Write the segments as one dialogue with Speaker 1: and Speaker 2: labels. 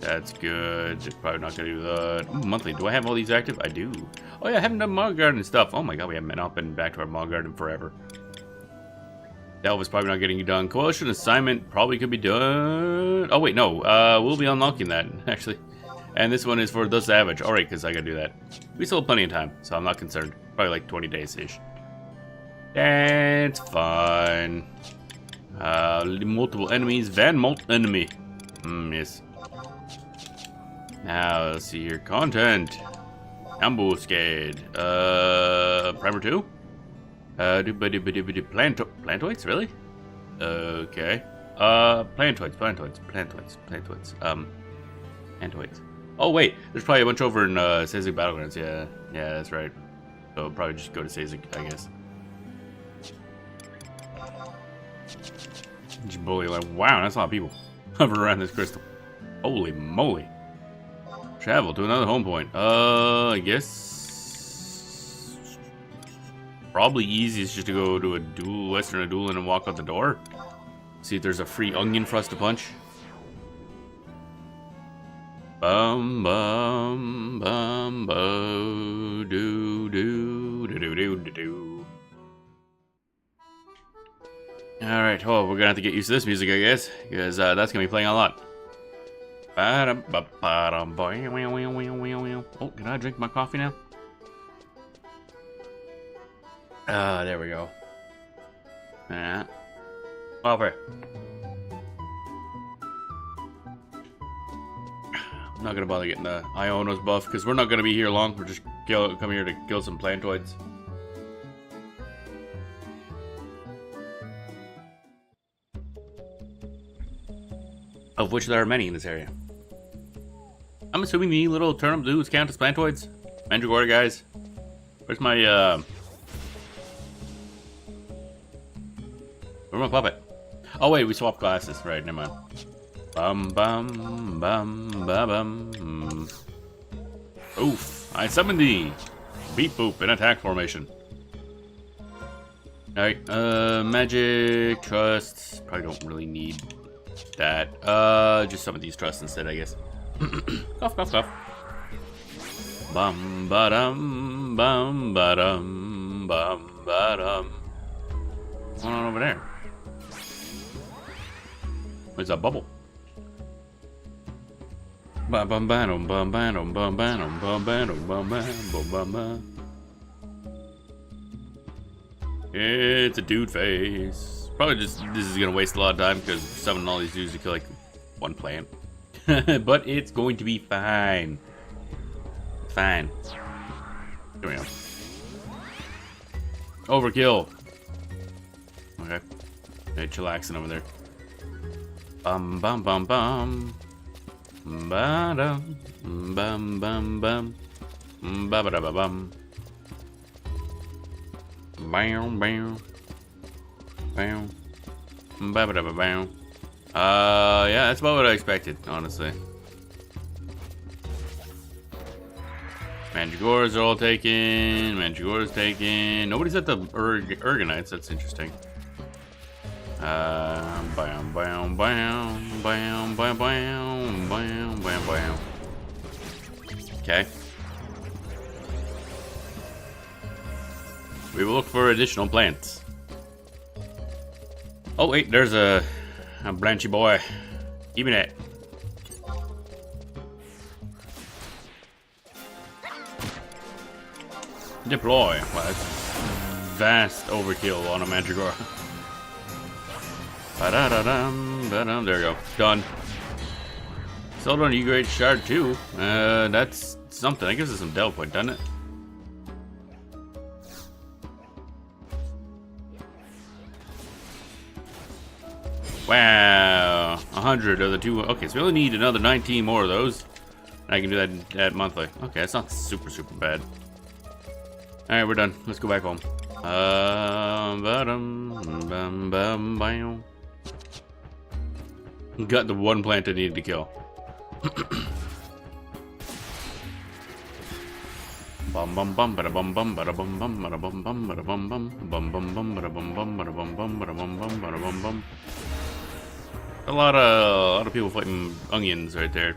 Speaker 1: That's good. Just probably not gonna do that. Ooh, monthly. Do I have all these active? I do. Oh yeah, I haven't done Mog Garden stuff. Oh my god, we haven't not been back to our Mog Garden forever. Delve is probably not getting done. Coalition assignment probably could be done. Oh wait, no. We'll be unlocking that actually. And this one is for the Savage. All right, because I gotta do that. We still have plenty of time, so I'm not concerned. Probably like 20 days ish. That's fine. Multiple enemies. Vana'bout enemy. Yes. Now, let's see here. Content. Ambuscade. Primer 2? Plantoids? Really? Okay. Plantoids. Oh, wait. There's probably a bunch over in, Sazig Battlegrounds. Yeah. Yeah, that's right. So, I'll probably just go to Sazig, I guess. Bully, like, wow, that's a lot of people hovering around this crystal. Holy moly. Travel to another home point. I guess probably easiest just to go to a Western Adoulin and walk out the door. See if there's a free onion for us to punch. Bum bum bum bo do do do do do do do. Alright, oh, we're gonna have to get used to this music, I guess, because that's gonna be playing a lot. Oh, can I drink my coffee now? There we go. Yeah. Over. I'm not gonna bother getting the Ionos buff, because we're not gonna be here long. We're just come here to kill some plantoids. Of which there are many in this area. I'm assuming the little turnip dudes count as plantoids. Mandragora guys. Where's my where's my puppet? Oh wait, we swapped glasses. Right, never mind. Bum bum bum ba bum. Oof! I summoned thee. Beep boop in attack formation. Alright, magic trusts. Probably don't really need that. Just some of these trusts instead, I guess. Cough, cough, cough. Bum ba dum bum ba dum bum ba dum. What's going on over there? Where's that bubble? Bum bum ba dum bum ba dum bum ba dum bum ba dum bum ba bum bum ba. It's a dude face. Probably just this is gonna waste a lot of time because summoning all these dudes to kill like one plant. But it's going to be fine. Fine. Here we go. Overkill. Okay. Hey, chillaxing over there. Bum bum bum bum. Ba dum bum bum bum. Ba ba da ba bum. Bam bam. Bam. Ba ba da ba bam. Yeah, that's about what I expected, honestly. Mandragoras are all taken. Mandragora's taken. Nobody's at the Ergonites. That's interesting. Bam, bam, bam, bam, bam, bam, bam, bam, bam. Okay. We will look for additional plants. Oh wait, there's a branchy boy. Give me that. Deploy. Wow, that's vast overkill on a Mandragora. Ba-da-da-dum. There we go. Done. Sold on E-grade shard 2. That's something. That gives us some delve point, doesn't it? Wow. 100 of the two. Okay, so we only need another 19 more of those. And I can do that monthly. Okay, that's not super bad. Alright, we're done. Let's go back home. Got the one plant I needed to kill. Bum bum bum bada bum bum bada bum bum bada bum bum bada bum bum bum bum bum bada bum bum bada bum bum bada bum bum bada bum bum. A lot of people fighting onions right there.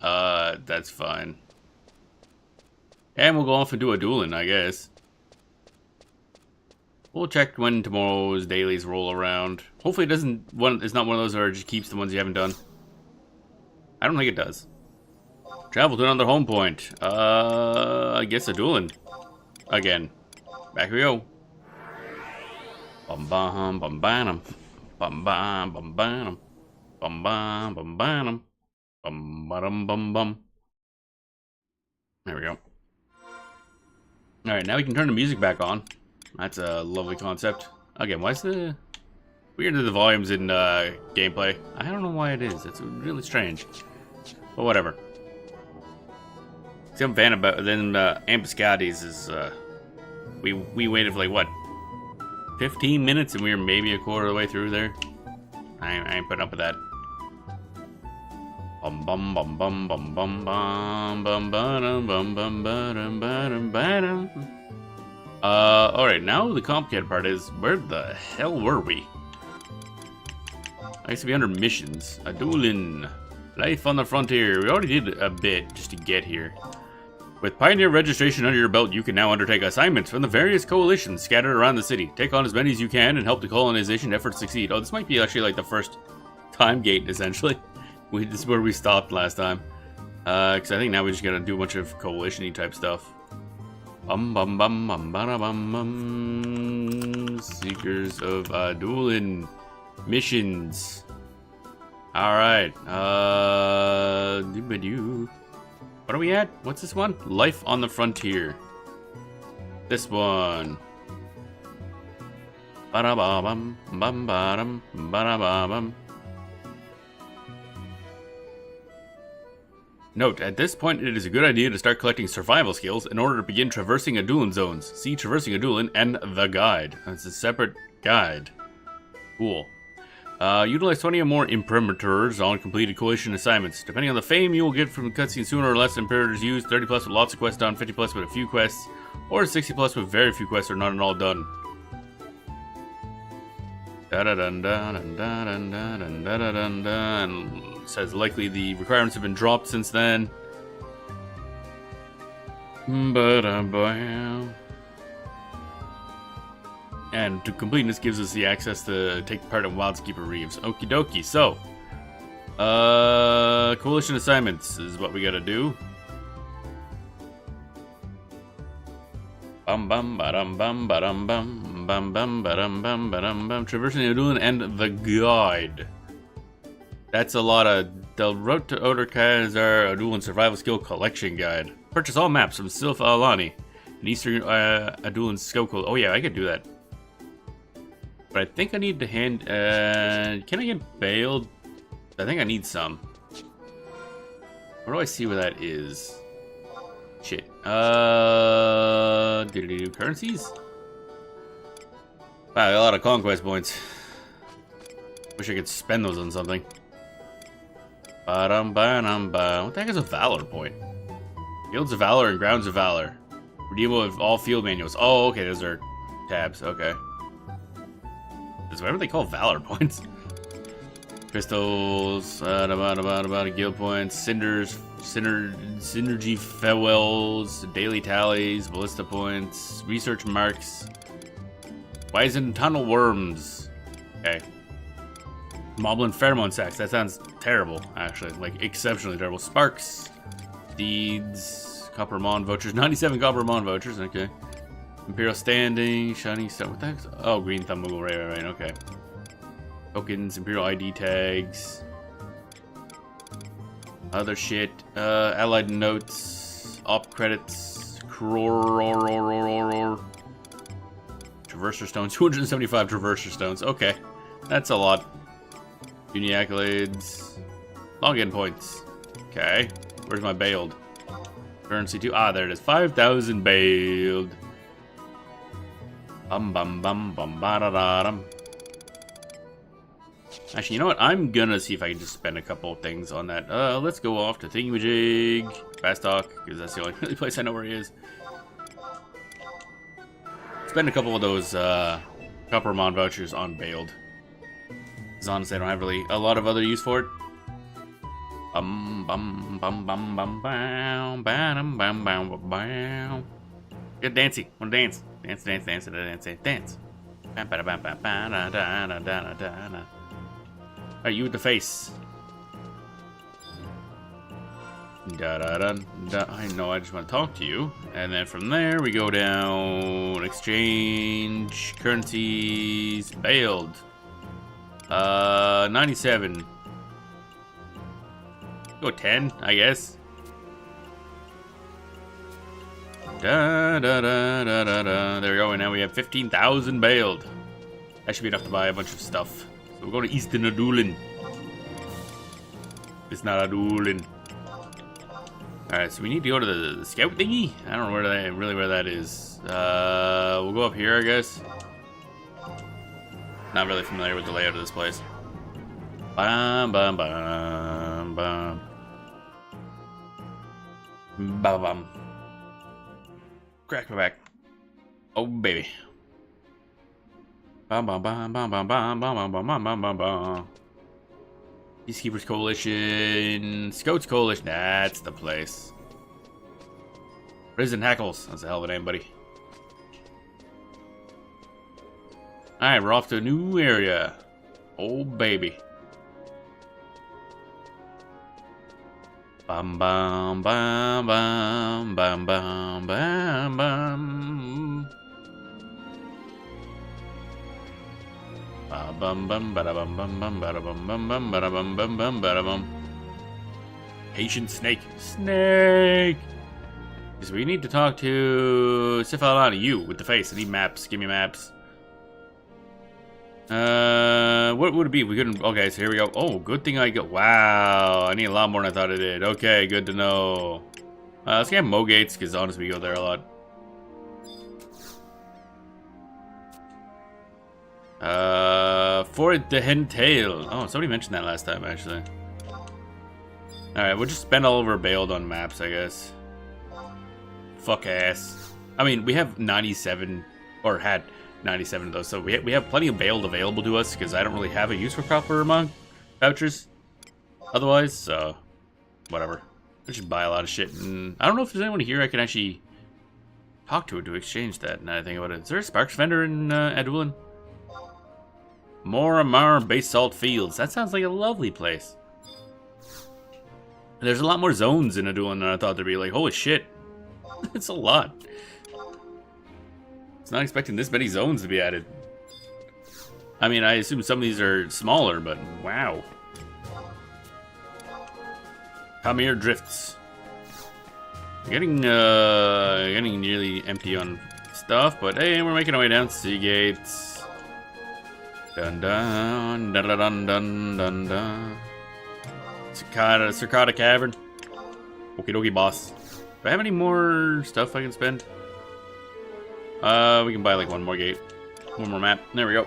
Speaker 1: That's fine. And we'll go off and do Adoulin, I guess. We'll check when tomorrow's dailies roll around. Hopefully it's not one of those where it just keeps the ones you haven't done. I don't think it does. Travel to another home point. I guess Adoulin. Again. Back we go. Bum bum bum bam bum bum bum bam bum bum bum bam bum bum bum bum. There we go. Alright, now we can turn the music back on. That's a lovely concept. Again, why is the weird that the volume's in gameplay? I don't know why it is. It's really strange. But whatever. Some Vana'bout, then Ambuscades is we waited for like what? 15 minutes and we were maybe a quarter of the way through there. I ain't putting up with that. Bum bum bum bum bum bum bum bum bum bum bum bum bum bum. Alright, now the complicated part is, where the hell were we? I used to be under missions. Adoulin. Life on the frontier. We already did a bit just to get here. With Pioneer registration under your belt, you can now undertake assignments from the various coalitions scattered around the city. Take on as many as you can and help the colonization efforts succeed. Oh, this might be actually like the first time gate, essentially. This is where we stopped last time. Because I think now we just gotta do a bunch of coalition-y type stuff. Bum bum bum bum bum bum bum. Seekers of Adoulin. Missions. Alright. What are we at? What's this one? Life on the Frontier. This one. Ba-da-ba-bum, bum-ba-dum, ba-da-ba-bum. Note, at this point it is a good idea to start collecting survival skills in order to begin traversing Adoulin zones. See Traversing Adoulin and the guide. It's a separate guide. Cool. Utilize 20 or more imprimaturs on completed coalition assignments. Depending on the fame you will get from the cutscene, sooner or less imprimaturs used, 30 plus with lots of quests done, 50 plus with a few quests, or 60 plus with very few quests or none at all done. And it says likely the requirements have been dropped since then. And to complete this gives us the access to take part in Wildskeeper Reeves. Okie dokie. So, coalition assignments is what we gotta do. Bum bum badum bum badum bum bum bum badum bum badum bum. Traversing Adoulin and the guide. That's a lot of the route to Outer-Khazar Adoulin survival skill collection guide. Purchase all maps from Silf Alani and Eastern Adoulin scope. Oh yeah, I could do that. But I think I need to hand. Can I get bailed? I think I need some. Where do I see where that is? Shit. Did it do currencies? Wow, a lot of conquest points. Wish I could spend those on something. What the heck is a Valor point? Fields of Valor and Grounds of Valor. Redeemable with all field manuals. Oh, okay, those are tabs. Okay. That's whatever they call Valor points. Crystals, guild points, cinders, synergy farewells, daily tallies, ballista points, research marks, Wizen tunnel worms. Okay. Moblin pheromone sacks. That sounds terrible, actually. Like, exceptionally terrible. Sparks, deeds, copper mon vouchers. 97 copper mon vouchers. Okay. Imperial standing, shining star. What the heck? Oh, green thumb wiggle. Right. Okay. Tokens, Imperial ID tags. Other shit. Allied notes. Op credits. Traverser stones. 275 traverser stones. Okay. That's a lot. Uni accolades. Login points. Okay. Where's my bailed? Currency 2. Ah, there it is. 5,000 bailed. Bum bum bum bum ba da da dum. Actually, you know what? I'm gonna see if I can just spend a couple of things on that. Let's go off to Thingamajig, Fast Talk, because that's the only really place I know where he is. Spend a couple of those Copper Mon vouchers on bailed. Because honestly, I don't have really a lot of other use for it. Bum bum bum bum bum bam bam bam bam bam. Get dancey. Wanna dance? Dance, dance, dance, dance, dance, dance. Bam bam bam bam bam da da da da da da. Are you with the face? Da da da da. I know. I just want to talk to you, and then from there we go down. Exchange currencies bailed. 97. Go 10, I guess. Da da da da da da. There we go. And now we have 15,000 bailed. That should be enough to buy a bunch of stuff. So we're going to Eastern Adoulin. It's not Adoulin. Alright, so we need to go to the scout thingy? I don't know where that is. We'll go up here, I guess. Not really familiar with the layout of this place. Bam, bam, bam, bam. Bam, bam. Crack my back. Oh, baby. Bam, bam, bam, bam, bam, bam, bam, bam, bam, bam, bam, bam. Peacekeepers Coalition. Scouts Coalition. That's the place. Prison Hackles. That's a hell of a name, buddy. Alright, we're off to a new area. Oh, baby. Bam, bam, bam, bam, bam, bam, bam, bam. Bum bum bada bum bum bum bada bum bum bum bada bum bum bum bada bum. Patient snake. Snake! Because we need to talk to Sifalani, you with the face. I need maps. Give me maps. What would it be? We couldn't. Okay, so here we go. Oh, good thing I got. Wow, I need a lot more than I thought I did. Okay, good to know. Let's get Mo Gates because honestly, we go there a lot. For the Hentail. Oh, somebody mentioned that last time, actually. Alright, we'll just spend all of our bailed on maps, I guess. Fuck ass. I mean, we have 97, or had 97 of those, so we have plenty of bailed available to us, because I don't really have a use for copper among vouchers. Otherwise, so, whatever. I should buy a lot of shit, and I don't know if there's anyone here I can actually talk to exchange that, now that I think about it. Is there a Sparks vendor in Adoulin? Moramar Basalt Fields. That sounds like a lovely place. There's a lot more zones in Adoulin than I thought there'd be. Like, holy shit. It's a lot. It's not expecting this many zones to be added. I mean, I assume some of these are smaller, but wow. Come here, drifts. Getting nearly empty on stuff, but hey, we're making our way down Seagates. Dun dun dun dun dun dun dun. Cicada Cavern. Okie dokie, boss. Do I have any more stuff I can spend? We can buy like one more gate. One more map. There we go.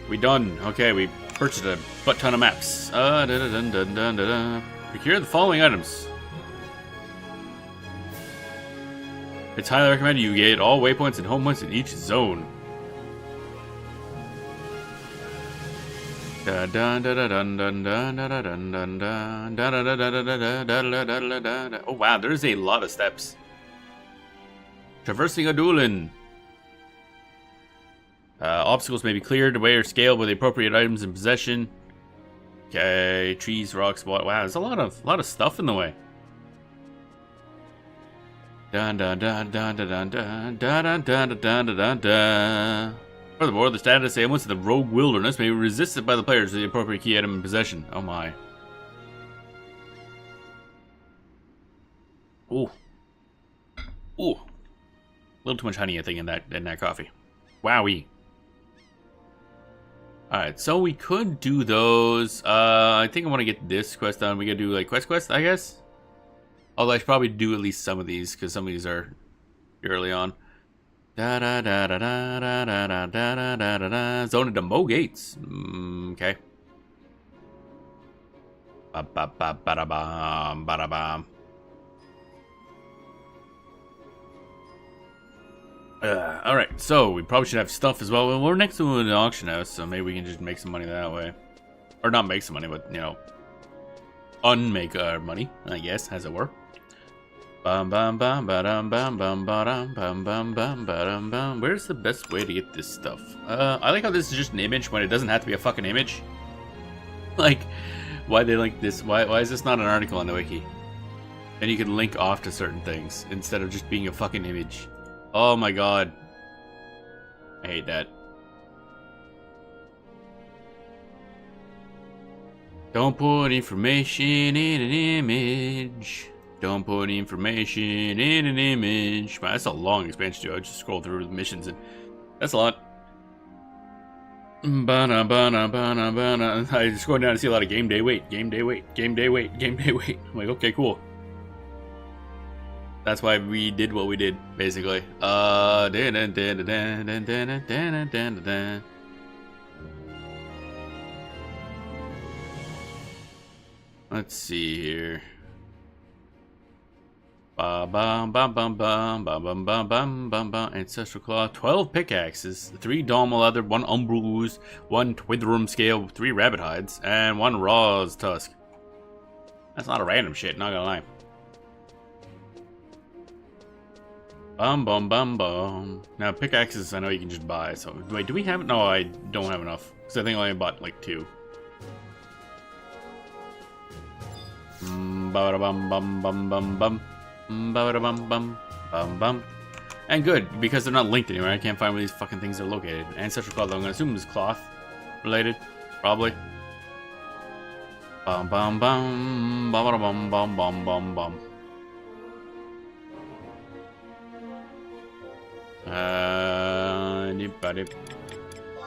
Speaker 1: We done. Okay, we purchased a butt ton of maps. Procure the following items. It's highly recommended you get all waypoints and home points in each zone. Oh wow, there's a lot of steps. Traversing Adoulin. Obstacles may be cleared, away or scaled with the appropriate items in possession. Okay, trees, rocks, water. Wow, there's a lot of stuff in the way. Dun dun dun dun dun dun dun dun dun dun dun dun. Furthermore, the status ailments of the rogue wilderness may be resisted by the players with the appropriate key item in possession. Oh my. Ooh. Ooh. A little too much honey, I think, in that coffee. Wowie. Alright, so we could do those. I think I want to get this quest done. We gotta do like quest, I guess. Although I should probably do at least some of these, because some of these are early on. Da da da da da da da da da da da da. Zone into Mo Gates. Okay. Ba ba ba ba da bam ba da bam. All right. So we probably should have stuff as well. We're next to an auction house, so maybe we can just make some money that way. Or not make some money, but, you know, unmake our money, I guess, as it were. Bum bum bum ba-dum bum bum ba-dum bum bum bum ba-dum bum. Where's the best way to get this stuff? I like how this is just an image when it doesn't have to be a fucking image. Like, why they like this? Why is this not an article on the wiki? And you can link off to certain things instead of just being a fucking image. Oh my god. I hate that. Don't put information in an image. Don't put information in an image. Man, that's a long expansion, too. I just scroll through the missions and that's a lot. Bana, bana, bana, bana. I just go down and see a lot of game day wait, game day wait, game day wait, game day wait. I'm like, okay, cool. That's why we did what we did, basically. Let's see here. Ancestral Claw, 12 pickaxes, 3 Dalma Leather, 1 Umbral Ooze, 1 Twithrum Scale, 3 Rabbit Hides, and 1 Raw's Tusk. That's not a random shit, not gonna lie. Now, pickaxes, I know you can just buy, so... Wait, do we have... No, I don't have enough, because I think I only bought, like, 2. And good, because they're not linked anywhere. I can't find where these fucking things are located. Ancestral Cloth, I'm gonna assume it's cloth related, probably.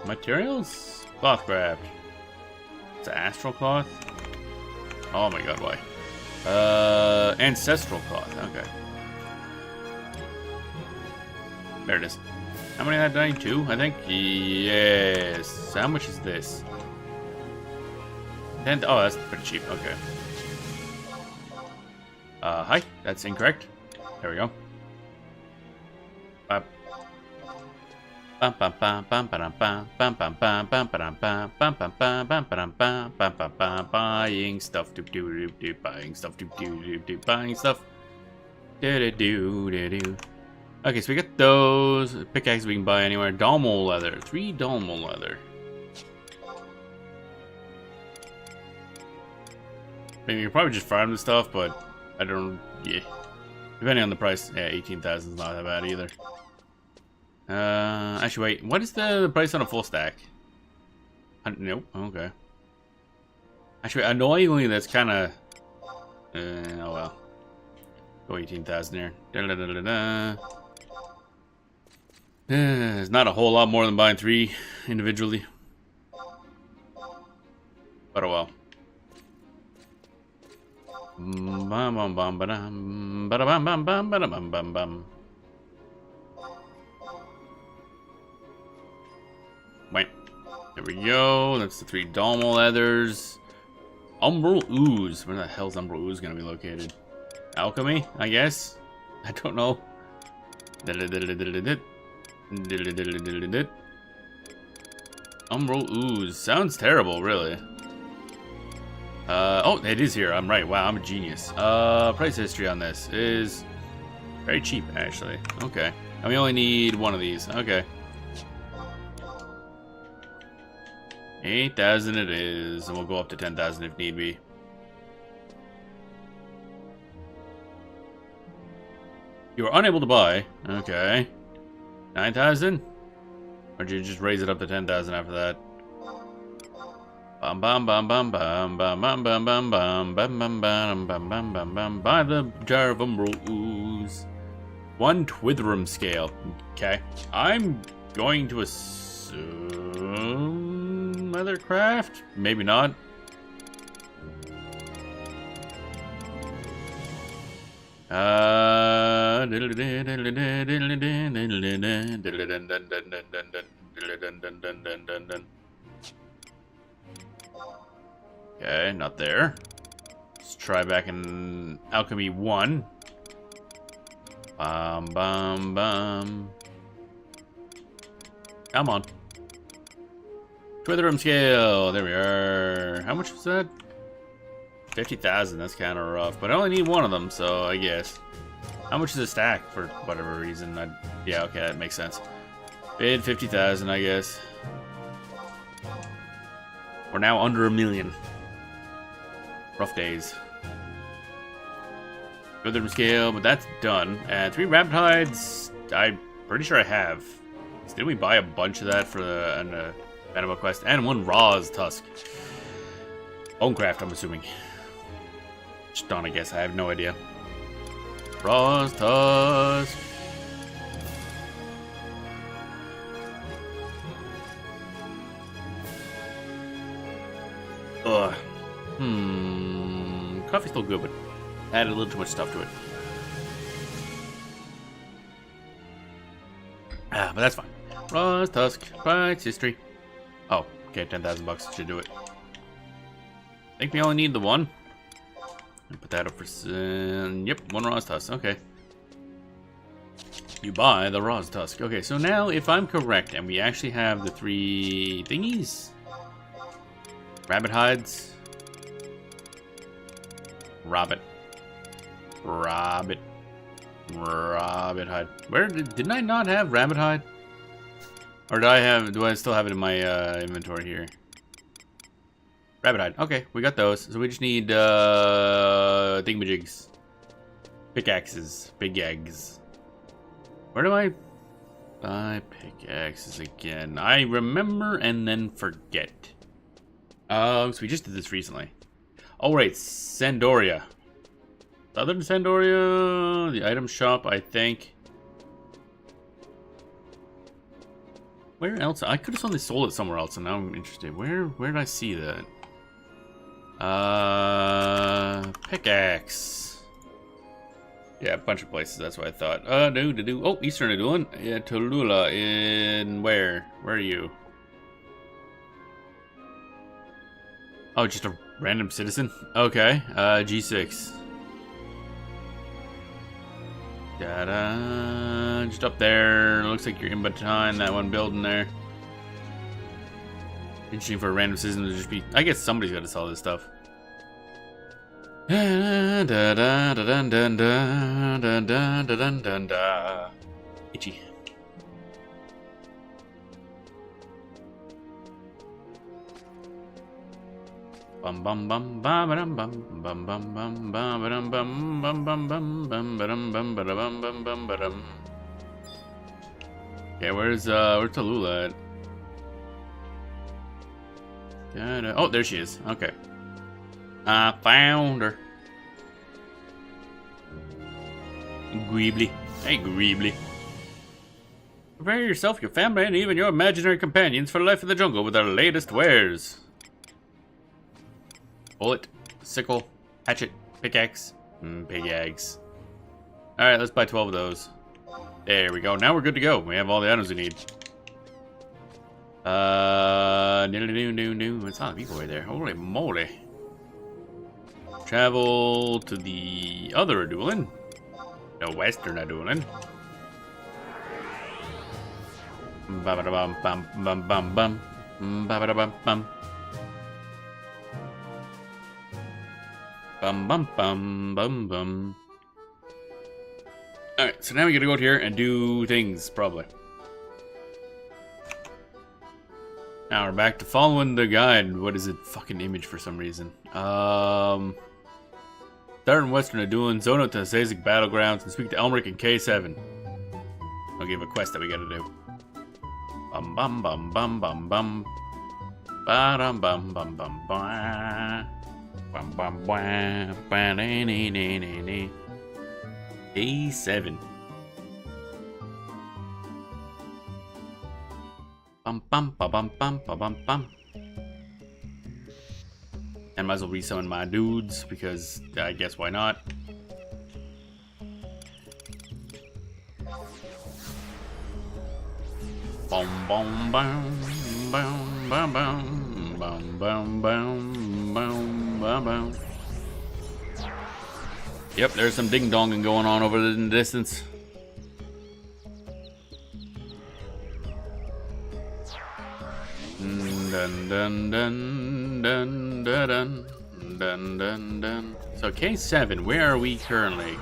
Speaker 1: Materials? Cloth craft. It's astral cloth? Oh my god, why? Ancestral cloth, okay. There it is. How many did I need? 2, I think? Yes. How much is this? 10. Oh, that's pretty cheap, okay. Hi, that's incorrect. There we go. Buying stuff, buying stuff, buying stuff. Okay, so we got those pickaxes we can buy anywhere. Dalmal leather, 3 Dalmal leather. I mean, you can probably just farm this stuff, but I don't. Yeah, depending on the price, yeah, 18,000 is not that bad either. Actually, wait. What is the price on a full stack? Nope. Okay. Actually, annoyingly, that's kind of. Oh well. Go 18,000 here. It's not a whole lot more than buying 3 individually. But oh well. Wait. There we go. That's the 3 Dalmal leathers. Umbral Ooze. Where the hell's Umbral Ooze gonna be located? Alchemy, I guess? I don't know. Umbral Ooze. Sounds terrible, really. Oh, it is here. I'm right. Wow, I'm a genius. Price history on this is very cheap, actually. Okay. And we only need 1 of these. Okay. 8,000 it is, and we'll go up to 10,000 if need be. You are unable to buy. Okay. 9,000? Or did you just raise it up to 10,000 after that? Bum bum bum bum bum bum bum bum bum bum bum bum bum bum bum bum bum. Buy the jar of Umbral Ooze. 1 Twithrum scale. Okay. I'm going to assume leathercraft? Maybe not. Okay, not there. Let's try back in Alchemy 1. Bum bum bum. Come on. Witherham scale. There we are. How much was that? 50,000. That's kind of rough, but I only need one of them, so I guess. How much is a stack for whatever reason? Yeah, okay, that makes sense. Bid 50,000, I guess. We're now under 1 million. Rough days. Witherham scale, but that's done. And 3 rabbit hides. I'm pretty sure I have. Didn't we buy a bunch of that for the Vana'bout quest? And 1 Raw's tusk. Bonecraft, I'm assuming. Just done, I guess. I have no idea. Raw's tusk. Ugh. Coffee's still good, but added a little too much stuff to it. But that's fine. Raw's tusk. Price history. Oh, okay, 10,000 bucks should do it. I think we only need the 1. Put that up for yep, 1 Raw's tusk. Okay. You buy the Raw's tusk. Okay, so now if I'm correct, and we actually have the 3 thingies, rabbit hides, rabbit hide. Where didn't I not have rabbit hide? Or do I still have it in my inventory here? Rabbit hide. Okay, we got those. So we just need thingamajigs. Pickaxes. Big eggs. Where do I buy pickaxes again? I remember and then forget. So we just did this recently. Oh right, Sandoria. Other than Sandoria, the item shop, I think. Where else? I could have only sold it somewhere else, and now I'm interested. Where did I see that? Pickaxe. Yeah, a bunch of places. That's what I thought. Oh, Eastern Adoulin. Yeah, Tallulah in where? Where are you? Oh, just a random citizen? Okay. G6. Da-da. Just up there. Looks like you're in behind that one building there. Interesting for a random citizen to just be. I guess somebody's got to sell this stuff. Itchy. Bum bum bum bum bum bum bum bum bum bum bum bum bum bum bum bum bum bum bum bum. Okay, where's Tallulah at? Oh, there she is. Okay. I found her. Greebly. Hey, Greebly. Prepare yourself, your family, and even your imaginary companions for life in the jungle with our latest wares. Bullet, sickle, hatchet, pickaxe, pickaxe. Alright, let's buy 12 of those. There we go. Now we're good to go. We have all the items we need. It's not people right there. Holy moly. Travel to the other Adoulin. The Western Adoulin. Ba-ba-da-bum, bum, bum, bum, bum. Ba-ba-da-bum, bum. Bum, bum, bum, bum, bum. Alright, so now we gotta go out here and do things, probably. Now we're back to following the guide. What is it? Fucking image for some reason. Start in Western Adoulin, zone out to Zazik Battlegrounds, and speak to Elmeric in K7. I'll give a quest that we gotta do. Bum bum bum bum bum bum. Ba-dum bum bum bum bum. Bum bum bum. Ba-da-nee-nee-nee-nee. K7. Bum bum ba bum bum ba bum bum. And might as well resummon my dudes because I guess why not? Bum bum bum bum bum bum bum bum bum bum bum bum. Yep, there's some ding donging going on over in the distance. Dun dun dun dun dun dun dun dun dun. So K7, where are we currently?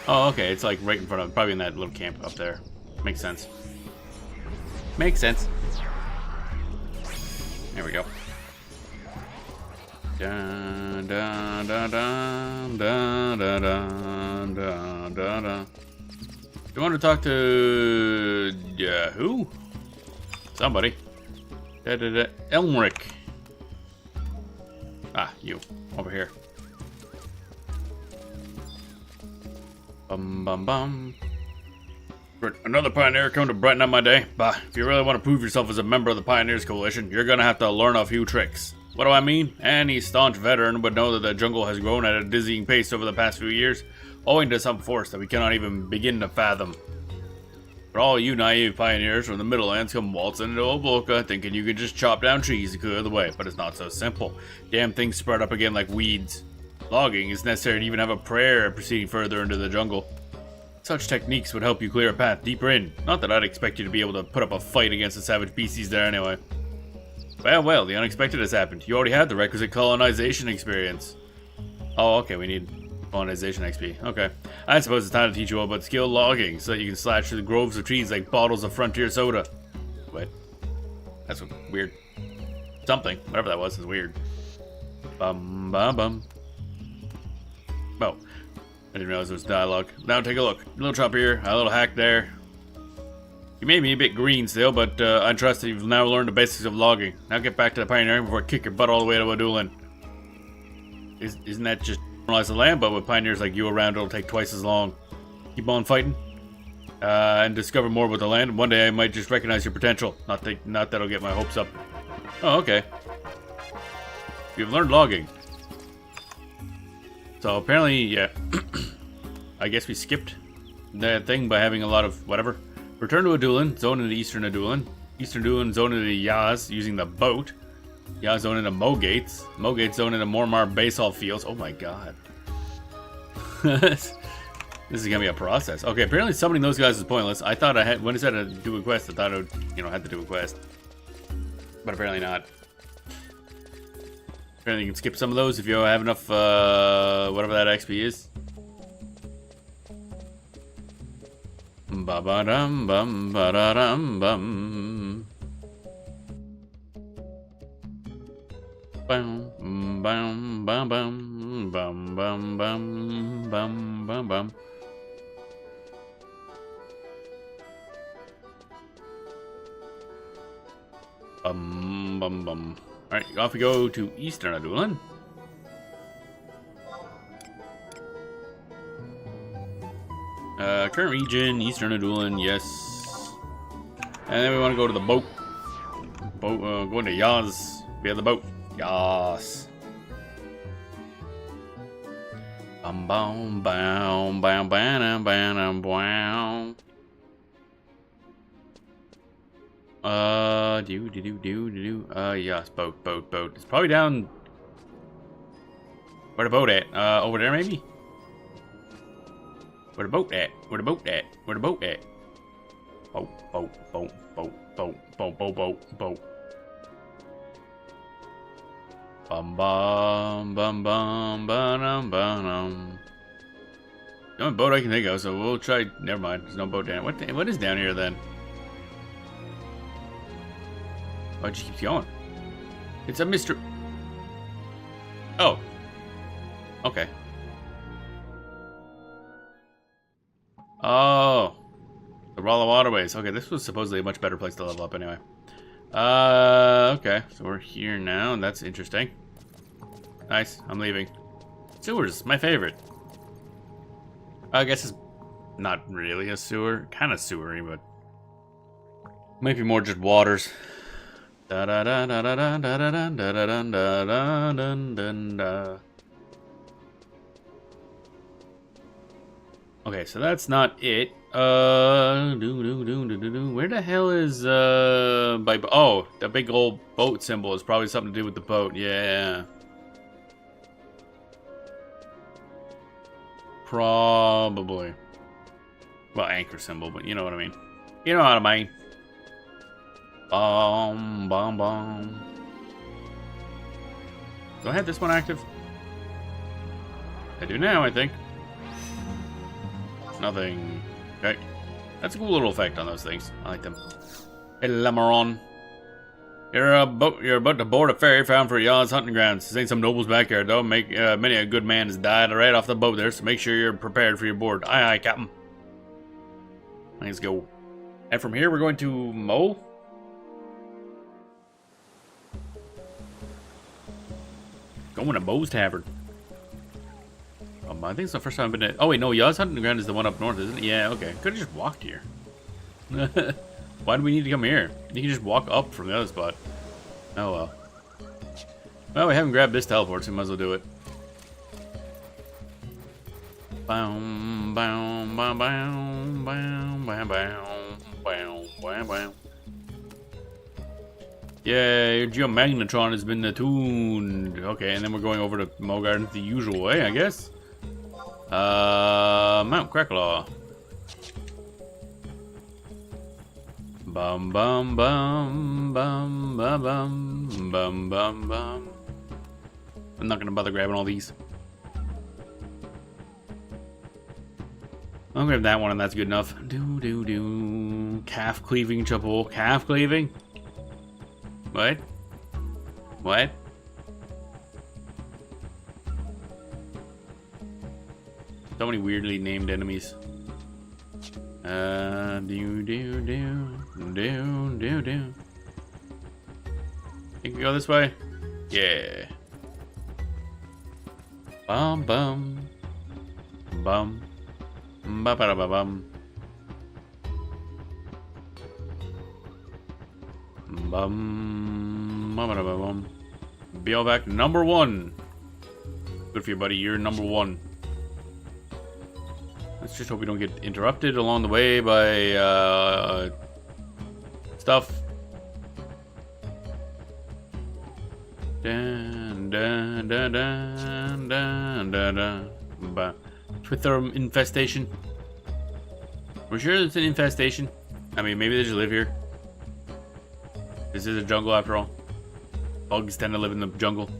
Speaker 1: Oh, okay, it's like right in front of, probably in that little camp up there. Makes sense. Makes sense. There we go. Dun dun dun dun dun dun dun dun dun dun. You want to talk to who? Somebody. Elmric. Ah, you. Over here. Bum bum bum. Another pioneer come to brighten up my day? Bah, if you really want to prove yourself as a member of the Pioneers Coalition, you're gonna have to learn a few tricks. What do I mean? Any staunch veteran would know that the jungle has grown at a dizzying pace over the past few years, owing to some force that we cannot even begin to fathom. For all you naive pioneers from the Middlelands come waltzing into Obloka thinking you can just chop down trees to clear the way, but it's not so simple. Damn things spread up again like weeds. Logging is necessary to even have a prayer proceeding further into the jungle. Such techniques would help you clear a path deeper in. Not that I'd expect you to be able to put up a fight against the savage beasties there anyway. Well, the unexpected has happened. You already had the requisite colonization experience. Oh, okay, we need colonization XP. Okay. I suppose it's time to teach you all about skilled logging so that you can slash through the groves of trees like bottles of frontier soda. Wait. That's weird. Something. Whatever that was is weird. Bum, bum, bum. Oh. I didn't realize there was dialogue. Now take a look. A little chop here, a little hack there. You may be a bit green still, but I trust that you've now learned the basics of logging. Now get back to the pioneering before I kick your butt all the way to Adoulin. Isn't that just normalize the land? But with pioneers like you around, it'll take twice as long. Keep on fighting, and discover more about the land. One day I might just recognize your potential. Not that'll get my hopes up. Oh, okay. You've learned logging. So apparently, yeah. I guess we skipped that thing by having a lot of whatever. Return to Adoulin, zone into Eastern Adoulin. Eastern Adoulin, zone into Yaz using the boat. Yaz, zone into Mogates. Mogates, zone into Mormar basalt fields. Oh my god. This is gonna be a process. Okay, apparently summoning those guys is pointless. I thought I had, when it said to do a quest, I thought I would, had to do a quest. But apparently not. Apparently you can skip some of those if you have enough, whatever that XP is. Ba ba dum bum ba da dum bum. Bum bum bum bum bum bum bum bum bum bum. Bum bum bum. All right, off we go to Eastern Adoulin. Current region, Eastern Adoulin, yes. And then we want to go to the boat. Going to Yaz via the boat. Yas. Bum bum bum bum bam bam bam. Yes, boat. It's probably down. Where the boat at? Over there maybe? Where the boat at? Where the boat at? Where the boat at? Boat. Bum bum bum bum bum bum. The only boat I can think of, so we'll try. Never mind. There's no boat down. What is down here then? Oh, it just keeps going. It's a mystery. Oh. Okay. Oh. The Rala Waterways. Okay, this was supposedly a much better place to level up anyway. Okay. So we're here now, and that's interesting. Nice. I'm leaving. Sewers, my favorite. I guess it's not really a sewer. Kind of sewery, but might be more just waters. Da da da da da da da da da da da da da da. Okay, so that's not it. Where the hell is oh, the big old boat symbol is probably something to do with the boat. Yeah. Probably. Well, anchor symbol, but you know what I mean. You know what I mean. Bomb, bomb, bomb. Do I have this one active? I do now, I think. Nothing. Okay. That's a cool little effect on those things. I like them. Hey, Lamaron. You're about to board a ferry found for y'all's hunting grounds. This ain't some noble's backyard, though. Many a good man has died right off the boat there, so make sure you're prepared for your board. Aye, aye, Captain. Let's go. And from here, we're going to Mo? Going to Mo's Tavern. I think it's the first time I've been to... Oh, wait, no. Y'all's hunting ground is the one up north, isn't it? Yeah, okay. Could have just walked here. Why do we need to come here? You can just walk up from the other spot. Oh, well. Well, we haven't grabbed this teleport, so we might as well do it. Bow, bow, bow, bow, bow, bow, bow, bow, bow, bow. Yeah, your geomagnetron has been attuned. Okay, and then we're going over to Mo Gardens the usual way, I guess. Mount Crackalaw. Bum bum bum bum bum bum bum bum bum. I'm not gonna bother grabbing all these. I'll grab that one and that's good enough. Do do do. Calf cleaving trouble. Calf cleaving? What? What? So many weirdly named enemies. Do do do do do do. Think we go this way? Yeah. Bum bum bum ba ba ba bum bum ba ba ba bum. Be all back number 1. Good for you, buddy. You're number 1. Let's just hope we don't get interrupted along the way by stuff. Dun, dun, dun, dun, dun, dun, dun. Twither infestation. We're sure it's an infestation. I mean, maybe they just live here. This is a jungle after all. Bugs tend to live in the jungle.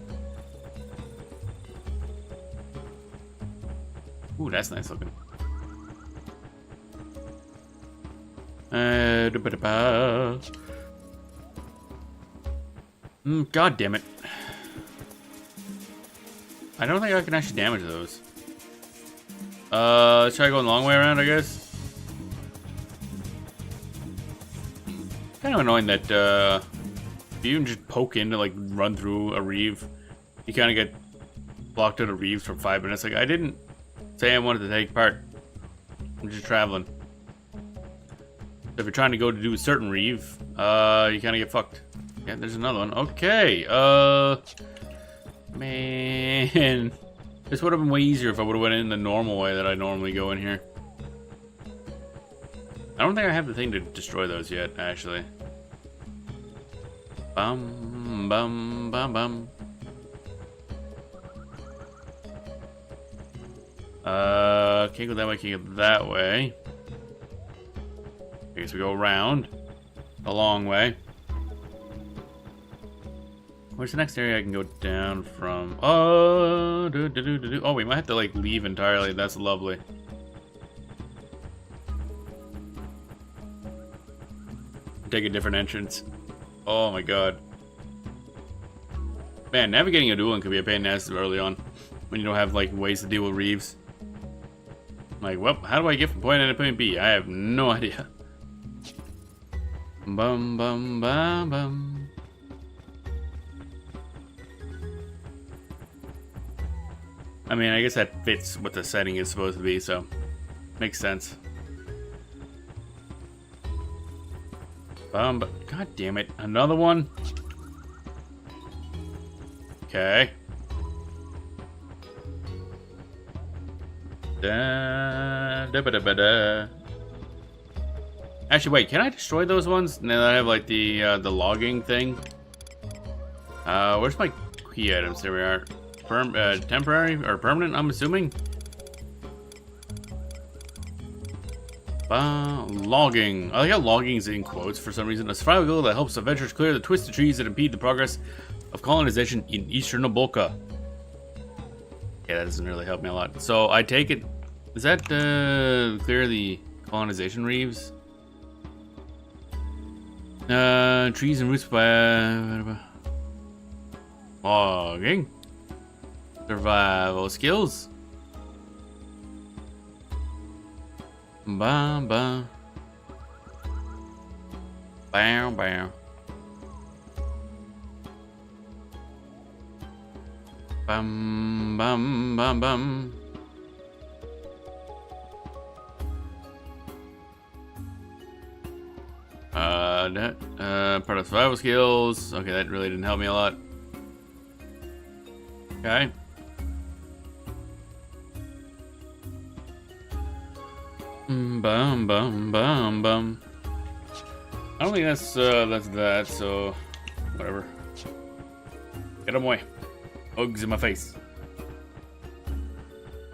Speaker 1: Ooh, that's nice looking. God damn it. I don't think I can actually damage those. Let's try going the long way around, I guess. Kind of annoying that, if you can just poke in to, like, run through a reeve, you kind of get blocked out of reeves for 5 minutes. Like, I didn't say I wanted to take part. I'm just traveling. If you're trying to go to do a certain reeve, you kind of get fucked. Yeah, there's another one. Okay, man. This would have been way easier if I would have went in the normal way that I normally go in here. I don't think I have the thing to destroy those yet, actually. Bum, bum, bum, bum. Can't go that way, can't go that way. I guess we go around a long way. Where's the next area I can go down from? Oh, oh, we might have to like leave entirely. That's lovely. Take a different entrance. Oh my god. Man, navigating Adoulin could be a pain in the ass early on when you don't have like ways to deal with reeves. Like, well, how do I get from point A to point B? I have no idea. Bum bum bum bum. I mean, I guess that fits what the setting is supposed to be, so makes sense. God damn it, another one. Okay. Da, da, ba, da, ba, da. Actually, wait, can I destroy those ones? Now that I have like the logging thing. Where's my key items? There we are. Temporary or permanent, I'm assuming. Logging. I like how logging is in quotes for some reason. A survival goal that helps adventurers clear the twisted trees that impede the progress of colonization in eastern Naboka. Yeah, that doesn't really help me a lot. So I take it. Is that clear the colonization reefs? Trees and roots by logging. Survival skills. Bam bam. Bam bam. Bam bam bam bam. Part of survival skills. Okay, that really didn't help me a lot. Okay. Bum bum bum bum. I don't think that's that. So, whatever. Get them away. Hugs in my face.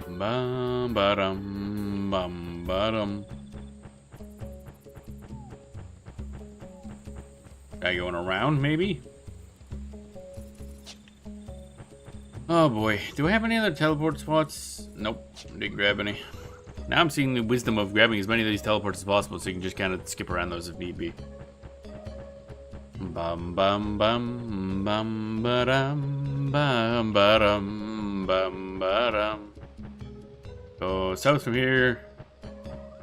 Speaker 1: Bum ba-dum bum ba-dum. Guy going around, maybe? Oh boy. Do I have any other teleport spots? Nope. Didn't grab any. Now I'm seeing the wisdom of grabbing as many of these teleports as possible so you can just kind of skip around those if need be. Bum bum bum bum ba-dum bum ba-dum bum ba-dum. Go south from here.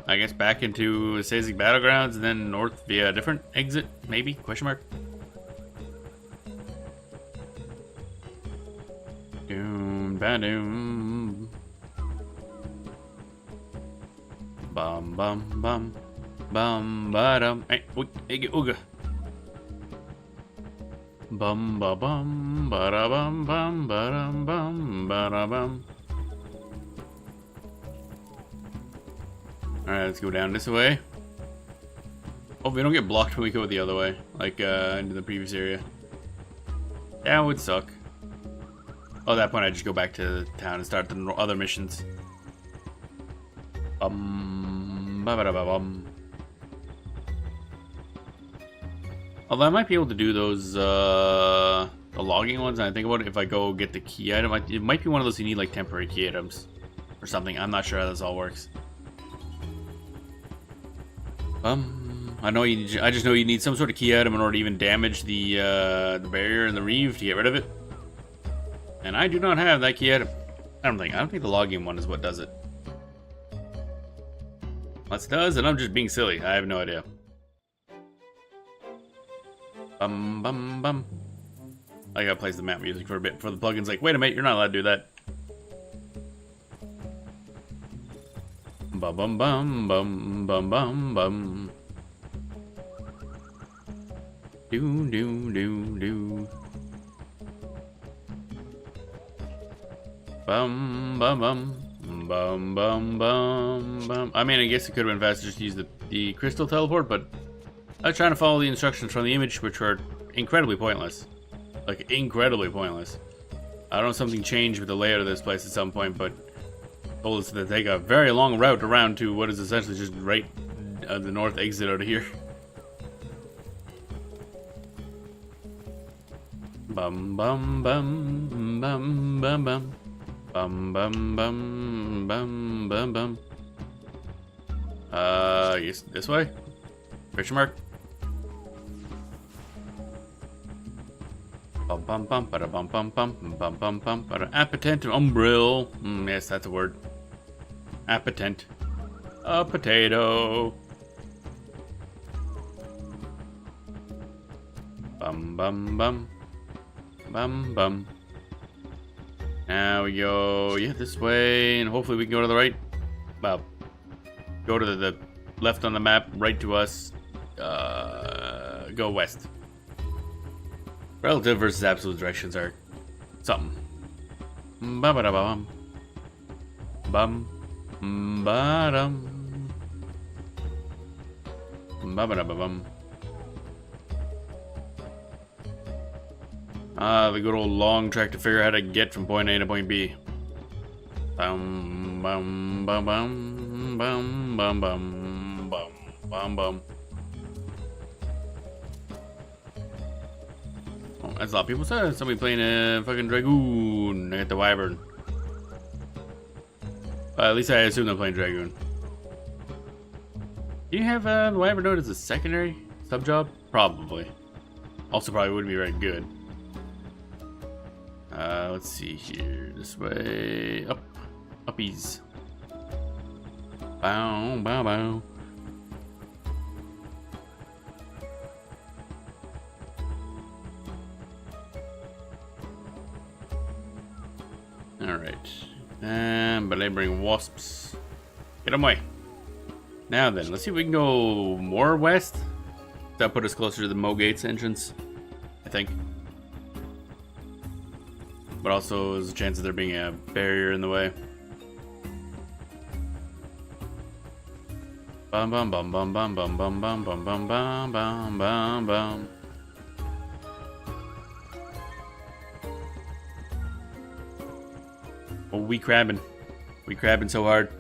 Speaker 1: I guess back into Sazig Battlegrounds and then north via a different exit, maybe? Question mark. Doom ba-doom. Bum bum bum bum ba-dum. Hey, ooga. Bum ba bum ba da bum bum ba dum bum ba da bum. Alright, let's go down this way. Hope we don't get blocked when we go the other way, like into the previous area. That would suck. Oh, at that point I just go back to town and start the other missions. Bum ba ba da ba bum. Although I might be able to do those the logging ones, and I think about it, if I go get the key item, it might be one of those you need like temporary key items or something. I'm not sure how this all works. I just know you need some sort of key item in order to even damage the barrier and the reeve to get rid of it. And I do not have that key item. I don't think the logging one is what does it. Unless it does, and I'm just being silly. I have no idea. Bum bum bum. I gotta play the map music for a bit before the plugin's like, wait a minute, you're not allowed to do that. Bum bum bum bum bum bum bum. Do do do do. Bum bum bum bum bum bum bum. I mean, I guess it could have been faster just to use the crystal teleport, but I was trying to follow the instructions from the image, which were incredibly pointless. Like, incredibly pointless. I don't know if something changed with the layout of this place at some point, but told us to take a very long route around to what is essentially just right the north exit out of here. Bum bum bum bum bum bum bum bum bum bum bum bum. Yes, this way? Question mark? Bum bum bum bada bum bum bum bum bum bum bada. Appetent umbril. Yes, that's a word. Appetent. A potato. Bum bum bum bum bum. Now we go, yeah, this way, and hopefully we can go to the right. Well, go to the left on the map, right to us. Go west. Relative versus absolute directions are something. Bum ba da bum. Bum ba dum. Bum ba da bum. The good old long track to figure out how to get from point A to point B. Bum bum bum bum bum bum bum Bum bum. Oh, that's a lot of people said. Somebody playing a fucking Dragoon. I got the Wyvern. At least I assume they're playing Dragoon. Do you have the Wyvern node as a secondary sub job? Probably. Also, probably wouldn't be very good. Let's see here. This way. Up. Uppies. Bow, bow, bow. Alright. But they bring wasps. Get them away. Now then, let's see if we can go more west. That put us closer to the Mo Gates entrance, I think. But also, there's a chance of there being a barrier in the way. Bum bum bum bum bum bum bum bum bum bum bum bum bum bum. Oh, we crabbing. We crabbing so hard.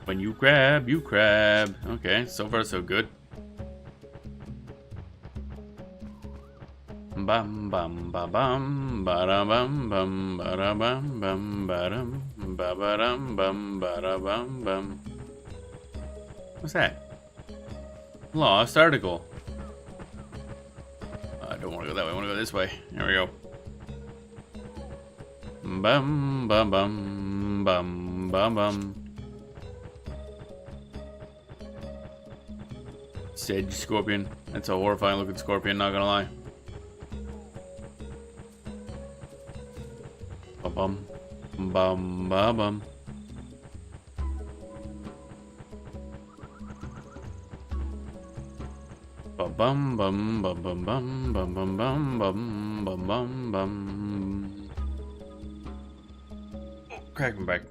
Speaker 1: When you crab, you crab. Okay, so far so good. Bum bum ba bum ba da bum bum ba da bum bum ba dum ba ba dum bum ba da bum bum. What's that? Lost article. I don't want to go that way. I want to go this way. There we go. Bum bum bum bum bum bum. Sedge scorpion. That's a horrifying looking scorpion, not gonna lie. Bum bum bum bum. Bum bum bum bum bum bum bum bum bum bum bum bum. Crack him back.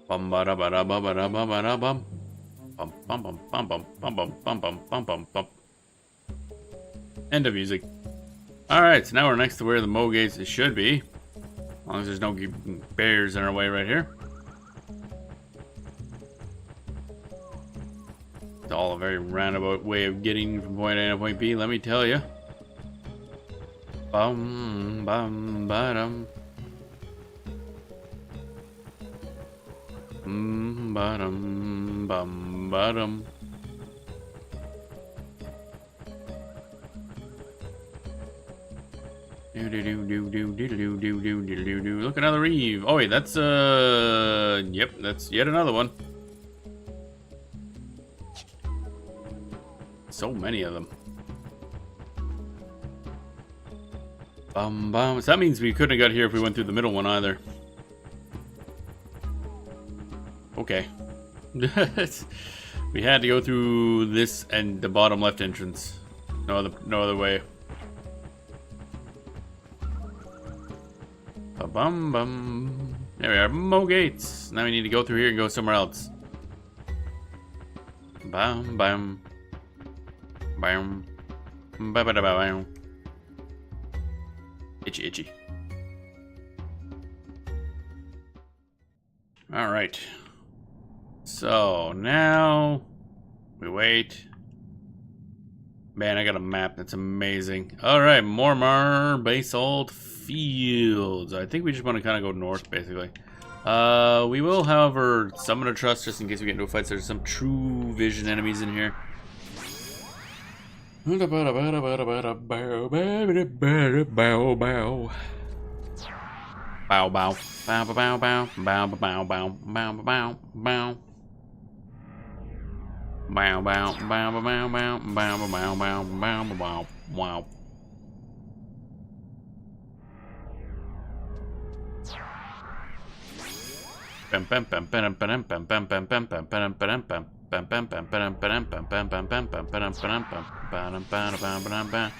Speaker 1: Bum ba da ba da ba ba da ba ba da bum. Bum bum bum bum bum bum bum bum bum bum bum bum. End of music. Alright, so now we're next to where the Mo Gates should be. As long as there's no barriers in our way right here. It's all a very roundabout way of getting from point A to point B, let me tell you. Bum bum ba dum. Ba dum bum ba dum. Look, another Reeve. Oh wait, that's yep, that's yet another one. So many of them. So that means we couldn't have got here if we went through the middle one either. Okay. We had to go through this and the bottom left entrance. No other way. Bum bum. There we are, Mo Gates. Now we need to go through here and go somewhere else. Bum bum. Bam. Ba ba da ba bam. Itchy itchy. Alright. So now we wait. Man, I got a map. That's amazing. Alright, Mormar Basalt Fields. I think we just want to kind of go north, basically. We will, however, summon a trust just in case we get into a fight. So there's some true vision enemies in here. Bow bow. Bow bow. Bow bow bow. Bow bow bow. Bow bow bow. Bow bow bow bow bow bow bow bow bow bow bow wow. Pam pam pam pam pam pam pam pam pam pam pam pam pam. Bam bam bam bam bam bam bam bam bam bam bam bam bam bam bam bam bam.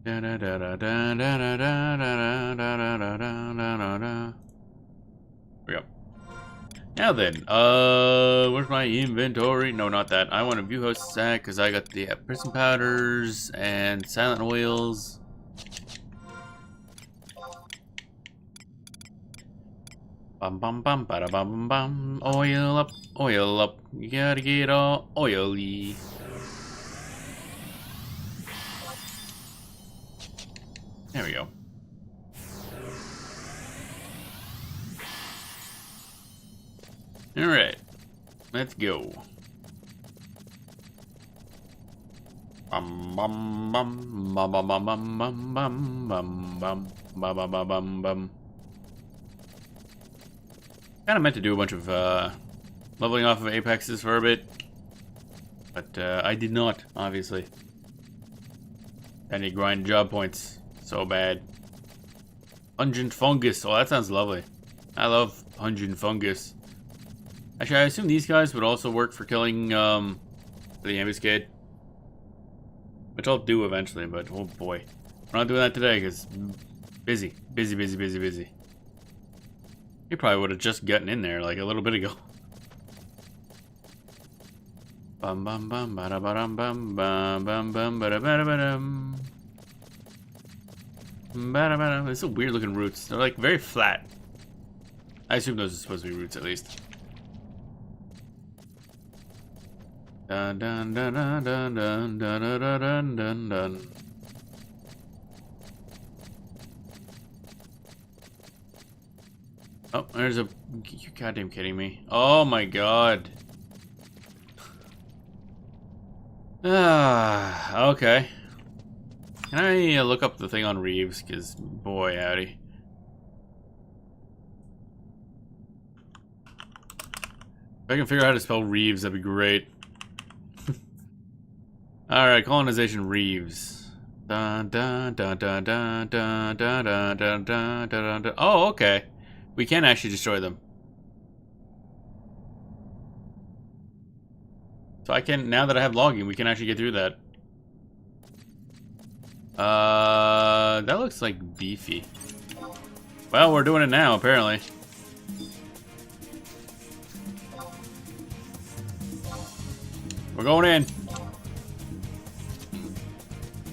Speaker 1: Da da da da da da da da da da da da. We go. Now then, where's my inventory? No, not that. I want a view host sack because I got the prison powders and silent oils. Bum bum bum bada bum bum. Oil up, oil up. You gotta get all oily. There we go. All right, let's go. Bum bum bum bum bum bum bum bum bum bum bum bum bum bum bum. Kind of meant to do a bunch of leveling off of apexes for a bit, but I did not, obviously. I need grind job points so bad. Pungent fungus. Oh, that sounds lovely. I love pungent fungus. Actually, I assume these guys would also work for killing the ambuscade, which I'll do eventually. But oh boy, we're not doing that today because busy. He probably would have just gotten in there like a little bit ago. Bum bum bum bada bum bum bum bum bum bada bada badum. Bada bada. It's some weird looking roots. They're like very flat. I assume those are supposed to be roots at least. Dun dun dun dun dun dun dun dun dun dun. Oh, there's a... You goddamn kidding me. Oh my god. Ah, okay. Can I look up the thing on Reeves? Because, boy, howdy. If I can figure out how to spell Reeves, that'd be great. Alright, colonization Reeves. Dun dun dun dun dun dun dun dun dun dun dun dun. Oh, okay. We can actually destroy them. So I can, now that I have logging, we can actually get through that. That looks like beefy. Well, we're doing it now, apparently. We're going in.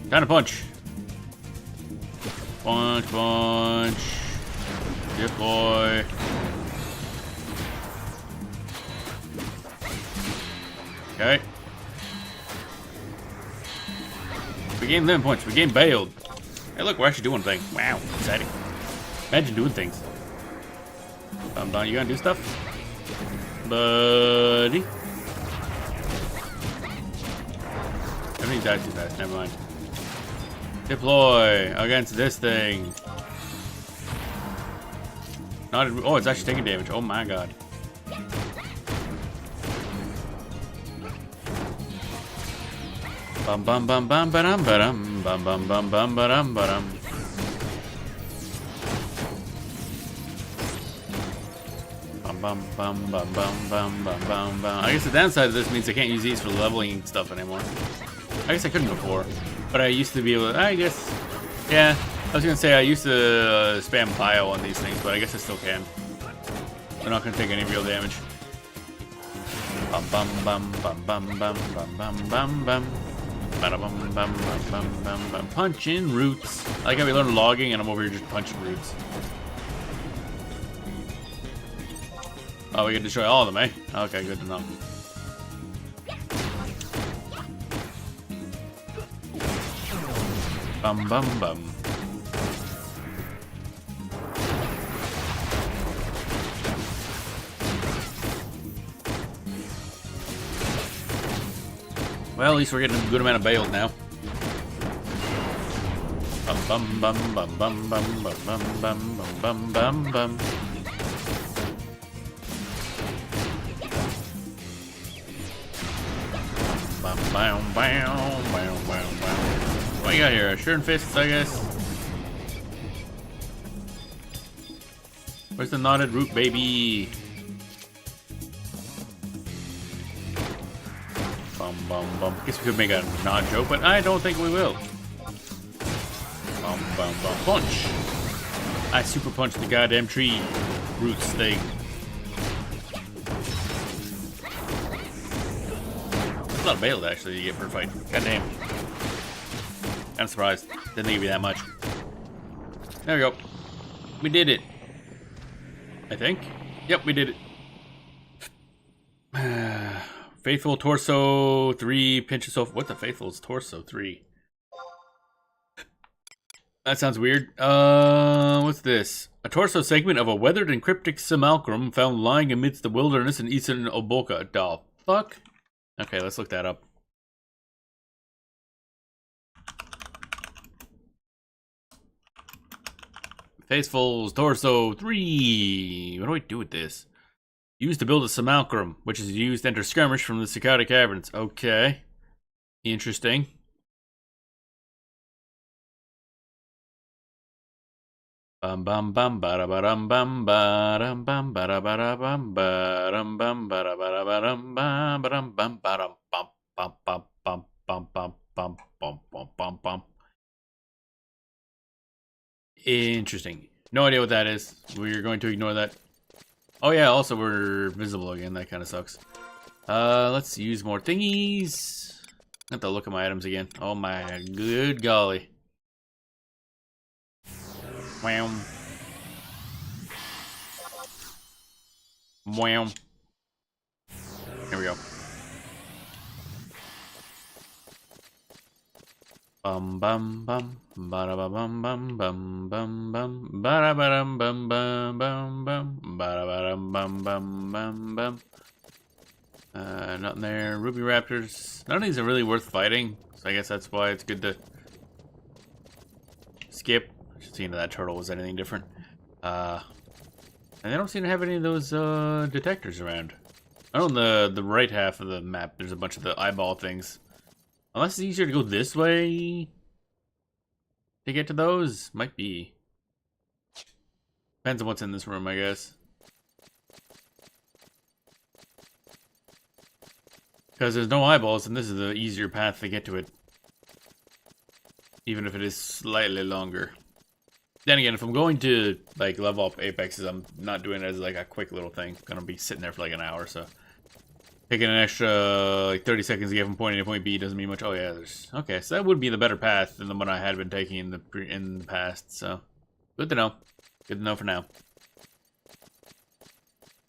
Speaker 1: Time to punch. Punch, punch. Deploy. Okay. We gained limit points. We gained bailed. Hey, look, we're actually doing things. Wow, exciting. Imagine doing things. You gonna do stuff? Buddy. Everything dies too fast. Never mind. Deploy against this thing. Not. Oh, it's actually taking damage. Oh my god. Bum bum bum bum ba-dum ba-dum bum bum bum bum ba-dum ba-dum. Bum bum bum bum bum bum bum bum bum. I guess the downside of this means I can't use these for leveling stuff anymore. I guess I couldn't before, but I used to be able to. I guess, yeah. I was gonna say I used to spam bio on these things, but I guess I still can. They're not gonna take any real damage. Bum bum bum bum bum bum bum bum bum bum. Bum bum bum bum bum bum. Punching roots. I like how we learned logging, and I'm over here just punching roots. Oh, we can destroy all of them, eh? Okay, good to know. Bum bum bum. Well, at least we're getting a good amount of bailed now. Bum bum bum bum bum bum bum bum bum bum bum bum. Bum bam bam bam bam bam. What do you got here? Sure fists, I guess. Where's the knotted root, baby? Bum bum bum. Guess we could make a nod joke, but I don't think we will. Bum bum bum. Punch! I super punched the goddamn tree roots thing. That's a lot of bailed actually you get per fight. Goddamn. I'm surprised. Didn't think it'd be that much. There we go. We did it. I think. Yep, we did it. Faithful Torso 3, Pinch Yourself. What the Faithful's Torso 3? That sounds weird. What's this? A torso segment of a weathered and cryptic simulacrum found lying amidst the wilderness in eastern Oboka. The fuck? Okay, let's look that up. Faithful's Torso 3. What do I do with this? Used to build a simulacrum, which is used to enter skirmish from the Cicada Caverns. Okay. Interesting. Bum bum bum ba da ba dum bum ba dum bum ba da ba da bum ba dum bum ba da ba da ba dum ba dum bum ba dum bum bum bum bum bum bum bum bum bum bum bum. Interesting. No idea what that is. We're going to ignore that. Oh yeah, also we're visible again. That kind of sucks. Let's use more thingies. I have to look at my items again. Oh my good golly. Wham. Wham. Here we go. Bum bum bum ba da ba bum bum bum bum bum ba da ba dum bum bum bum bum ba da ba dum bum bum bum bum. Nothing there. Ruby Raptors. None of these are really worth fighting, so I guess that's why it's good to skip. Just seeing if that turtle was anything different. And they don't seem to have any of those detectors around. I know on the right half of the map there's a bunch of the eyeball things. Unless it's easier to go this way to get to those. Might be. Depends on what's in this room, I guess. Because there's no eyeballs, and this is the easier path to get to it. Even if it is slightly longer. Then again, if I'm going to like level up Apexes, I'm not doing it as like a quick little thing. I'm gonna be sitting there for like an hour, so taking an extra like 30 seconds to get from point A to point B doesn't mean much. Oh yeah, there's okay. So that would be the better path than the one I had been taking in the past. So good to know. Good to know for now.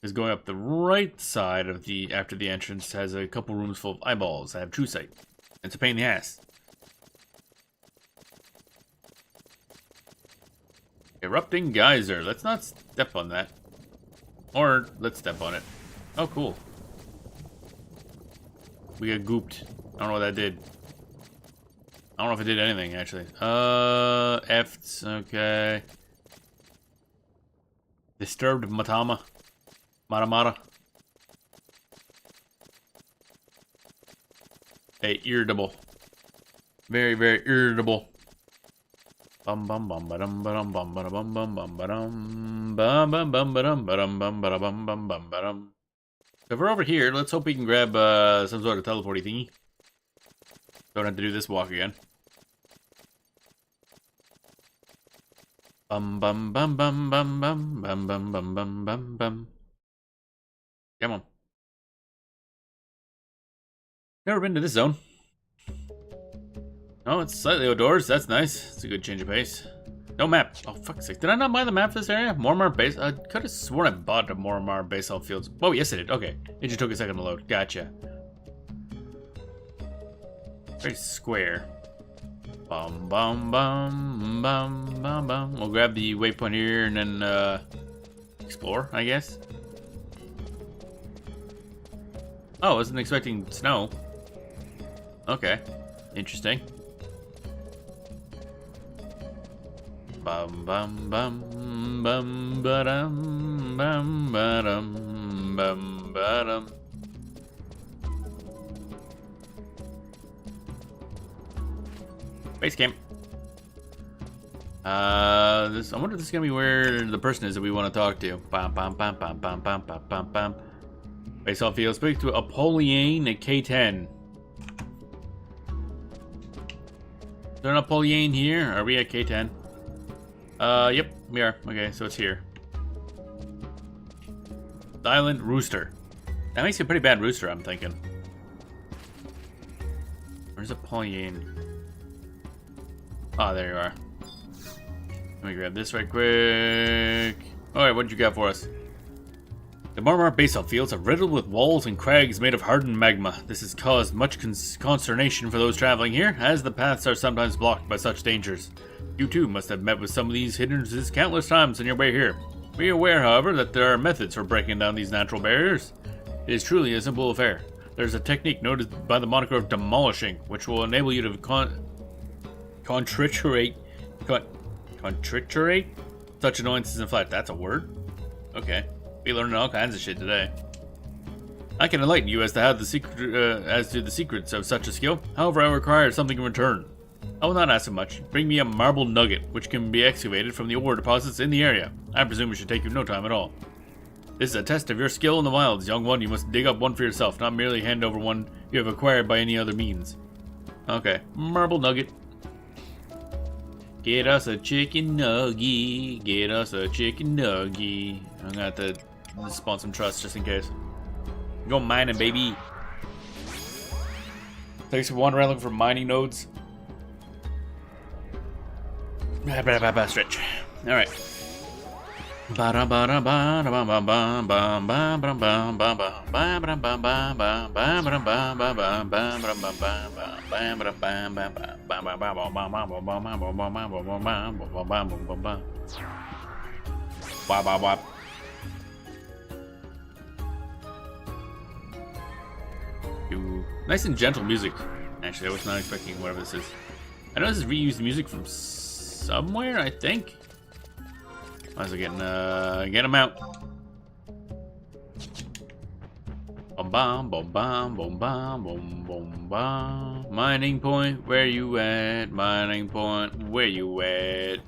Speaker 1: Is going up the right side of the after the entrance has a couple rooms full of eyeballs. I have true sight. It's a pain in the ass. Erupting geyser. Let's not step on that. Or let's step on it. Oh, cool. We got gooped. I don't know what that did. I don't know if it did anything, actually. Efts. Okay. Disturbed Matama. Mata. Hey, irritable. Very, very irritable. Bum bum bum ba dum ba dum bum ba dum bum bum ba dum bum bum bum ba dum ba dum bum ba dum bum bum ba dum. So if we're over here, let's hope we can grab some sort of teleporty thingy. Don't have to do this walk again. Bum bum bum bum bum bum bum bum bum bum bum bum. Come on. Never been to this zone. Oh, it's slightly outdoors. That's nice. It's a good change of pace. No map. Oh, fuck's sake. Did I not buy the map for this area? Mormar base. I could have sworn I bought a Mormar basalt fields. Oh, yes, I did. Okay. It just took a second to load. Gotcha. Very square. Bum, bum, bum, bum, bum, bum. We'll grab the waypoint here and then, explore, I guess. Oh, I wasn't expecting snow. Okay. Interesting. Bum bum bum bum ba-dum bum ba-dum bum ba-dum. Base camp. I wonder if this is gonna be where the person is that we want to talk to. Bum bum bum bum bum bum bum bum bum. Base off field. Speak to Apollyon at K10. Is there an Apollyon here? Are we at K10? Yep, we are. Okay, so it's here. Silent Rooster. That makes you a pretty bad rooster, I'm thinking. Where's Apollyon? Ah, there you are. Let me grab this right quick. Alright, what did you got for us? The Marmar basalt fields are riddled with walls and crags made of hardened magma. This has caused much consternation for those traveling here, as the paths are sometimes blocked by such dangers. You too must have met with some of these hindrances countless times on your way here. Be aware, however, that there are methods for breaking down these natural barriers. It is truly a simple affair. There's a technique noted by the moniker of demolishing, which will enable you to contriturate such annoyances in flight. That's a word? Okay. We learned all kinds of shit today. I can enlighten you as to how the secrets of such a skill. However, I require something in return. I will not ask so much. Bring me a marble nugget, which can be excavated from the ore deposits in the area. I presume it should take you no time at all. This is a test of your skill in the wilds, young one. You must dig up one for yourself, not merely hand over one you have acquired by any other means. Okay, marble nugget. Get us a chicken nugget. Get us a chicken nugget. I'm gonna have to spawn some trust just in case. Go mining, baby. Thanks for wandering around looking for mining nodes. Stretch. Alright. Nice and gentle music. Actually, I was not expecting whatever this is. I know this is reused music from somewhere, I think. Might as well get them out. Bum bum bum bum bum bum bum bum bum. Mining point, where you at? Mining point, where you at?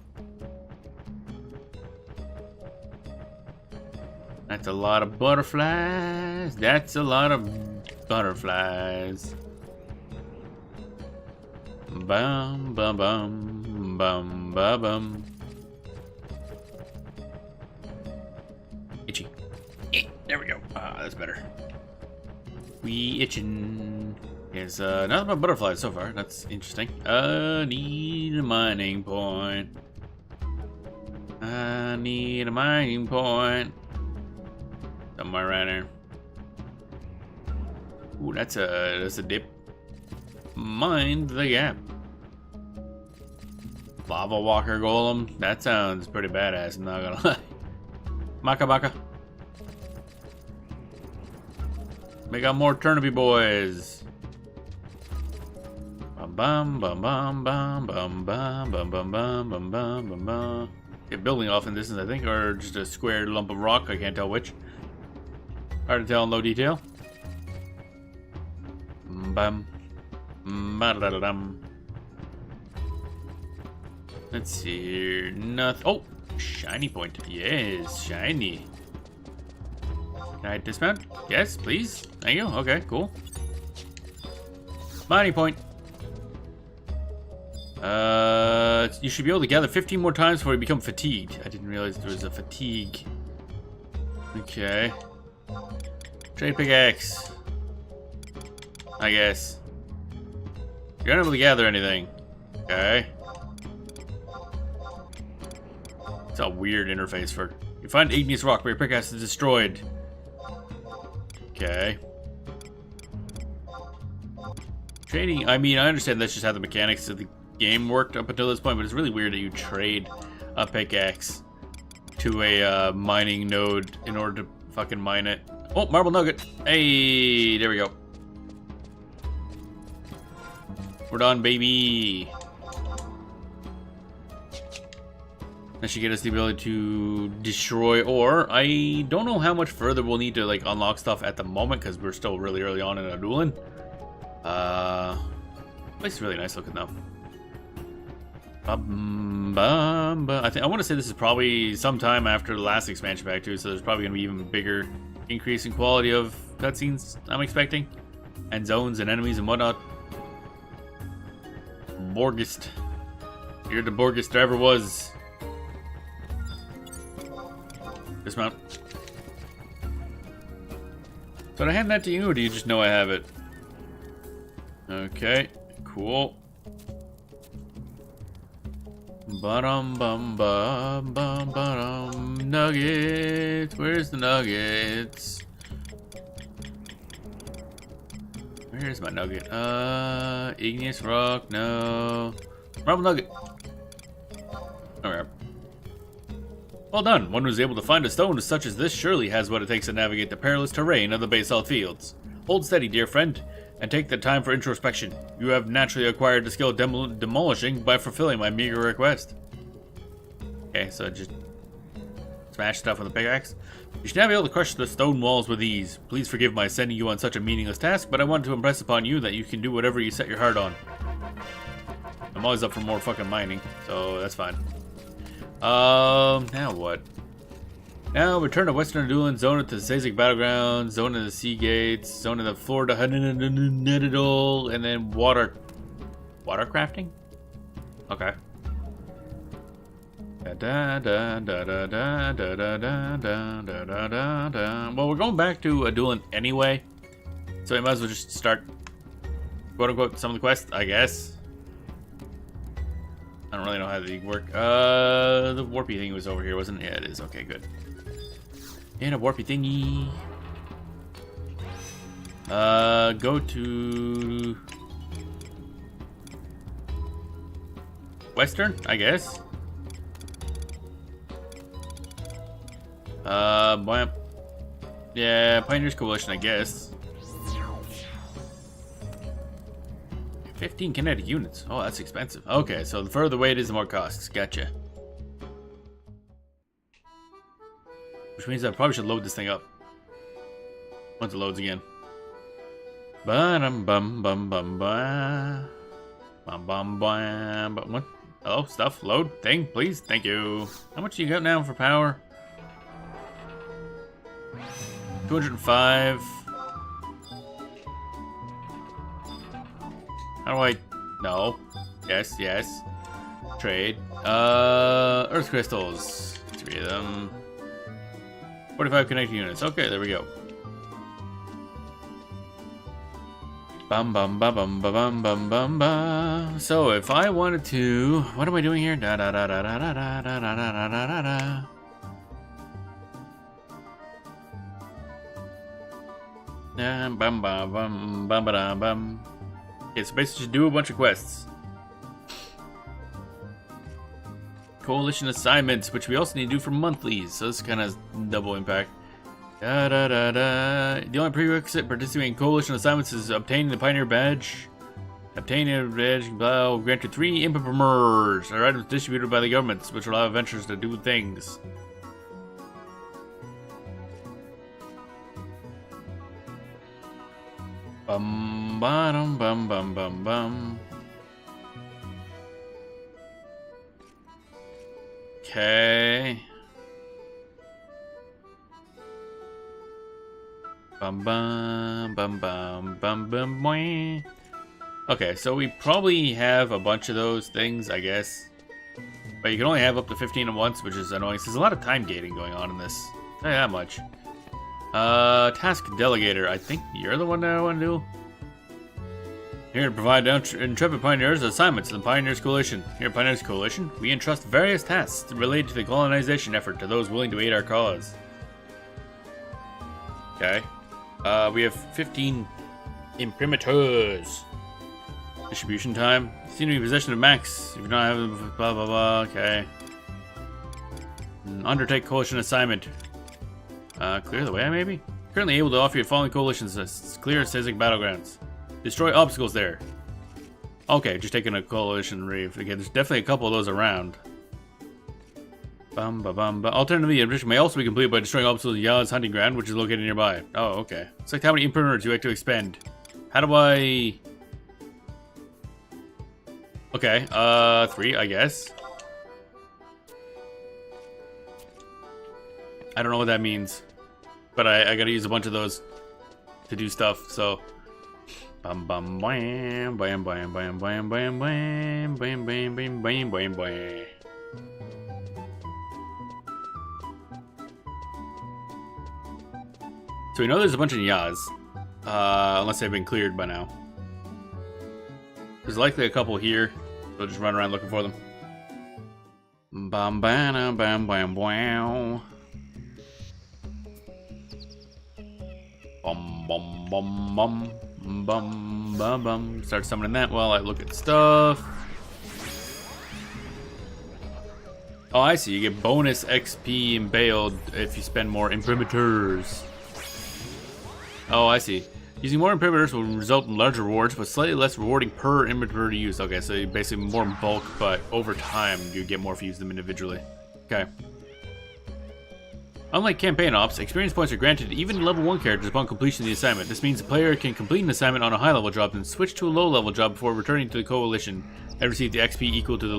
Speaker 1: That's a lot of butterflies. That's a lot of butterflies. Bum bum bum bum bum bum. Itchy. There we go. Ah, that's better. We itching. Yes, nothing about butterflies so far. That's interesting. Need a mining point. I need a mining point. Somewhere around here. Ooh, that's a dip. Mind the gap. Lava walker golem. That sounds pretty badass, I'm not gonna lie. Maka baka. We got more turnipy boys. Bum bum bum bum bum bum bum bum bum bum bum bum bum bum. Yeah, building off in distance, I think, or just a square lump of rock. I can't tell which. Hard to tell in low detail. Bum. Ba-da-da-dum. Let's see here. Nothing. Oh, shiny point. Yes, shiny. Can I dismount? Yes, please. Thank you. Okay, cool. Mining point. You should be able to gather 15 more times before you become fatigued. I didn't realize there was a fatigue. Okay. Trade pickaxe. I guess. You're unable to gather anything. Okay. It's a weird interface for... You find igneous rock, but your pickaxe is destroyed. Okay. Trading... I mean, I understand that's just how the mechanics of the game worked up until this point, but it's really weird that you trade a pickaxe to a mining node in order to fucking mine it. Oh, marble nugget. Hey, there we go. We're done, baby. That should get us the ability to destroy ore. I don't know how much further we'll need to like unlock stuff at the moment because we're still really early on in Adoulin. Place is really nice looking though. I want to say this is probably sometime after the last expansion pack too, so there's probably gonna be even bigger increase in quality of cutscenes I'm expecting, and zones and enemies and whatnot. Borgist. You're the Borgist there ever was. Dismount. So did I hand that to you, or do you just know I have it? Okay, cool. Bum bum bum bum bum. Nuggets. Where's the nuggets? Where's my nugget? Igneous rock. No. Marble nugget. Alright. Well done. One who was able to find a stone such as this surely has what it takes to navigate the perilous terrain of the basalt fields. Hold steady, dear friend, and take the time for introspection. You have naturally acquired the skill of demolishing by fulfilling my meager request. Okay, so just smash stuff with a pickaxe. You should now be able to crush the stone walls with ease. Please forgive my sending you on such a meaningless task, but I wanted to impress upon you that you can do whatever you set your heart on. I'm always up for more fucking mining, so that's fine. Now what? Now return to Western Adoulin, zone at the Sazek Battleground, zone of the Sea Gates, zone of the Florida Netadol, and then water crafting? Okay. Well, we're going back to Adoulin anyway, so we might as well just start, quote unquote, some of the quests, I guess. I don't really know how they work. The warpy thing was over here, wasn't it? Yeah, it is. Okay, good. And a warpy thingy. Go to Western, I guess. Yeah, Pioneers Coalition, I guess. 15 kinetic units. Oh, that's expensive. Okay, so the further away it is, the more costs. Gotcha. Which means I probably should load this thing up once it loads again. Bum bum bum bum bum bum bum bum. What? Hello, stuff. Load thing, please. Thank you. How much do you got now for power? 205. How do I? No. Yes, yes. Trade. Earth crystals. 3 of them. 45 connecting units. Okay, there we go. Bum bum bum bum bum bum bum bum. So if I wanted to, what am I doing here? Da da da da da da da da da da da da. Bum bum bum bum bum bum. Okay, so basically just do a bunch of quests. Coalition assignments, which we also need to do for monthlies, so this kind of double impact. Da da da da. The only prerequisite participating in coalition assignments is obtaining the Pioneer Badge. Obtaining a badge will grant you 3 imprimers, or items distributed by the governments, which will allow adventurers to do things. Bum bum bum bum bum bum. Okay. Bum bum bum bum bum bum boing. Okay, so we probably have a bunch of those things, I guess. But you can only have up to 15 at once, which is annoying. So there's a lot of time gating going on in this. I'll tell you that much. Task Delegator. I think you're the one that I want to do. Here to provide intrepid pioneers assignments to the Pioneers Coalition. Here at Pioneers Coalition, we entrust various tasks related to the colonization effort to those willing to aid our cause. Okay. We have 15 imprimaturs. Distribution time. Seem to be in possession of max. If you don't have blah blah blah. Okay. Undertake coalition assignment. Clear the way, maybe? Currently able to offer you the following coalitions. Clear Sazek Battlegrounds. Destroy obstacles there. Okay, just taking a coalition reef. Again, there's definitely a couple of those around. Bum ba bum ba. Alternatively, the mission may also be completed by destroying obstacles at Yaz Hunting Ground, which is located nearby. Oh, okay. Select how many imprimers you like to expend. How do I... Okay, 3, I guess. I don't know what that means. But I gotta use a bunch of those to do stuff, so... Bam bam bam bam bam bam bam bam bam bam bam bam bam bam bam. So we know there's a bunch of Yaz, unless they've been cleared by now. There's likely a couple here, so just run around looking for them. Bam bam bam bam wow. Bum bum bum bum bum bum bum. Start summoning that while I look at stuff. Oh, I see. You get bonus XP impaled if you spend more imprimaturs. Oh, I see. Using more imprimaturs will result in larger rewards, but slightly less rewarding per imprimatur to use. Okay, so you basically more in bulk, but over time you get more if you use them individually. Okay. Unlike campaign ops, experience points are granted to even level 1 characters upon completion of the assignment. This means the player can complete an assignment on a high level job, then switch to a low level job before returning to the coalition and receive the XP equal to the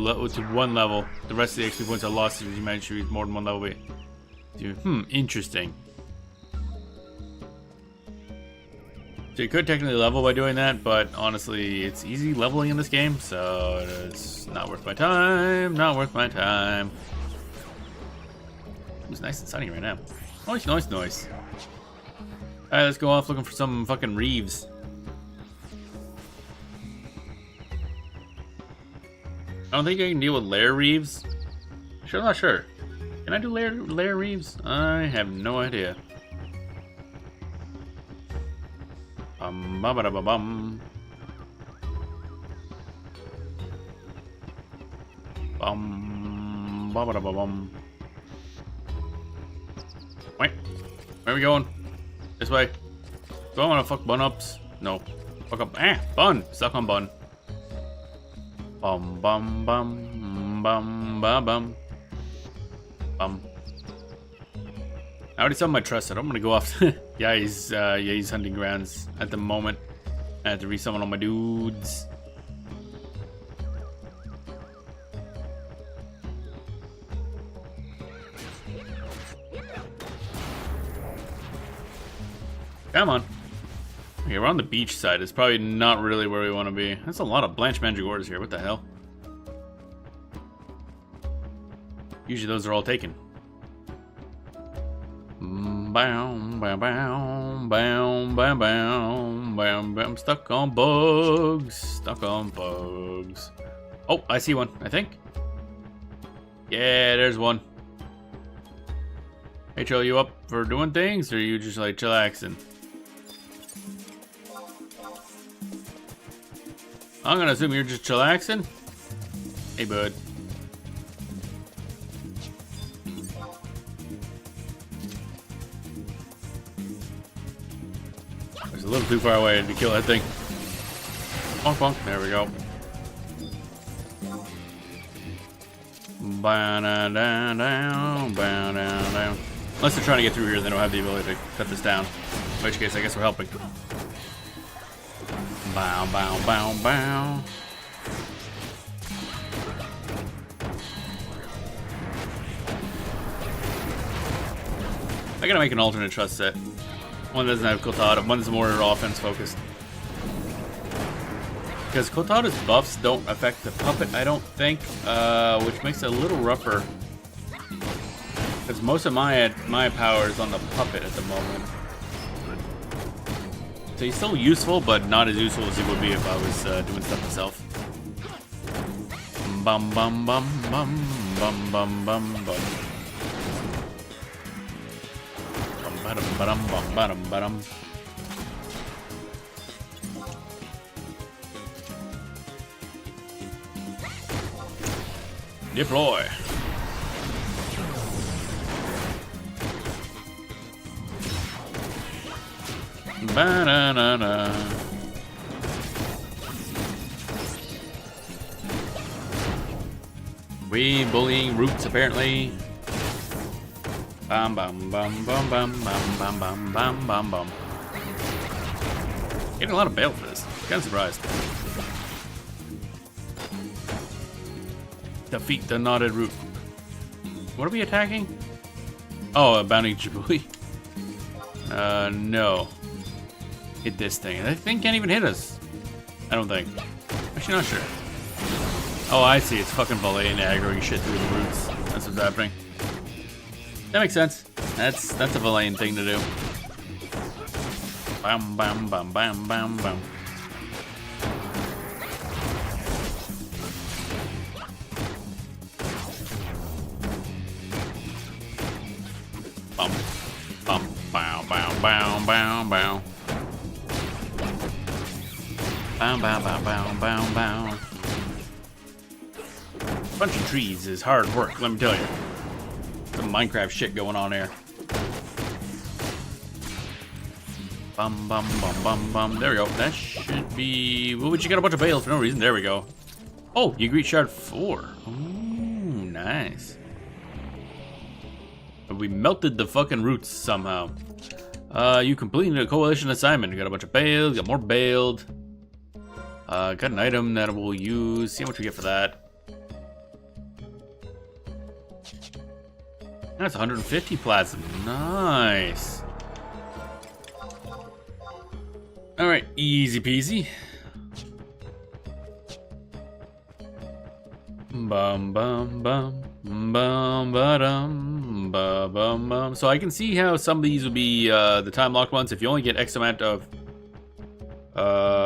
Speaker 1: one level. The rest of the XP points are lost if you manage to reach more than one level. Interesting. So you could technically level by doing that, but honestly, it's easy leveling in this game, so it's not worth my time. Not worth my time. It's nice and sunny right now. Nice, nice, nice. Alright, let's go off looking for some fucking Reeves. I don't think I can deal with Lair Reeves. Sure, not sure. Can I do Lair Reeves? I have no idea. Ba ba da ba bum. Ba ba da ba bum. Wait, where are we going? This way. Do I want to fuck bun ups? No. Fuck up. Bun. Stuck on bun. Bum bum bum bum bum bum. Bum. I already saw my trusted. I'm gonna go off. He's hunting grounds at the moment. I have to resummon all my dudes. Come on. Okay, we're on the beach side. It's probably not really where we want to be. That's a lot of Blanche Mandragoras here. What the hell? Usually those are all taken. Bow, bow, bow, bow, bow, bow, bow, bow. Stuck on bugs. Stuck on bugs. Oh, I see one, I think. Yeah, there's one. Hey, Chill, you up for doing things, or are you just like chillaxing? I'm gonna assume you're just chillaxing. Hey, bud. It's a little too far away to kill that thing. Bonk, bonk. There we go. Bow down, down, down, bow down, down. Unless they're trying to get through here, they don't have the ability to cut this down. In which case, I guess we're helping. Bow, bow, bow, bow. I gotta make an alternate trust set. One doesn't have Kotada, one's more offense focused. Because Kotada's buffs don't affect the puppet, I don't think, which makes it a little rougher. Because most of my power is on the puppet at the moment. So he's still useful, but not as useful as he would be if I was doing stuff myself. Bum bum bum bum bum bum bum bum. Bum ba-dum bum ba-dum ba-dum. Deploy. Ba-da-da-da. We bullying roots apparently. Bam bam bam bam bam bam bam bam bam bam bam. Getting a lot of bail for this. Kind of surprised. Defeat the knotted root. What are we attacking? Oh, a bounty Djibouti. No. Hit this thing. That thing can't even hit us. I don't think. Actually, not sure. Oh, I see. It's fucking Valet and aggroing shit through the roots. That's what's happening. That makes sense. That's a Valayan thing to do. Bam, bam, bam, bam, bam, bam. Bum, bum, bow, bow, bow, bow, bow. Bow, bow, bow, bow, bow, bow. Bunching trees is hard work, let me tell you. Some Minecraft shit going on there. Bum, bum, bum, bum, bum. There we go. That should be... Well, but you got a bunch of bales for no reason. There we go. Oh, you agreed shard 4. Ooh, nice. We melted the fucking roots somehow. You completed a coalition assignment. You got a bunch of bales, got more baled. Got an item that we'll use. See how much we get for that. That's 150 plasma. Nice. Alright, easy peasy. Bum bum bum bum ba-dum ba bum bum. So I can see how some of these will be the time locked ones. If you only get X amount of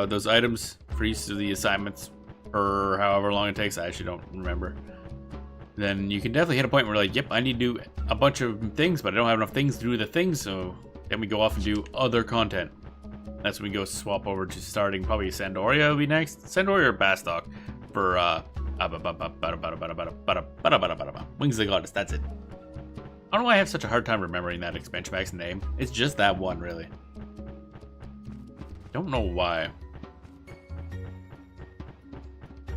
Speaker 1: those items for each of the assignments for however long it takes, I actually don't remember. Then you can definitely hit a point where like, yep, I need to do a bunch of things, but I don't have enough things to do the things, so then we go off and do other content. That's when we go swap over to starting probably Sandoria will be next. Sandoria or Bastock for Wings of the Goddess, that's it. I don't know why I have such a hard time remembering that expansion pack's name. It's just that one, really. Don't know why.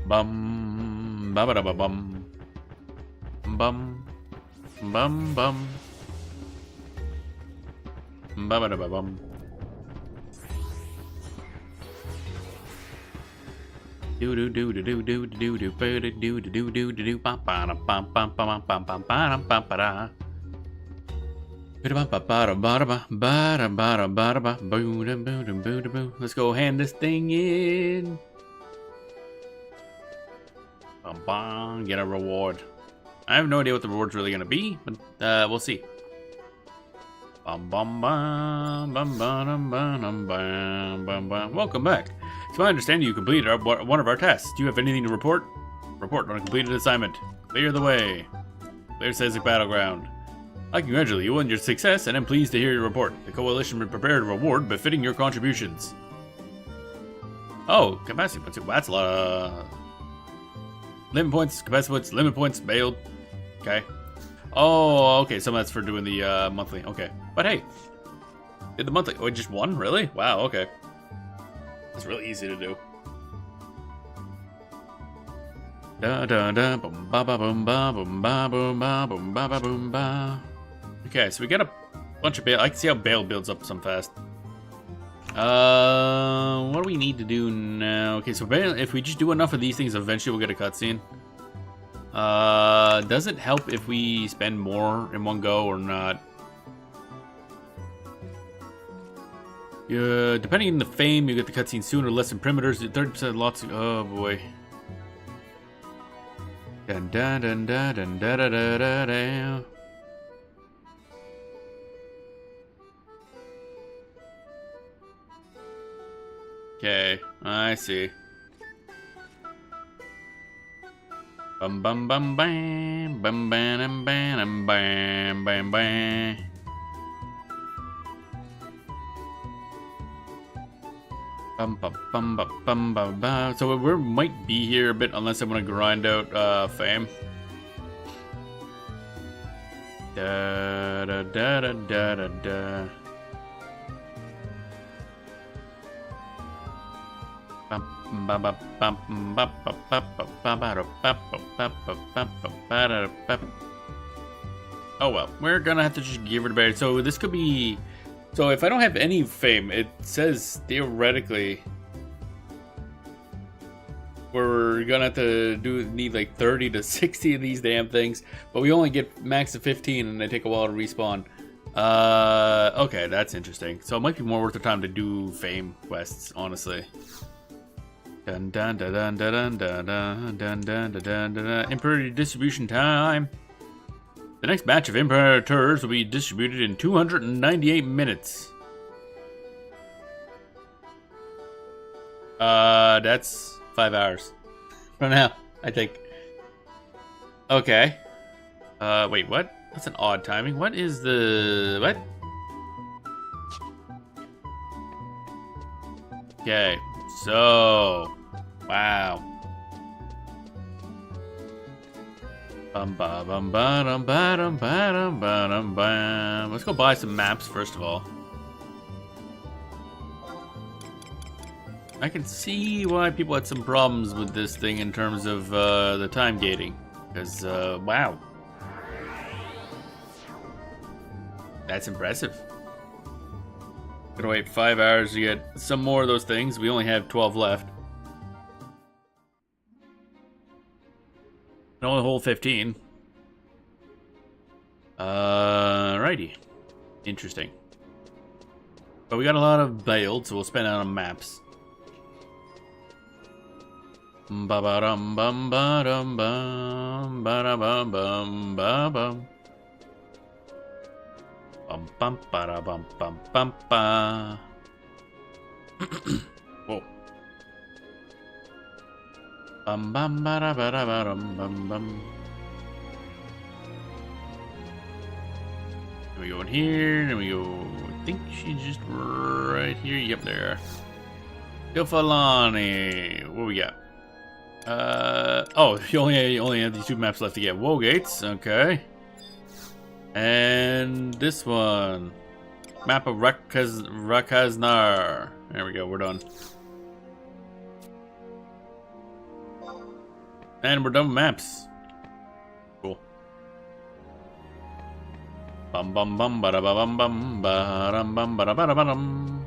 Speaker 1: Bum ba ba da ba bum. Bum bum bum ba ba da ba bum. Do do do do do do do do do do do do do ba ba da bum bum bum bum bum ba ba ba da. Let's go hand this thing in. Get a reward. I have no idea what the reward's really gonna be, but we'll see. Welcome back. It's my understanding you completed one of our tests. Do you have anything to report? Report on a completed assignment. Clear the way. Clear Sezic Battleground. I congratulate you on your success, and I'm pleased to hear your report. The Coalition prepared a reward befitting your contributions. Oh, capacity points. That's a lot of... Limit points, capacity points, limit points, bailed. Okay. Oh, okay, so that's for doing the monthly. Okay. But hey, did the monthly... Oh, just one? Really? Wow, okay. It's really easy to do. Da da da boom ba ba boom ba boom ba boom ba boom ba ba boom ba. Okay, so we got a bunch of bail. I can see how bail builds up some fast. What do we need to do now? Okay, so bail, if we just do enough of these things, eventually we'll get a cutscene. Does it help if we spend more in one go or not? Depending on the fame, you get the cutscene sooner, less than perimeters. 30% lots of... Oh boy. Dun dun dun dun dun dun dun dun dun dun. Okay, I see. Bum bum bum bam bum bam bam bam bam bam. Bum bum bum bum bum bum bum. So we might be here a bit unless I want to grind out fame. Da da da da da da da. Oh well, we're gonna have to just give it a bear. So this could be... So if I don't have any fame, it says theoretically we're gonna have to need like 30 to 60 of these damn things, but we only get max of 15 and they take a while to respawn. Okay, that's interesting. So it might be more worth the time to do fame quests, honestly. Dun dun dun dun dun dun dun dun dun dun dun. Emperor distribution time. The next batch of Imperators will be distributed in 298 minutes. That's 5 hours from now, I think. Okay. Wait, what? That's an odd timing. What is the... what? Okay, so... wow. Bum ba bum ba dum ba dum ba dum ba dum bam. Let's go buy some maps first of all. I can see why people had some problems with this thing in terms of the time gating. Because, wow. That's impressive. Gonna wait 5 hours to get some more of those things. We only have 12 left. Can only hold 15. Righty. Interesting. But we got a lot of build, so we'll spend it on maps. Ba ba dum bum ba dum bum ba da bum bum ba bum. Bum bum ba da bum bum bum ba. Whoa. Bum bum ba da ba da ba dum bum bum. Then we go in here, then we go. I think she's just right here. Yep, there. Gilfalani. What we got? Oh, you only have these 2 maps left to get. Wogates, okay. And this one. Map of Rakaznar. There we go, we're done. And we're done with maps. Cool. Bum bum bum ba da ba bum bum ba dum bum ba da ba da ba dum.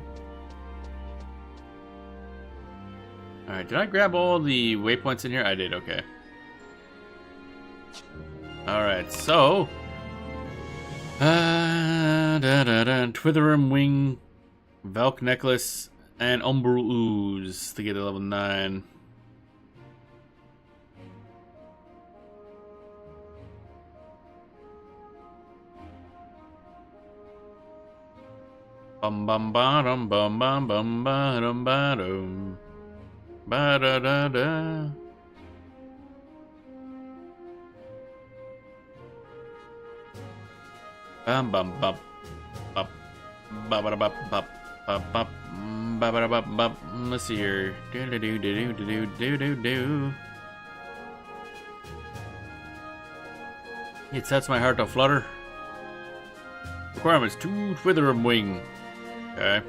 Speaker 1: Alright, did I grab all the waypoints in here? I did, okay. Alright, so... Twitherum Wing, Valk Necklace, and Umbral Ooze to get to level 9. Bum bum ba dum bum bum bum ba dum ba dum. Ba da da da. Bum bum bum bum ba ba da bum bum bum bum ba ba da bum bum. Let's see here. Do do do do do do do do. It sets my heart to flutter. Requirements: 2 Twitherum Wing. Okay.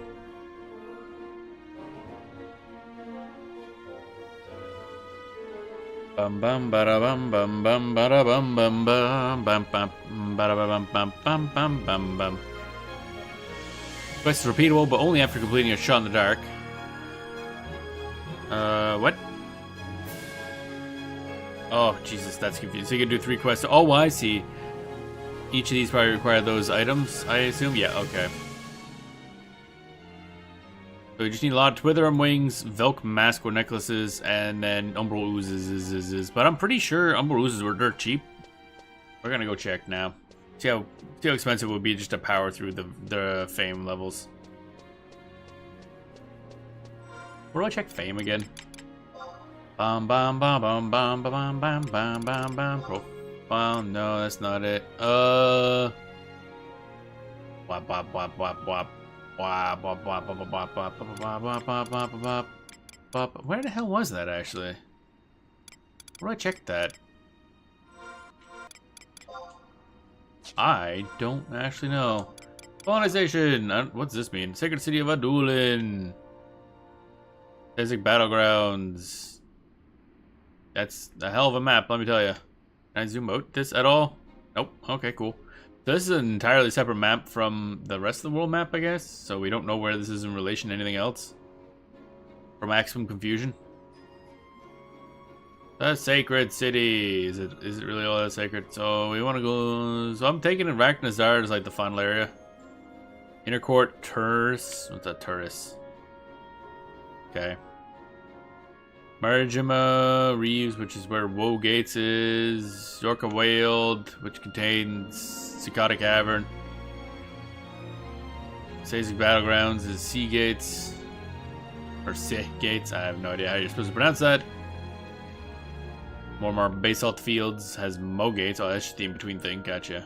Speaker 1: Bum bum ba bum bum bum ba bum bum bum bum bum ba bum bum bum bum bum bum. Quest is repeatable, but only after completing a shot in the dark. What? Oh, Jesus, that's confusing. So you can do 3 quests. Oh, I see. Each of these probably require those items, I assume? Yeah, okay. So we just need a lot of Twitherum Wings, Velk Mask or necklaces, and then Umbral Oozes. But I'm pretty sure Umbral Oozes were dirt cheap. We're gonna go check now. See how expensive it would be just to power through the fame levels. Where do I check fame again? Bum bum bum bum bum bum bum bum bum bum. Profile. No, that's not it. Wop wop wop wop wop. Where the hell was that actually? Where do I check that? I don't actually know. Colonization! What's this mean? Sacred City of Adoulin. Basic Battlegrounds. That's a hell of a map, let me tell you. Can I zoom out this at all? Nope. Okay, cool. So this is an entirely separate map from the rest of the world map, I guess. So we don't know where this is in relation to anything else. For maximum confusion. The Sacred City. Is it really all that sacred? So we want to go... So I'm taking Raknazar as like the final area. Inner Court, Turris. What's that, Turris? Okay. Marjima Reeves, which is where Woe Gates is. Yorka Wailed, which contains Cicada Cavern. Sazig Battlegrounds is Sea Gates. Or Sea Gates, I have no idea how you're supposed to pronounce that. Mormar Basalt Fields has Mo Gates. Oh, that's just the in-between thing, gotcha.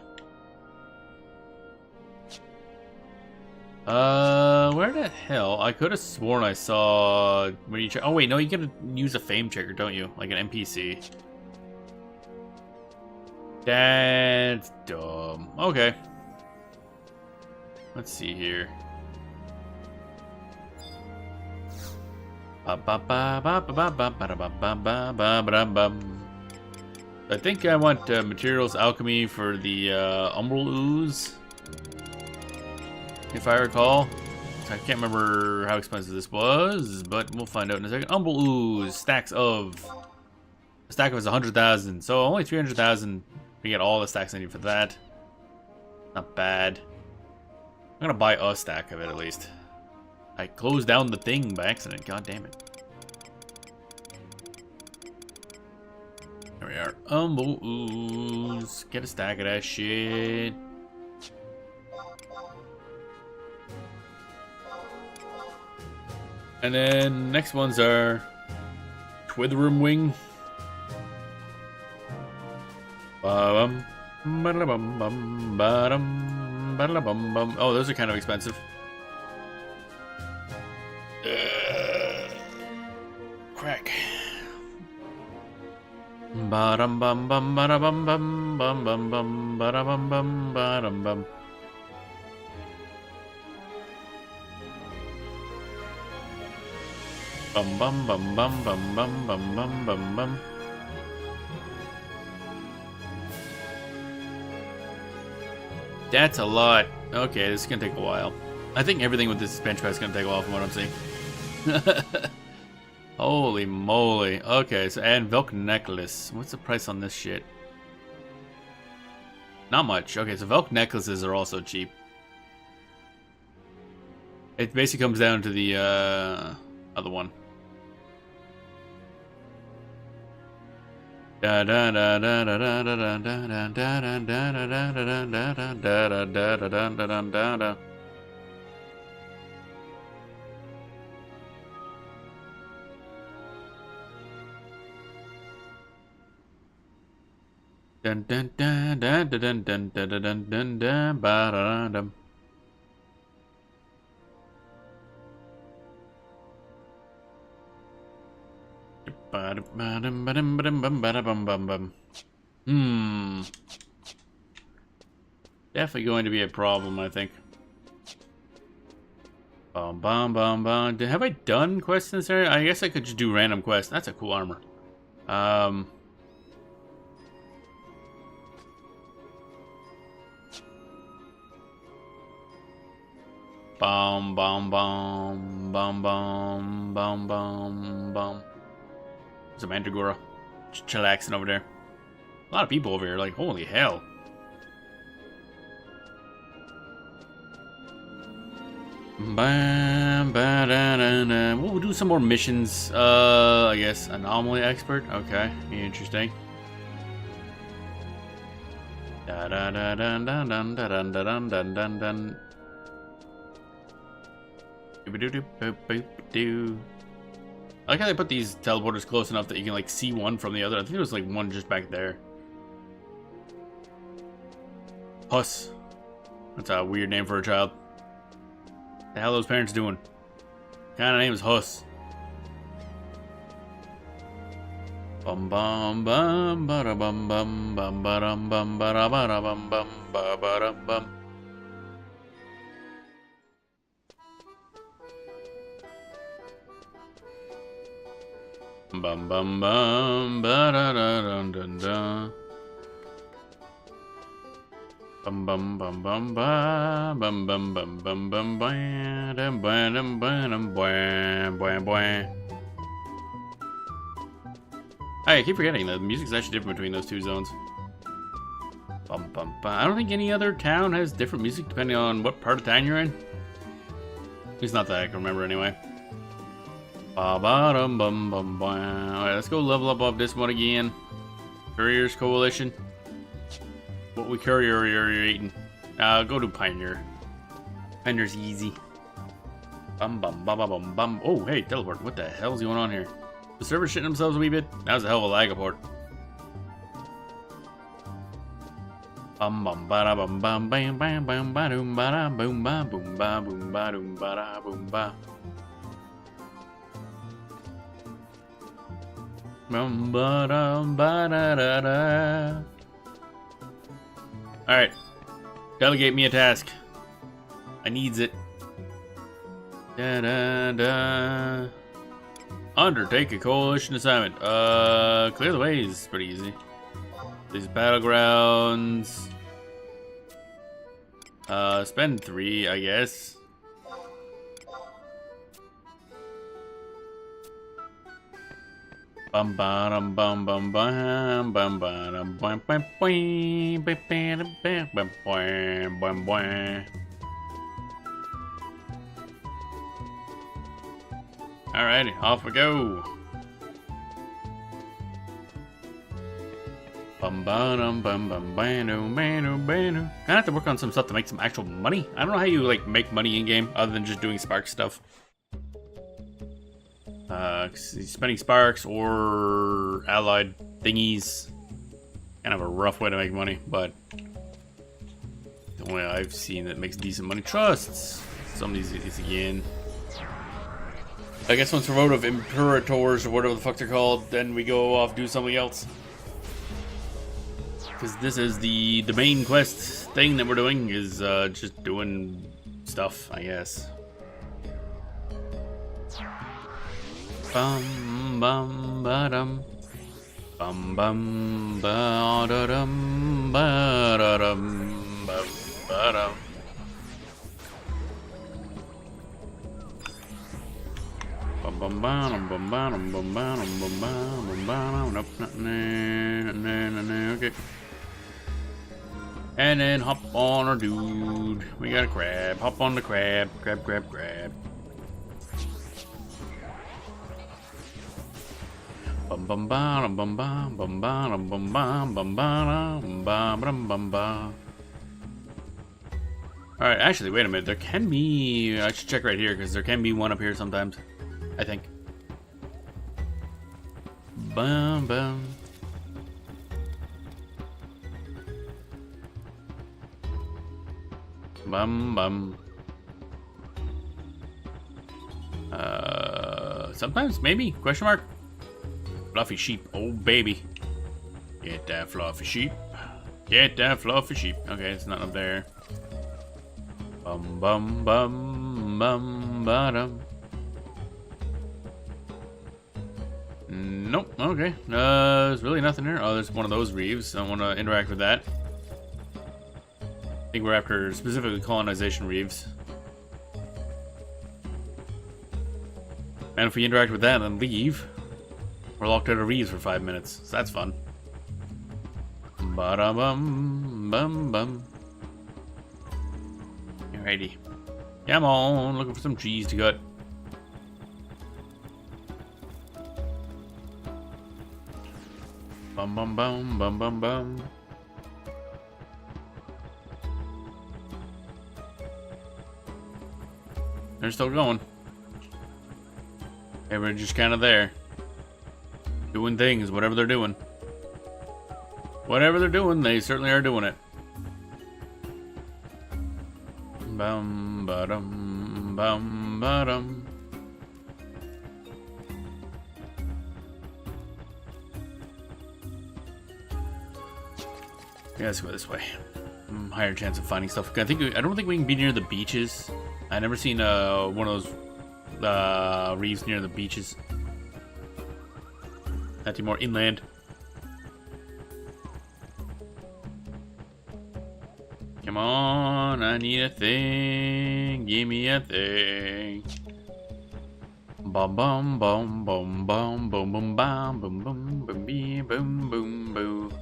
Speaker 1: Where the hell? I could have sworn I saw when you check. Oh wait, no, you can use a fame checker, don't you? Like an NPC. That's dumb. Okay. Let's see here. I think I want materials alchemy for the umbral ooze, if I recall. I can't remember how expensive this was, but we'll find out in a second. Umbral ooze, stacks of. A stack of is 100,000, so only 300,000 to get all the stacks I need for that. Not bad. I'm gonna buy a stack of it at least. I closed down the thing by accident. God damn it. There we are. Umbral ooze. Get a stack of that shit. And then next ones are Twithrum Wing. Oh, those are kind of expensive. Crack. Ba-dum bum bum ba-da-bum bum bum bum bum ba-da-bum bum ba-dum bum. Bum bum bum bum bum bum bum bum bum bum. That's a lot. Okay, this is gonna take a while. I think everything with this bench press is gonna take a while from what I'm seeing. Holy moly. Okay, so and Velk necklace. What's the price on this shit? Not much. Okay, so Velk necklaces are also cheap. It basically comes down to the other one. Da da da da da da da da da da da da da da da da da. Dun dun dun dun dun dun dun dun dun dun dun ba da dum. Definitely going to be a problem, I think. Bum bum bum bum. Have I done quests in this area? I guess I could just do random quests. That's a cool armor. Bum bum bum bum bum bum bum bum. There's a Mandragora chillaxing over there. A lot of people over here, like, holy hell. We'll do some more missions. I guess anomaly expert. Okay, interesting. Da da da dun dun dun dun dun dun dun dun. I like how they put these teleporters close enough that you can like see one from the other. I think there was like one just back there. Huss. That's a weird name for a child. What the hell are those parents doing? What kind of name is Huss? Bum bum bum ba da bum bum bum ba dum bum ba da ba da bum bum ba ba dum bum. Bum bum bum ba da da dun dun dun. Bum bum bum bum ba bum bum bum bum bum ba dum ba dum ba dum ba ba ba. I keep forgetting that the music's actually different between those two zones. Bum bum bum. I don't think any other town has different music depending on what part of town you're in. At least not that I can remember anyway. Ba-ba-dum bum bum bum. Alright, let's go level up this one again. Couriers Coalition. What we courier are you eating? Go to Pioneer. Pioneer's easy. Bum bum bum bum bum bum. Oh, hey, teleport. What the hell's going on here? The servers shitting themselves a wee bit? That was a hell of a lag port. Bum bum ba da bum bum bam bam bam ba doom ba da boom ba boom ba boom ba doom ba da boom ba. Bum ba dum ba da da da. All right, delegate me a task. I needs it. Da da da. Undertake a coalition assignment. Clear the way is pretty easy. These battlegrounds. Spend 3, I guess. Bum bum bum bum bum bum bum bum bum bum bum bum. Alrighty, off we go. Bum bum bum bum bano bano bano. Kinda have to work on some stuff to make some actual money. I don't know how you like make money in game other than just doing spark stuff. Spending sparks or allied thingies. Kind of a rough way to make money, but the way I've seen that makes decent money. Trusts. Some of these again. I guess once we're out of Imperators or whatever the fuck they're called, then we go off do something else. Because this is the main quest thing that we're doing is just doing stuff, I guess. Bum bum ba dum. Bum bum ba da dum ba da dum bum ba dum. Bum bum bum bum bum bum bum bum bum bum. Nope, okay. And then hop on our dude. We got a crab. Hop on the crab. Crab, crab, crab. Bum bum bum bum bum bum bum bum bum bum bum bum bum bum. All right, actually, wait a minute. There can be. I should check right here because there can be one up here sometimes. I think. Bum bum. Bum bum. Sometimes, maybe? Question mark? Fluffy sheep. Oh, baby. Get that fluffy sheep. Get that fluffy sheep. Okay, it's not up there. Bum bum bum bum ba-dum. Nope. Okay. There's really nothing here. Oh, there's one of those reeves. I don't want to interact with that. I think we're after specifically colonization reeves. And if we interact with that and leave, we're locked out of reeves for 5 minutes. So that's fun. Ba-da-bum, bum, bum. Alrighty. Come on, looking for some cheese to cut. Bum, bum, bum, bum, bum, bum. They're still going. They were just kind of there. Doing things, whatever they're doing. Whatever they're doing, they certainly are doing it. Bum, ba-dum, bum, ba-dum. Yeah, let's go this way. Higher chance of finding stuff. I don't think we can be near the beaches. I never seen one of those reefs near the beaches. Have to be more inland. Come on, I need a thing. Give me a thing. Bum bum bum bum bum bum bum bum bum bum bum bee boom boom boom.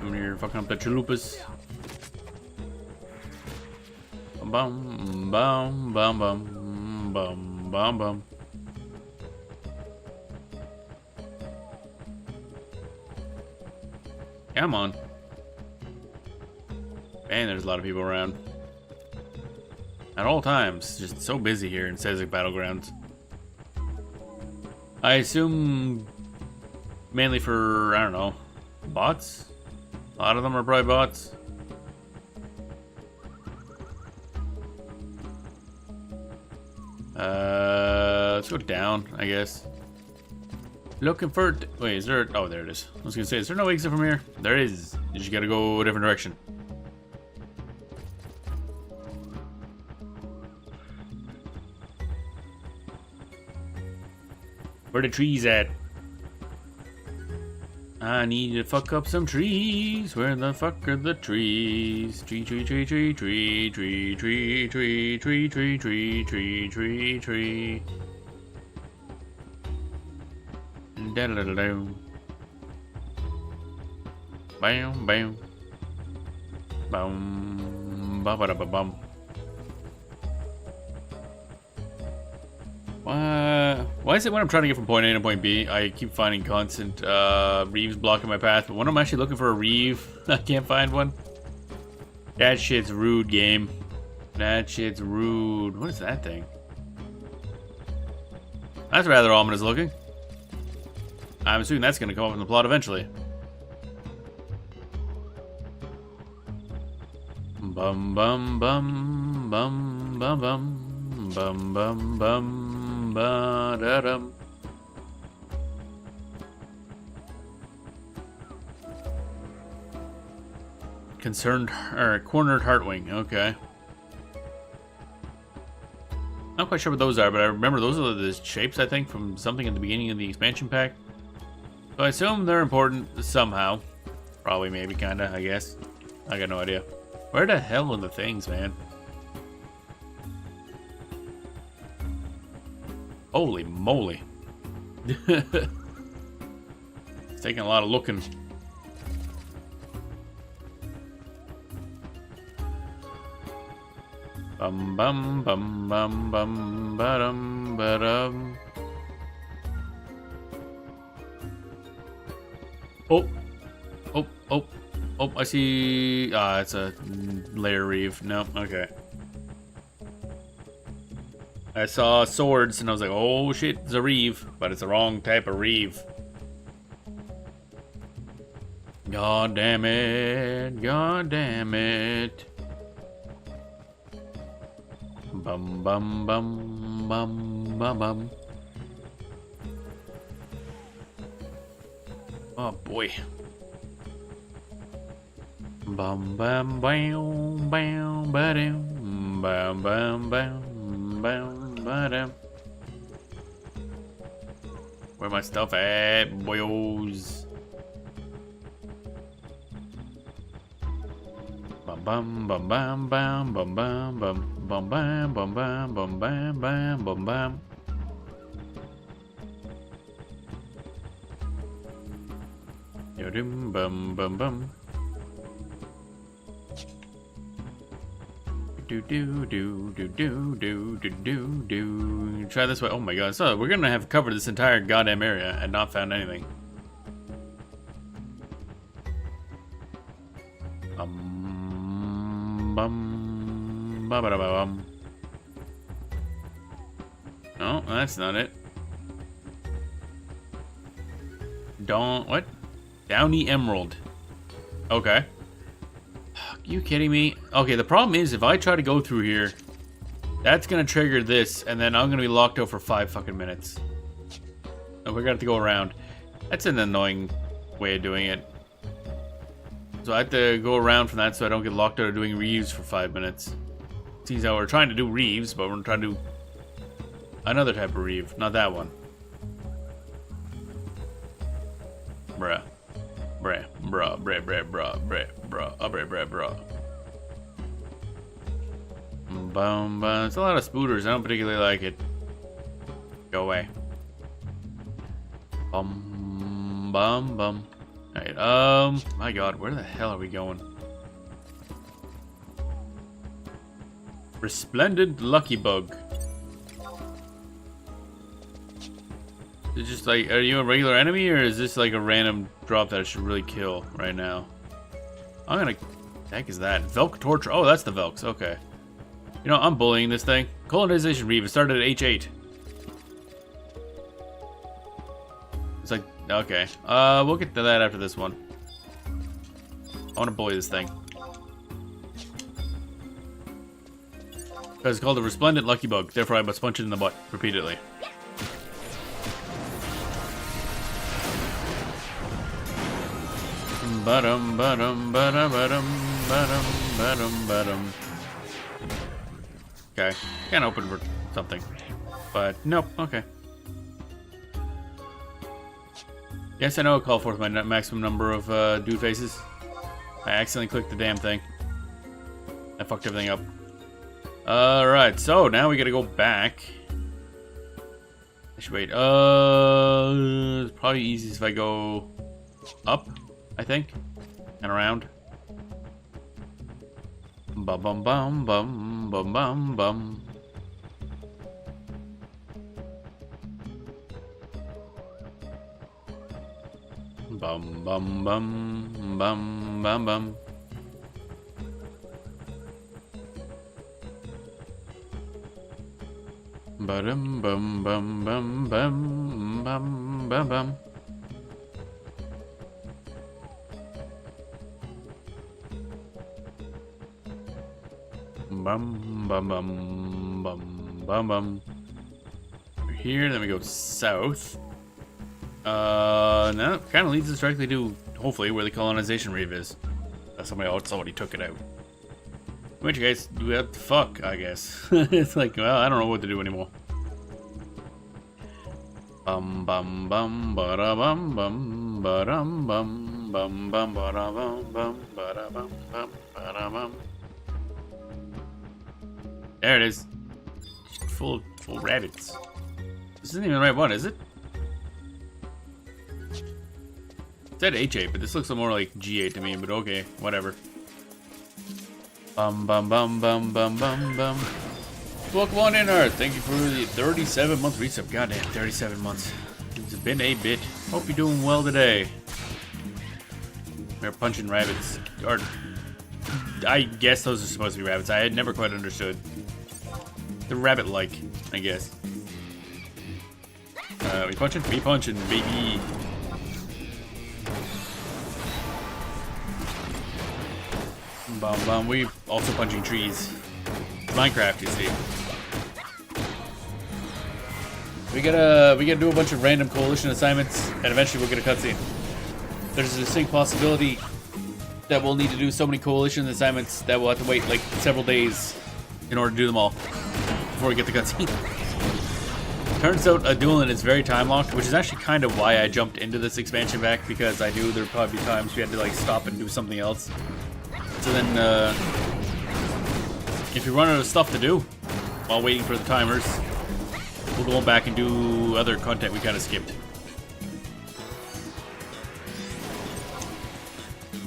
Speaker 1: Come here, fucking up the chalupas. Bum bum bum bum bum bum bum. Come on. Man, there's a lot of people around. At all times. Just so busy here in Sezek Battlegrounds. I assume Mainly for, I don't know, bots? A lot of them are probably bots. Let's go down, I guess. Looking for... Wait, is there... Oh, there it is. I was gonna say, is there no exit from here? There is. You just gotta go a different direction. Where the trees at? I need to fuck up some trees. Where the fuck are the trees? Tree, tree, tree, tree, tree, tree, tree, tree, tree, tree, tree, tree, tree, tree. Da-da-da-da-da. Bam, bam. Bum, ba-ba-da-ba-bum. Why is it when I'm trying to get from point A to point B, I keep finding constant reeves blocking my path, but when I'm actually looking for a reeve, I can't find one? That shit's rude, game. That shit's rude. What is that thing? That's rather ominous looking. I'm assuming that's going to come up in the plot eventually. Bum bum bum bum bum bum bum bum bum. Ba-da-dum. Concerned or cornered heartwing. Okay. Not quite sure what those are, but I remember those are the shapes, I think, from something at the beginning of the expansion pack. So I assume they're important somehow. Probably, maybe, kinda, I guess. I got no idea. Where the hell are the things, man? Holy moly. It's taking a lot of looking. Bum bum bum bum bum ba-dum ba-dum. Oh. Oh, oh, oh, I see. Ah, it's a layer reeve. No, okay. I saw swords and I was like, oh shit, it's a reeve, but it's the wrong type of reeve. God damn it, god damn it. Bum bum bum bum bum bum. Oh boy. Bum bum bam bam ba-dum bam bam bam bam. Where my stuff at, boyos? Bum bum bum bam bam bum bam bum bum bam bum bam bum bam bam bum bam. Yo-dum bum bum bum. Do do do do do do do do do. Try this way. Oh my god! So we're gonna have covered this entire goddamn area and not found anything. Bum ba ba da ba bum. No, that's not it. Don't what? Downy Emerald. Okay. You kidding me? Okay, the problem is if I try to go through here, that's gonna trigger this, and then I'm gonna be locked out for 5 fucking minutes. And we're gonna have to go around. That's an annoying way of doing it. So I have to go around from that so I don't get locked out of doing reeves for 5 minutes. Seems how we're trying to do reeves, but we're trying to do another type of reeve, not that one. Bruh. Bruh, bruh, bruh, bruh, bruh, bruh, bruh, bruh, bruh, bruh. Bum, bum. It's a lot of spooters. I don't particularly like it. Go away. Bum, bum, bum. Alright, my god, where the hell are we going? Resplendent Lucky Bug. It's just like, are you a regular enemy or is this like a random drop that I should really kill right now? I'm gonna... What the heck is that? Velk Torture. Oh, that's the Velks. Okay. You know, I'm bullying this thing. Colonization Reeve. It started at H8. It's like Okay. We'll get to that after this one. I want to bully this thing. Because it's called a Resplendent Lucky Bug. Therefore, I must punch it in the butt repeatedly. Ba-dum, ba-dum, ba-dum, ba-dum, ba-dum, ba-dum, ba-dum. Okay. Can't open for something. But, nope. Okay. Yes, I know it called forth my maximum number of dude faces. I accidentally clicked the damn thing. I fucked everything up. Alright, so now we gotta go back. I should wait. It's probably easiest if I go up, I think, and around. Bum bum bum bum bum bum bum. Bum bum bum bum bum bum. Ba-dum bum bum bum bum bum bum bum. Bum bum bum bum bum bum. We're here, then we go south. No, kind of leads us directly to, hopefully, where the colonization reef is. Somebody took it out. In which case, what the fuck, I guess. It's like, well, I don't know what to do anymore. Bum bum bum ba da bum bum ba dum bum bum bum ba da bum bum ba da bum bum ba da bum. There it is. Full rabbits. This isn't even the right one, is it? It said H8, but this looks more like G8 to me, but okay, whatever. Bum bum bum bum bum bum bum. Welcome on in, Earth. Thank you for the 37-month resub. Goddamn, 37 months. It's been a bit. Hope you're doing well today. We're punching rabbits. Or, I guess those are supposed to be rabbits. I had never quite understood. They're rabbit-like, I guess. We punching? We punching, baby. Bum bum. We also punching trees. Minecraft, you see. We gotta do a bunch of random coalition assignments, and eventually we'll get a cutscene. There's a distinct possibility that we'll need to do so many coalition assignments that we'll have to wait like several days in order to do them all before we get the cutscene. Turns out Adoulin is very time locked, which is actually kind of why I jumped into this expansion pack, because I knew there'd probably be times we had to like stop and do something else. So then, if you run out of stuff to do while waiting for the timers, we'll go back and do other content we kind of skipped.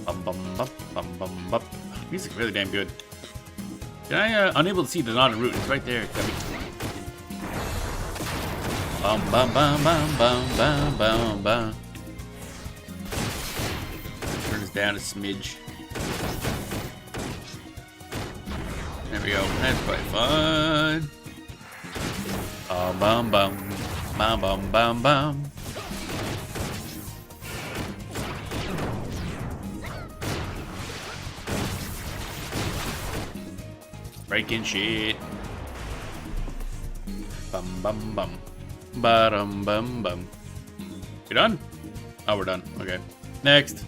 Speaker 1: Bum bum bum bum bum bum. Music really damn good. Can I unable to see the knotted route? It's right there. Bum bum bum bum bum bum bum bum. Turn this down a smidge. There we go. That's quite fun. Bum bum bum bum bum bum. Breaking shit. Bum bum bum. Ba-dum bum bum. You done? Oh, we're done. Okay. Next.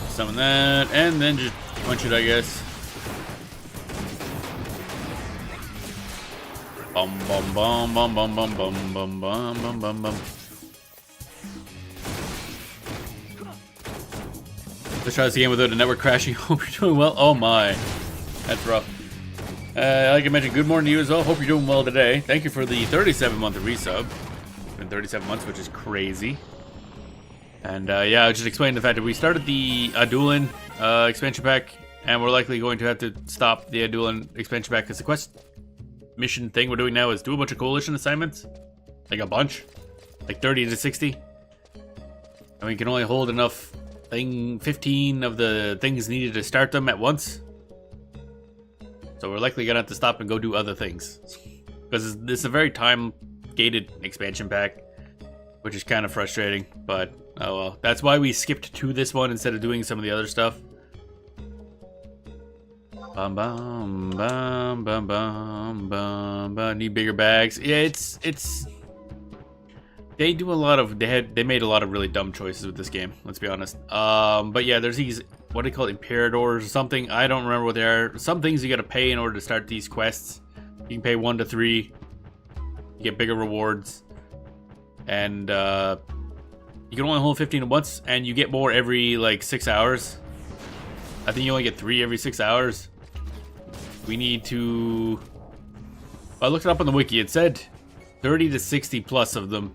Speaker 1: Summon that, and then just punch it, I guess. Bum bum bum bum bum bum bum bum bum bum bum bum. Let's try this again without a network crashing. Hope you're doing well. Oh my, that's rough. Like I mentioned, good morning to you as well. Hope you're doing well today. Thank you for the 37-month resub. It's been 37 months, which is crazy. And yeah, I was just explaining the fact that we started the Adoulin expansion pack, and we're likely going to have to stop the Adoulin expansion pack because the quest mission thing we're doing now is do a bunch of coalition assignments. Like a bunch. Like 30 to 60. And we can only hold enough 15 of the things needed to start them at once. So we're likely gonna have to stop and go do other things. Because this is a very time-gated expansion pack, which is kind of frustrating, but oh well. That's why we skipped to this one instead of doing some of the other stuff. Bum bum bum bum bum bum bum. Need bigger bags. Yeah, it's they do a lot of they made a lot of really dumb choices with this game. Let's be honest. But yeah, there's these, what do they call it, imperators or something? I don't remember what they are. Some things you got to pay in order to start these quests. You can pay 1 to 3. You get bigger rewards, and you can only hold 15 at once, and you get more every like 6 hours. I think you only get 3 every 6 hours. We need to... I looked it up on the wiki. It said 30 to 60 plus of them,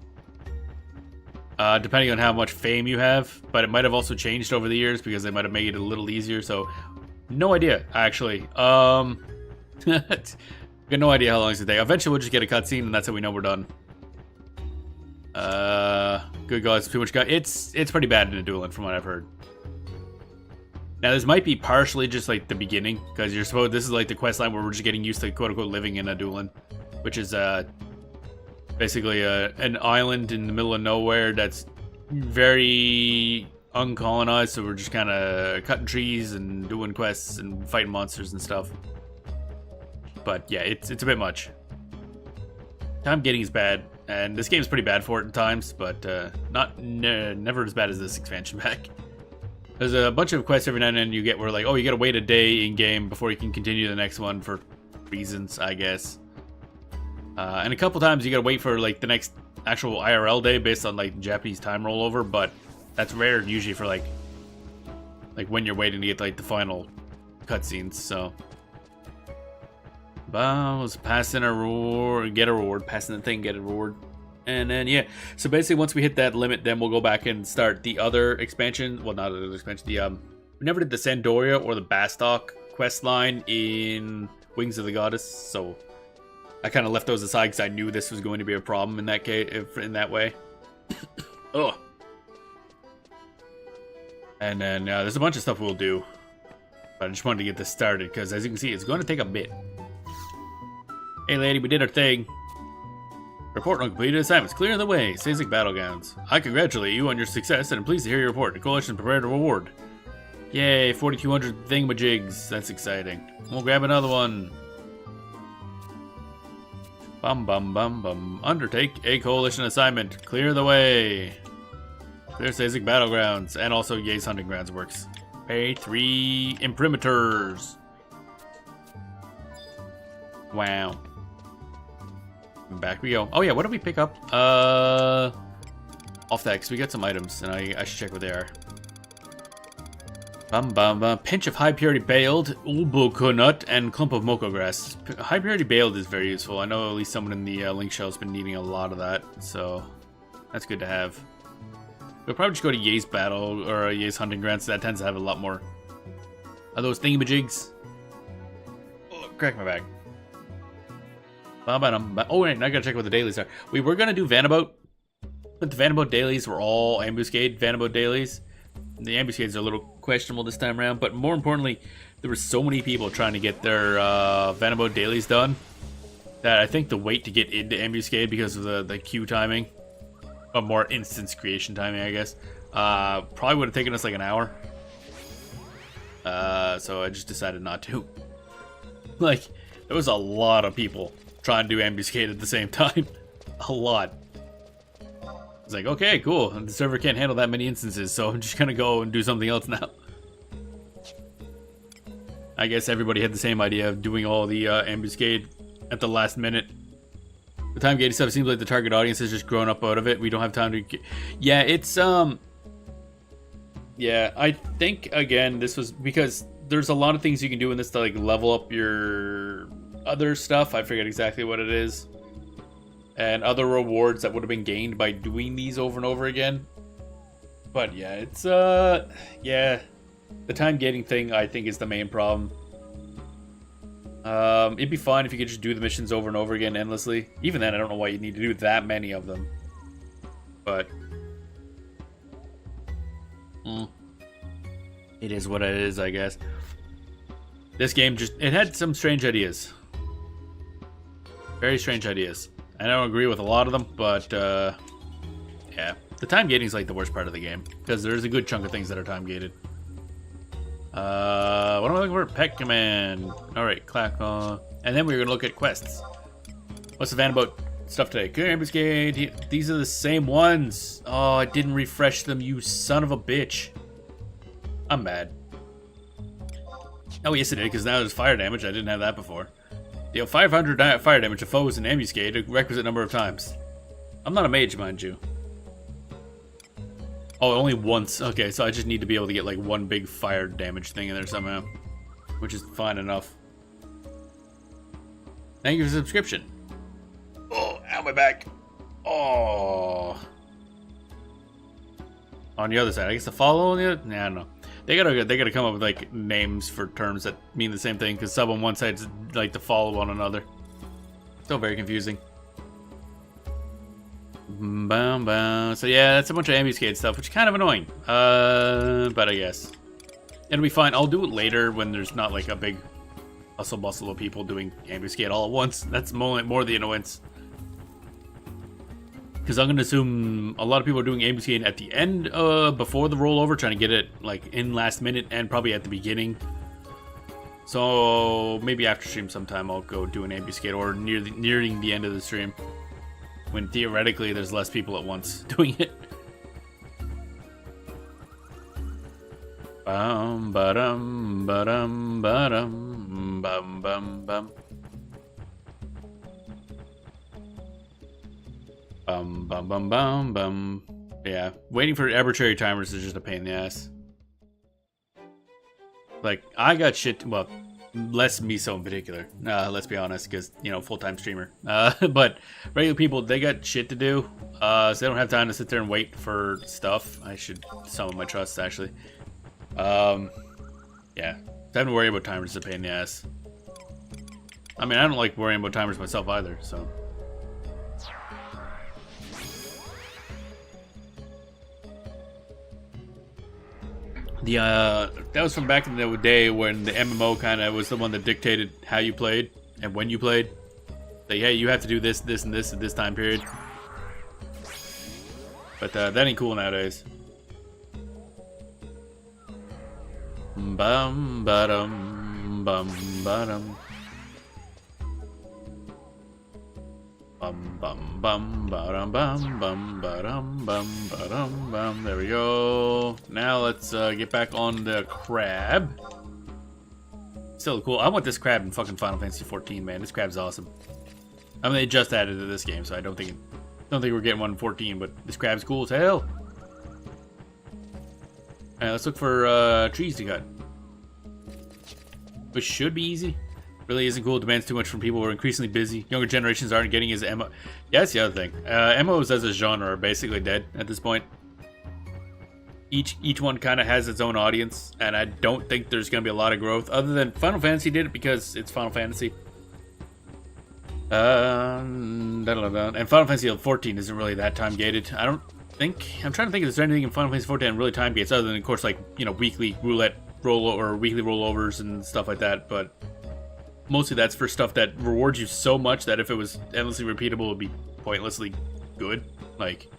Speaker 1: depending on how much fame you have. But it might have also changed over the years because they might have made it a little easier. So, no idea, actually. Got no idea how long it's gonna take. Eventually, we'll just get a cutscene, and that's how we know we're done. Good God, it's too much. It's pretty bad in Adoulin, from what I've heard. Now, this might be partially just like the beginning, because you're supposed, this is like the quest line where we're just getting used to quote unquote living in Adoulin, which is basically an island in the middle of nowhere that's very uncolonized. So we're just kind of cutting trees and doing quests and fighting monsters and stuff. But yeah, it's a bit much. Time getting is bad, and this game's pretty bad for it at times, but never as bad as this expansion pack. There's a bunch of quests every now and then you get where like, oh, you gotta wait a day in game before you can continue the next one for reasons, I guess. And a couple times you gotta wait for like the next actual IRL day based on like Japanese time rollover, but that's rare usually for like when you're waiting to get like the final cutscenes. So, let's pass in a reward, get a reward, pass in the thing, get a reward. And then, yeah, so basically once we hit that limit, then we'll go back and start the other expansion. Well, not the other expansion. We never did the Sandoria or the Bastok quest line in Wings of the Goddess, so I kind of left those aside because I knew this was going to be a problem in that case, in that way. Oh. And then there's a bunch of stuff we'll do, but I just wanted to get this started because, as you can see, it's going to take a bit. Hey, lady, we did our thing. Report on completed assignments. Clear the way. Sazek Battlegowns. I congratulate you on your success and I'm pleased to hear your report. The coalition prepared a reward. Yay, 4,200 thingamajigs. That's exciting. We'll grab another one. Bum bum bum bum. Undertake a coalition assignment. Clear the way. Clear Sazek Battlegrounds. And also Ye's Hunting Grounds works. Pay 3 imprimaturs. Wow. Back we go. Oh yeah, what did we pick up? Off that, because we got some items, and I should check what they are. Bum bum bum. Pinch of high purity baled, ulbuku nut, and clump of moko grass. High purity baled is very useful. I know at least someone in the link shell has been needing a lot of that, so that's good to have. We'll probably just go to Ye's Battle or Ye's Hunting Grounds. That tends to have a lot more of those thingamajigs. Oh, crack my back. Oh, wait, now I gotta check what the dailies are. We were gonna do Vana'bout, but the Vana'bout dailies were all ambuscade Vana'bout dailies. The ambuscades are a little questionable this time around, but more importantly, there were so many people trying to get their Vana'bout dailies done that I think the wait to get into ambuscade because of the queue timing, or more instance creation timing, I guess, probably would have taken us like an hour. So I just decided not to. Like, there was a lot of people trying to do ambuscade at the same time. A lot. It's like, okay, cool. The server can't handle that many instances, so I'm just gonna go and do something else now. I guess everybody had the same idea of doing all the ambuscade at the last minute. The time gating stuff seems like the target audience has just grown up out of it. We don't have time to get... Yeah, it's yeah, I think again this was because there's a lot of things you can do in this to like level up your other stuff. I forget exactly what it is. And other rewards that would have been gained by doing these over and over again. But yeah, it's yeah, the time gating thing I think is the main problem. It'd be fine if you could just do the missions over and over again endlessly. Even then, I don't know why you need to do that many of them. But it is what it is, I guess. This game it had some strange ideas. Very strange ideas. I don't agree with a lot of them, but yeah. The time gating is like the worst part of the game, because there's a good chunk of things that are time gated. What am I looking for? Pet command. Alright, clack on. And then we're gonna look at quests. What's the Vana'bout stuff today? Good ambuscade. These are the same ones. Oh, I didn't refresh them, you son of a bitch. I'm mad. Oh, yes it did, because now there's fire damage. I didn't have that before. Deal 500 fire damage to foes in ambuscade a requisite number of times. I'm not a mage, mind you. Oh, only once. Okay, so I just need to be able to get like one big fire damage thing in there somehow. Which is fine enough. Thank you for the subscription. Oh, ow, my back. Oh. On the other side, I guess the follow on the other? Nah, I don't know. They gotta come up with like names for terms that mean the same thing, because sub on one side's like to follow on another. Still very confusing. Bum, bum. So yeah, that's a bunch of ambuscade stuff, which is kind of annoying. But I guess it'll be fine. I'll do it later when there's not like a big hustle bustle of people doing ambuscade all at once. That's more the annoyance. Because I'm gonna assume a lot of people are doing ambuscade at the end, before the rollover, trying to get it like in last minute, and probably at the beginning. So maybe after stream sometime I'll go do an ambuscade, or nearing the end of the stream, when theoretically there's less people at once doing it. Bum ba-dum ba-dum ba-dum bum bum bum. Bum bum bum bum bum. Yeah, waiting for arbitrary timers is just a pain in the ass. Like, I got shit. Well, less me so in particular. Let's be honest, because you know, full-time streamer. But regular people, they got shit to do, so they don't have time to sit there and wait for stuff. I should summon my trust actually. Yeah, having to worry about timers is a pain in the ass. I mean, I don't like worrying about timers myself either, so. That was from back in the day when the MMO kind of was the one that dictated how you played and when you played. Like, hey, you have to do this, this, and this at this time period. But that ain't cool nowadays. Bum ba-dum, bum ba-dum. Bum bum bum ba-dum bum bum ba-dum bum ba-dum bum. There we go. Now let's get back on the crab. Still cool. I want this crab in fucking Final Fantasy 14, man. This crab's awesome. I mean, they just added to this game, so I don't think we're getting one in 14, but this crab's cool as hell. Alright, let's look for trees to cut. Which should be easy. Really isn't cool. It demands too much from people who are increasingly busy. Younger generations aren't getting his MMO. Yeah, that's the other thing. MMOs as a genre are basically dead at this point. Each one kind of has its own audience, and I don't think there's going to be a lot of growth, other than Final Fantasy did it because it's Final Fantasy. And Final Fantasy 14 isn't really that time gated. I don't think. I'm trying to think if there's anything in Final Fantasy 14 that really time gates, other than, of course, like, you know, weekly roulette or weekly rollovers and stuff like that, but mostly that's for stuff that rewards you so much that if it was endlessly repeatable, it would be pointlessly good. Like,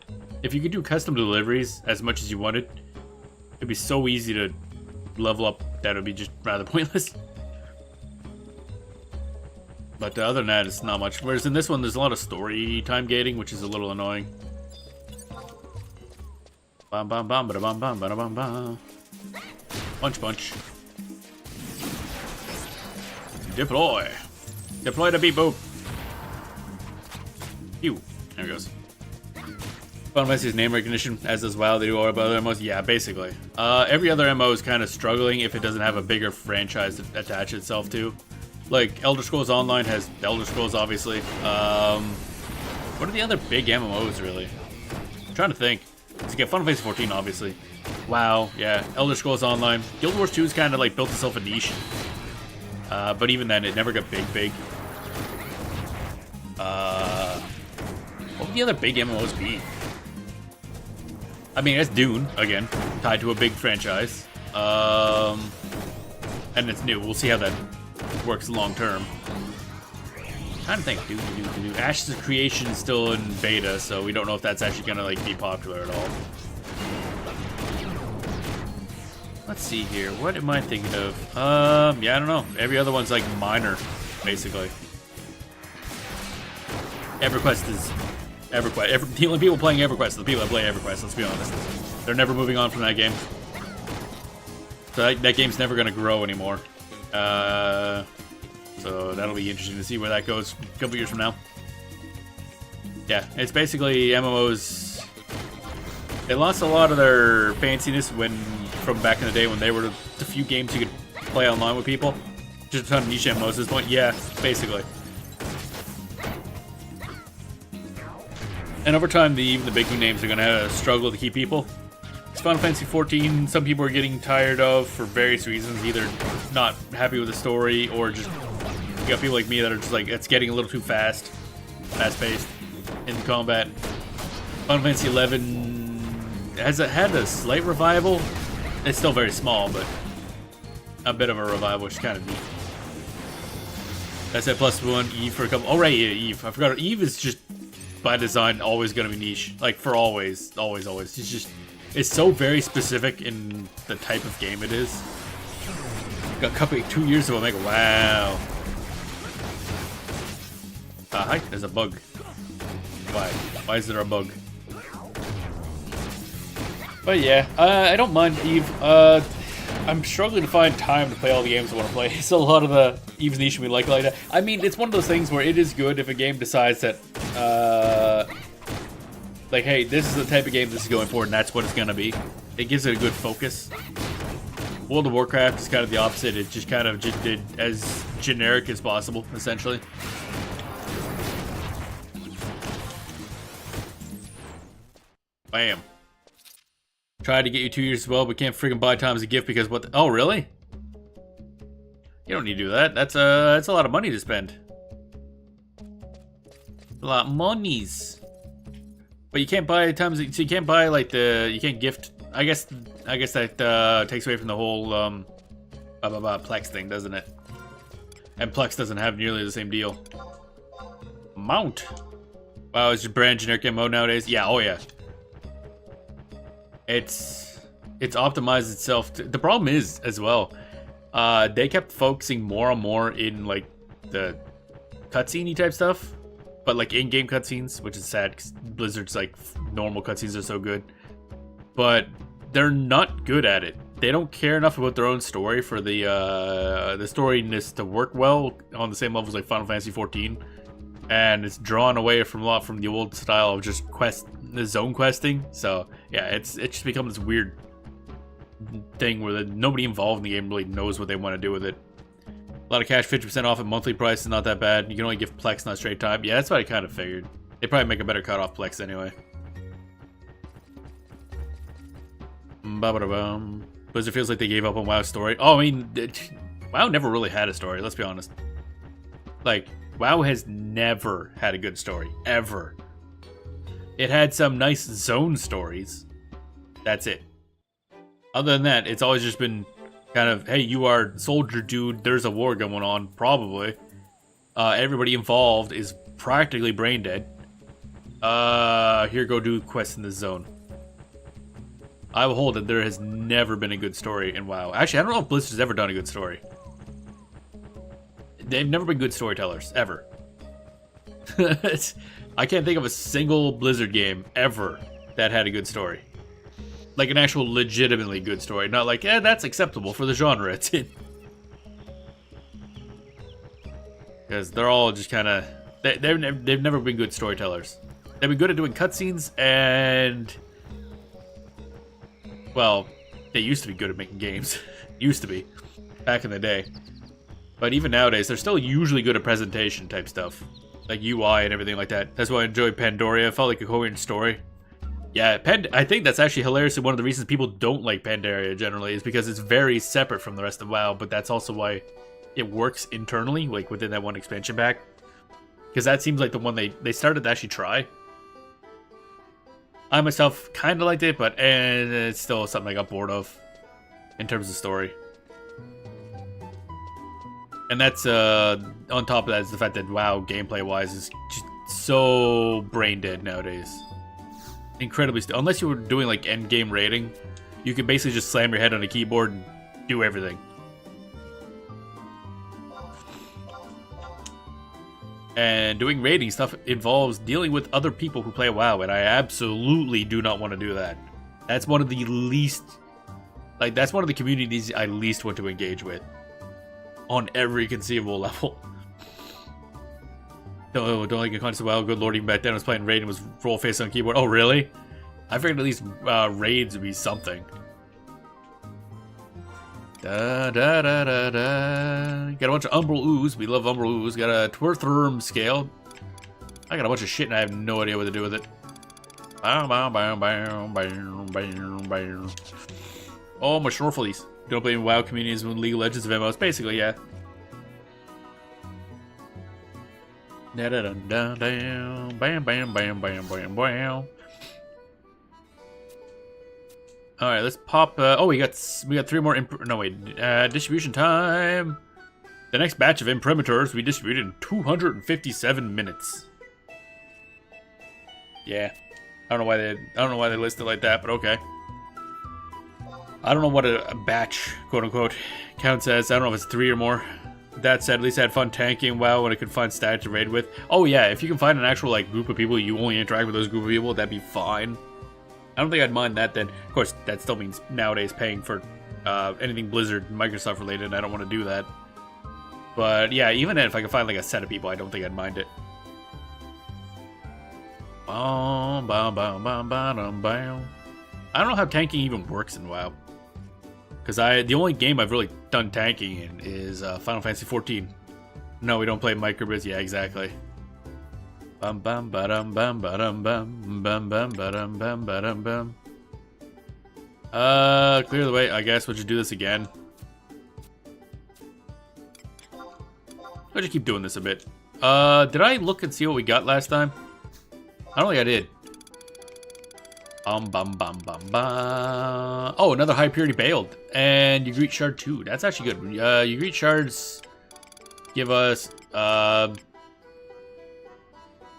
Speaker 1: if you could do custom deliveries as much as you wanted, it'd be so easy to level up that it would be just rather pointless. But other than that, it's not much. Whereas in this one, there's a lot of story time gating, which is a little annoying. Bum bum bum ba bum bum ba bum bum. Punch punch. Deploy. Deploy the beep boop. Pew. There it goes. Final Fantasy's name recognition, as does WoW. They do all about other MMOs. Yeah, basically. Every other MMO is kind of struggling if it doesn't have a bigger franchise to attach itself to. Like, Elder Scrolls Online has Elder Scrolls, obviously. What are the other big MMOs, really? I'm trying to think. Let's get Final Fantasy 14, obviously. WoW, yeah. Elder Scrolls Online. Guild Wars 2's kind of like built itself a niche. But even then, it never got big. What would the other big MMOs be? I mean, it's Dune, again, tied to a big franchise. And it's new. We'll see how that works long term. I'm trying to think. Ashes of Creation is still in beta, so we don't know if that's actually gonna like be popular at all. Let's see here. What am I thinking of? Yeah, I don't know. Every other one's like minor, basically. EverQuest is EverQuest. The only people playing EverQuest are the people that play EverQuest. Let's be honest. They're never moving on from that game. So that game's never gonna grow anymore. So that'll be interesting to see where that goes a couple years from now. Yeah, it's basically MMOs. They lost a lot of their fanciness from back in the day when they were the few games you could play online with people. Just a ton of niche MMOs at this point. Yeah, basically. And over time, even the big names are going to struggle to keep people. It's Final Fantasy XIV, some people are getting tired of for various reasons, either not happy with the story or just you got people like me that are just like, it's getting a little too fast-paced in combat. Final Fantasy XI has had a slight revival. It's still very small, but a bit of a revival, which is kind of neat. That's at +1, Eve for a couple. Oh, right, yeah, Eve. I forgot. Eve is just, by design, always going to be niche. Like, for always. Always. It's just, it's so very specific in the type of game it is. Got a couple, 2 years ago, I'm like, wow. Hi, there's a bug. Why? Why is there a bug? But yeah, I don't mind Eve. I'm struggling to find time to play all the games I want to play. So a lot of the Eve's niche we like that. I mean, it's one of those things where it is good if a game decides that, like, hey, this is the type of game this is going for, and that's what it's gonna be. It gives it a good focus. World of Warcraft is kind of the opposite. It just kind of did as generic as possible, essentially. Bam. Tried to get you 2 years as well, but can't freaking buy time as a gift because what the— oh, really? You don't need to do that. That's a lot of money to spend. A lot of monies. But you can't buy times, so you can't buy like you can't gift. I guess that takes away from the whole Plex thing, doesn't it? And Plex doesn't have nearly the same deal. Mount. Wow, it's just brand generic MMO nowadays. Yeah, oh yeah. It's optimized itself. The problem is, as well, they kept focusing more and more in like the cutscene-y type stuff, but like in-game cutscenes, which is sad because Blizzard's like normal cutscenes are so good, but they're not good at it. They don't care enough about their own story for the storyness to work well on the same levels like Final Fantasy XIV, and it's drawn away from a lot from the old style of just the zone questing. So yeah, it just becomes this weird thing where nobody involved in the game really knows what they want to do with it. A lot of cash, 50% off at monthly price is not that bad. You can only give Plex, not straight time. Yeah, that's what I kind of figured. They probably make a better cut off Plex anyway. Ba-ba-da-bum. Blizzard feels like they gave up on WoW's story. Oh, I mean, WoW never really had a story, let's be honest. Like, WoW has never had a good story, ever. It had some nice zone stories. That's it. Other than that, it's always just been kind of, hey, you are soldier dude, there's a war going on, probably. Everybody involved is practically brain dead. Here, go do quests in this zone. I will hold that there has never been a good story in WoW. Actually, I don't know if Blizzard's ever done a good story. They've never been good storytellers, ever. I can't think of a single Blizzard game ever that had a good story. Like an actual legitimately good story. Not like, that's acceptable for the genre it's in. Because they're all just kind of... They've never been good storytellers. They've been good at doing cutscenes and... Well, they used to be good at making games. Used to be. Back in the day. But even nowadays, they're still usually good at presentation type stuff. Like UI and everything like that. That's why I enjoyed Pandaria. It felt like a coherent story. Yeah, I think that's actually hilariously one of the reasons people don't like Pandaria generally is because it's very separate from the rest of WoW, but that's also why it works internally, like within that one expansion pack. Because that seems like the one they started to actually try. I myself kind of liked it, but it's still something I got bored of in terms of story. And that's, on top of that is the fact that WoW, gameplay-wise, is just so brain dead nowadays. Incredibly unless you were doing, like, end-game raiding, you could basically just slam your head on a keyboard and do everything. And doing raiding stuff involves dealing with other people who play WoW, and I absolutely do not want to do that. That's one of the least... Like, that's one of the communities I least want to engage with. On every conceivable level. Don't like a constant WoW. Good lord, even back then I was playing raid and was roll face on keyboard. Oh, really? I figured at least raids would be something. Da da da da da. Got a bunch of Umbral Ooze. We love Umbral Ooze. Got a Twertherm scale. I got a bunch of shit and I have no idea what to do with it. Bow, bow, bow, bow, bow, bow, bow. Oh, my Schnorfelies. Don't play in WoW communities with League of Legends of MMOs. Basically, yeah. Da da da da da. Bam, bam, bam, bam, bam, bam. All right, let's pop. Oh, we got 3 more. No wait, distribution time. The next batch of imprimaturs we distributed in 257 minutes. Yeah, I don't know why they listed it like that, but okay. I don't know what a batch, quote unquote, counts as. I don't know if it's 3 or more. That said, at least I had fun tanking WoW when I could find stats to raid with. Oh yeah, if you can find an actual like group of people you only interact with those group of people, that'd be fine. I don't think I'd mind that then. Of course, that still means nowadays paying for anything Blizzard and Microsoft related, and I don't want to do that. But yeah, even if I could find like a set of people, I don't think I'd mind it. I don't know how tanking even works in WoW. Because the only game I've really done tanking in is Final Fantasy 14. No, we don't play microbiz. Yeah, exactly. Bum bum ba-dum bum ba-dum bum bum bum ba-dum bum ba-dum bum. Clear the way. I guess we'll just do this again. I'll just keep doing this a bit. Did I look and see what we got last time? I don't think I did. Bum bum bum bum bum. Oh, another high purity bailed. And you greet shard 2. That's actually good. You greet shards give us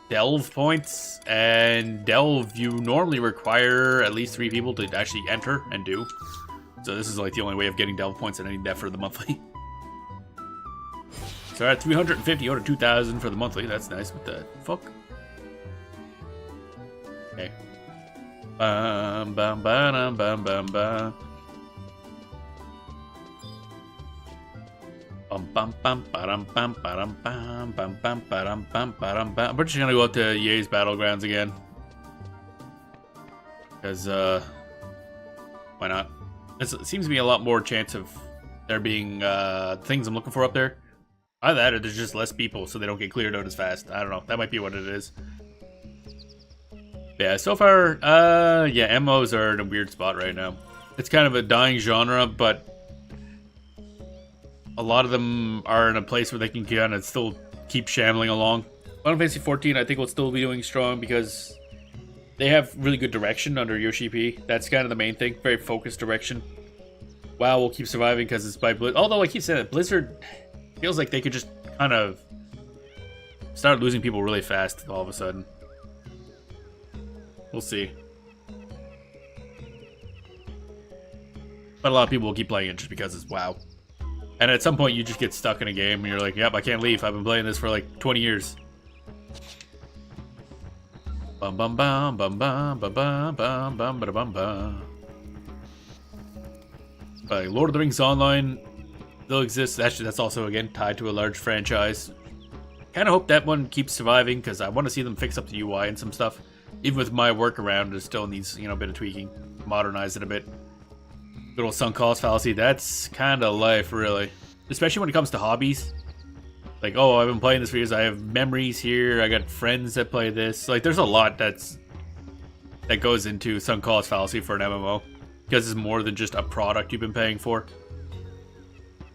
Speaker 1: delve points, and delve you normally require at least 3 people to actually enter and do. So this is like the only way of getting delve points, and I need that for the monthly. So at 350 out of 2,000 for the monthly. That's nice. What the fuck? Okay. Bum bum bum bum bum bum. Bum bum bum bum bum bum bum bum bum bum bum bum. We're just gonna go out to Ye's Battlegrounds again, because why not? It seems to be a lot more chance of there being things I'm looking for up there. Either that, or there's just less people, so they don't get cleared out as fast. I don't know. That might be what it is. Yeah, so far, yeah, MMOs are in a weird spot right now. It's kind of a dying genre, but a lot of them are in a place where they can kind of still keep shambling along. Final Fantasy 14, I think, will still be doing strong because they have really good direction under Yoshi P. That's kind of the main thing, very focused direction. WoW will keep surviving because it's by Blizzard. Although I keep saying that Blizzard feels like they could just kind of start losing people really fast all of a sudden. We'll see. But a lot of people will keep playing it just because it's WoW. And at some point you just get stuck in a game and you're like, yep, I can't leave. I've been playing this for like 20 years. Bum bum bum bum bum bum bum bum bum bum bum bum. But Lord of the Rings Online still exists. Actually, that's also again tied to a large franchise. Kind of hope that one keeps surviving because I want to see them fix up the UI and some stuff. Even with my workaround, it still needs, you know, a bit of tweaking, modernize it a bit. Good old sunk cost fallacy. That's kind of life, really. Especially when it comes to hobbies. Like, oh, I've been playing this for years. I have memories here. I got friends that play this. Like, there's a lot that goes into sunk cost fallacy for an MMO. Because it's more than just a product you've been paying for.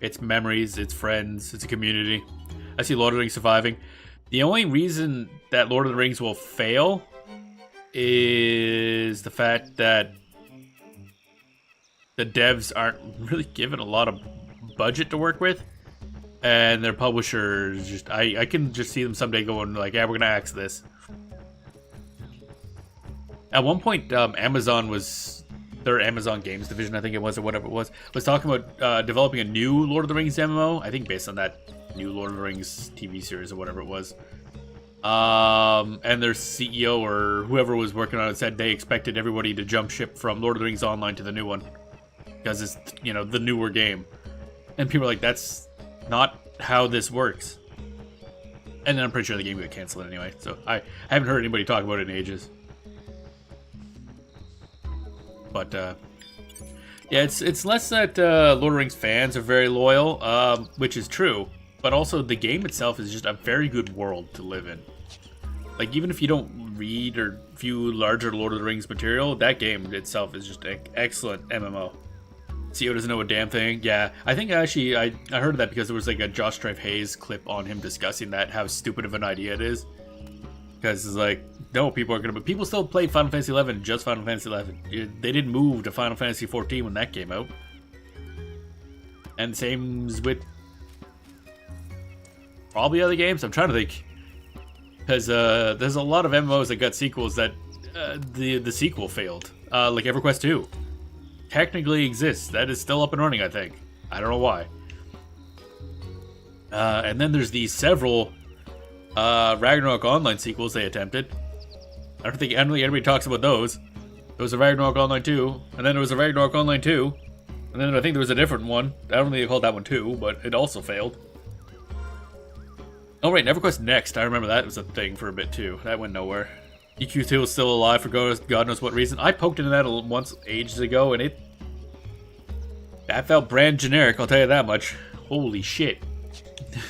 Speaker 1: It's memories, it's friends, it's a community. I see Lord of the Rings surviving. The only reason that Lord of the Rings will fail is the fact that the devs aren't really given a lot of budget to work with. and their publishers just I can just see them someday going like, yeah, we're gonna axe this. At one point, Amazon was their Amazon Games division, I think it was, or whatever it was talking about developing a new Lord of the Rings MMO. I think based on that new Lord of the Rings TV series or whatever it was. And their CEO or whoever was working on it said they expected everybody to jump ship from Lord of the Rings Online to the new one because it's, you know, the newer game. And people are like, that's not how this works. And then I'm pretty sure the game got canceled anyway. So I haven't heard anybody talk about it in ages. But yeah, it's less that Lord of the Rings fans are very loyal, which is true. But also the game itself is just a very good world to live in. Like, even if you don't read or view larger Lord of the Rings material, that game itself is just an excellent MMO. CEO doesn't know a damn thing. Yeah, I think actually I heard of that because there was like a Josh Strife Hayes clip on him discussing that, how stupid of an idea it is. Because it's like, no, people still play Final Fantasy 11, just Final Fantasy 11. They didn't move to Final Fantasy 14 when that came out. And same's with probably other games. I'm trying to think. Because there's a lot of MMOs that got sequels that the sequel failed. Like EverQuest 2. Technically exists. That is still up and running, I think. I don't know why. And then there's these several Ragnarok Online sequels they attempted. I don't think anybody talks about those. There was a Ragnarok Online 2, and then there was a Ragnarok Online 2, and then I think there was a different one. I don't think they called that one 2, but it also failed. Oh right, EverQuest Next. I remember that was a thing for a bit too. That went nowhere. EQ2 is still alive for God knows what reason. I poked into that once ages ago, and that felt brand generic. I'll tell you that much. Holy shit!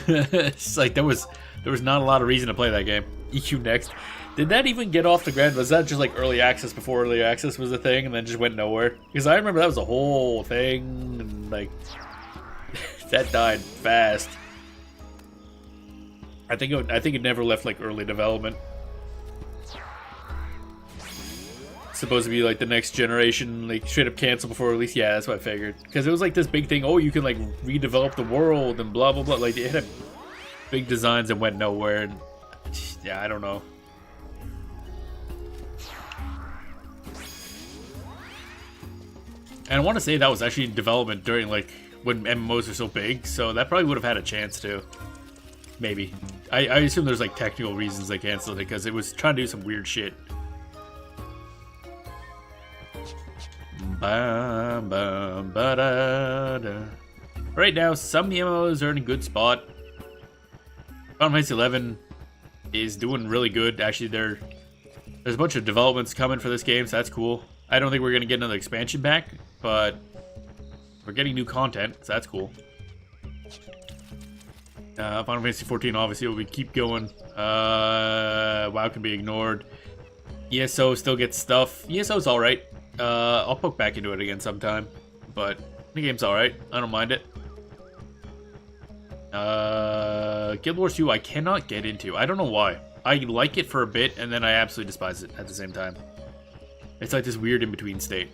Speaker 1: It's like there was not a lot of reason to play that game. EQ Next. Did that even get off the ground? Was that just like early access before early access was a thing, and then just went nowhere? Because I remember that was a whole thing, and like that died fast. I think it never left like early development. Supposed to be like the next generation, like straight up cancel before release. Yeah, that's what I figured. Because it was like this big thing. Oh, you can like redevelop the world and blah blah blah. Like it had big designs and went nowhere. And, yeah, I don't know. And I want to say that was actually in development during like when MMOs were so big, so that probably would have had a chance to. Maybe. I assume there's like technical reasons they canceled it because it was trying to do some weird shit. Right now, some of the MMOs are in a good spot. Final Fantasy 11 is doing really good. Actually, there's a bunch of developments coming for this game, so that's cool. I don't think we're going to get another expansion pack, but we're getting new content, so that's cool. Final Fantasy 14 obviously will keep going. WoW can be ignored. ESO still gets stuff. ESO's alright. I'll poke back into it again sometime, but the game's alright. I don't mind it. Guild Wars 2 I cannot get into. I don't know why. I like it for a bit, and then I absolutely despise it at the same time. It's like this weird in-between state.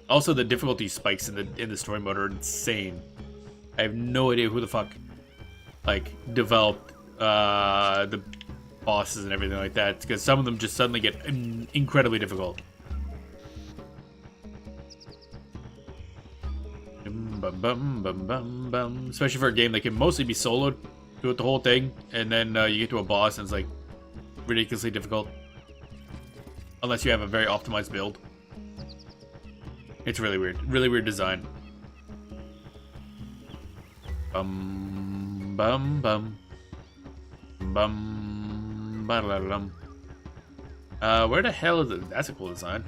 Speaker 1: Also, the difficulty spikes in the story mode are insane. I have no idea who the fuck like developed the bosses and everything like that, because some of them just suddenly get incredibly difficult. Especially for a game that can mostly be soloed, do it the whole thing, and then you get to a boss and it's like ridiculously difficult. Unless you have a very optimized build. It's really weird. Really weird design. Bum bum bum. Bum ba-da-dum. Where the hell is it? That's a cool design.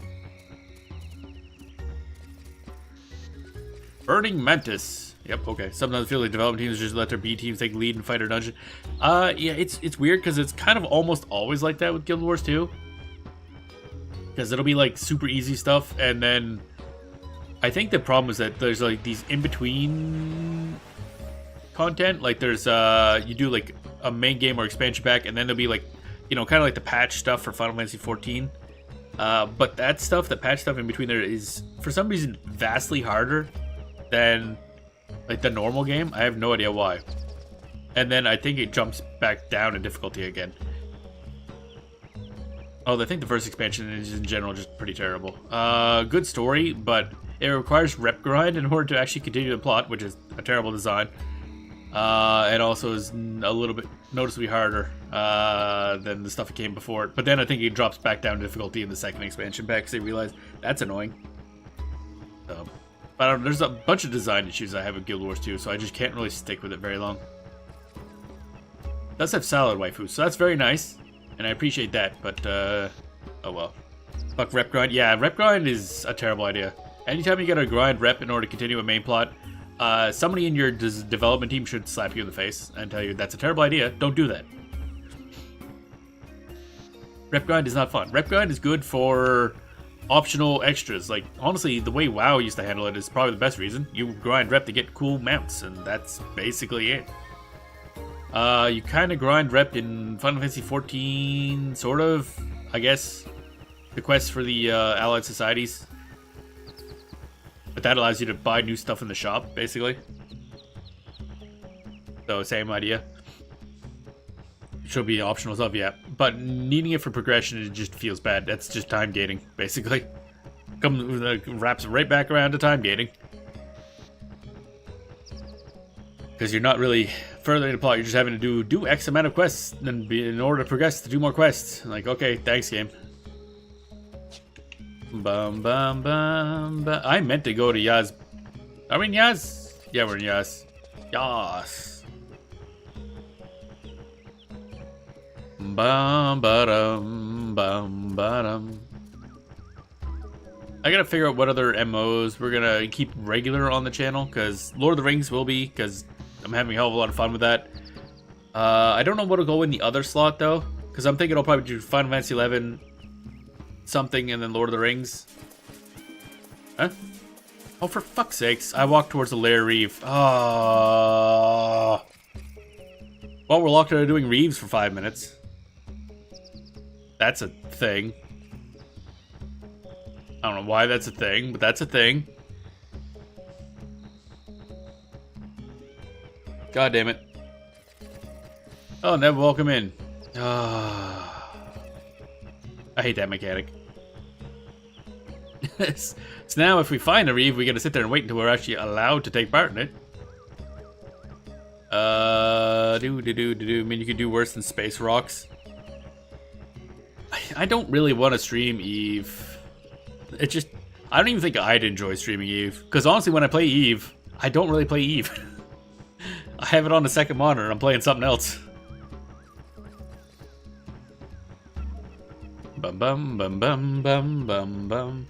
Speaker 1: Burning Mantis. Yep, okay. Sometimes I feel like development teams just let their B teams take lead and fight a dungeon. Yeah, it's weird because it's kind of almost always like that with Guild Wars 2. Because it'll be like super easy stuff, and then I think the problem is that there's like these in-between content. Like there's you do like a main game or expansion pack, and then there'll be like, you know, kind of like the patch stuff for Final Fantasy 14. But that stuff, the patch stuff in between there is for some reason vastly harder than like the normal game. I have no idea why. And then I think it jumps back down in difficulty again. Oh, I think the first expansion is in general just pretty terrible. Good story, but it requires rep grind in order to actually continue the plot, which is a terrible design. It also is a little bit noticeably harder than the stuff that came before it. But then I think it drops back down to difficulty in the second expansion pack because they realize that's annoying. But there's a bunch of design issues I have with Guild Wars 2, so I just can't really stick with it very long. It does have salad waifu, so that's very nice, and I appreciate that, but, oh well. Fuck rep grind. Yeah, rep grind is a terrible idea. Anytime you gotta grind rep in order to continue a main plot, somebody in your development team should slap you in the face and tell you that's a terrible idea, don't do that. Rep grind is not fun. Rep grind is good for optional extras. Like, honestly, the way WoW used to handle it is probably the best reason. You grind rep to get cool mounts, and that's basically it. You kind of grind rep in Final Fantasy XIV, sort of, I guess. The quests for the Allied Societies. But that allows you to buy new stuff in the shop, basically. So, same idea. Should be optional stuff, yeah. But needing it for progression, it just feels bad. That's just time gating, basically. Wraps right back around to time gating. Because you're not really furthering the plot, you're just having to do X amount of quests and in order to progress to do more quests. Like, okay, thanks, game. Bum bum bum bum. I meant to go to Yaz. Are we in Yaz? Yeah, we're in Yaz. Yas. Bum ba-dum bum ba-dum. I gotta figure out what other MOs we're gonna keep regular on the channel, because Lord of the Rings will be, because I'm having a hell of a lot of fun with that. I don't know what'll go in the other slot though, because I'm thinking I'll probably do Final Fantasy 11 something and then Lord of the Rings. Huh? Oh, for fuck's sakes! I walked towards the Lair Reeve. Oh. Well, we're locked out of doing Reeves for 5 minutes. That's a thing. I don't know why that's a thing, but that's a thing. God damn it. Oh, Nev, welcome in. I hate that mechanic. So now if we find a Reeve, we gotta sit there and wait until we're actually allowed to take part in it. I mean, you could do worse than Space Rocks. I don't really want to stream Eve. It just... I don't even think I'd enjoy streaming Eve. Because honestly, when I play Eve, I don't really play Eve. I have it on the second monitor and I'm playing something else. Bum bum bum bum bum bum bum.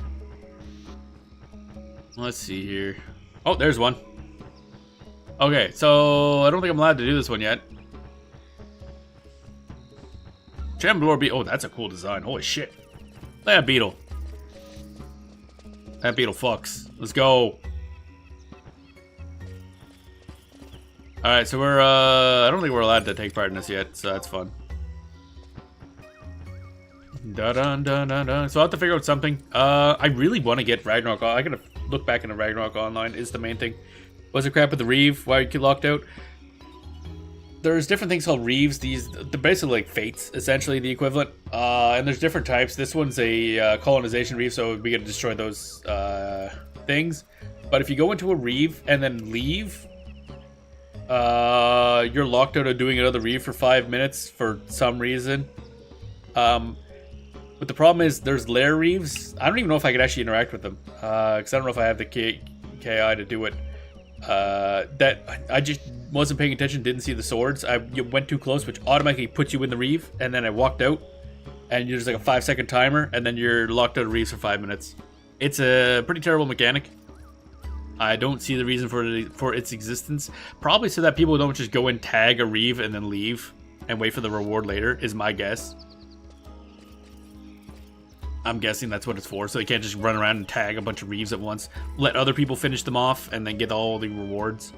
Speaker 1: Let's see here. Oh, there's one. Okay, so I don't think I'm allowed to do this one yet. Chamblor Beetle. Oh, that's a cool design. Holy shit. Look at that beetle. That beetle fucks. Let's go. Alright, so we're, I don't think we're allowed to take part in this yet, so that's fun. Dun-dun-dun-dun-dun. So I'll have to figure out something. I really want to get Ragnarok. I gotta look back into Ragnarok Online is the main thing. What's the crap with the Reeve? Why you get locked out? There's different things called Reeves. They're basically like fates, essentially the equivalent. And there's different types. This one's a colonization Reeve, so we gotta destroy those things. But if you go into a Reeve and then leave, you're locked out of doing another Reeve for 5 minutes for some reason. But the problem is there's Lair Reeves. I don't even know if I could actually interact with them, because I don't know if I have the KI to do it. That I just wasn't paying attention, didn't see the swords. You went too close, which automatically puts you in the Reeve, and then I walked out, and there's like a 5-second timer, and then you're locked out of Reeves for 5 minutes. It's a pretty terrible mechanic. I don't see the reason for its existence. Probably so that people don't just go and tag a Reeve and then leave and wait for the reward later, is my guess. I'm guessing that's what it's for, so they can't just run around and tag a bunch of Reeves at once. Let other people finish them off and then get all the rewards.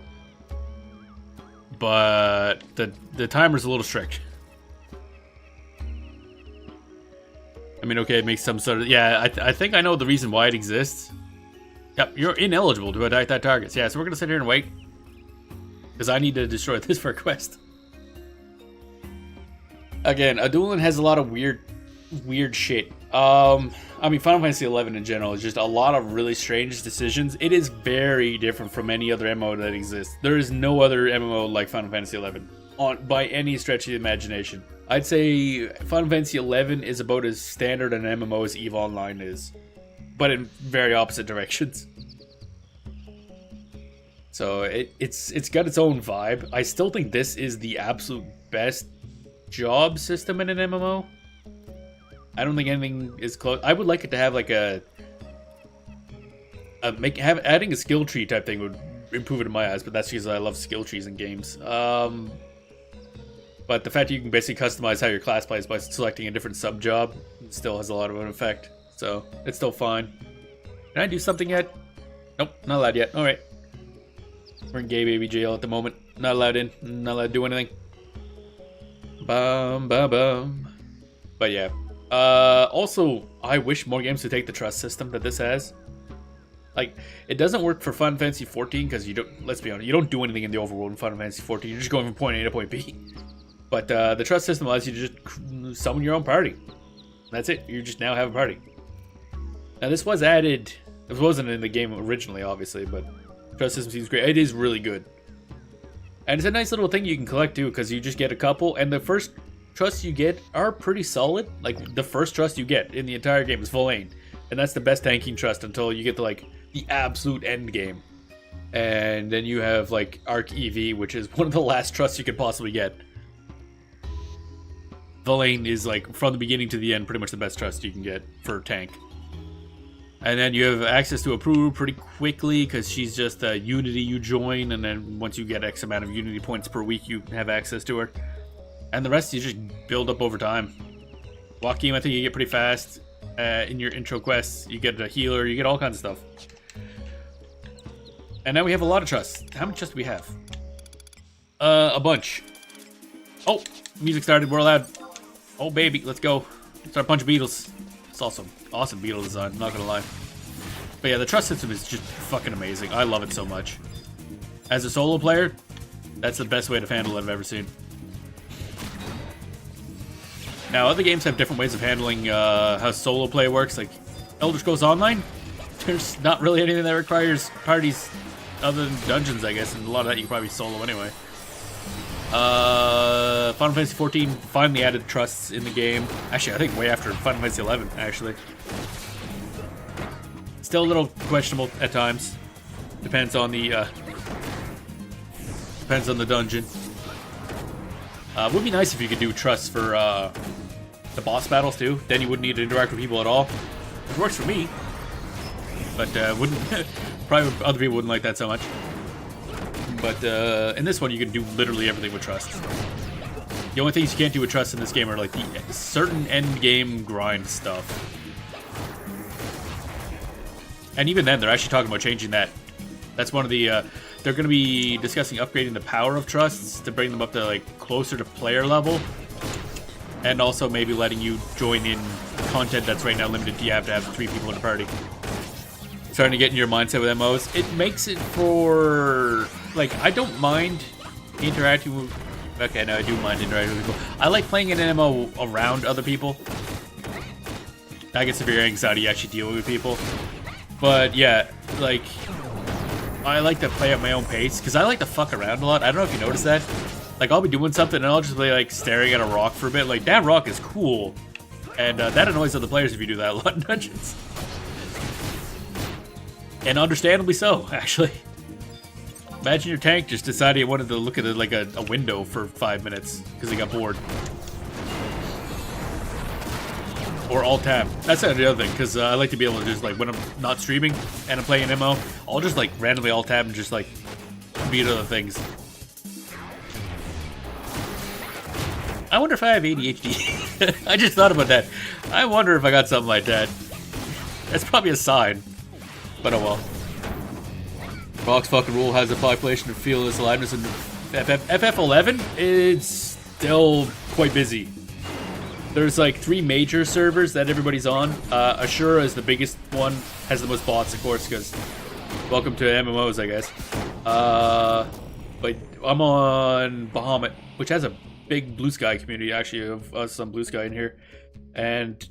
Speaker 1: But the timer's a little strict. I mean, okay, it makes some sort of... Yeah, I think I know the reason why it exists. Yep, you're ineligible to attack that target. Yeah, so we're going to sit here and wait. Because I need to destroy this for a quest. Again, Adoulin has a lot of weird shit. I mean, Final Fantasy XI in general is just a lot of really strange decisions. It is very different from any other MMO that exists. There is no other MMO like Final Fantasy XI by any stretch of the imagination. I'd say Final Fantasy XI is about as standard an MMO as EVE Online is, but in very opposite directions. So it's got its own vibe. I still think this is the absolute best job system in an MMO. I don't think anything is close. I would like it to have like adding a skill tree type thing would improve it in my eyes, but that's because I love skill trees in games. But the fact that you can basically customize how your class plays by selecting a different sub job still has a lot of an effect. So it's still fine. Can I do something yet? Nope, not allowed yet. All right, we're in gay baby jail at the moment. Not allowed in. Not allowed to do anything. Bum bum bum. But yeah. Also, I wish more games would take the trust system that this has. Like, it doesn't work for Final Fantasy 14 because you don't, let's be honest, you don't do anything in the overworld in Final Fantasy 14. You're just going from point A to point B. But the trust system allows you to just summon your own party. That's it. You just now have a party. Now, this was added, it wasn't in the game originally, obviously, but trust system seems great. It is really good. And it's a nice little thing you can collect too, because you just get a couple, and the first trusts you get are pretty solid. Like, the first trust you get in the entire game is Vana'bout, and that's the best tanking trust until you get to like the absolute end game, and then you have like Arc EV, which is one of the last trusts you could possibly get. Vana'bout is like from the beginning to the end pretty much the best trust you can get for tank. And then you have access to Approve pretty quickly because she's just a Unity you join, and then once you get X amount of Unity points per week, you have access to her. And the rest you just build up over time. Joachim, I think you get pretty fast. In your intro quests, you get a healer, you get all kinds of stuff. And now we have a lot of trusts. How many trusts do we have? A bunch. Oh, music started, we're allowed. Oh baby, let's go. Start punching beetles. It's awesome. Awesome beetle design, not gonna lie. But yeah, the trust system is just fucking amazing. I love it so much. As a solo player, that's the best way to handle it I've ever seen. Now, other games have different ways of handling how solo play works. Like, Elder Scrolls Online, there's not really anything that requires parties other than dungeons, I guess, and a lot of that you can probably solo anyway. Final Fantasy 14 finally added trusts in the game. Actually, I think way after Final Fantasy 11, actually. Still a little questionable at times. Depends on the dungeon. Would be nice if you could do trusts for the boss battles too. Then you wouldn't need to interact with people at all. It works for me, but wouldn't probably other people wouldn't like that so much. But in this one, you can do literally everything with trust. The only things you can't do with trust in this game are like the certain end game grind stuff. And even then, they're actually talking about changing that. That's one of the they're going to be discussing upgrading the power of trusts to bring them up to like closer to player level, and also maybe letting you join in content that's right now limited to you have to have 3 people in a party. Starting to get in your mindset with MMOs. It makes it for like, I don't mind interacting with. Okay, no, I do mind interacting with people. I like playing an MMO around other people. I get severe anxiety actually dealing with people. But yeah, like, I like to play at my own pace, because I like to fuck around a lot. I don't know if you noticed that. Like, I'll be doing something, and I'll just be, like, staring at a rock for a bit. Like, that rock is cool. And that annoys other players if you do that a lot in dungeons. And understandably so, actually. Imagine your tank just decided it wanted to look at it like a window for 5 minutes, because he got bored. Or alt-tab. That's the other thing, because I like to be able to just, like, when I'm not streaming and I'm playing an MMO, I'll just, like, randomly alt-tab and just, like, beat other things. I wonder if I have ADHD. I just thought about that. I wonder if I got something like that. That's probably a sign. But oh well. Box fucking rule has a population of fearless aliveness, and FF11 is still quite busy. There's like 3 major servers that everybody's on. Ashura is the biggest one, has the most bots, of course, because welcome to MMOs, I guess. But I'm on Bahamut, which has a
Speaker 2: big Blue Sky community, actually, of us on Blue Sky in here. And,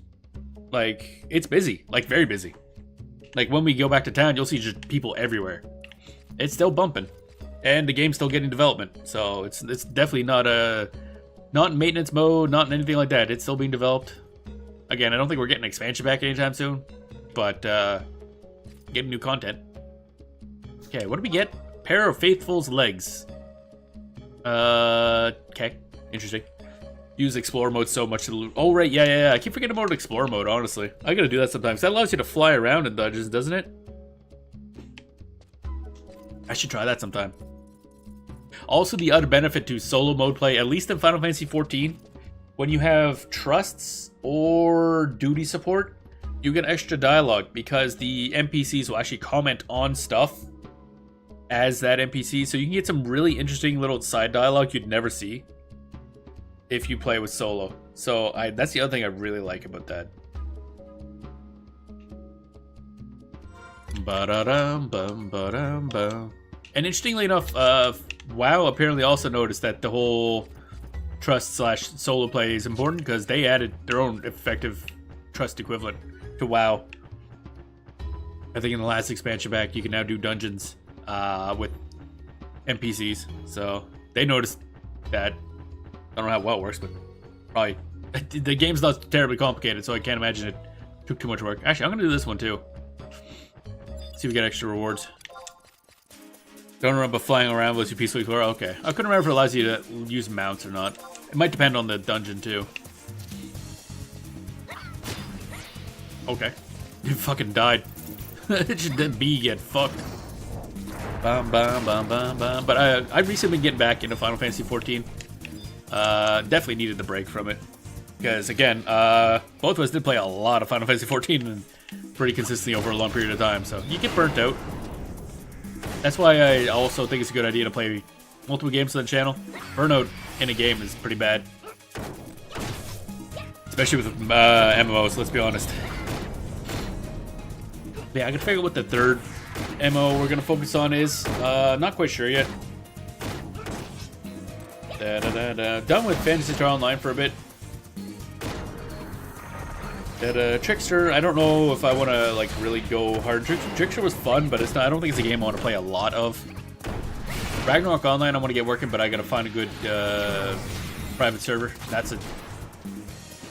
Speaker 2: like, it's busy. Like, very busy. Like, when we go back to town, you'll see just people everywhere. It's still bumping. And the game's still getting development. So, it's definitely not in maintenance mode, not in anything like that. It's still being developed. Again, I don't think we're getting an expansion back anytime soon. But, getting new content. Okay, what do we get? Pair of Faithful's legs. Okay. Interesting. Use Explorer mode so much to loot. Oh, right, yeah. I keep forgetting about Explorer mode, honestly. I gotta do that sometimes. That allows you to fly around in dungeons, doesn't it? I should try that sometime. Also, the other benefit to solo mode play, at least in Final Fantasy XIV, when you have trusts or duty support, you get extra dialogue because the NPCs will actually comment on stuff as that NPC, so you can get some really interesting little side dialogue you'd never see if you play with solo. So that's the other thing I really like about that. And interestingly enough, WoW apparently also noticed that the whole trust / solo play is important because they added their own effective trust equivalent to WoW. I think in the last expansion pack, you can now do dungeons with NPCs. So they noticed that. I don't know how well it works, but probably the game's not terribly complicated, so I can't imagine it took too much work. Actually, I'm gonna do this one too. See if we get extra rewards. Don't remember flying around with you peacefully explore. Okay, I couldn't remember if it allows you to use mounts or not. It might depend on the dungeon too. Okay, you fucking died. That bee get fucked. Bum, bum, bum, bum, bum. But I recently been getting back into Final Fantasy XIV. Definitely needed the break from it. Because, again, both of us did play a lot of Final Fantasy XIV and pretty consistently over a long period of time, so you get burnt out. That's why I also think it's a good idea to play multiple games on the channel. Burnout in a game is pretty bad. Especially with MMOs, let's be honest. Yeah, I can figure out what the third MMO we're going to focus on is. Not quite sure yet. Done with Phantasy Star Online for a bit. Trickster, I don't know if I want to like really go hard. Trickster was fun, but it's not. I don't think it's a game I want to play a lot of. Ragnarok Online, I want to get working, but I gotta find a good private server. That's a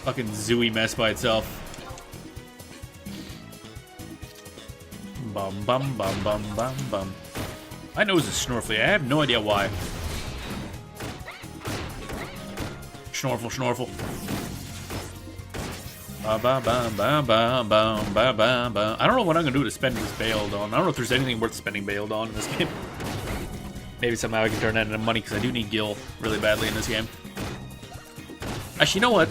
Speaker 2: fucking zooey mess by itself. Bum bum bum bum bum bum. My nose is snorfly. I have no idea why. Snorfle, snorfle. I don't know what I'm gonna do to spend this bailed on. I don't know if there's anything worth spending bailed on in this game. Maybe somehow I can turn that into money because I do need gil really badly in this game. Actually, you know what?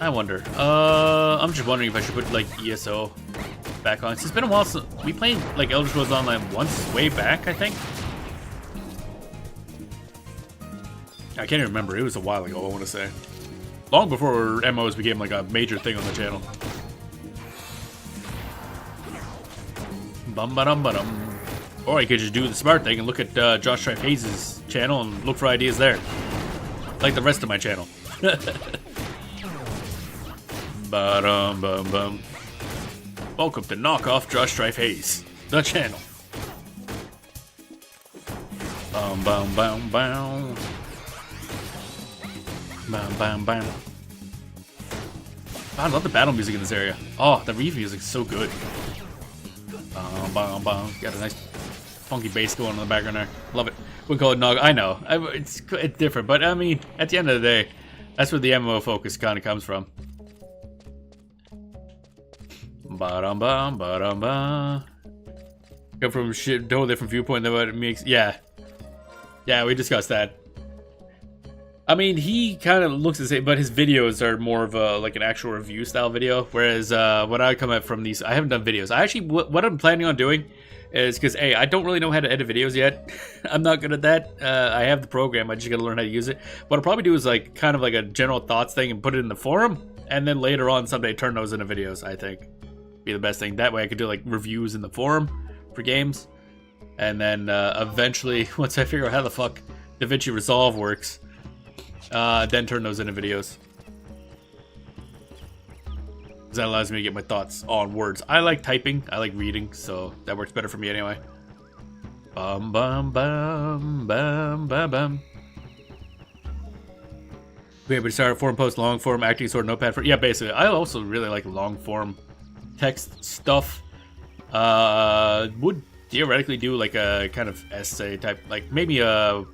Speaker 2: I wonder. I'm just wondering if I should put like ESO back on. It's been a while since we played like Elder Scrolls Online once, way back, I think. I can't even remember. It was a while ago, I want to say. Long before MMOs became like a major thing on the channel. Bum-ba-dum-ba-dum. Or you could just do the smart thing and look at Josh Strife Hayes' channel and look for ideas there. Like the rest of my channel. Ba-dum-bum-bum. Welcome to Knockoff Josh Strife Hayes, the channel. Bum-bum-bum-bum. Bam, bam, bam. I love the battle music in this area. Oh, the Reeve music is so good. Bam, bam, bam. Got a nice funky bass going on in the background there. Love it. We call it Nog. I know. It's different, but I mean, at the end of the day, that's where the MMO focus kind of comes from. Ba-dum, bam, ba-dum, ba. Come from a totally different viewpoint than what it makes. Yeah. Yeah, we discussed that. I mean, he kind of looks the same, but his videos are more of a like an actual review style video. Whereas what I come at from these, I haven't done videos. I actually, what I'm planning on doing is because A, I don't really know how to edit videos yet. I'm not good at that. I have the program. I just got to learn how to use it. What I'll probably do is like kind of like a general thoughts thing and put it in the forum, and then later on someday turn those into videos. I think be the best thing. That way I could do like reviews in the forum for games, and then eventually once I figure out how the fuck DaVinci Resolve works, then turn those into videos. Because that allows me to get my thoughts on words. I like typing, I like reading, so that works better for me anyway. Bum bum bum bum bum bum. We able to start forum post, long form, acting sort of notepad for, yeah, basically. I also really like long form text stuff. Would theoretically do like a kind of essay type, like maybe on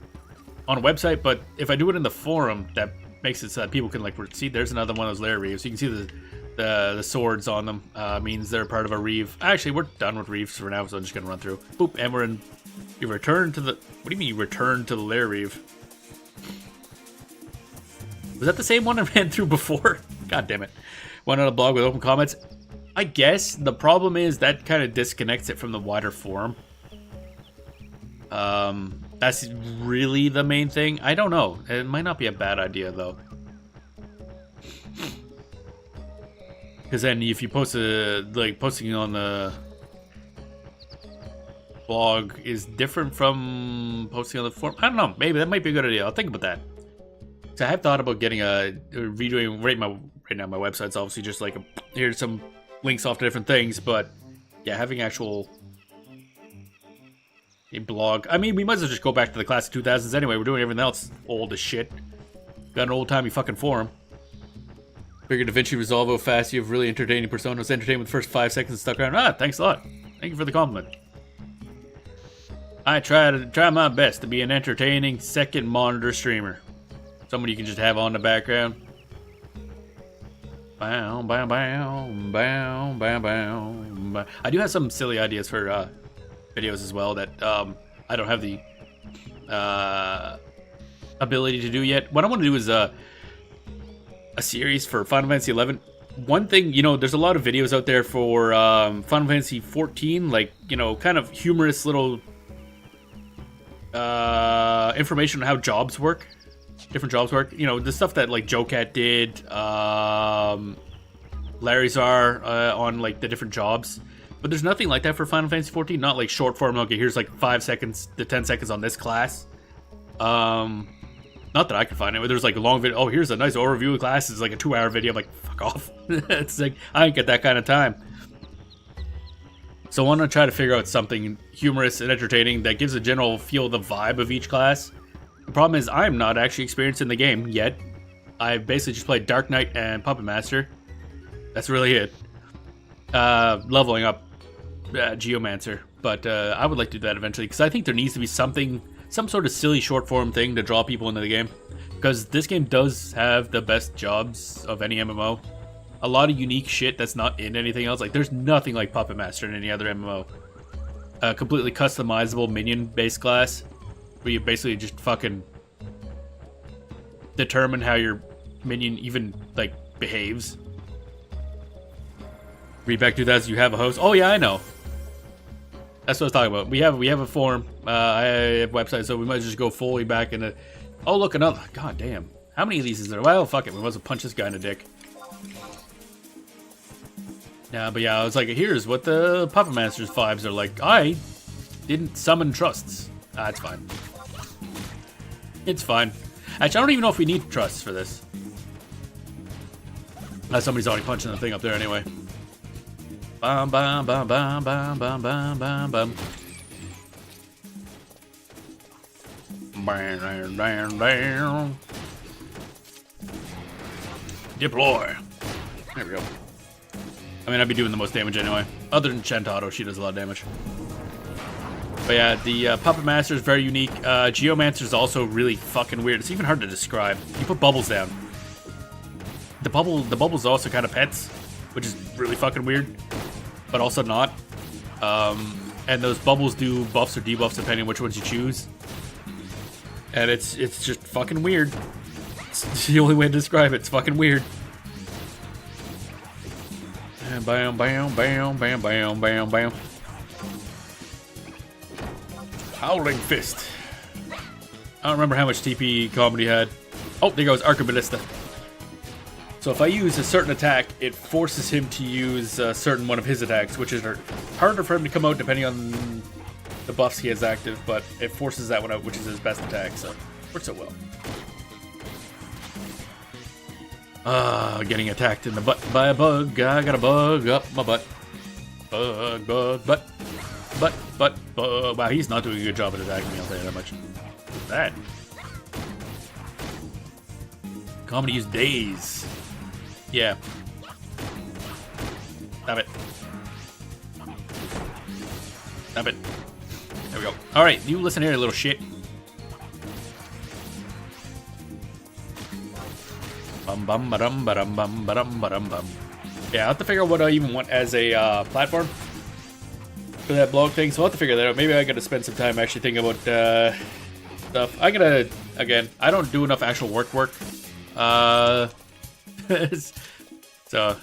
Speaker 2: a website, but if I do it in the forum, that makes it so that people can like see. There's another one of those layer reeves. You can see the swords on them. Means they're part of a reeve. Actually, we're done with reeves for now, so I'm just gonna run through. Boop, and we're in. You return to the. What do you mean you return to the layer reeve? Was that the same one I ran through before? God damn it. One on a blog with open comments. I guess the problem is that kind of disconnects it from the wider forum. That's really the main thing. I don't know. It might not be a bad idea though. Because then if you post posting on the blog is different from posting on the forum. I don't know. Maybe that might be a good idea. I'll think about that. So I have thought about getting redoing right now. My website's obviously just like here's some links off to different things, but yeah, having actual a blog. I mean, we might as well just go back to the classic 2000s anyway. We're doing everything else old as shit. Got an old-timey fucking forum. Figure DaVinci Resolve fast. You have really entertaining personas. Entertained with the first 5 seconds and stuck around. Ah, thanks a lot. Thank you for the compliment. I try my best to be an entertaining second monitor streamer. Someone you can just have on the background. Bow, bow, bow, bow, bow, bow. I do have some silly ideas for videos as well that I don't have the ability to do yet. What I want to do is a series for Final Fantasy 11. One thing, you know, there's a lot of videos out there for Final Fantasy 14, like, you know, kind of humorous little information on how jobs work. Different jobs work. You know, the stuff that, like, JoeCat did, Larizar on, like, the different jobs. But there's nothing like that for Final Fantasy 14. Not, like, short form, okay, here's, like, 5 seconds to 10 seconds on this class. Not that I can find it, but there's, like, a long video. Oh, here's a nice overview of class. It's, like, a 2-hour video. I'm like, fuck off. It's like, I ain't get that kind of time. So I want to try to figure out something humorous and entertaining that gives a general feel, the vibe of each class. The problem is I'm not actually experienced in the game yet. I basically just played Dark Knight and Puppet Master. That's really it. Leveling up Geomancer. But I would like to do that eventually because I think there needs to be some sort of silly short form thing to draw people into the game. Because this game does have the best jobs of any MMO. A lot of unique shit that's not in anything else. Like, there's nothing like Puppet Master in any other MMO. A completely customizable minion-based class. Where you basically just fucking determine how your minion even, like, behaves. Read back 2000, you have a host. Oh, yeah, I know. That's what I was talking about. We have a forum. I have websites, so we might just go fully back into... Oh, look, another... God damn. How many of these is there? Well, fuck it. We might as well punch this guy in the dick. Yeah, but yeah, I was like, here's what the Puppet Master's vibes are like. I didn't summon trusts. Ah, it's fine. It's fine. Actually, I don't even know if we need trusts for this. Somebody's already punching the thing up there anyway. Bum, bum, bum, bum, bum, bum, bum, bum, bum. Bam, bam, bam. Deploy. There we go. I mean, I'd be doing the most damage anyway. Other than Chantado, she does a lot of damage. But yeah, the Puppet Master is very unique. Geomancer is also really fucking weird. It's even hard to describe. You put bubbles down. The bubbles are also kind of pets, which is really fucking weird, but also not. And those bubbles do buffs or debuffs depending on which ones you choose. And it's just fucking weird. It's the only way to describe it. It's fucking weird. And bam, bam, bam, bam, bam, bam, bam. Howling Fist. I don't remember how much TP Comedy had. Oh, there goes Archiballista. So if I use a certain attack, it forces him to use a certain one of his attacks, which is harder for him to come out depending on the buffs he has active, but it forces that one out, which is his best attack, so Worked so well. Getting attacked in the butt by a bug. I got a bug up my butt. Bug, butt. Wow, he's not doing a good job at attacking me, I'll tell you that much. What's that? Comedy use days. Yeah. Stop it. Stop it. There we go. Alright, you listen here, little shit. Bum bum ba-dum ba-dum bum ba-dum ba-dum bum. Yeah, I'll have to figure out what I even want as a platform for that blog thing, so I'll have to figure that out. Maybe I gotta spend some time actually thinking about stuff. I gotta, again, I don't do enough actual work. So,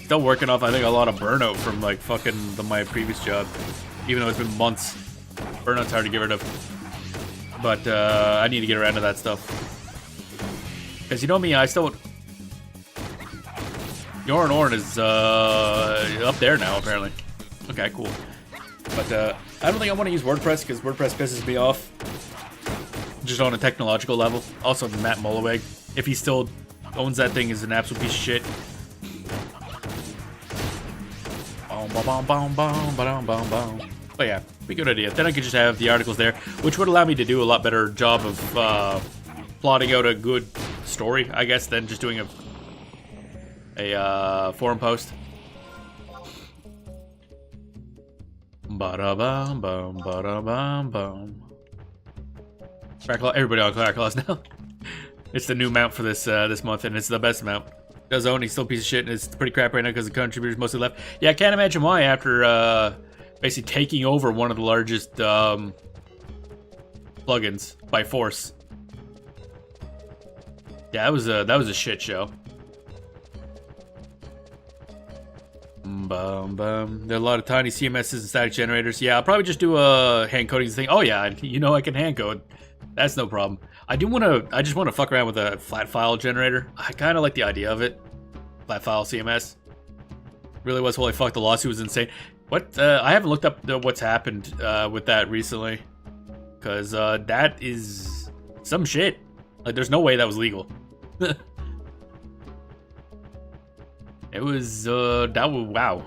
Speaker 2: still working off, I think, a lot of burnout from, like, fucking my previous job. Even though it's been months. Burnout's hard to get rid of. But, I need to get around to that stuff. Because, you know me, I still... Orin is, up there now, apparently. Okay, cool. But, I don't think I want to use WordPress, because WordPress pisses me off. Just on a technological level. Also, Matt Mullenweg, if he still owns that thing, is an absolute piece of shit. But yeah, be a good idea. Then I could just have the articles there, which would allow me to do a lot better job of plotting out a good story, I guess, than just doing a forum post. Ba-da-bum, bum, ba-da-bum, bum. Crackle, everybody on Crackles now. It's the new mount for this this month, and it's the best mount. Does own, he's still a piece of shit, and it's pretty crap right now because the contributors mostly left. Yeah, I can't imagine why after basically taking over one of the largest plugins by force. Yeah, that was a shit show. Bum, bum. There are a lot of tiny CMSs and static generators. Yeah, I'll probably just do a hand coding thing. Oh yeah, you know I can hand code. That's no problem. I just want to fuck around with a flat file generator. I kind of like the idea of it. Flat file CMS. Really was, holy fuck, the lawsuit was insane. What? I haven't looked up what's happened with that recently. Because that is some shit. Like, there's no way that was legal. It was, that was, wow.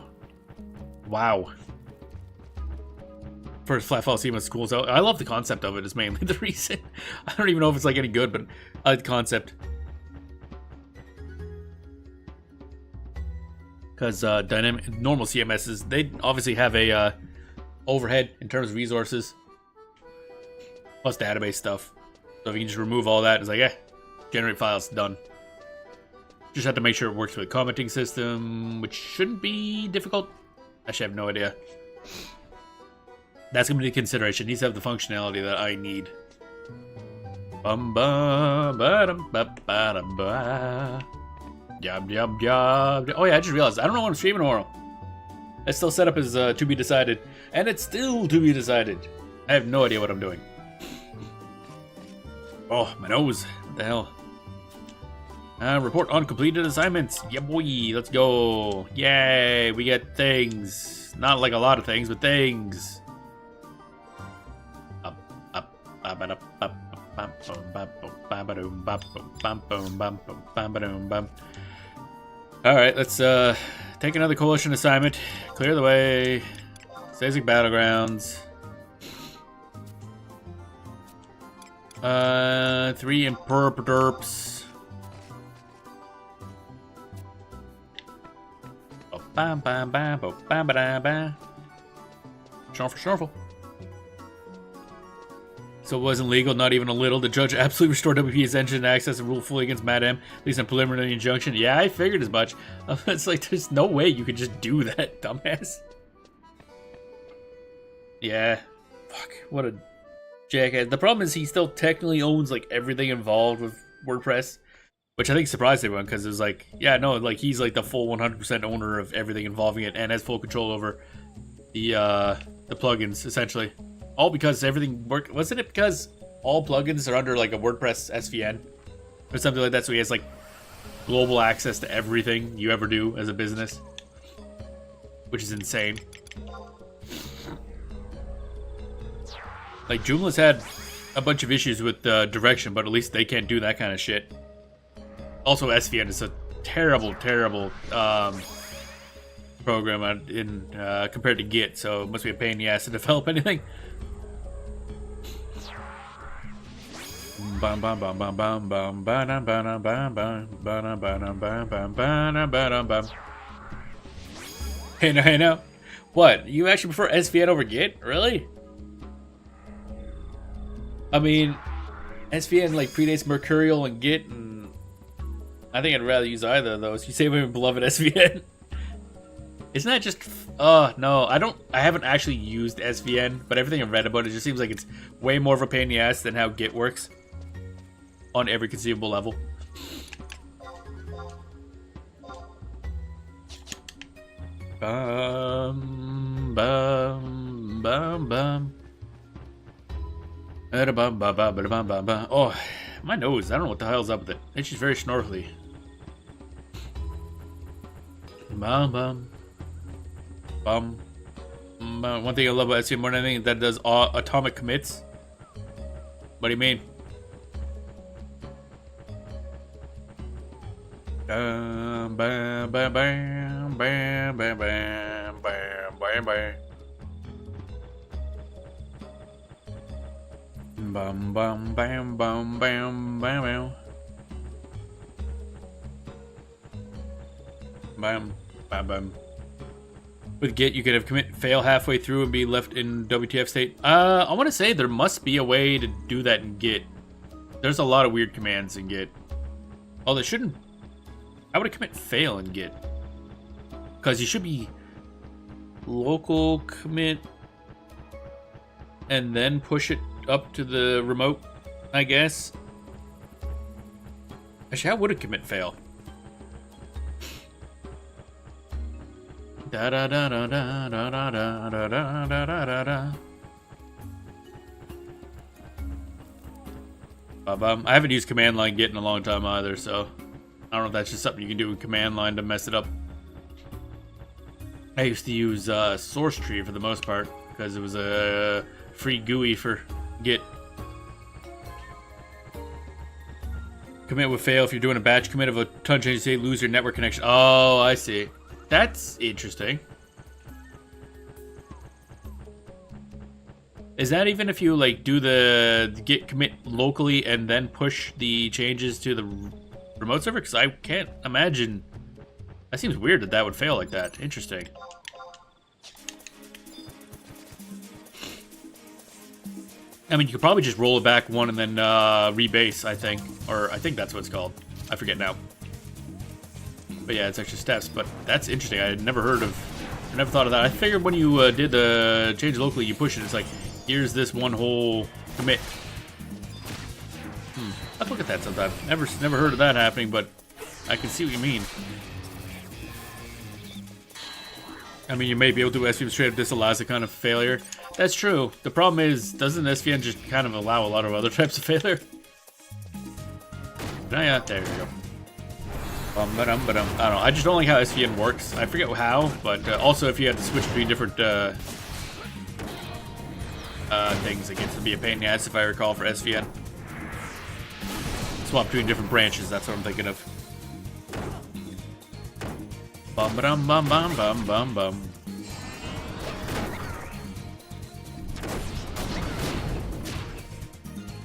Speaker 2: Wow. First flat file CMS schools out. I love the concept of it, is mainly the reason. I don't even know if it's like any good, but I like the concept. Because dynamic normal CMSs, they obviously have a overhead in terms of resources. Plus database stuff. So if you can just remove all that, it's like, generate files, done. Just have to make sure it works with the commenting system, which shouldn't be difficult. Actually, I have no idea. That's going to be the consideration. It needs to have the functionality that I need. Bum ba ba dum ba ba dum ba. Yob yob yob. Oh yeah, I just realized I don't know what I'm streaming tomorrow. It's still set up as to be decided, and it's still to be decided. I have no idea what I'm doing. Oh, my nose. What the hell? Report on completed assignments. Yeah, boy. Let's go. Yay. We get things. Not like a lot of things, but things. Alright, let's take another coalition assignment. Clear the way. Stasic Battlegrounds. 3 Imperperderps. Snarfle. So it wasn't legal, not even a little. The judge absolutely restored WP's engine and access and ruled fully against Madam, at least in preliminary injunction. Yeah, I figured as much. It's like, there's no way you could just do that, dumbass. Yeah. Fuck, what a jackass. The problem is he still technically owns, like, everything involved with WordPress, which I think surprised everyone, because it was like, yeah, no, like, he's, like, the full 100% owner of everything involving it and has full control over the plugins, essentially. All because everything worked. Wasn't it because all plugins are under like a WordPress SVN or something like that? So he has like global access to everything you ever do as a business, which is insane. Like Joomla's had a bunch of issues with direction, but at least they can't do that kind of shit. Also, SVN is a terrible, terrible program in compared to Git, so it must be a pain in the ass to develop anything. Bum bum bum bum bum bum bum bum bum bum bum bum. Hey now. What? You actually prefer SVN over Git? Really? I mean, SVN like predates Mercurial and Git, and I think I'd rather use either of those. You say my beloved SVN. Isn't that just? No, I haven't actually used SVN, but everything I've read about it just seems like it's way more of a pain in the ass than how Git works on every conceivable level. Bum bum bum bum. Oh, my nose. I don't know what the hell's up with it. It's just very snorkely. Bum bum. Bum. One thing I love about SVN more than anything is that it does atomic commits. What do you mean? Bam bam bam bam bam bam bam bam bam. Bum bum bam bum bam bam bam. Bam bam bam. With Git, you could have commit fail halfway through and be left in WTF state. I want to say there must be a way to do that in Git. There's a lot of weird commands in Git. Oh, they shouldn't. How would a commit fail in Git? Because you should be local commit and then push it up to the remote, I guess. Actually, how would a commit fail? Da da da da da da da da da da da da da. I haven't used command line Git in a long time either, so I don't know if that's just something you can do with command line to mess it up. I used to use source tree for the most part because it was a free GUI for Git. Commit would fail if you're doing a batch commit of a ton of changes, say lose your network connection. Oh, I see. That's interesting. Is that even if you like do the Git commit locally and then push the changes to the remote server? Because I can't imagine. That seems weird that that would fail like that. Interesting. I mean, you could probably just roll it back one and then rebase, I think. Or I think that's what it's called. I forget now. But yeah, it's extra steps. But that's interesting. I had never heard of... I never thought of that. I figured when you did the change locally, you push it. It's like, here's this one whole commit. I'd look at that sometime. Never heard of that happening, but I can see what you mean. I mean, you may be able to do SVN straight up disallows a kind of failure. That's true. The problem is, doesn't SVN just kind of allow a lot of other types of failure? Yeah, there you go. I don't know. I just don't like how SVN works. I forget how, but also if you have to switch between different things, it gets to be a pain in the ass if I recall for SVN. Swap between different branches, that's what I'm thinking of. Bum bum bum bum bum bum bum.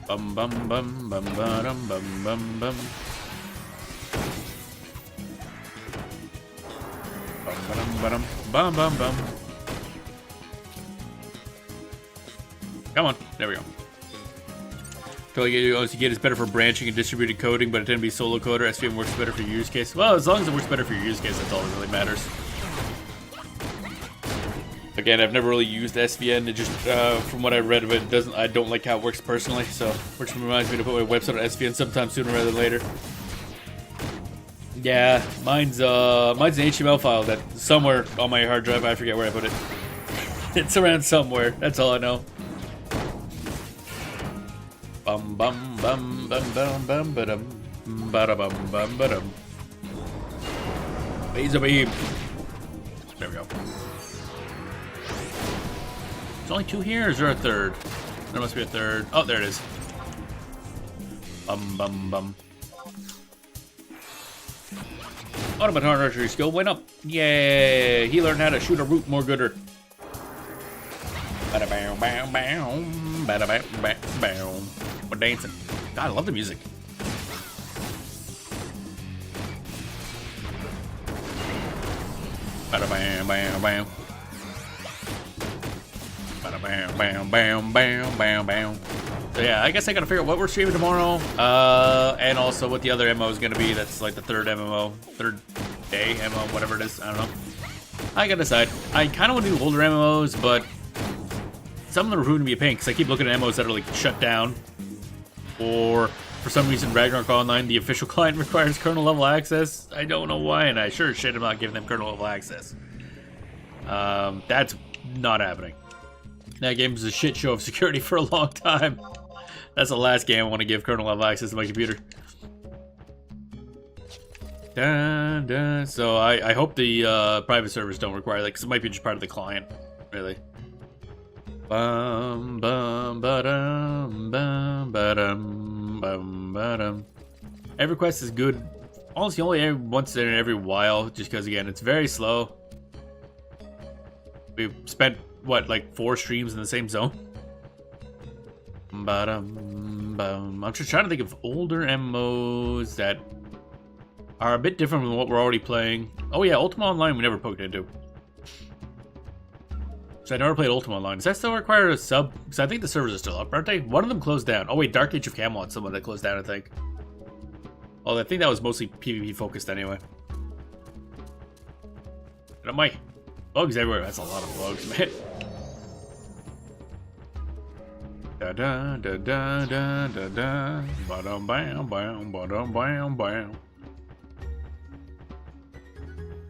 Speaker 2: Bum bum bum bum bum bum bum bum. Bum bum bum bum. Come on, there we go. Totally get is better for branching and distributed coding, but it tends to be solo coder. SVN works better for your use case. Well, as long as it works better for your use case, that's all that really matters. Again, I've never really used SVN. It just, from what I read of it, I don't like how it works personally. So, which reminds me to put my website on SVN sometime sooner rather than later. Yeah, mine's an HTML file that somewhere on my hard drive. I forget where I put it. It's around somewhere. That's all I know. Bum bum bum bum bum bum ba-dum bada bum bum ba-dum. Laser beam. There we go. There's only two here, or is there a third? There must be a third. Oh, there it is. Bum bum bum. Automaton archery skill went up. Yay! He learned how to shoot a root more gooder. Bada bow bow bow. Bada bow bow bow. We're dancing. God, I love the music. Bada bow bow bow. Bada bow bow bow bow bow bow. So yeah, I guess I gotta figure out what we're streaming tomorrow, and also what the other MMO is gonna be. That's like the third MMO, third day MMO, whatever it is. I don't know. I gotta decide. I kind of want to do older MMOs, but some of them are proving to be a pain because I keep looking at MMOs that are like shut down, or for some reason Ragnarok Online, the official client requires kernel level access. I don't know why, and I sure as shit am not giving them kernel level access. That's not happening. That game was a shit show of security for a long time. That's the last game I want to give kernel level access to my computer. Dun, dun. So I hope the private servers don't require that, because it might be just part of the client, really. Bum bum ba-dum bum ba-dum bum ba-dum. Every quest is good. Honestly, only once in every while, just because again it's very slow. We've spent what, like 4 streams in the same zone? I'm just trying to think of older MMOs that are a bit different from what we're already playing. Oh yeah, Ultima Online we never poked into. So I never played Ultima Online. Does that still require a sub? Because I think the servers are still up, aren't they? One of them closed down. Oh wait, Dark Age of Camelot's someone that closed down, I think. Oh, I think that was mostly PvP focused anyway. And my bugs everywhere. That's a lot of bugs, man. Da da da da da da da. Ba dum bam bam ba dum bam bam.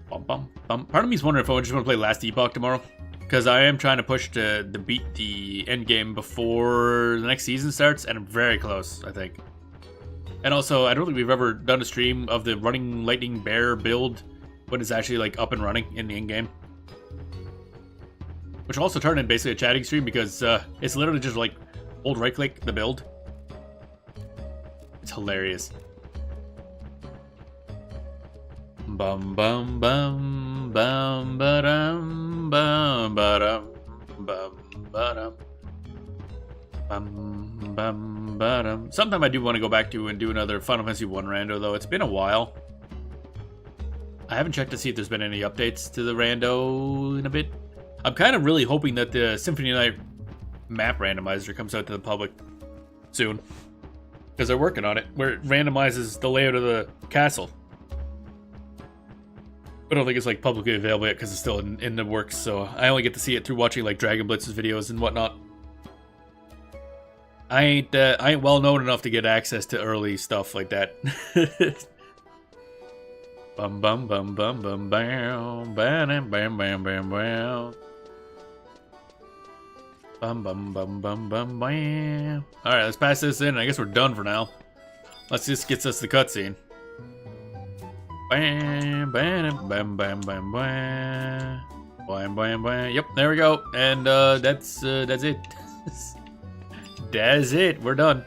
Speaker 2: Bum bum bum. Part of me's wondering if I just want to play Last Epoch tomorrow, because I am trying to push to beat the end game before the next season starts, and I'm very close, I think. And also, I don't think we've ever done a stream of the running lightning bear build when it's actually like up and running in the end game. Which will also turn in basically a chatting stream, because it's literally just like hold right click the build. It's hilarious. Bum bum bum bum ba-dum bum ba-dum bum ba-dum bum bum ba-dum. Sometime I do want to go back to and do another Final Fantasy 1 rando, though. It's been a while. I haven't checked to see if there's been any updates to the rando in a bit. I'm kind of really hoping that the Symphony Night map randomizer comes out to the public soon, because they're working on it, where it randomizes the layout of the castle. I don't think it's like publicly available yet because it's still in the works, so I only get to see it through watching like Dragon Blitz's videos and whatnot. I ain't well known enough to get access to early stuff like that. Bum bum bum bum bum bam bam bam bam bam bam. Bum bum bum bum bum bam. All right, let's pass this in. I guess we're done for now. Let's just get us the cutscene. Bam bam bam bam bam bam. Bam bam bam. Yep, there we go. And that's it. That's it. We're done.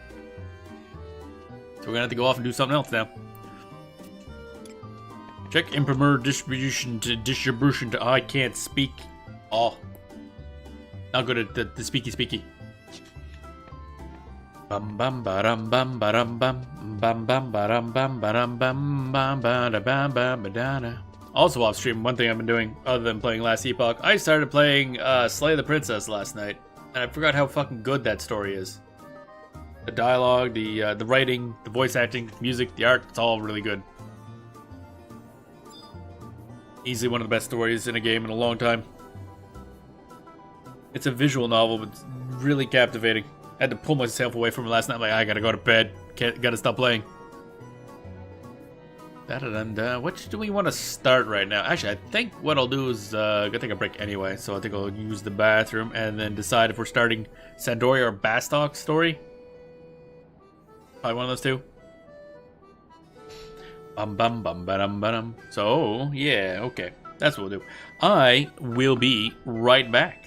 Speaker 2: So we're gonna have to go off and do something else now. Check imprimer distribution to I can't speak. Oh. Not good at the speaky. Bum bum ba-dum bum ba-dum bum bum bum ba-dum bum ba-dum bum bum ba-da-bum bum ba-da-da. Also off stream, one thing I've been doing other than playing Last Epoch, I started playing Slay the Princess last night, and I forgot how fucking good that story is. The dialogue, the writing, the voice acting, music, the art, it's all really good. Easily one of the best stories in a game in a long time. It's a visual novel, but it's really captivating. I had to pull myself away from it last night. Like, I gotta go to bed. Gotta stop playing. Da-da-da-da. Which do we want to start right now? Actually, I think what I'll do is gonna take a break anyway. So I think I'll use the bathroom and then decide if we're starting Sandoria or Bastok story. Probably one of those two. Bum bum bum ba-dum ba-dum. So yeah, okay, that's what we'll do. I will be right back.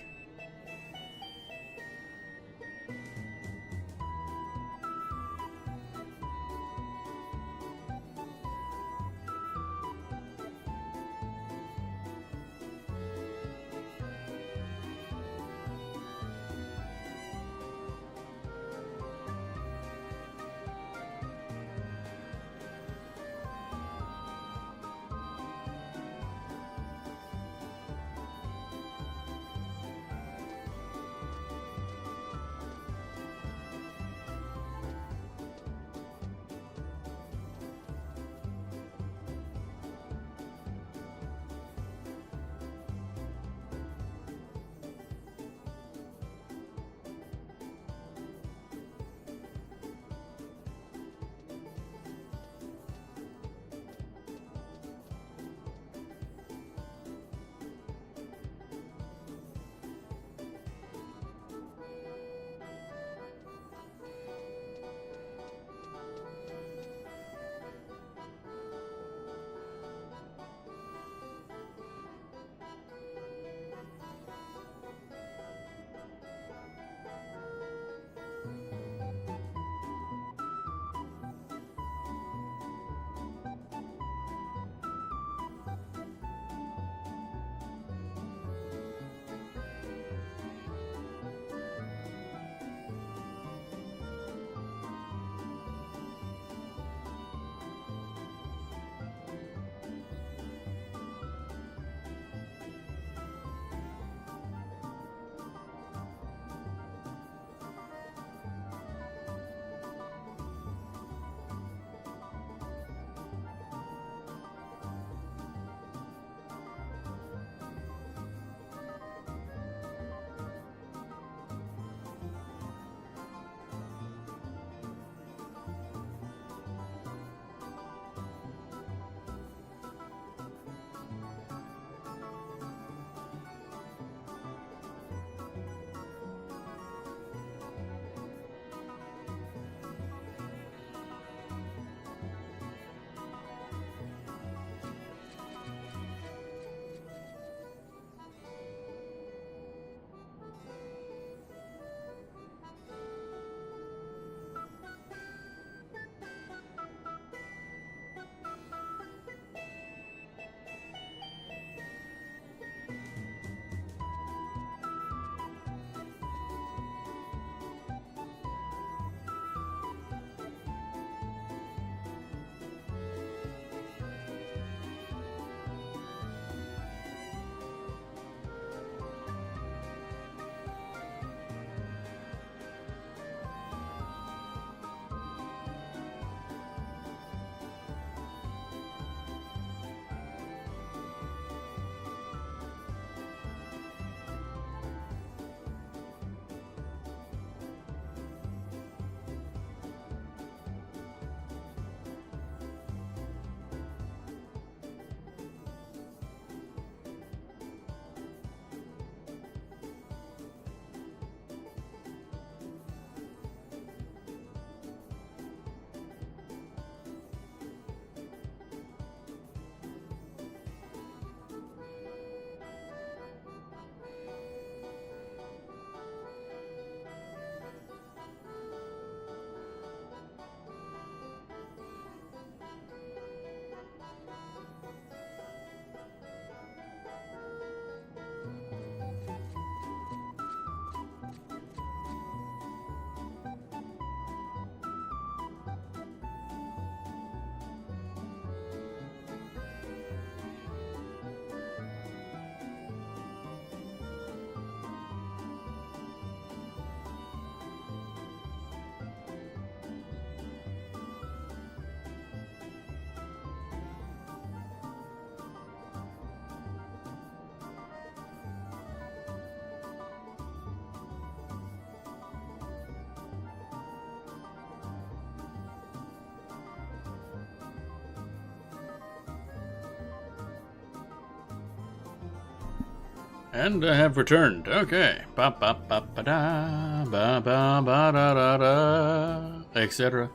Speaker 2: And I have returned. Okay. Ba ba ba ba da ba ba ba da da da, etc.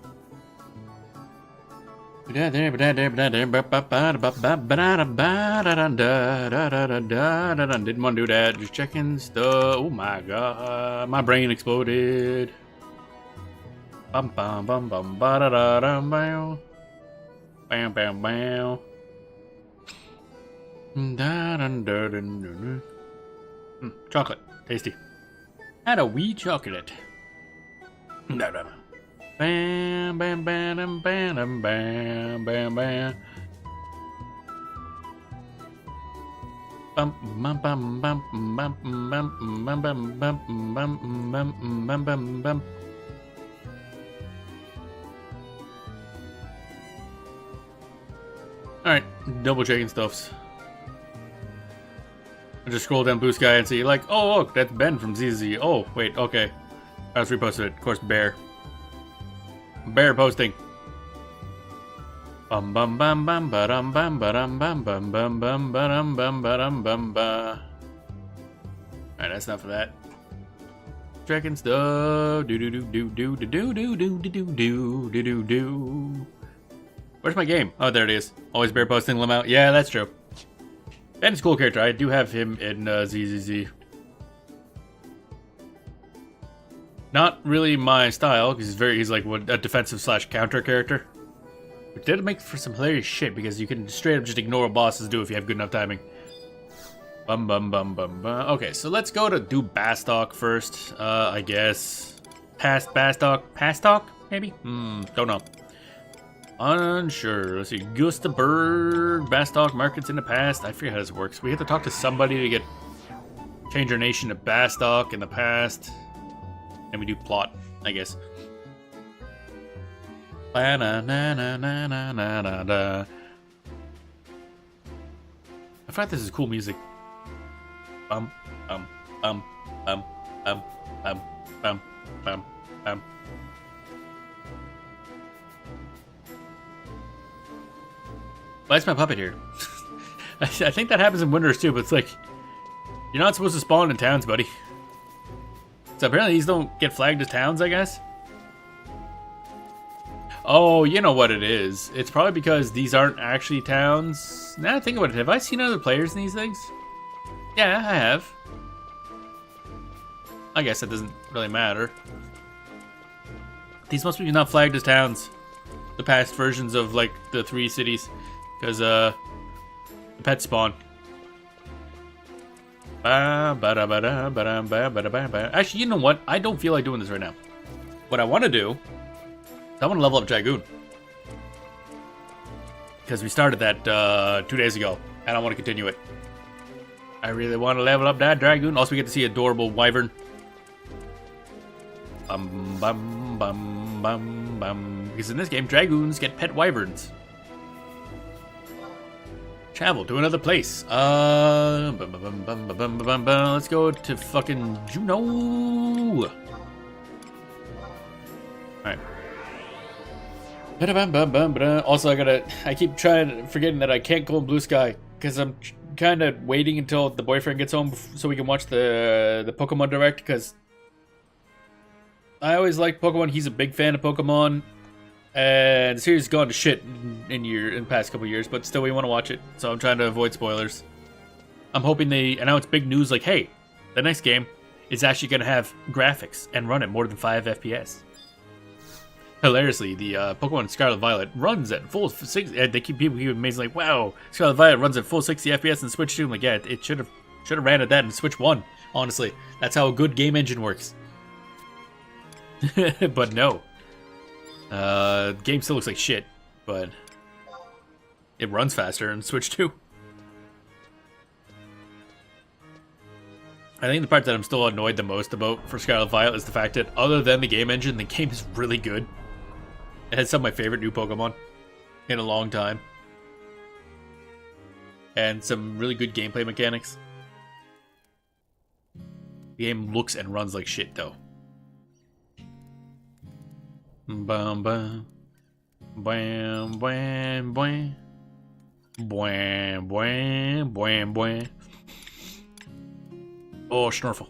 Speaker 2: Didn't want to do that. Just checking stuff. Oh my god, my brain exploded. Bum bum bum bum ba da da da bam bam bam bam. Chocolate, tasty. Had a wee chocolate. No, no, no. Bam, bam, bam, bam, bam, bam, bam, bam. Bum, bum, bum, bum, bum, bum, bum, bum, bum, bum, bum, bum, bum. All right, double checking stuffs. I just scroll down Blue Sky and see, like, oh, look, that's Ben from ZZ. Oh, wait, okay. I just reposted it. Of course, Bear. Bear posting. Bum bum bum bum ba-dum bum ba-dum bum bum bum bum ba-dum bum ba-dum bum ba. Alright, that's enough of that. Checking stuff. Do do do do do do do do do do do do do do. Where's my game? Oh, there it is. Always Bear posting them out. Yeah, that's true. Ben's a cool character. I do have him in ZZZ. Not really my style, because he's like a defensive / counter character. Which did make for some hilarious shit, because you can straight up just ignore what bosses do if you have good enough timing. Bum bum bum bum bum. Okay, so let's go to do Bastok first, I guess. Past Bastok? Pastok, maybe? Don't know. Unsure. Let's see. Gustaberg, Bastok, markets in the past. I forget how this works. We have to talk to somebody to get change our nation to Bastok in the past. And we do plot, I guess. I thought this is cool music. Bum bum bum bum bum bum bum bum bum. Why is my puppet here? I think that happens in Winters too, but it's like you're not supposed to spawn in towns, buddy. So apparently these don't get flagged as towns, I guess. Oh, you know what it is. It's probably because these aren't actually towns. Now I think about it, have I seen other players in these things? Yeah, I have. I guess that doesn't really matter. These must be not flagged as towns. The past versions of like the 3 cities. Because the pets spawn. Actually, you know what? I don't feel like doing this right now. What I want to do is I want to level up Dragoon. Because we started that 2 days ago, and I want to continue it. I really want to level up that Dragoon. Also, we get to see adorable wyvern. Bum bum bum bum bum. Because in this game, Dragoons get pet wyverns. Travel to another place. Let's go to fucking Juneau. Alright. Also, I keep forgetting that I can't go in Blue Sky because I'm kind of waiting until the boyfriend gets home so we can watch the Pokemon Direct, because I always liked Pokemon. He's a big fan of Pokemon. And the series has gone to shit in the past couple years, but still we want to watch it, so I'm trying to avoid spoilers. I'm hoping they announce big news like, hey, the next game is actually going to have graphics and run at more than 5 FPS. Hilariously, the Pokemon Scarlet Violet runs at full 60. They keep amazed, like, wow, Scarlet Violet runs at full 60 FPS in Switch 2. I'm like, yeah, it should have ran at that in Switch 1. Honestly, that's how a good game engine works. But no. The game still looks like shit, but it runs faster in Switch 2. I think the part that I'm still annoyed the most about for Scarlet Violet is the fact that other than the game engine, the game is really good. It has some of my favorite new Pokemon in a long time. And some really good gameplay mechanics. The game looks and runs like shit, though. Bum bum. Bam bam bam. Bam bam bam bam. Oh, Schnorfel.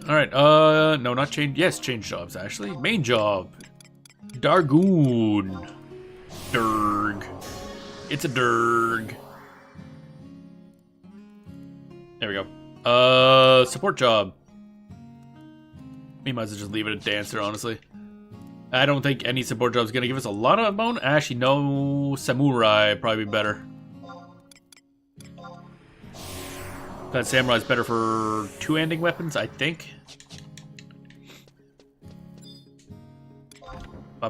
Speaker 2: Alright, no, not change. Yes, change jobs, actually. Main job. Dargoon. Durg. It's a Durg. There we go. Support job. We might as well just leave it at Dancer, honestly. I don't think any support job is going to give us a lot of bone. Actually, no. Samurai probably be better. That Samurai's better for two-handing weapons, I think. So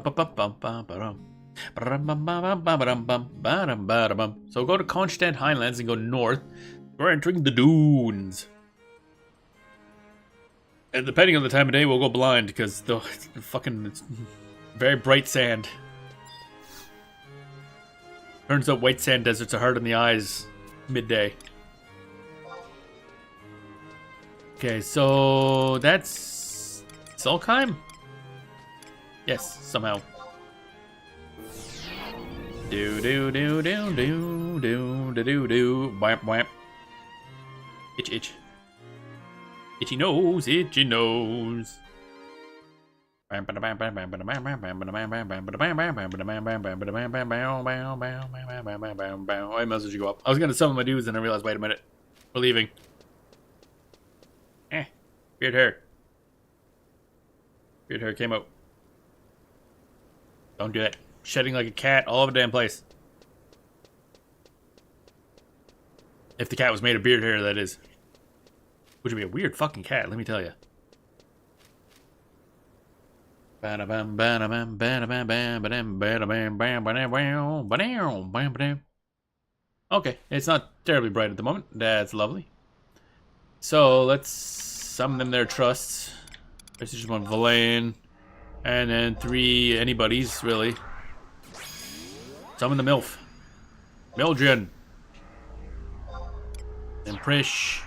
Speaker 2: go to Constant Highlands and go north. We're entering the dunes. And depending on the time of day, we'll go blind because the fucking it's very bright sand. Turns out white sand deserts are hard on the eyes midday. Okay, so that's Solkheim? Yes, somehow. Do do do do do do do do do. Wham wham. Itch itch. Itchy nose, itchy nose. I might as well go up. I was gonna summon my dudes and I realized, wait a minute. We're leaving. Weird hair. Weird hair came out. Don't do that. Shedding like a cat all over the damn place. If the cat was made of beard hair, that is. Which would be a weird fucking cat, let me tell you. Okay, it's not terribly bright at the moment. That's lovely. So let's summon them their trusts. There's just one Valain. And then 3 anybody's, really. Summon the MILF. Mildred. And Prish.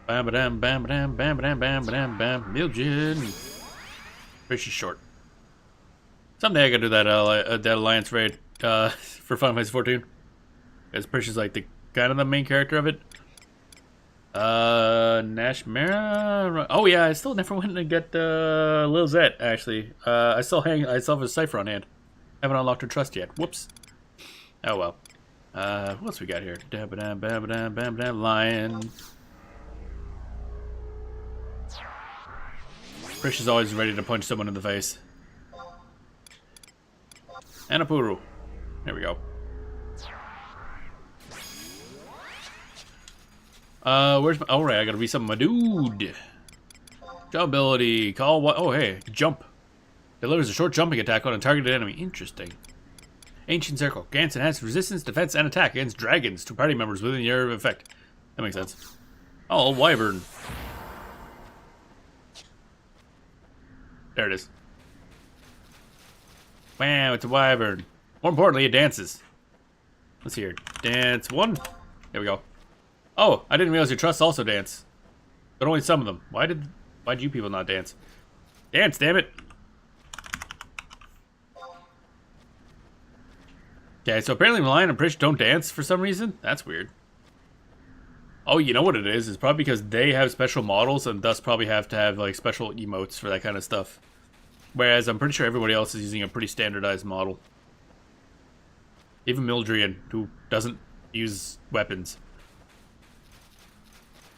Speaker 2: Bam bam bam bam bam bam bam bam bam. Mildred. Prish is short. Someday I gotta do that alliance raid for Final Fantasy 14. Because Prish is like the kind of the main character of it. Nashmara. Oh yeah, I still never went to get Lil Zet. Actually, I still have a cipher on hand. Haven't unlocked her trust yet. Whoops. Oh well. What else we got here? Lion. Krish is always ready to punch someone in the face. Anapuru. There we go. Where's my... Alright, I gotta resummon my dude. Job ability. Call what? Oh, hey. Jump. Delivers a short jumping attack on a targeted enemy. Interesting. Ancient Circle. Grants enhanced resistance, defense, and attack against dragons to party members within the area of effect. That makes sense. Oh, Wyvern. There it is. Wow, it's a Wyvern. More importantly, it dances. Let's hear it. Dance 1. There we go. Oh, I didn't realize your trusts also dance. But only some of them. Why'd you people not dance? Dance, damn it! Okay, so apparently Lion and Prish don't dance for some reason. That's weird. Oh, you know what it is? It's probably because they have special models and thus probably have to have like special emotes for that kind of stuff. Whereas I'm pretty sure everybody else is using a pretty standardized model. Even Mildrian, who doesn't use weapons.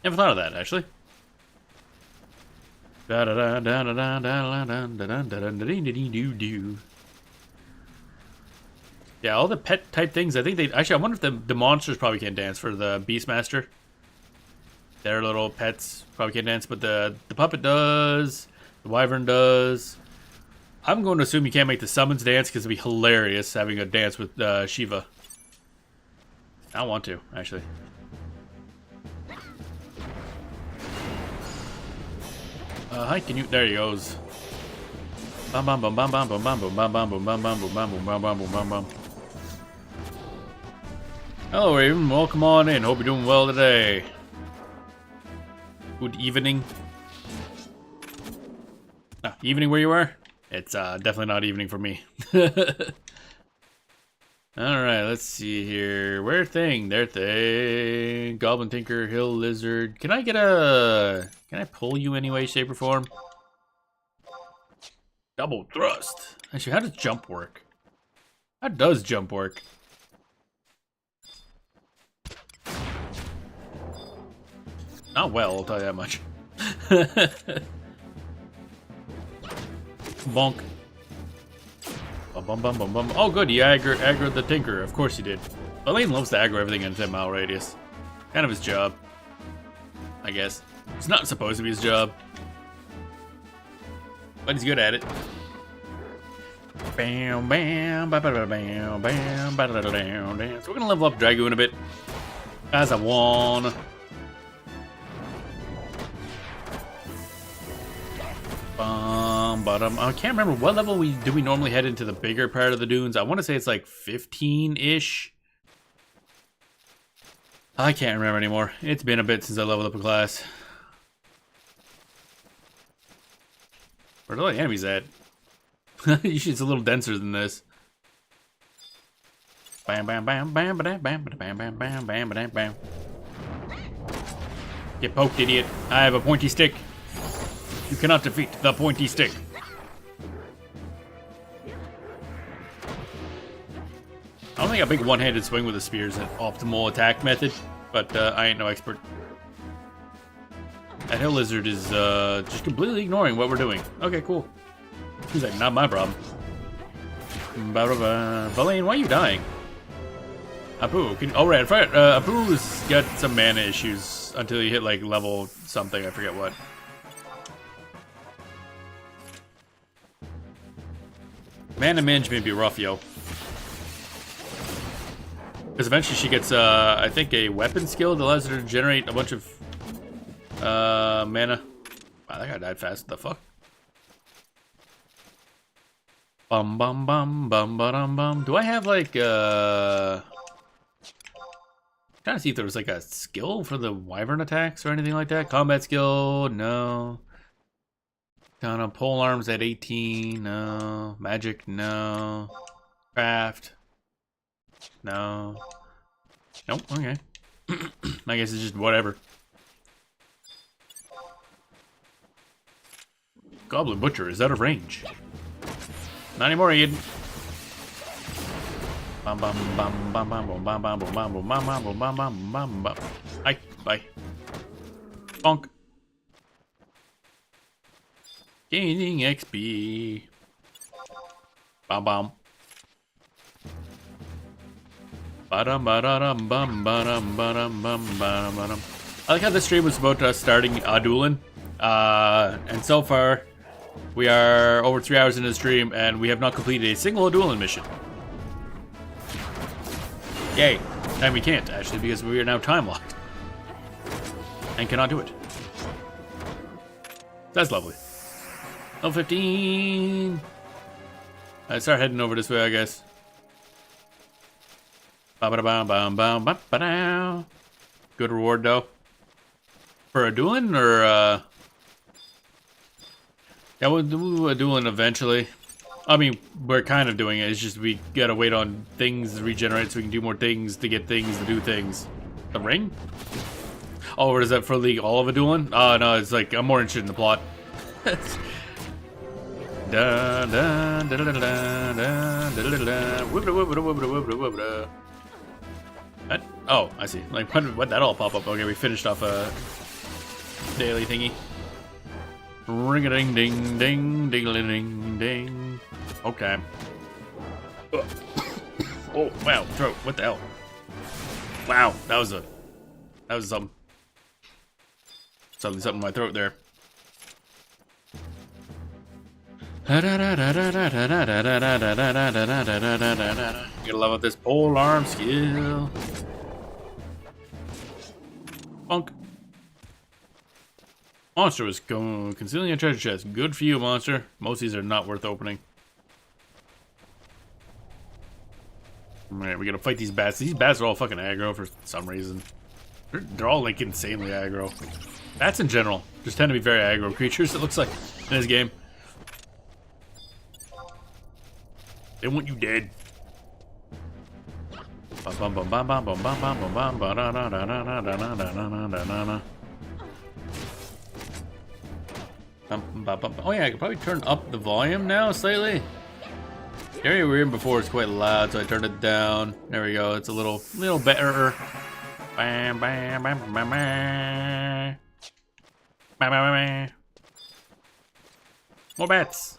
Speaker 2: Never thought of that, actually. Yeah, all the pet type things, I think they... Actually, I wonder if the monsters probably can't dance for the Beastmaster. Their little pets probably can't dance, but the puppet does. The wyvern does. I'm going to assume you can't make the summons dance because it'd be hilarious having a dance with Shiva. I want to, actually. Hi, can you... There he goes. Bam bam bam bam bam bam bam bam bam bam bam bam bam bam bam bam bam bam. Hello, Raven. Welcome on in. Hope you're doing well today. Good evening. Evening where you are? It's definitely not evening for me. Alright, let's see here. Where thing? There thing. Goblin Tinker, Hill Lizard. Can I get a... Can I pull you any way, shape, or form? Double thrust. Actually, how does jump work? How does jump work? Not well, I'll tell you that much. Bonk. Bum, bum, bum, bum, bum. Oh, good, he aggroed the Tinker. Of course he did. Adoulin loves to aggro everything in a 10-mile radius. Kind of his job, I guess. It's not supposed to be his job, but he's good at it. Bam, bam, ba, ba, ba, bam, bam, ba, da, da, da, da. So we're gonna level up Dragoon a bit, as I want. I can't remember what level we normally head into the bigger part of the dunes. I want to say it's like 15-ish. I can't remember anymore. It's been a bit since I leveled up a class. Where are all the enemies at? Usually it's a little denser than this. Bam, bam, bam, bam, bam, bam, bam, bam, bam, bam, bam, bam. Get poked, idiot. I have a pointy stick. You cannot defeat the pointy stick. I don't think a big one-handed swing with a spear is an optimal attack method, but I ain't no expert. That Hill Lizard is just completely ignoring what we're doing. Okay, cool. He's like, not my problem. Valine, why are you dying? Apu, oh right, Apu's got some mana issues until you hit like level something, I forget what. Mana management be rough, yo. Because eventually she gets, I think, a weapon skill that allows her to generate a bunch of mana. Wow, that guy died fast. What the fuck? Bum bum bum bum bum bum. Do I have like I'm trying to see if there was like a skill for the wyvern attacks or anything like that? Combat skill, no. Kind of pole arms at 18, no. Magic, no. Craft, no. Nope, okay. I guess it's just whatever. Goblin Butcher is out of range. Not anymore, Ian. Bum bum bum bum bum bum bum bum bum bum bum bum bum bum bum bum. Bye, bye. Bonk. Gaining XP. Bum bum. Ba-dum ba-da-dum bum ba-dum ba-dum bum ba-dum ba-dum. I like how this stream was about starting Adoulin. And so far, we are over 3 hours into the stream, and we have not completed a single Adoulin mission. Yay. And we can't, actually, because we are now time-locked. And cannot do it. That's lovely. Level 15. Alright, start heading over this way, I guess. Ba-ba-da-bum-bum-bum-ba-ba-dow. Good reward, though. For Adoulin, or, yeah, we'll do Adoulin eventually. I mean, we're kind of doing it. It's just we gotta wait on things to regenerate so we can do more things to get things to do things. The ring? Oh, or is that for all of Adoulin? Oh, no, it's like, I'm more interested in the plot. Da da da da da da da da da. What? Oh, I see. Like, what'd that all pop up? Okay, we finished off a daily thingy. Ring-a-ding-ding, ding, ding-a-ding, ding. Okay. Oh, wow, throat. What the hell? Wow, that was something. Suddenly something in my throat there. Gotta love up this pole arm skill. Bonk. Monster was concealing a treasure chest. Good for you, monster. Most of these are not worth opening. Alright, we gotta fight these bats. These bats are all fucking aggro for some reason. They're all like insanely aggro. Bats in general just tend to be very aggro creatures, it looks like, in this game. They want you dead. Oh yeah, I could probably turn up the volume now slightly. The area we were in before is quite loud, so I turned it down. There we go. It's a little better. Bam, bam, bam, bam, bam. Bam, bam, bam. More bats.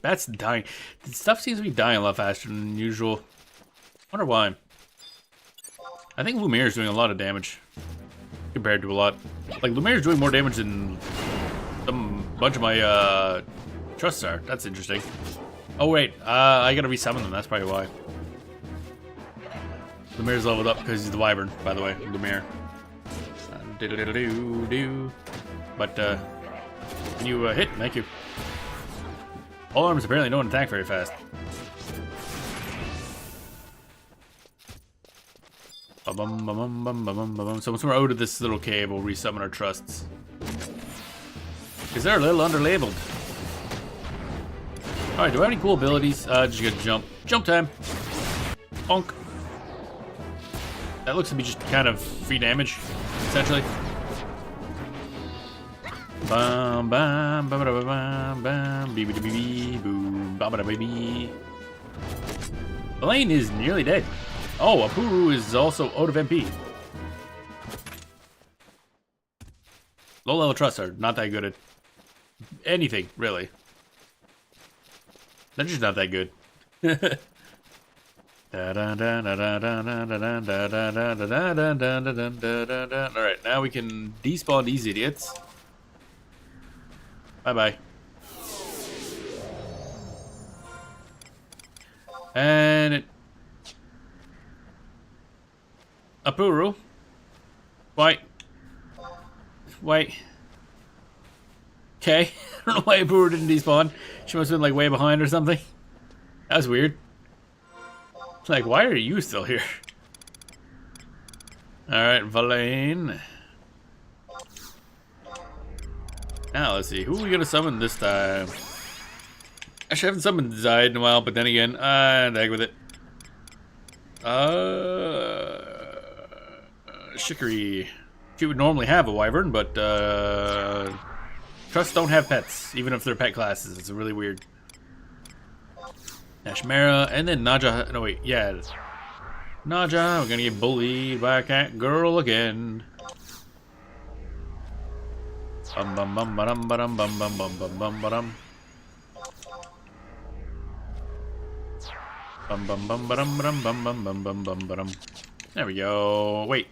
Speaker 2: Bats dying. The stuff seems to be dying a lot faster than usual. Wonder why. I think Lumiere's doing a lot of damage compared to a lot. Like Lumiere's doing more damage than some bunch of my trusts are. That's interesting. Oh wait, I gotta resummon them. That's probably why. Lumiere's leveled up because he's the wyvern, by the way. Lumiere. But can you hit? Thank you. All arms apparently don't attack very fast. So once we're out of this little cave, we'll resummon our trusts. Because they're a little underlabeled. Alright, do I have any cool abilities? Just gonna jump. Jump time! Bonk. That looks to be just kind of free damage, essentially. Bam bam bam bam bam bam bee bee bee boom bam bam baby. Elaine is nearly dead. Oh, Apuru is also out of MP. Low level trusts are not that good at anything, really. They're just not that good. Alright, now we can despawn these idiots. Bye-bye. And it... Apuru? Wait. Okay. I don't know why Apuru didn't despawn. She must have been like way behind or something. That was weird. Like, why are you still here? Alright, Valaine. Now, let's see. Who are we gonna summon this time? Actually, I haven't summoned Zide in a while, but then again, the heck with it. Shikari. She would normally have a wyvern, but, trusts don't have pets, even if they're pet classes. It's really weird. Nashmara, and then Naja. No, wait, yeah. Naja, we're gonna get bullied by a cat girl again. Bum bum bum bum bum bum bum bum bum bum bum. Bum bum bum bum bum bum bum bum bum bum bum. There we go. Wait.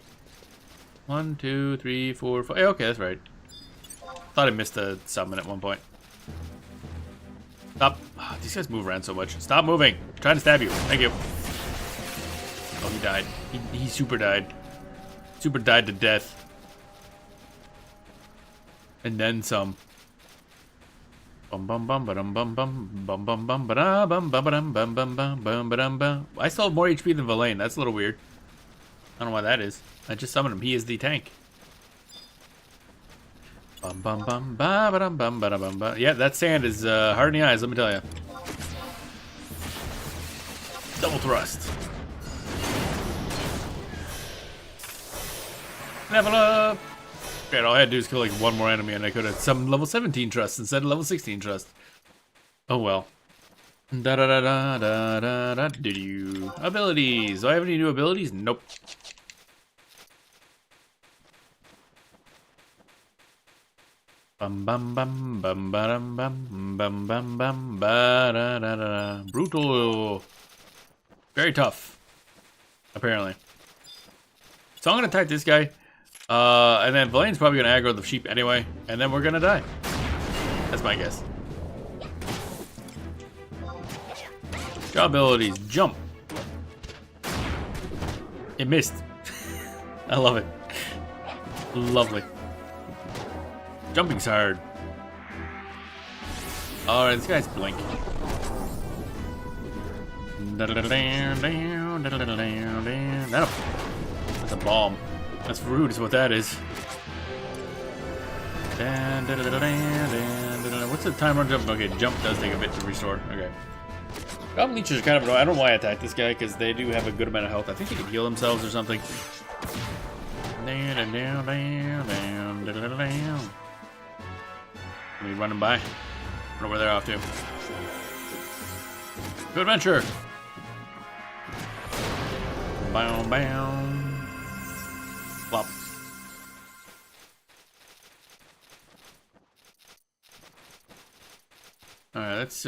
Speaker 2: 1, 2, 3, 4, 5. Okay, that's right. Thought I missed a summon at one point. Stop. Oh, these guys move around so much. Stop moving. I'm trying to stab you. Thank you. Oh, he died. He super died. Super died to death. And then some. Bum bum bum bum bum bum bum bum bum bum bum bum bum bum bum bum bum bum. I still have more HP than Valaine. That's a little weird. I don't know why that is. I just summoned him. He is the tank. Bum bum bum ba ba dum bum ba bum ba. Yeah, that sand is hard in the eyes. Let me tell you. Double thrust. Level up. Great, all I had to do is kill like one more enemy and I could have summoned level 17 trust instead of level 16 trust. Oh well. Da da da da da da da do. Abilities. Do I have any new abilities? Nope. Bum bum bum bum bum bum bum bum bum ba da da da. Brutal. Very tough. Apparently. So I'm gonna attack this guy. And then Valaine's probably gonna aggro the sheep anyway, and then we're gonna die. That's my guess. Job abilities, jump. It missed. I love it. Lovely. Jumping's hard. Alright, this guy's blink. That's a bomb. That's rude is what that is. What's the timer on jump? Okay, jump does take a bit to restore. Okay. Goblin leeches are kind of annoying. I don't know why I attacked this guy, because they do have a good amount of health. I think they can heal themselves or something. Let me run them by. I don't know where they're off to. Good adventure! Bow, bow. Flop. Alright, that's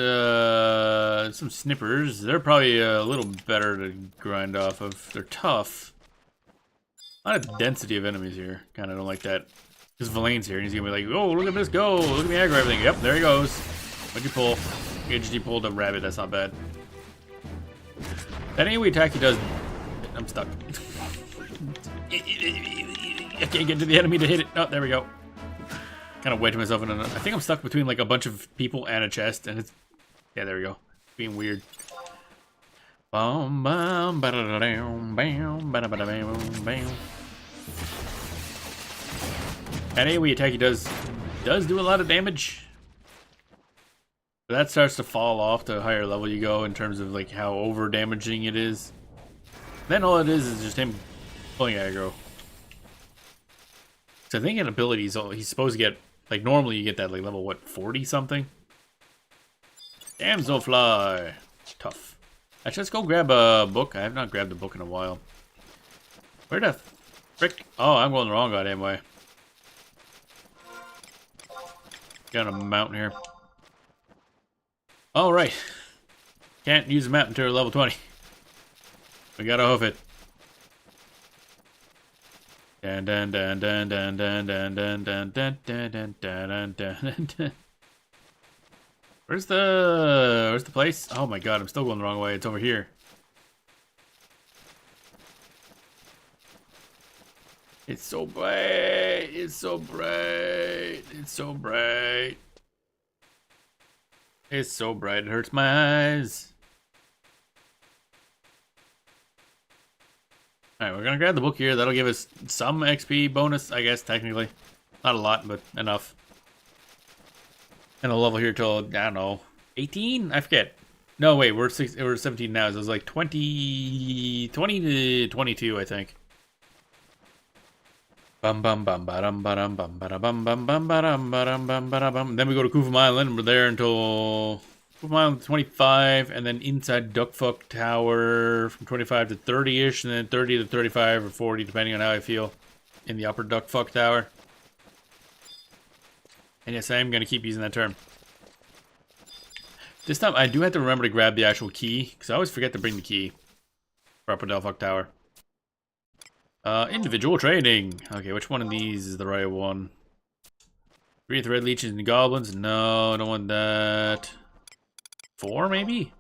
Speaker 2: some snippers. They're probably a little better to grind off of. They're tough. A lot of density of enemies here. Kinda don't like that. Because Valaine's here and he's gonna be like, oh, look at this go! Look at me aggro everything. Yep, there he goes. What'd you pull? You pulled a rabbit, that's not bad. That AoE attack he does... I'm stuck. I can't get to the enemy to hit it. Oh, there we go. Kind of wedged myself in I think I'm stuck between like a bunch of people and a chest, and it's... Yeah, there we go. Being weird. Bam, bam, ba-da-da-dam, bam, ba-da-ba-da-bam, bam. That AoE attack he does do a lot of damage. But that starts to fall off the higher level you go in terms of like how over damaging it is. Then all it is just him pulling aggro. So I think in abilities he's supposed to get, like normally you get that like level what, 40 something? Damselfly. Tough. Actually, let's go grab a book. I have not grabbed a book in a while. Where the frick? Oh, I'm going the wrong goddamn way. Got a mountain here. All right. Can't use the map until level 20. We gotta hoof it. Dun dun dun dun dun dun dun dun dun dun dun dun dun dun. Where's the place? Oh my god, I'm still going the wrong way. It's over here. It's so bright. It's so bright. It's so bright. It's so bright. It hurts my eyes. Alright, we're gonna grab the book here. That'll give us some XP bonus, I guess, technically. Not a lot, but enough. And a level here till, I don't know, 18? I forget. No, wait, we're 17 now, so it was like 20 to 22, I think. Bum bum bum ba-dum ba-dum bum ba-da-bum bum bum ba-dum ba-dum bum ba-da-bum. Then we go to Kufum Island, and we're there until Kufum Island 25, and then inside Duckfuck Tower from 25 to 30-ish, and then 30 to 35 or 40, depending on how I feel, in the upper Duckfuck Tower. And yes, I am going to keep using that term. This time, I do have to remember to grab the actual key, because I always forget to bring the key for Upper Duckfuck Tower. Individual trading. Okay, which one of these is the right one? 3 with red leeches and goblins? No, I don't want that. 4, maybe?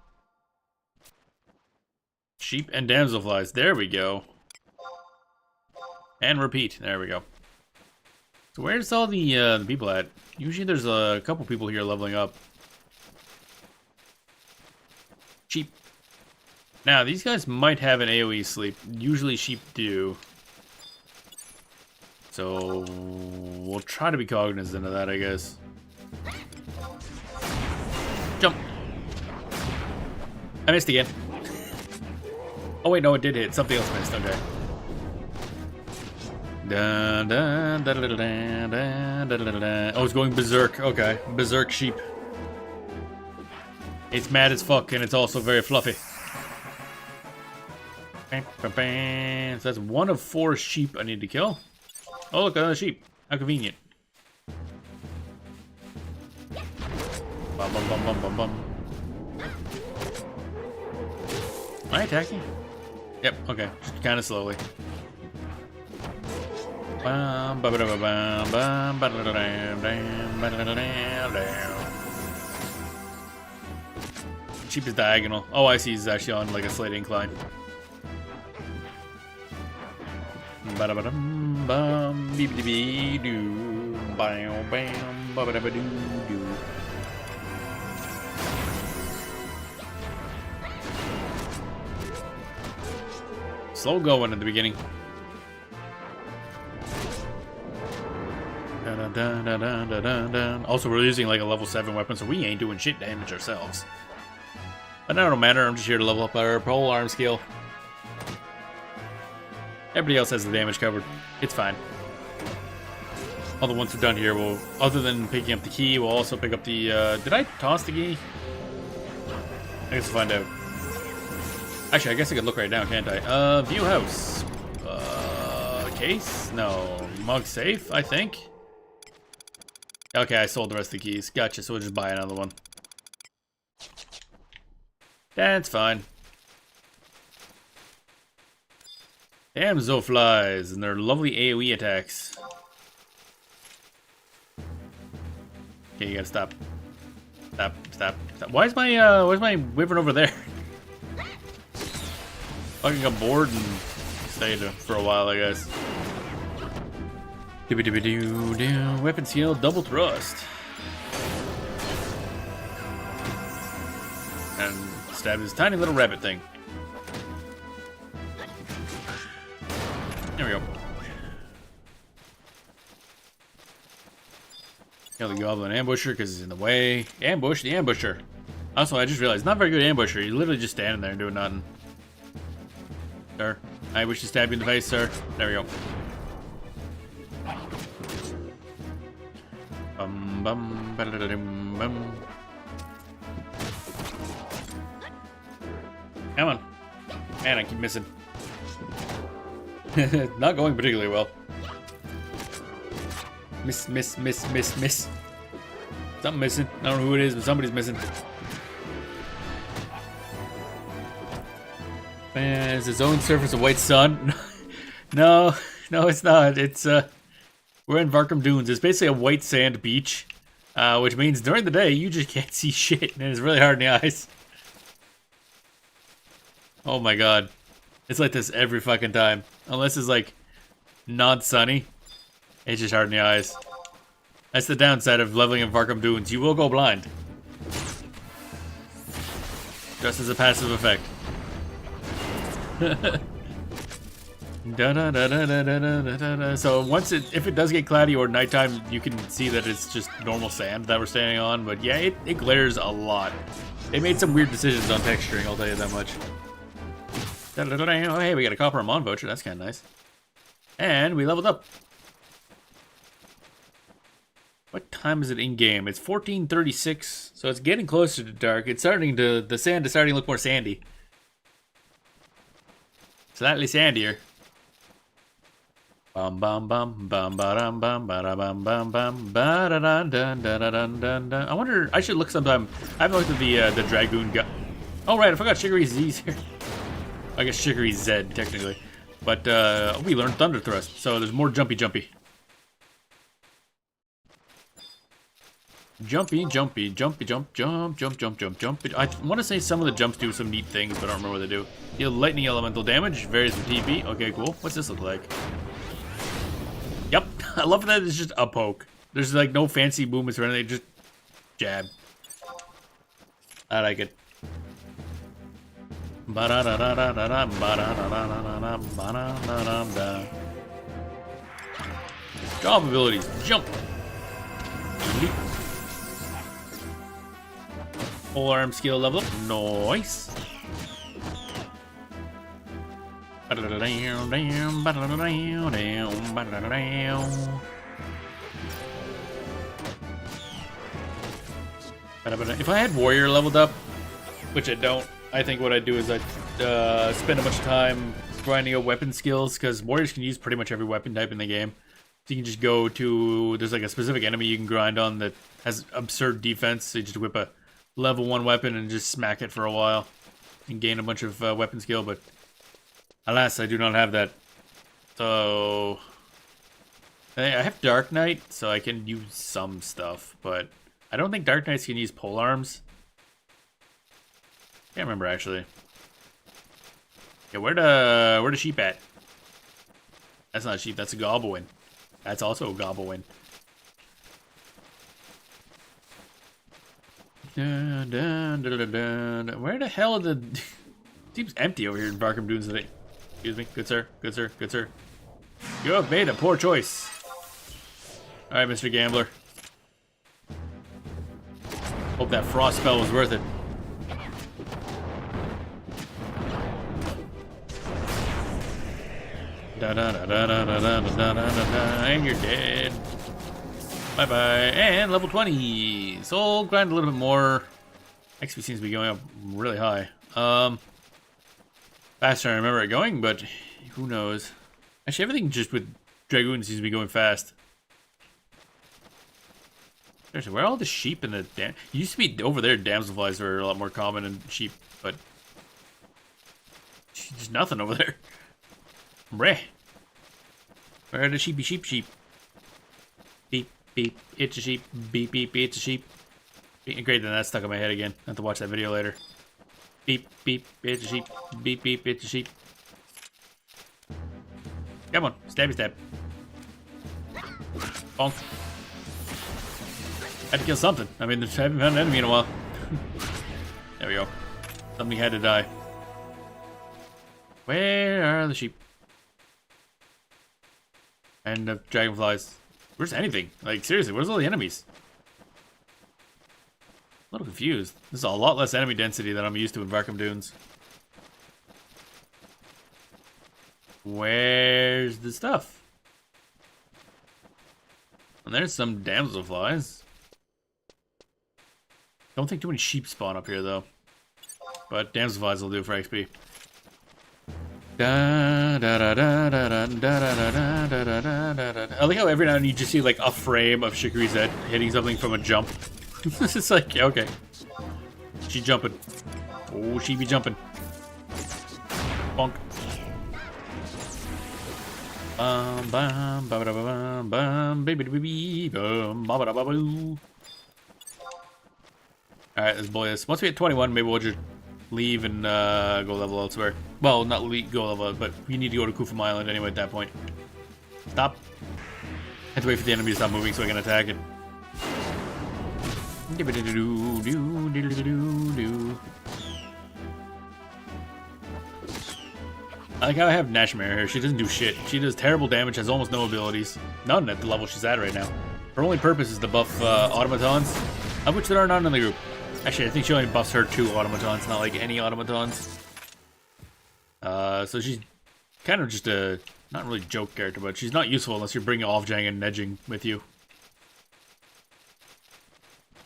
Speaker 2: Sheep and damselflies. There we go. And repeat. There we go. So where's all the people at? Usually there's a couple people here leveling up. Sheep. Now, these guys might have an AoE sleep. Usually sheep do. So we'll try to be cognizant of that, I guess. Jump. I missed again. Oh wait, no, it did hit. Something else missed. Okay. Dun, dun, dun, dun, dun, dun, dun, dun, dun. Oh, it's going berserk. Okay, berserk sheep. It's mad as fuck, and it's also very fluffy. So that's 1 of 4 sheep I need to kill. Oh, look, another sheep. How convenient. Bum, bum, bum, bum, bum, bum. Am I attacking? Yep, okay. Just kind of slowly. Sheep is diagonal. Oh, I see. He's actually on like a slight incline. Ba-da-ba-dum, bum, beep-de-bee-doo, bam, bam, ba-ba-da-ba-doo-doo. Slow going at the beginning. Also, we're using like a level 7 weapon, so we ain't doing shit damage ourselves. But that don't matter, I'm just here to level up our pole arm skill. Everybody else has the damage covered. It's fine. All the ones we're done here will, other than picking up the key, we'll also pick up the, did I toss the key? I guess we'll find out. Actually, I guess I could look right now, can't I? View house. Case? No. Mug safe, I think. Okay, I sold the rest of the keys. Gotcha, so we'll just buy another one. That's fine. Damn Zoflies and their lovely AoE attacks. Okay, you gotta stop. Stop, stop, stop. Why's my wyvern over there? Fucking got bored and stayed for a while, I guess. Doo-doo-doo-doo. Weapon skill, double thrust. And stab this tiny little rabbit thing. There we go. Kill the goblin ambusher because he's in the way. Ambush the ambusher. Also, I just realized, not very good ambusher. You're literally just standing there and doing nothing. Sir, I wish to stab you in the face, sir. There we go. Bum bum ba-da-da-dum, bum. Come on. Man, I keep missing. Not going particularly well. Miss, miss, miss, miss, miss. Something missing. I don't know who it is, but somebody's missing. Man, is his own surface a white sun? No, no, it's not. It's we're in Varkum Dunes. It's basically a white sand beach, which means during the day you just can't see shit, and it's really hard in the eyes. Oh my god, it's like this every fucking time, unless it's like not sunny. It's just hard in the eyes. That's the downside of leveling in Varkum Dunes. You will go blind, just as a passive effect. So once if it does get cloudy or nighttime, you can see that it's just normal sand that we're standing on. But yeah, it glares a lot. They made some weird decisions on texturing, I'll tell you that much. Oh, hey, we got a copper Amon voucher. That's kind of nice. And we leveled up. What time is it in game? It's 14:36, so it's getting closer to dark. It's starting to, the sand is starting to look more sandy. Slightly sandier. Bum bum bum bum ba dum bum ba da bum bum bum ba da dun dun dun dun dun dun. I wonder. I should look sometime. I haven't looked at the dragoon guy. Oh right, I forgot Chicory Z's here. I guess Chicory Z technically, but we learned Thunder Thrust, so there's more jumpy. Jumpy, jumpy, jumpy, jump, jump, jump, jump, jump, jump. I want to say some of the jumps do some neat things, but I don't remember what they do. Deal lightning elemental damage, varies with TP. Okay, cool. What's this look like? Yep, I love that it's just a poke. There's like no fancy movements or anything, just jab. I like it. Job abilities, jump. Leap. Full arm skill level up. Nice. If I had warrior leveled up, which I don't, I think what I'd do is I'd spend a bunch of time grinding out weapon skills, because warriors can use pretty much every weapon type in the game. So you can just go to, there's like a specific enemy you can grind on that has absurd defense, so you just whip a level 1 weapon and just smack it for a while and gain a bunch of weapon skill, but alas, I do not have that. So I have Dark Knight, so I can use some stuff, but I don't think Dark Knights can use pole arms. Can't remember actually. Yeah, where the sheep at? That's not a sheep, that's a goblin. That's also a goblin. Dun, dun, dun, dun, dun. Where the hell are the... Seems empty over here in Varkum Dunes today. Excuse me, good sir, good sir, good sir. You have made a poor choice. Alright, Mr. Gambler. Hope that frost spell was worth it. And you're dead. Bye bye. And level 20. Soul grind a little bit more. XP seems to be going up really high. Faster than I remember it going, but who knows? Actually, everything just with Dragoon seems to be going fast. Seriously, where are all the sheep and the dam? Used to be over there, damselflies were a lot more common than sheep, but there's nothing over there. Breh. Where are the sheepy sheep? Beep, beep, it's a sheep. Beep, beep, it's a sheep. Great, then that's stuck in my head again. I have to watch that video later. Beep, beep, it's a sheep. Beep, beep, it's a sheep. Come on, stabby stab. Bonk. Had to kill something. I mean, I haven't found an enemy in a while. There we go. Something had to die. Where are the sheep? And the dragonflies. Where's anything? Like, seriously, where's all the enemies? A little confused. This is a lot less enemy density than I'm used to in Varkham Dunes. Where's the stuff? And there's some damselflies. Don't think too many sheep spawn up here, though. But damselflies will do for XP. I like how every now and then you just see like a frame of Shikari's head hitting something from a jump. It's like, yeah, okay. She's jumping. Oh, she be jumping. Bonk. Bum, bum, bum, baby, bum, ba ba ba boo. Alright, let's blow this. Once we hit 21, maybe we'll just leave and go level elsewhere. Well, not leave, go level, but we need to go to Kufum Island anyway at that point. Stop. Have to wait for the enemy to stop moving so I can attack it. I like how I have Nashmare here. She doesn't do shit. She does terrible damage, has almost no abilities. None at the level she's at right now. Her only purpose is to buff automatons, of which there are none in the group. Actually, I think she only buffs her 2 automatons, not like any automatons. So she's kind of just a, not really joke character, but she's not useful unless you're bringing Offjang and Nedging with you.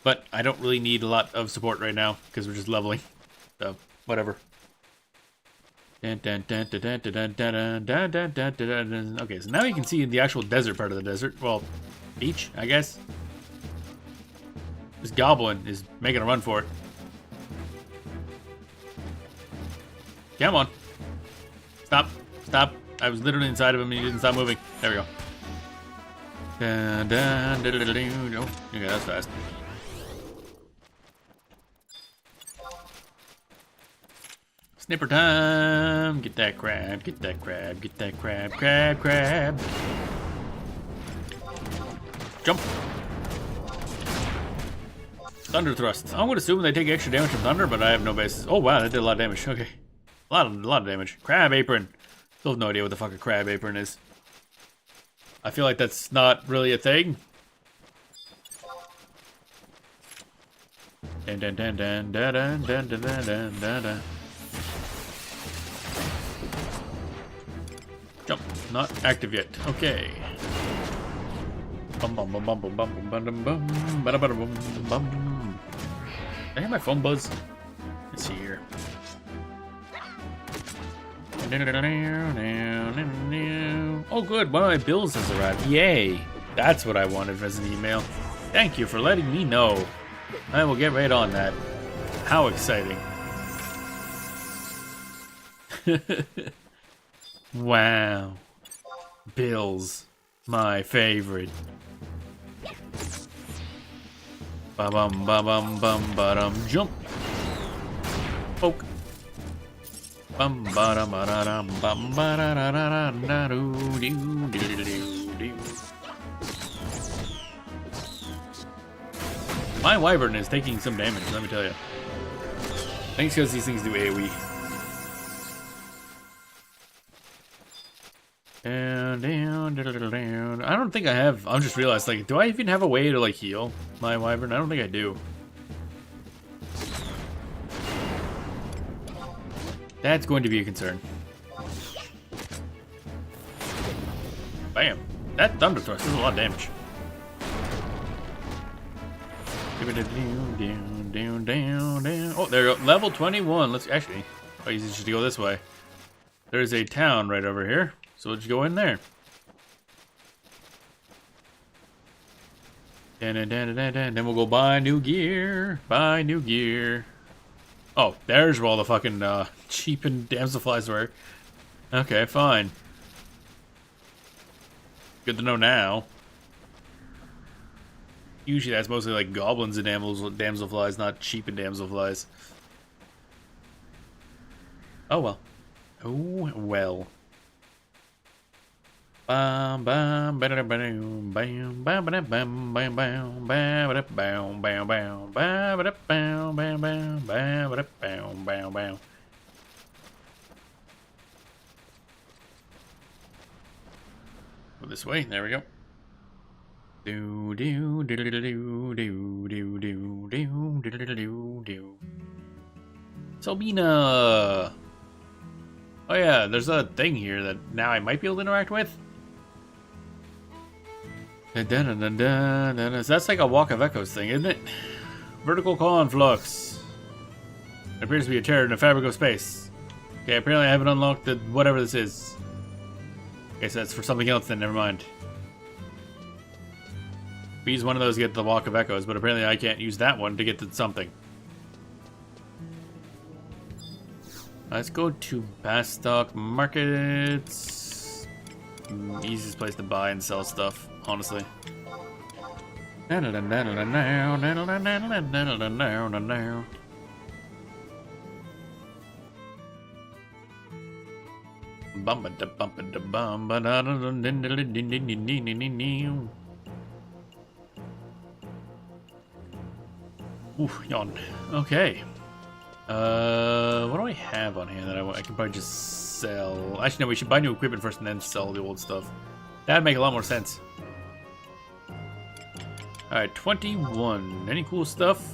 Speaker 2: But I don't really need a lot of support right now, because we're just leveling. So, whatever. Okay, so now you can see the actual desert part of the desert. Well, beach, I guess. This goblin is making a run for it. Come on. Stop. Stop. I was literally inside of him and he didn't stop moving. There we go. Oh, okay, that's fast. Snipper time! Get that crab, get that crab, get that crab, crab, crab. Jump! Thunder thrust. I'm gonna assume they take extra damage from thunder, but I have no basis. Oh wow, that did a lot of damage. Okay. A lot of damage. Crab apron. Still have no idea what the fuck a crab apron is. I feel like that's not really a thing. Dun dun dun dun dun dun dun dun dun dun dun. Jump. Not active yet. Okay. Bum bum bum bum bum bum bum bum bum bum bum bum. Did I hear my phone buzz? Let's see here. Oh good, one of my bills has arrived. Yay! That's what I wanted as an email. Thank you for letting me know. I will get right on that. How exciting. Wow. Bills. My favorite. Ba bum ba bum bum ba dum jump. Poke. Bum ba dum ba da dum bum ba da da da da do do do do. My wyvern is taking some damage, let me tell you. Thanks because these things do AoE. Down, down, down, down. I don't think I have. I just realized, like, do I even have a way to, like, heal my wyvern? I don't think I do. That's going to be a concern. Bam. That thunder thrust does a lot of damage. Down, down, down, down. Oh, there you go. Level 21. Let's actually. Oh, easy just to go this way. There's a town right over here, so let's go in there. Then we'll go buy new gear. Buy new gear. Oh, there's where all the fucking cheapened damselflies were. Okay, fine. Good to know now. Usually that's mostly like goblins and damselflies, not cheapened damselflies. Oh well. Oh well. Bam bam bam bam bam bam bam bam bam bam bam bam bam bam bam bam bam bam bam. Go this way. There we go. Do do do do do do do do do do do. Sobina. Oh yeah, there's a thing here that now I might be able to interact with. So that's like a Walk of Echoes thing, isn't it? Vertical conflux. It appears to be a tear in the fabric of space. Okay, apparently I haven't unlocked the whatever this is. Okay, so that's for something else then, never mind. We use one of those to get the Walk of Echoes, but apparently I can't use that one to get to something. Let's go to Bastock Markets. Easiest place to buy and sell stuff, honestly. Ooh, yawn. Okay. What do I have on hand that I can probably just sell? Actually, no, we should buy new equipment first and then sell the old stuff. That'd make a lot more sense. Alright, 21. Any cool stuff?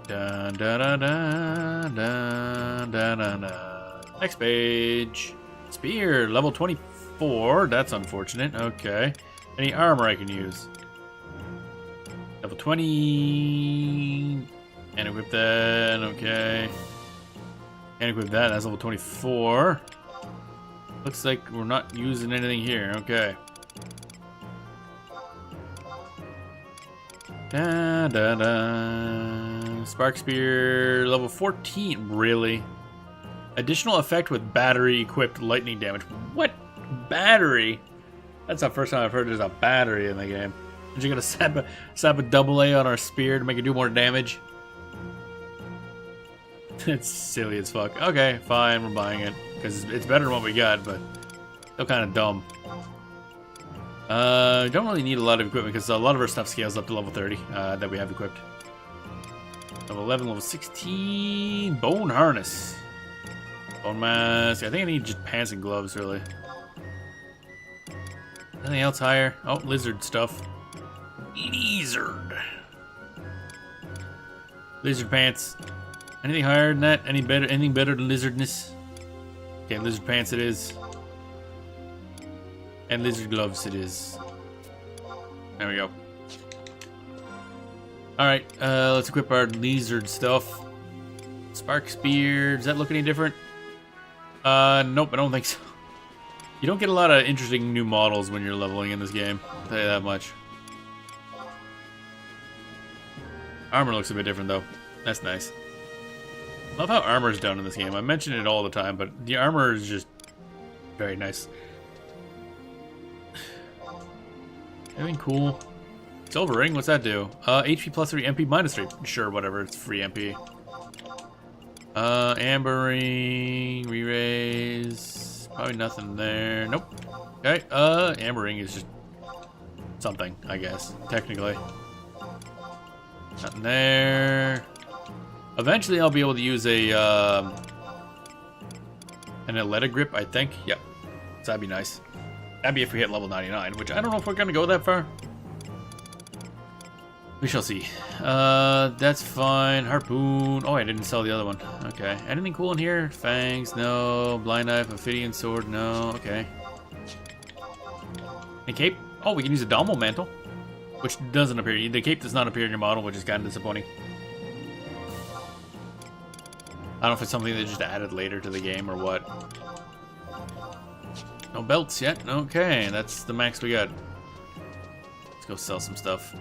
Speaker 2: Dun, dun, dun, dun, dun, dun, dun, dun. Next page. Spear, level 24. That's unfortunate. Okay. Any armor I can use? Level 20. Can't equip that. Okay. Can't equip that. That's level 24. Looks like we're not using anything here. Okay. Da, da, da. Spark Spear, level 14. Really? Additional effect with battery equipped lightning damage. What? Battery? That's the first time I've heard there's a battery in the game. Are you gonna slap a double A on our spear to make it do more damage? It's silly as fuck. Okay, fine, we're buying it. Because it's better than what we got, but still kind of dumb. Don't really need a lot of equipment because a lot of our stuff scales up to level 30 that we have equipped. Level 11, level 16. Bone harness. Bone mask. I think I need just pants and gloves, really. Anything else higher? Oh, lizard stuff. Lizard. Lizard pants. Anything higher than that? Anything better than lizardness? Okay, lizard pants it is. And lizard gloves it is. There we go. Alright, let's equip our lizard stuff. Spark Spear. Does that look any different? Nope, I don't think so. You don't get a lot of interesting new models when you're leveling in this game. I'll tell you that much. Armor looks a bit different though. That's nice. Love how armor is done in this game. I mention it all the time, but the armor is just very nice. Anything cool? Silver ring, what's that do? HP plus 3, MP minus 3. Sure, whatever, it's free MP. Amber ring, re-raise. Probably nothing there. Nope. Okay, amber ring is just something, I guess, technically. Nothing there. Eventually I'll be able to use a And a letter grip, I think. Yep. So that'd be nice. That'd be if we hit level 99, which I don't know if we're gonna go that far. We shall see. That's fine. Harpoon. Oh, I didn't sell the other one. Okay. Anything cool in here? Fangs? No. Blind knife, Ophidian sword? No. Okay. And cape? Oh, we can use a Dommel mantle, which doesn't appear. The cape does not appear in your model, which is kind of disappointing. I don't know if it's something they just added later to the game or what. No belts yet. Okay, that's the max we got. Let's go sell some stuff.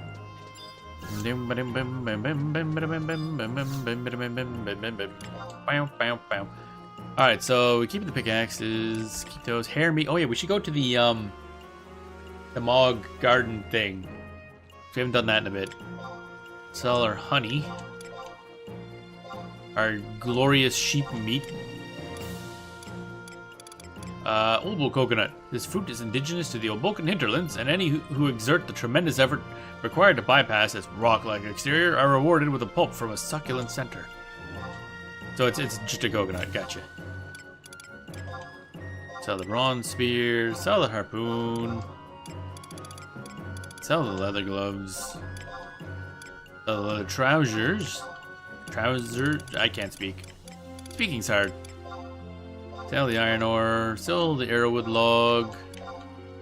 Speaker 2: Alright, so we keep the pickaxes, keep those. Hair meat. Oh yeah, we should go to the Mog garden thing. We haven't done that in a bit. Sell our honey. Our glorious sheep meat. Old coconut. This fruit is indigenous to the Obokan hinterlands, and any who exert the tremendous effort required to bypass its rock-like exterior are rewarded with a pulp from a succulent center. So it's just a coconut. Gotcha. Sell the bronze spear. Sell the harpoon. Sell the leather gloves. Sell the leather trousers. I can't speak. Speaking's hard. Sell the iron ore. Sell the arrowwood log.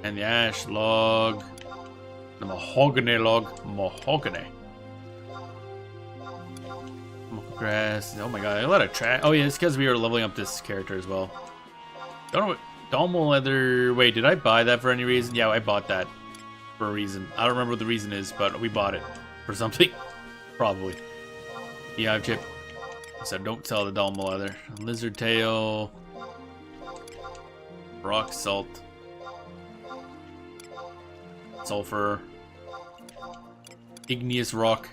Speaker 2: And the ash log. The mahogany log. Mahogany. Grass. Oh my god, a lot of trash. Oh yeah, it's because we were leveling up this character as well. Don't know what. Dommel leather. Wait, did I buy that for any reason? Yeah, I bought that for a reason. I don't remember what the reason is, but we bought it for something. Probably. Yeah, chip. So don't sell the Dommel leather. Lizard tail. Rock salt. Sulfur. Igneous rock.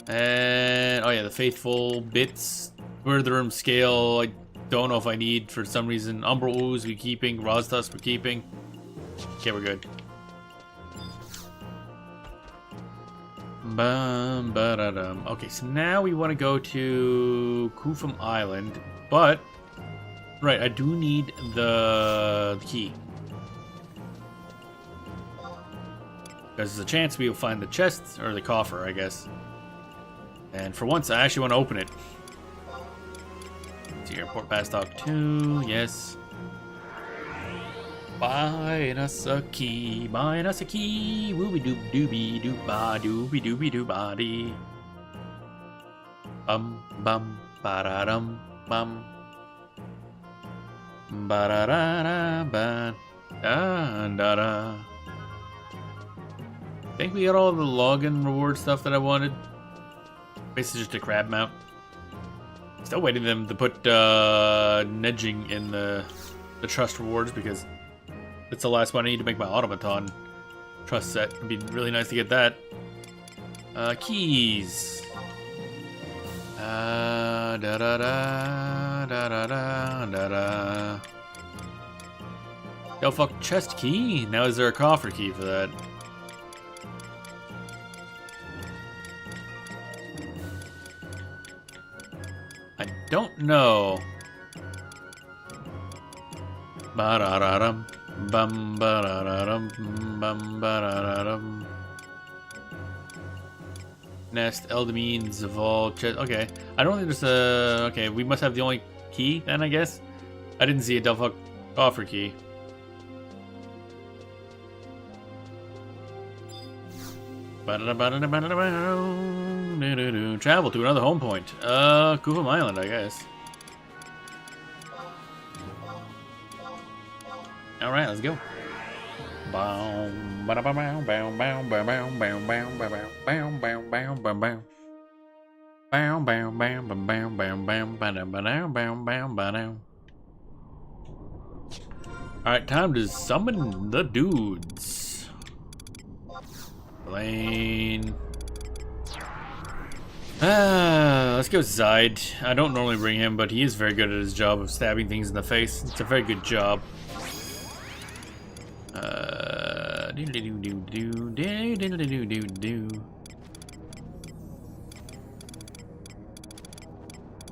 Speaker 2: And oh yeah, the faithful bits. Witherum scale. I don't know if I need for some reason. Umbral ooze we're keeping. Rosdust we're keeping. Okay, we're good. Okay, so now we want to go to Kufum Island, but right, I do need the key. Because there's a chance we will find the chest or the coffer, I guess. And for once, I actually want to open it. See here, Port Pass Dock 2, yes. Buying us a key, wooby doob dooby doob ba dooby dooby doo body. Bum bum ba da dum bum. Ba da da da ba da da da. I think we got all the login reward stuff that I wanted. Basically just a crab mount. Still waiting them to put nudging in the trust rewards because it's the last one I need to make my automaton trust set. It'd be really nice to get that. Keys. Da da da da da da da da. Yo, fuck, chest key? Now is there a coffer key for that? I don't know. Ba-da-da-dum. Bum ba-da-da-dum. Bum ba-da-da-dum. Nest, Eldamine, Zaval, chest. Okay. I don't think there's a... Okay, we must have the only key then, I guess. I didn't see a Delphoc coffer key. Travel to another home point. Kufum Island, I guess. Alright, let's go. Alright, time to summon the dudes. Lane. Let's go Zide. I don't normally bring him, but he is very good at his job of stabbing things in the face. It's a very good job.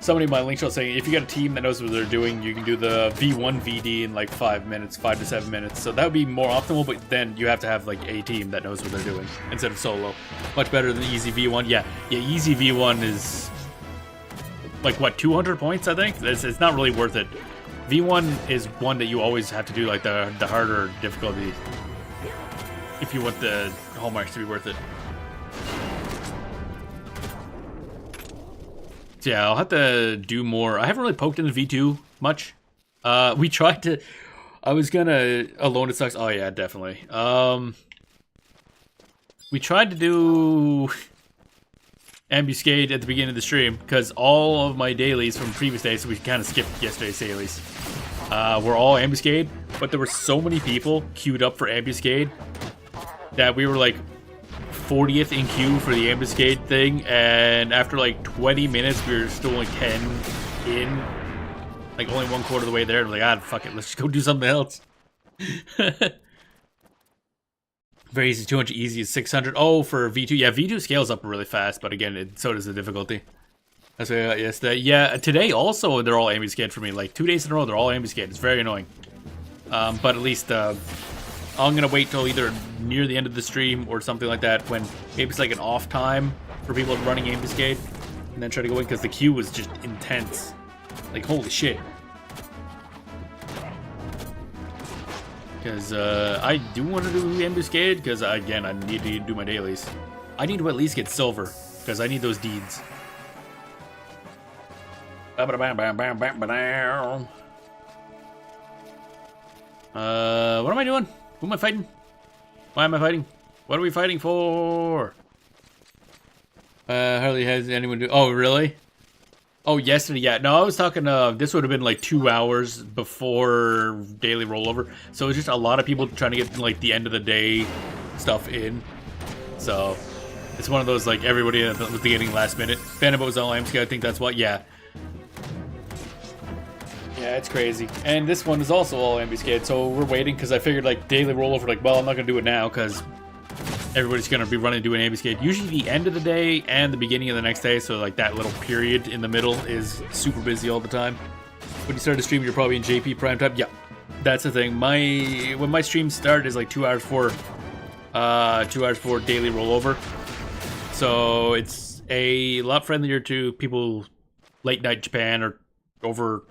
Speaker 2: somebody in my link show saying if you got a team that knows what they're doing, you can do the V1 VD in like 5 minutes, 5 to 7 minutes. So that would be more optimal, but then you have to have like a team that knows what they're doing instead of solo. Much better than easy V1. Yeah, easy V1 is like what, 200 points, I think? It's not really worth it. V1 is one that you always have to do like the harder difficulty if you want the hallmarks to be worth it. So yeah, I'll have to do more. I haven't really poked into V2 much. We tried to... I was gonna... Alone It Sucks. Oh yeah, definitely. We tried to do... Ambuscade at the beginning of the stream, because all of my dailies from previous days, so we kind of skipped yesterday's dailies, were all Ambuscade, but there were so many people queued up for Ambuscade that we were like 40th in queue for the Ambuscade thing, and after like 20 minutes, we were still like 10 in, like only 1/4 of the way there. We're like, ah, fuck it, let's just go do something else. Very easy, 200, easy is 600. Oh, for V2, yeah, V2 scales up really fast, but again, so does the difficulty. That's what I got yesterday. Yeah, today also, they're all Ambuscade for me. Like 2 days in a row, they're all Ambuscade. It's very annoying. But at least, I'm gonna wait till either near the end of the stream or something like that when maybe it's like an off time for people running Ambuscade, and then try to go in because the queue was just intense. Like holy shit. Because I do want to do Ambuscade because again I need to do my dailies. I need to at least get silver because I need those deeds. What am I doing? Who am I fighting? Why am I fighting? What are we fighting for? Hardly has anyone do. Oh, really? Oh, yesterday, yeah. No, I was talking, this would have been like 2 hours before daily rollover. So it's just a lot of people trying to get like the end of the day stuff in. So it's one of those like everybody at the beginning last minute. Vana'bout was all Ambuscade, I think that's what, yeah. Yeah, it's crazy. And this one is also all Ambuscade, so we're waiting because I figured like daily rollover, like, well, I'm not going to do it now because everybody's going to be running doing Ambuscade. Usually the end of the day and the beginning of the next day, so like that little period in the middle is super busy all the time. When you start to stream, you're probably in JP prime time. Yeah, that's the thing. When my streams start is like 2 hours for 2 hours for daily rollover. So it's a lot friendlier to people late night Japan or over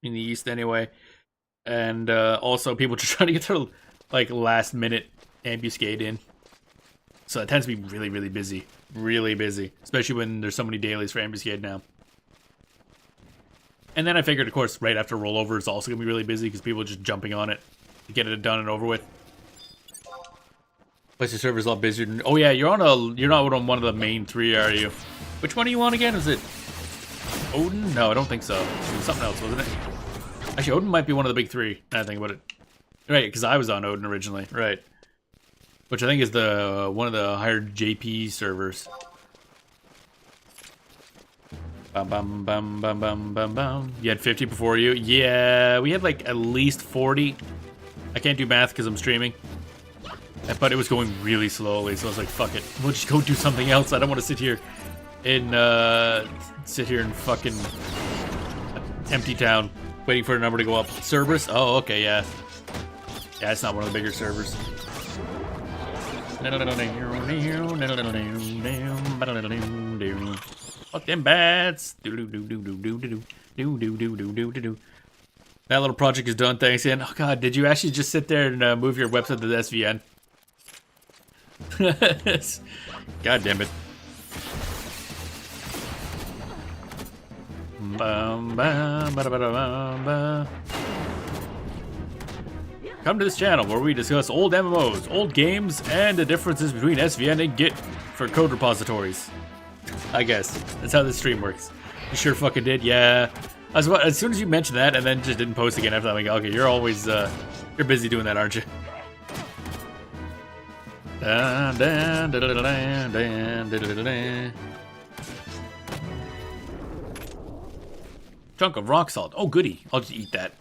Speaker 2: in the East anyway. And also people just trying to get their like last minute Ambuscade in. So it tends to be really, really busy. Really busy. Especially when there's so many dailies for Ambuscade now. And then I figured, of course, right after rollover is also going to be really busy because people are just jumping on it to get it done and over with. Plus your server's a lot busier than... Oh yeah, you're not on one of the main 3, are you? Which one are you on again? Is it Odin? No, I don't think so. It was something else, wasn't it? Actually, Odin might be one of the big 3, now I think about it. Right, because I was on Odin originally. Right. Which I think is the one of the higher JP servers. Bum bum bum bum bum bum bum. You had 50 before you? Yeah, we had like at least 40. I can't do math because I'm streaming. But it was going really slowly, so I was like, fuck it. We'll just go do something else. I don't want to sit here in fucking empty town waiting for a number to go up. Cerberus? Oh, okay, yeah. Yeah, it's not one of the bigger servers. Fuck them bats. That little project is done, thanks, Ian. Oh god, did you actually just sit there and move your website to the SVN? God damn it. Come to this channel where we discuss old MMOs, old games, and the differences between SVN and Git for code repositories. I guess. That's how this stream works. You sure fucking did? Yeah. As soon as you mentioned that and then just didn't post again after that, I'm like, okay, you're always, you're busy doing that, aren't you? Chunk of rock salt. Oh, goody. I'll just eat that.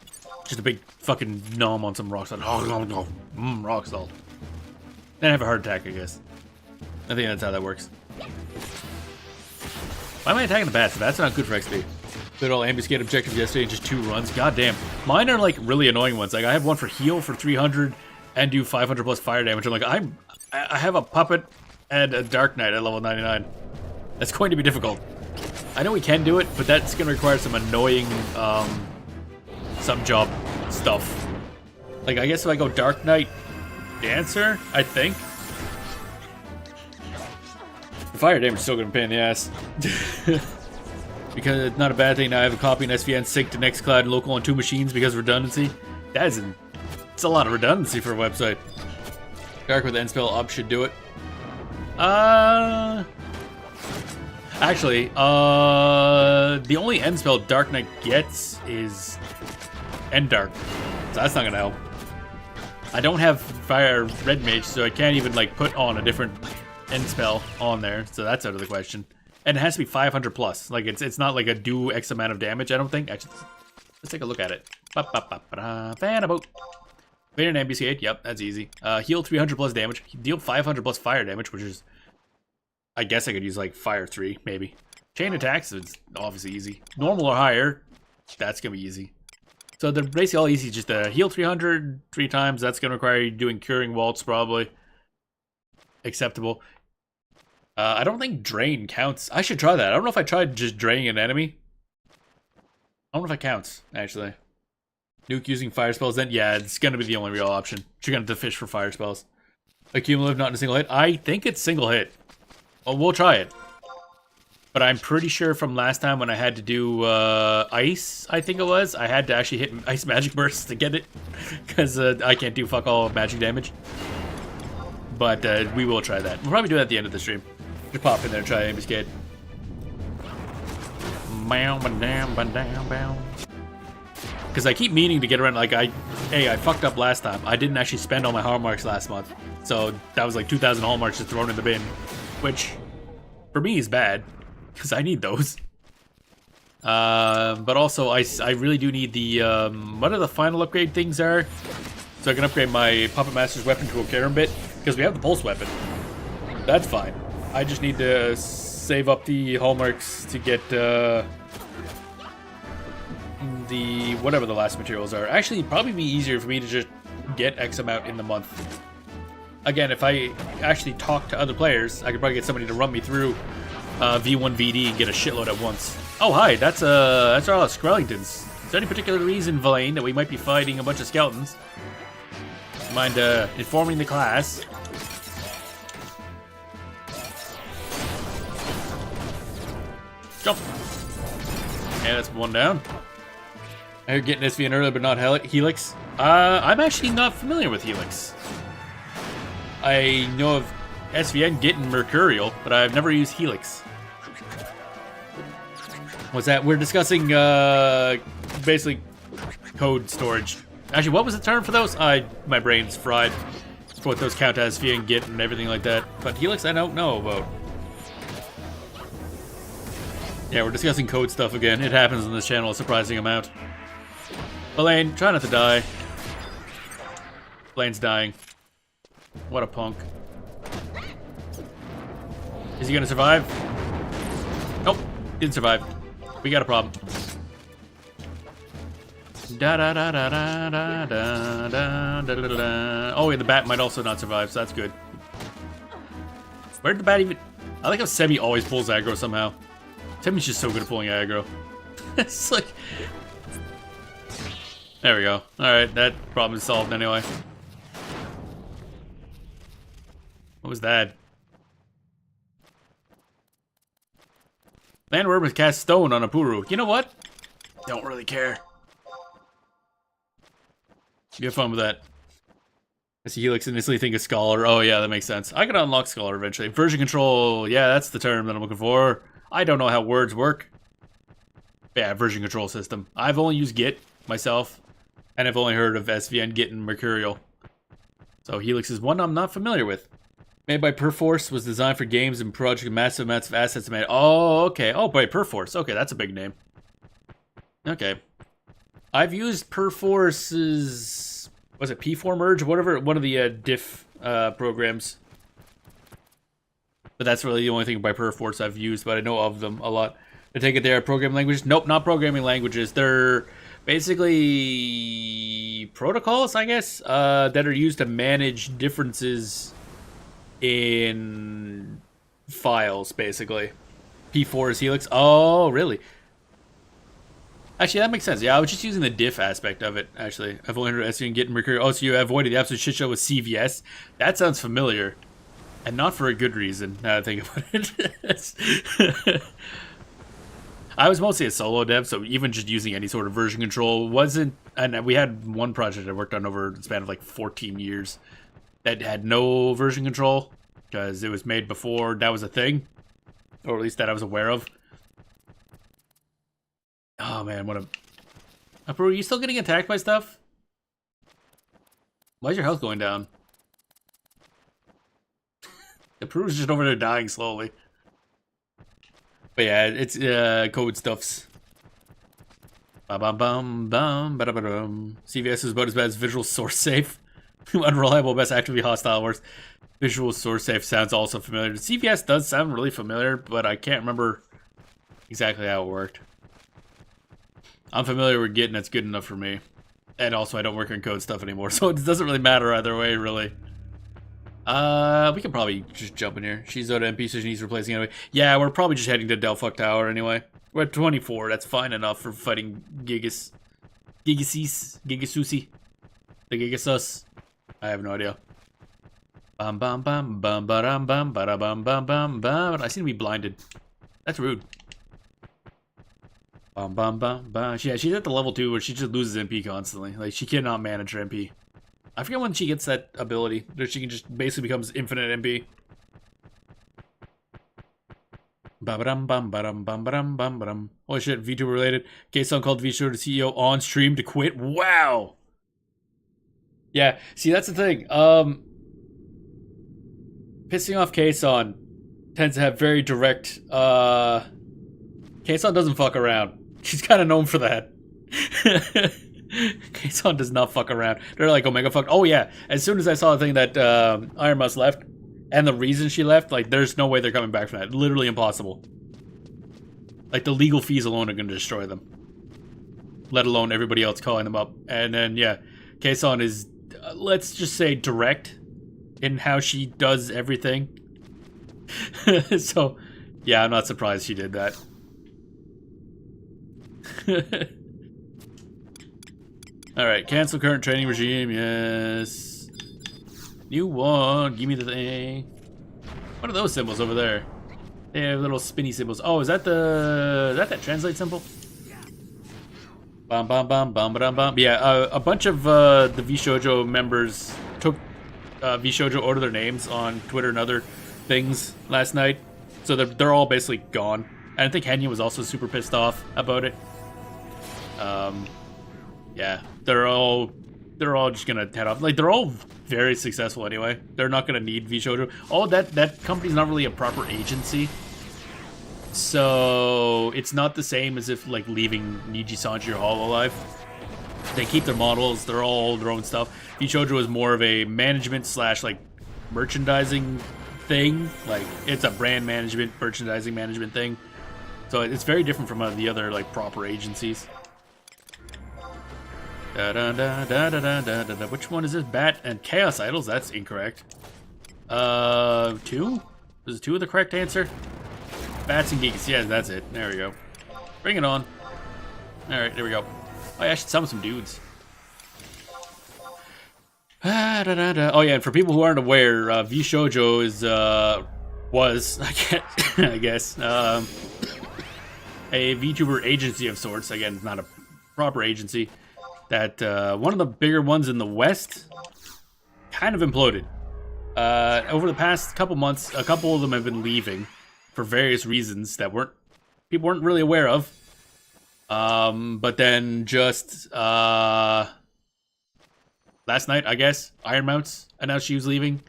Speaker 2: Just a big fucking nom on some rock salt. Oh, rock salt. Then I have a heart attack, I guess. I think that's how that works. Why am I attacking the bats? The bats are not good for XP. Did all ambuscade objectives yesterday in just 2 runs. God damn. Mine are like really annoying ones. Like I have one for heal for 300 and do 500 plus fire damage. I'm like, I have a puppet and a Dark Knight at level 99. That's going to be difficult. I know we can do it, but that's going to require some annoying sub-job stuff. Like I guess if I go Dark Knight Dancer, I think. The fire damage is still going to pain in the ass. Because it's not a bad thing now I have a copy in SVN sync to Nextcloud and local on 2 machines because of redundancy. It's a lot of redundancy for a website. Dark with end spell up should do it. Actually, the only end spell Dark Knight gets is End Dark. So that's not gonna help. I don't have Fire Red Mage, so I can't even like put on a different end spell on there. So that's out of the question. And it has to be 500 plus. Like it's not like a do X amount of damage. I don't think. Actually, let's take a look at it. Vana'bout. Vader and ambuscade. Yep, that's easy. Heal 300 plus damage. Deal 500 plus fire damage, which is, I guess I could use like fire 3 maybe. Chain attacks is obviously easy. Normal or higher, that's gonna be easy. So they're basically all easy. Just heal 300 3 times. That's gonna require you doing curing waltz probably. Acceptable. I don't think drain counts. I should try that. I don't know if I tried just draining an enemy. I don't know if it counts, actually. Nuke using fire spells, then yeah, it's gonna be the only real option. You're gonna have to fish for fire spells. Accumulative, not in a single hit. I think it's single hit. Well, we'll try it. But I'm pretty sure from last time when I had to do ice, I think it was, I had to actually hit ice magic bursts to get it. Because I can't do fuck all magic damage. But we will try that. We'll probably do that at the end of the stream. Just pop in there and try ambuscade. Because I keep meaning to get around, like I fucked up last time. I didn't actually spend all my hallmarks last month. So that was like 2,000 hallmarks just thrown in the bin. Which, for me, is bad. Because I need those. But also, I really do need the, what are the final upgrade things are? So I can upgrade my Puppet Master's weapon to a Karambit. Because we have the pulse weapon. That's fine. I just need to save up the hallmarks to get the whatever the last materials are. Actually, it'd probably be easier for me to just get X amount in the month. Again, if I actually talk to other players, I could probably get somebody to run me through V1 VD and get a shitload at once. Oh hi, that's all Skrellingtons. Is there any particular reason, Valaine, that we might be fighting a bunch of skeletons? Mind informing the class? Jump! Yeah, that's one down. I heard getting SVN earlier, but not Helix. I'm actually not familiar with Helix. I know of SVN getting Mercurial, but I've never used Helix. What's that? We're discussing, basically, code storage. Actually, what was the term for those? My brain's fried. For what those count as SVN get and everything like that. But Helix, I don't know about. Yeah, we're discussing code stuff again. It happens on this channel a surprising amount. Elaine, try not to die. Elaine's dying. What a punk. Is he gonna survive? Nope, didn't survive. We got a problem. Da da da da da da da da da da da. Oh, yeah, the bat might also not survive, so that's good. Where did the bat even? I like how Sebi always pulls aggro somehow. Sebi's just so good at pulling aggro. It's like. There we go. Alright, that problem is solved anyway. What was that? Landworm has cast stone on a Puru. You know what? Don't really care. You have fun with that. I see Helix initially think of Scholar. Oh yeah, that makes sense. I can unlock Scholar eventually. Version control. Yeah, that's the term that I'm looking for. I don't know how words work. Yeah, version control system. I've only used Git myself. And I've only heard of SVN Git and Mercurial. So Helix is one I'm not familiar with. Made by Perforce, was designed for games and projects with massive amounts of assets made. Oh, okay. Oh, by Perforce. Okay, that's a big name. Okay. I've used Perforce's... Was it P4 Merge? Whatever, one of the diff programs. But that's really the only thing by perforce I've used, but I know of them a lot. I take it they are programming languages? Nope, not programming languages. They're basically protocols, I guess, that are used to manage differences in files, basically. P4 is Helix. Oh, really? Actually, that makes sense. Yeah, I was just using the diff aspect of it, actually. I've only heard SU and get Mercury. Oh, so you avoided the absolute shit show with CVS? That sounds familiar. And not for a good reason, now that I think about it. I was mostly a solo dev, so even just using any sort of version control wasn't... And we had one project I worked on over the span of like 14 years that had no version control, because it was made before that was a thing. Or at least that I was aware of. Oh man, what a... Bro, are you still getting attacked by stuff? Why is your health going down? The Peru's just over there dying slowly. But yeah, it's code stuffs. Ba-bum-bum-bum, ba-da-ba-dum. CVS is about as bad as Visual Source Safe. Unreliable, best actively hostile works. Visual Source Safe sounds also familiar. CVS does sound really familiar, but I can't remember exactly how it worked. I'm familiar with Git, and it's good enough for me. And also, I don't work on code stuff anymore, so it doesn't really matter either way, really. We can probably just jump in here. She's out of MP, so she needs replacing anyway. Yeah, we're probably just heading to Delphuc Tower anyway. We're at 24. That's fine enough for fighting Gigasusi. The Gigasus. I have no idea. Bum bum bum bum bum bum bum bum bum bum. I seem to be blinded. That's rude. Bum bum bum bum. Yeah, she's at the level 2 where she just loses MP constantly. Like, she cannot manage her MP. I forget when she gets that ability, that she can just basically becomes infinite MP. Ba-ba-dum, bum-ba-dum, bum-ba-dum, bum-ba-dum. Holy shit, VTuber related. K-Song called VTuber to CEO on stream to quit. Wow! Yeah, see, that's the thing. Pissing off K-Song tends to have very direct, K-Song doesn't fuck around. She's kind of known for that. K-Song does not fuck around. They're like, Omega fuck. Oh yeah, as soon as I saw the thing that Iron Mouse left, and the reason she left, like, there's no way they're coming back from that. Literally impossible. Like, the legal fees alone are going to destroy them. Let alone everybody else calling them up. And then, yeah, K-Song is, let's just say, direct in how she does everything. So, yeah, I'm not surprised she did that. Alright, cancel current training regime, yes. New one, give me the thing. What are those symbols over there? They have little spinny symbols. Oh, is that that translate symbol? Bum bum bum bum bum bum. Yeah, a bunch of the VShojo members took VShojo order their names on Twitter and other things last night. So they're all basically gone. And I think Henya was also super pissed off about it. Yeah, they're all just gonna head off. Like, they're all very successful anyway. They're not gonna need VShojo. Oh, that company's not really a proper agency, so it's not the same as if, like, leaving Niji Sanji or Hololive. They keep their models. They're all their own stuff. VShojo is more of a management / like merchandising thing. Like, it's a brand management, merchandising management thing. So it's very different from the other, like, proper agencies. Which one is this? Bat and Chaos Idols? That's incorrect. 2? Is 2 the correct answer? Bats and Geeks. Yeah, that's it. There we go. Bring it on. Alright, there we go. Oh, yeah, I should summon some dudes. Oh, yeah, and for people who aren't aware, VShojo is, was, I guess, a VTuber agency of sorts. Again, not a proper agency. That one of the bigger ones in the West kind of imploded. Over the past couple months, a couple of them have been leaving for various reasons that people weren't really aware of. But then just last night, I guess, Iron Mouse announced she was leaving,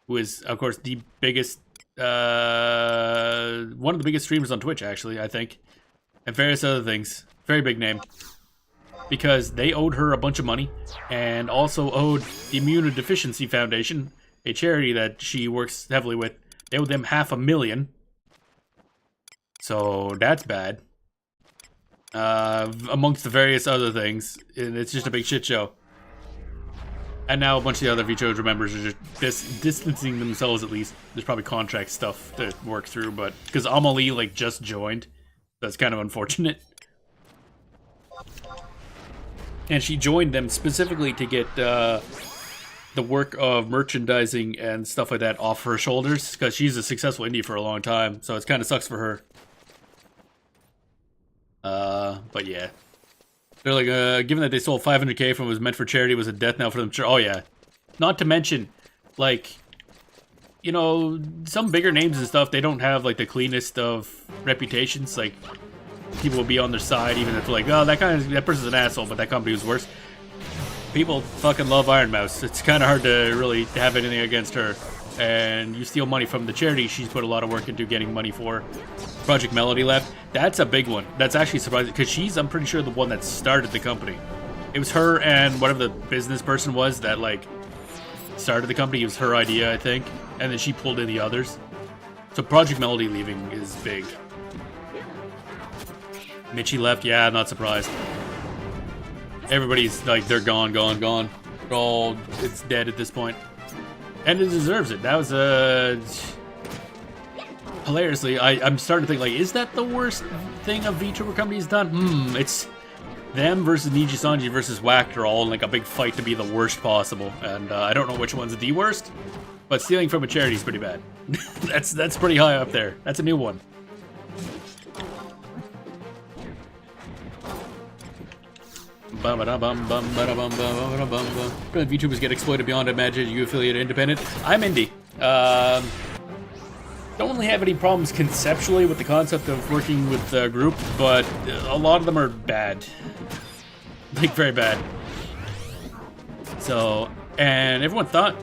Speaker 2: who is, of course, the biggest, one of the biggest streamers on Twitch, actually, I think, and various other things. Very big name. Because they owed her a bunch of money, and also owed the Immunodeficiency Foundation, a charity that she works heavily with, They owe them $500,000. So that's bad. Amongst the various other things, and it's just a big shit show. And now a bunch of the other VChojo members are just distancing themselves. At least there's probably contract stuff to work through, but because Amelie like just joined, that's kind of unfortunate. And she joined them specifically to get the work of merchandising and stuff like that off her shoulders, because she's a successful indie for a long time, so it kind of sucks for her. But yeah. They're like, given that they sold 500K from what was meant for charity, was a death knell for them. Oh yeah. Not to mention, like, you know, some bigger names and stuff, they don't have, like, the cleanest of reputations. Like, people will be on their side, even if they're like, oh, that person's an asshole, but that company was worse. People fucking love Iron Mouse. It's kind of hard to really have anything against her. And you steal money from the charity she's put a lot of work into getting money for. Project Melody left. That's a big one. That's actually surprising, because she's, I'm pretty sure, the one that started the company. It was her and whatever the business person was that, like, started the company. It was her idea, I think. And then she pulled in the others. So Project Melody leaving is big. Mitchie left. Yeah, not surprised. Everybody's, like, they're gone. It's dead at this point. And it deserves it. That was hilariously, I'm starting to think, like, is that the worst thing a VTuber company's done? It's them versus Niji Sanji versus Whacked are all in, like, a big fight to be the worst possible. And I don't know which one's the worst, but stealing from a charity is pretty bad. that's pretty high up there. That's a new one. VTubers get exploited beyond imagine. You affiliate independent. I'm indie. Don't really have any problems conceptually with the concept of working with a group, but a lot of them are bad. Like, very bad. So, and everyone thought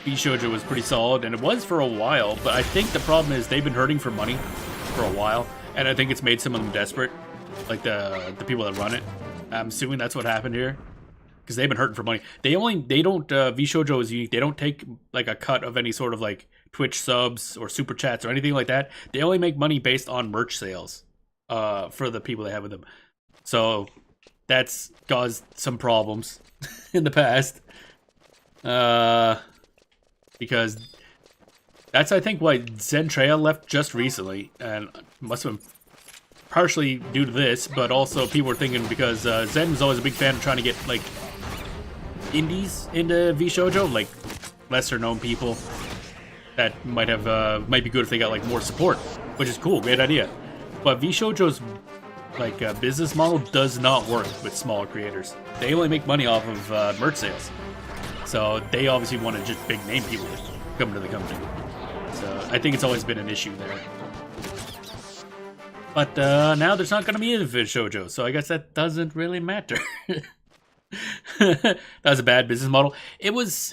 Speaker 2: VShojo was pretty solid, and it was for a while, but I think the problem is they've been hurting for money for a while, and I think it's made some of them desperate, like the people that run it. I'm assuming that's what happened here, because they've been hurting for money. They don't, VShojo is unique. They don't take, like, a cut of any sort of, like, Twitch subs or super chats or anything like that. They only make money based on merch sales, for the people they have with them. So that's caused some problems in the past, because that's, I think, why Zentrea left just recently, and must have been partially due to this, but also people were thinking because Zen was always a big fan of trying to get, like, indies into VShojo, like lesser known people that might be good if they got, like, more support, which is cool, great idea. But VShojo's, like, business model does not work with smaller creators. They only make money off of merch sales, so they obviously wanted just big name people to come to the company. So I think it's always been an issue there. But now there's not going to be a VShojo, so I guess that doesn't really matter. That was a bad business model. It was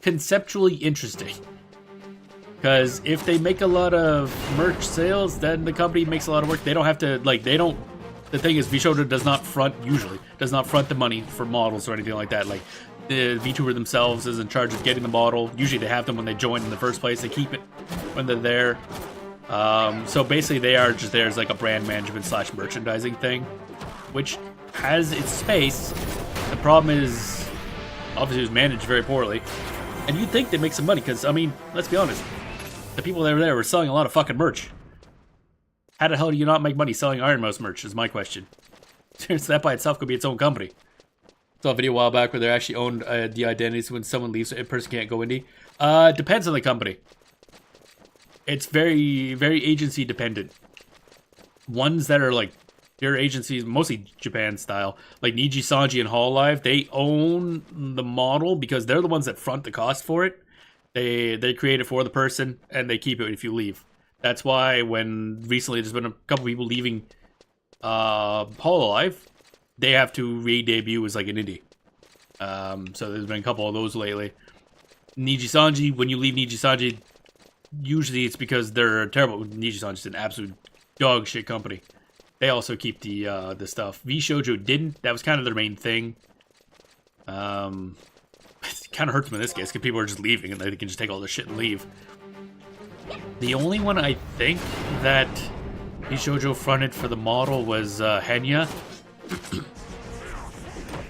Speaker 2: conceptually interesting, because if they make a lot of merch sales, then the company makes a lot of work. They don't have to, like, the thing is, VShojo does not front the money for models or anything like that. Like, the VTuber themselves is in charge of getting the model. Usually they have them when they join in the first place. They keep it when they're there. So basically they are just there as, like, a brand management / merchandising thing, which has its space. The problem is, obviously, it was managed very poorly. And you'd think they'd make some money, because, I mean, let's be honest, the people that were there were selling a lot of fucking merch. How the hell do you not make money selling Iron Mouse merch, is my question. So that by itself could be its own company. Saw a video a while back where they actually owned the identities when someone leaves, a person can't go indie. Depends on the company. It's very, very agency dependent. Ones that are, like, their agencies, mostly Japan style, like Niji Sanji and Hololive, they own the model because they're the ones that front the cost for it. They create it for the person, and they keep it if you leave. That's why when recently there's been a couple people leaving Hololive, they have to re-debut as, like, an indie. So there's been a couple of those lately. Niji Sanji, when you leave Niji Sanji, usually it's because they're terrible. Niji Sanji's an absolute dog shit company. They also keep the stuff. VShojo didn't. That was kind of their main thing. kind of hurts them in this case because people are just leaving and they can just take all this shit and leave. The only one I think that Bishojo fronted for the model was Henya.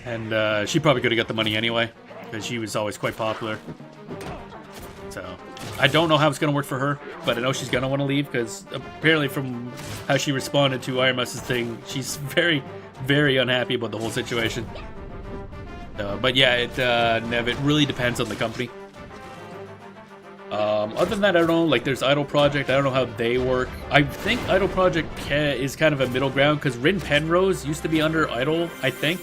Speaker 2: And she probably could have got the money anyway, because she was always quite popular. So, I don't know how it's going to work for her, but I know she's going to want to leave, because apparently from how she responded to Iron Mus's thing, she's very, very unhappy about the whole situation. But yeah, Nev, it really depends on the company. Other than that, I don't know, like there's Idol Project, I don't know how they work. I think Idol Project is kind of a middle ground, because Rin Penrose used to be under Idol, I think.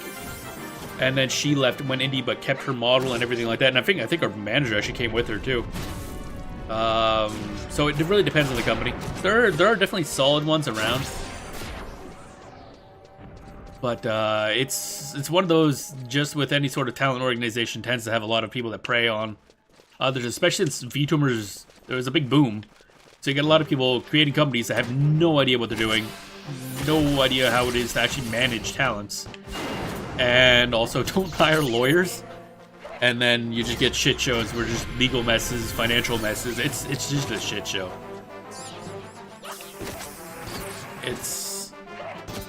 Speaker 2: And then she left and went indie, but kept her model and everything like that. And I think our manager actually came with her too. So it really depends on the company. There are definitely solid ones around. But it's one of those, just with any sort of talent organization, tends to have a lot of people that prey on others, especially since VTubers, there was a big boom. So you get a lot of people creating companies that have no idea what they're doing, no idea how it is to actually manage talents, and also don't hire lawyers. And then you just get shit shows where just legal messes, financial messes. It's just a shit show. It's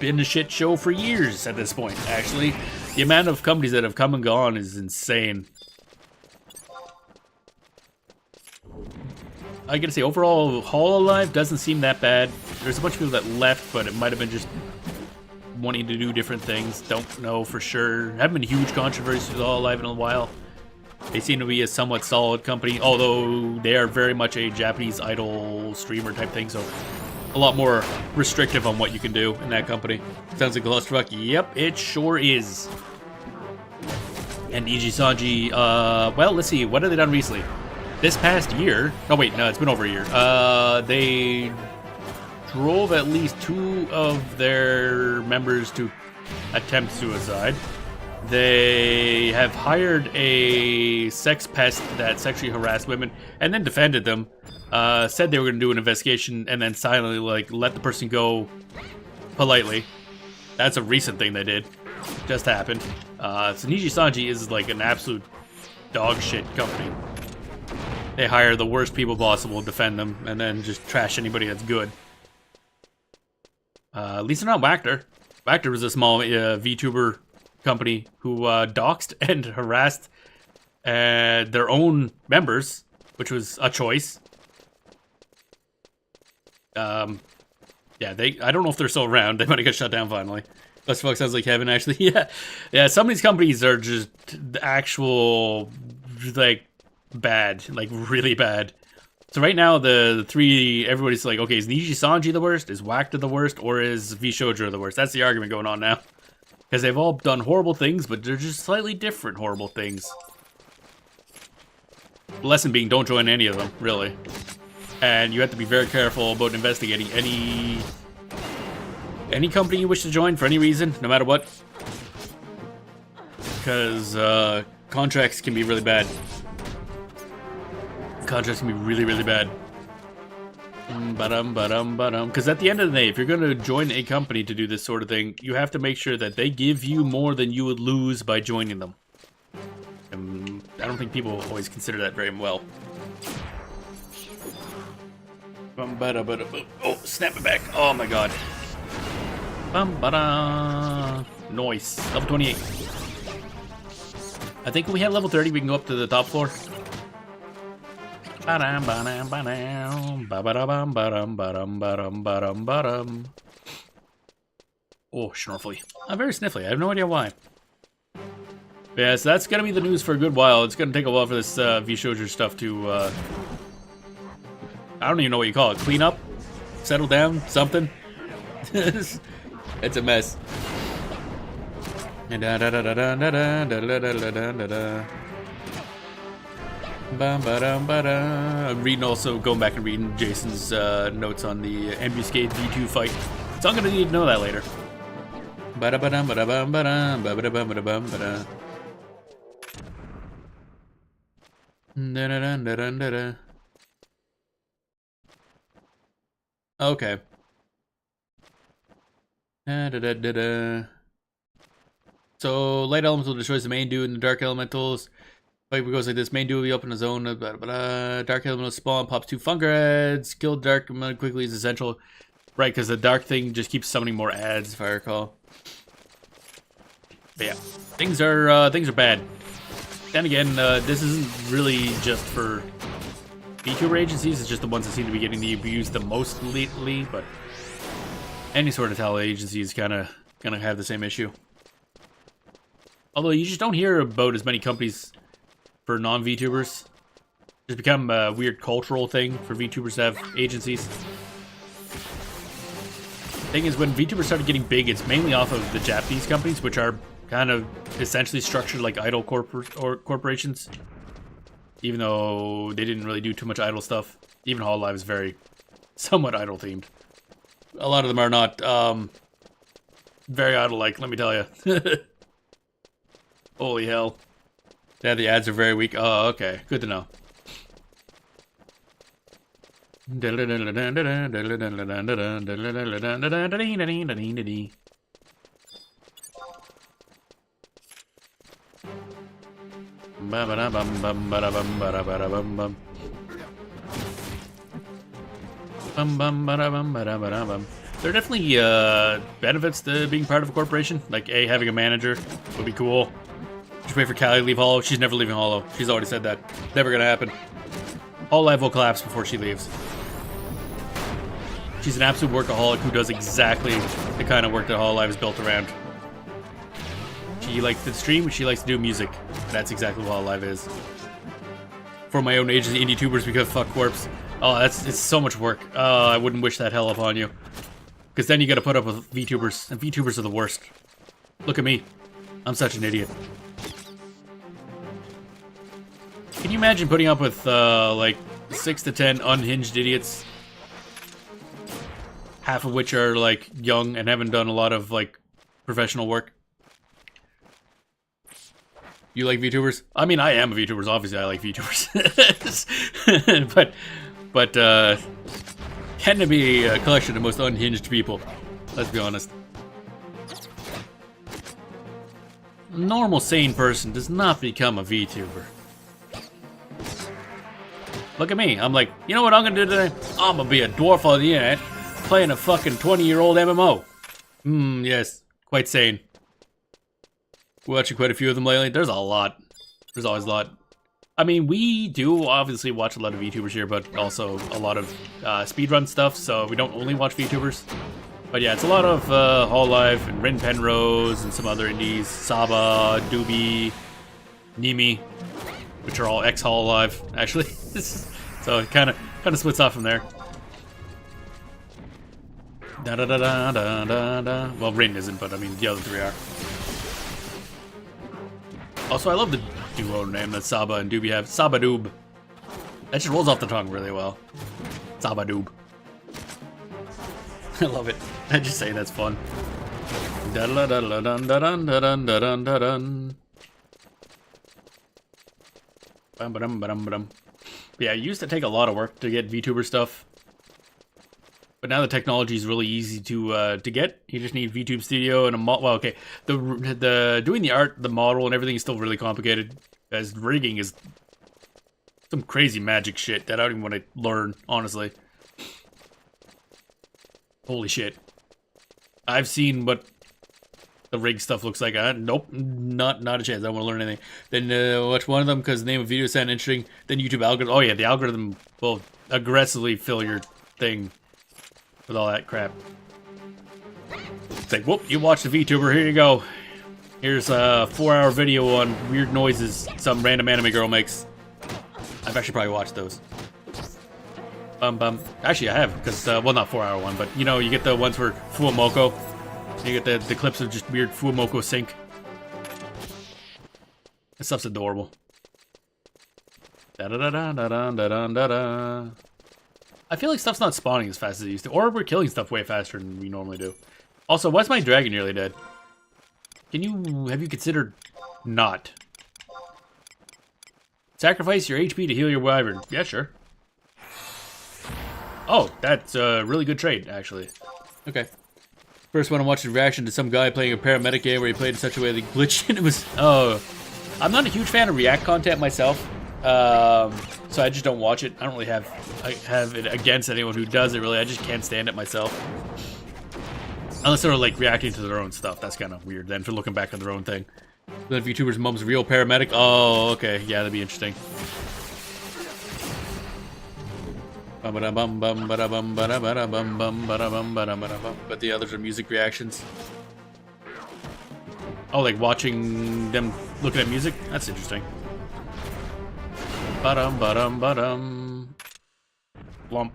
Speaker 2: been a shit show for years at this point, actually. The amount of companies that have come and gone is insane. I gotta say, overall, Hololive doesn't seem that bad. There's a bunch of people that left, but it might have been just wanting to do different things. Don't know for sure. Haven't been huge controversies with Hololive in a while. They seem to be a somewhat solid company, although they are very much a Japanese idol streamer type thing, so a lot more restrictive on what you can do in that company. Sounds like a clusterfuck. Yep, it sure is. And Iji Sanji, well, let's see, what have they done recently? This past year, oh wait, no, it's been over a year. They drove at least 2 of their members to attempt suicide. They have hired a sex pest that sexually harassed women and then defended them. Said they were going to do an investigation and then silently, like, let the person go politely. That's a recent thing they did. Just happened. So Niji Sanji is like an absolute dog shit company. They hire the worst people possible, defend them, and then just trash anybody that's good. At least they're not Wactor. Wactor was a small VTuber company who doxed and harassed their own members, which was a choice. Yeah, I don't know if they're still around. They might have got shut down finally. Clusterfuck sounds like heaven, actually. Yeah. Some of these companies are just actual, like, bad, like really bad. So right now, the 3, everybody's like, okay, is Niji Sanji the worst? Is Wactor the worst? Or is V-Shoujo the worst? That's the argument going on now. Because they've all done horrible things, but they're just slightly different horrible things. The lesson being, don't join any of them, really. And you have to be very careful about investigating any company you wish to join for any reason, no matter what. Because contracts can be really bad. Contracts can be really, really bad. Because at the end of the day, if you're going to join a company to do this sort of thing, you have to make sure that they give you more than you would lose by joining them. I don't think people always consider that very well. Oh, snap it back. Oh my god. Noise. Level 28. I think when we hit level 30, we can go up to the top floor. Oh, Schnorfly. I'm very sniffly. I have no idea why. Yeah, so that's gonna be the news for a good while. It's gonna take a while for this V-Shoujo stuff to, I don't even know what you call it. Clean up? Settle down? Something? It's a mess. I'm reading also, going back and reading Jason's notes on the Ambuscade V2 fight. So I'm gonna need to know that later. Okay. So, light elemental destroys the main dude and the dark elementals. Like it goes like this: main duel, we open a zone. Dark element spawn, pops 2 Funker heads. Kill dark element quickly is essential, right? Because the dark thing just keeps summoning more ads, if I recall. But yeah, things are bad. Then again, this isn't really just for VTuber agencies. It's just the ones that seem to be getting the abused the most lately. But any sort of talent agency is kind of gonna have the same issue. Although you just don't hear about as many companies for non-VTubers. It's become a weird cultural thing for VTubers to have agencies. Thing is, when VTubers started getting big, it's mainly off of the Japanese companies, which are kind of essentially structured like idol corporations. Even though they didn't really do too much idol stuff. Even Hololive is very somewhat idol themed. A lot of them are not very idol-like, let me tell you. Holy hell. Yeah, the ads are very weak. Oh, okay. Good to know. There are definitely benefits to being part of a corporation. Like, having a manager would be cool. Just wait for Callie to leave Hollow. She's never leaving Hollow. She's already said that. Never gonna happen. Hololive will collapse before she leaves. She's an absolute workaholic who does exactly the kind of work that Hololive is built around. She likes to stream, she likes to do music. That's exactly what Hololive is. For my own agency, Indie Tubers, because fuck corps. Oh, it's so much work. I wouldn't wish that hell upon you. Because then you gotta put up with VTubers, and VTubers are the worst. Look at me. I'm such an idiot. Can you imagine putting up with, like, 6 to 10 unhinged idiots? Half of which are, like, young and haven't done a lot of, like, professional work. You like VTubers? I mean, I am a VTuber. Obviously, I like VTubers. but tend to be a collection of most unhinged people. Let's be honest. A normal, sane person does not become a VTuber. Look at me. I'm like, you know what I'm gonna do today? I'm gonna be a dwarf on the internet playing a fucking 20-year-old MMO. Yes. Quite sane. Watching quite a few of them lately. There's a lot. There's always a lot. I mean, we do obviously watch a lot of VTubers here, but also a lot of speedrun stuff, so we don't only watch VTubers. But yeah, it's a lot of Hololive and Rin Penrose and some other indies. Saba, Doobie, Nimi, which are all ex-Hololive, actually. So it kind of splits off from there. Da da da da da da da. Well, Rin isn't, but I mean the other 3 are. Also, I love the duo name that Saba and Doobie have. Sabadoob. That just rolls off the tongue really well. Sabadoob. I love it. I just say that's fun. Da da da da da da da da da da da da. Yeah, it used to take a lot of work to get VTuber stuff, but now the technology is really easy to get. You just need VTube Studio and a well, okay, the doing the art, the model, and everything is still really complicated. As rigging is some crazy magic shit that I don't even want to learn, honestly. Holy shit! I've seen what the rig stuff looks like. Nope, not a chance. I don't want to learn anything. Then watch one of them because the name of video sound interesting. Then YouTube algorithm. Oh yeah, the algorithm will aggressively fill your thing with all that crap. It's like, whoop, you watch the VTuber. Here you go. Here's a 4-hour video on weird noises some random anime girl makes. I've actually probably watched those. Actually, I have because well, not 4-hour one, but you know, you get the ones for Fuamoko. You get the clips of just weird Fuamoko sync. This stuff's adorable. Da da da da da da da da da. I feel like stuff's not spawning as fast as it used to, or we're killing stuff way faster than we normally do. Also, why's my dragon nearly dead? Have you considered not? Sacrifice your HP to heal your wyvern. Yeah, sure. Oh, that's a really good trade, actually. Okay. First one I watched a reaction to some guy playing a paramedic game where he played in such a way that he glitched and it was... Oh. I'm not a huge fan of React content myself, so I just don't watch it. I don't really have it against anyone who does it, really. I just can't stand it myself. Unless they're, like, reacting to their own stuff. That's kind of weird, then, for looking back on their own thing. Then if YouTuber's mom's real paramedic, oh, okay, yeah, that'd be interesting. But the others are music reactions. Oh, like watching them looking at music? That's interesting. Blump.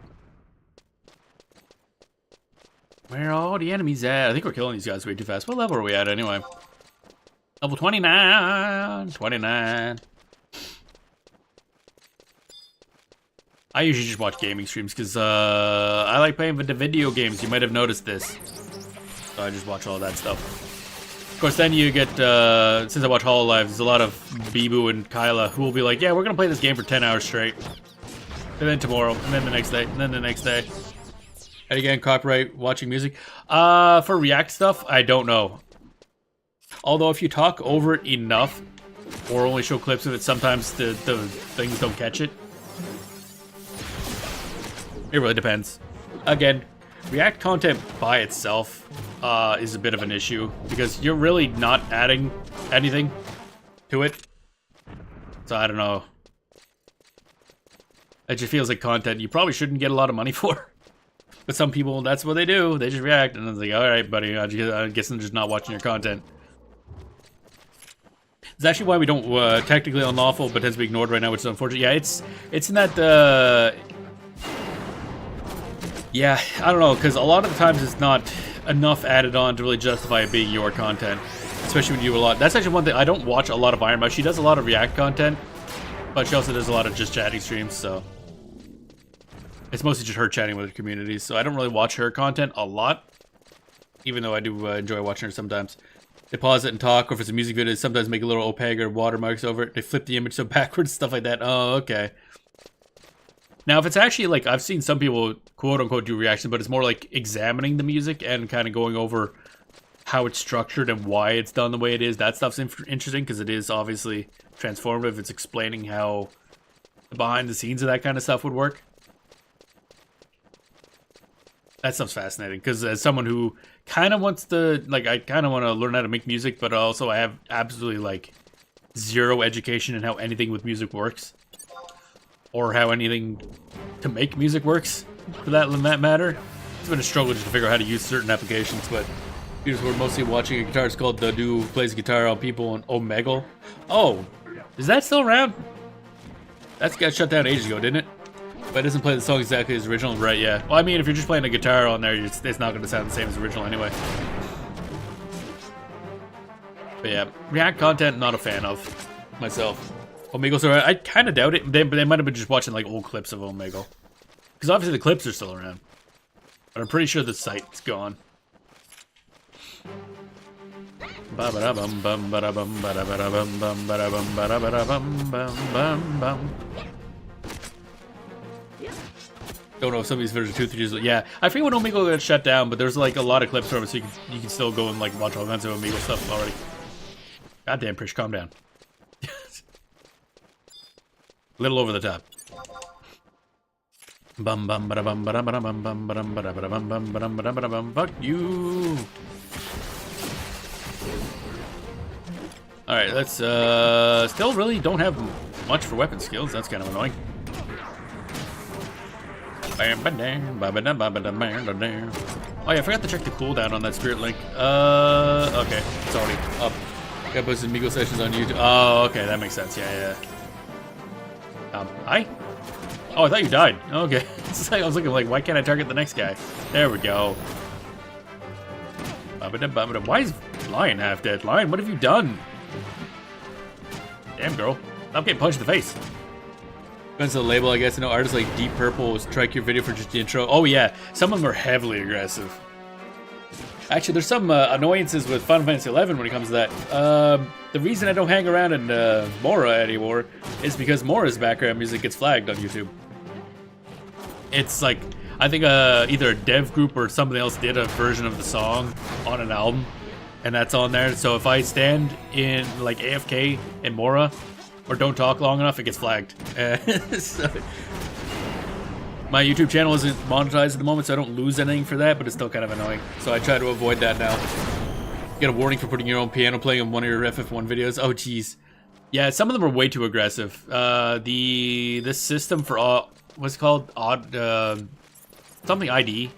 Speaker 2: Where are all the enemies at? I think we're killing these guys way too fast. What level are we at anyway? Level 29. 29. I usually just watch gaming streams because I like playing the video games. You might have noticed this. So I just watch all that stuff. Of course, then you get, since I watch Hololive, there's a lot of Bibu and Kyla who will be like, yeah, we're going to play this game for 10 hours straight. And then tomorrow, and then the next day, and then the next day. And again, copyright watching music. For React stuff, I don't know. Although if you talk over it enough, or only show clips of it, sometimes the things don't catch it. It really depends. Again, React content by itself is a bit of an issue because you're really not adding anything to it. So I don't know. It just feels like content you probably shouldn't get a lot of money for. But some people, that's what they do. They just react and it's like, alright buddy, I guess I'm just not watching your content. It's actually why we don't technically unlawful but tends to be ignored right now, which is unfortunate. Yeah, it's in that yeah, I don't know, because a lot of the times it's not enough added on to really justify it being your content. Especially when you do a lot. That's actually one thing. I don't watch a lot of Ironbound. She does a lot of React content, but she also does a lot of just chatting streams, so. It's mostly just her chatting with her community, so I don't really watch her content a lot. Even though I do enjoy watching her sometimes. They pause it and talk, or if it's a music video, they sometimes make a little opaque or watermarks over it. They flip the image so backwards, stuff like that. Oh, okay. Now, if it's actually, like, I've seen some people, quote-unquote, do reactions, but it's more like examining the music and kind of going over how it's structured and why it's done the way it is. That stuff's interesting, because it is obviously transformative. It's explaining how the behind-the-scenes of that kind of stuff would work. That stuff's fascinating, because as someone who kind of wants to, like, I kind of want to learn how to make music, but also I have absolutely, like, zero education in how anything with music works. Or how anything to make music works, for that matter. It's been a struggle just to figure out how to use certain applications, but because we're mostly watching a guitarist called Dadu who plays guitar on people on Omegle. Oh, is that still around? That got shut down ages ago, didn't it? But it doesn't play the song exactly as original, right? Yeah. Well, I mean, if you're just playing a guitar on there, it's not going to sound the same as original anyway. But yeah, React content, not a fan of myself. Omegle, so I kind of doubt it. They might have been just watching like old clips of Omegle, because obviously the clips are still around. But I'm pretty sure the site's gone. Don't know if some of these versions 2, 3 years. Yeah, I forget when Omegle got shut down, but there's like a lot of clips from it, so you can still go and like watch all kinds of Omegle stuff already. Goddamn, Prish, calm down. Little over the top. Fuck you. Alright, let's still really don't have much for weapon skills. That's kind of annoying. Oh yeah, I forgot to check the cooldown on that Spirit Link. Okay, it's already up. Got posted Migo sessions on YouTube. Oh, okay, that makes sense. Yeah. Hi? Oh, I thought you died. Okay. It's like, I was looking like, why can't I target the next guy? There we go. Why is Lion half dead? Lion, what have you done? Damn, girl. Stop getting punched in the face. Depends on the label, I guess. I know artists like Deep Purple will strike your video for just the intro. Oh, yeah. Some of them are heavily aggressive. Actually, there's some annoyances with Final Fantasy XI when it comes to that. The reason I don't hang around in Mora anymore is because Mora's background music gets flagged on YouTube. It's like, I think either a dev group or somebody else did a version of the song on an album, and that's on there. So if I stand in like AFK in Mora or don't talk long enough, it gets flagged. So, my YouTube channel isn't monetized at the moment, so I don't lose anything for that, but it's still kind of annoying. So I try to avoid that now. Get a warning for putting your own piano playing on one of your FF1 videos. Oh, jeez. Yeah, some of them are way too aggressive. This system for what's it called something ID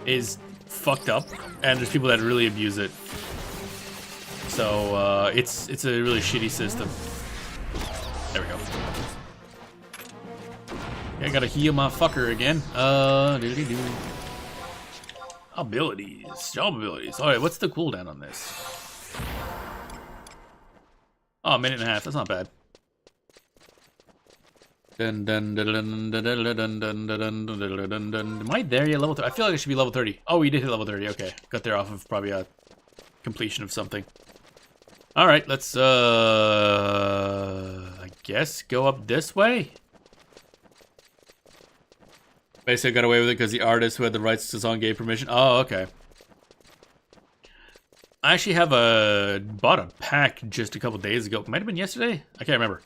Speaker 2: is fucked up, and there's people that really abuse it. So it's a really shitty system. There we go. Yeah, I gotta heal my fucker again. Abilities, job abilities. All right, what's the cooldown on this? Oh, a minute and a half. That's not bad. Am I there yet? Level 30? I feel like I should be level 30. Oh, we did hit level 30. Okay, got there off of probably a completion of something. All right, let's I guess go up this way. Basically, I got away with it because the artist who had the rights to the song gave permission. Oh, okay. I actually have bought a pack just a couple days ago. Might have been yesterday. I can't remember.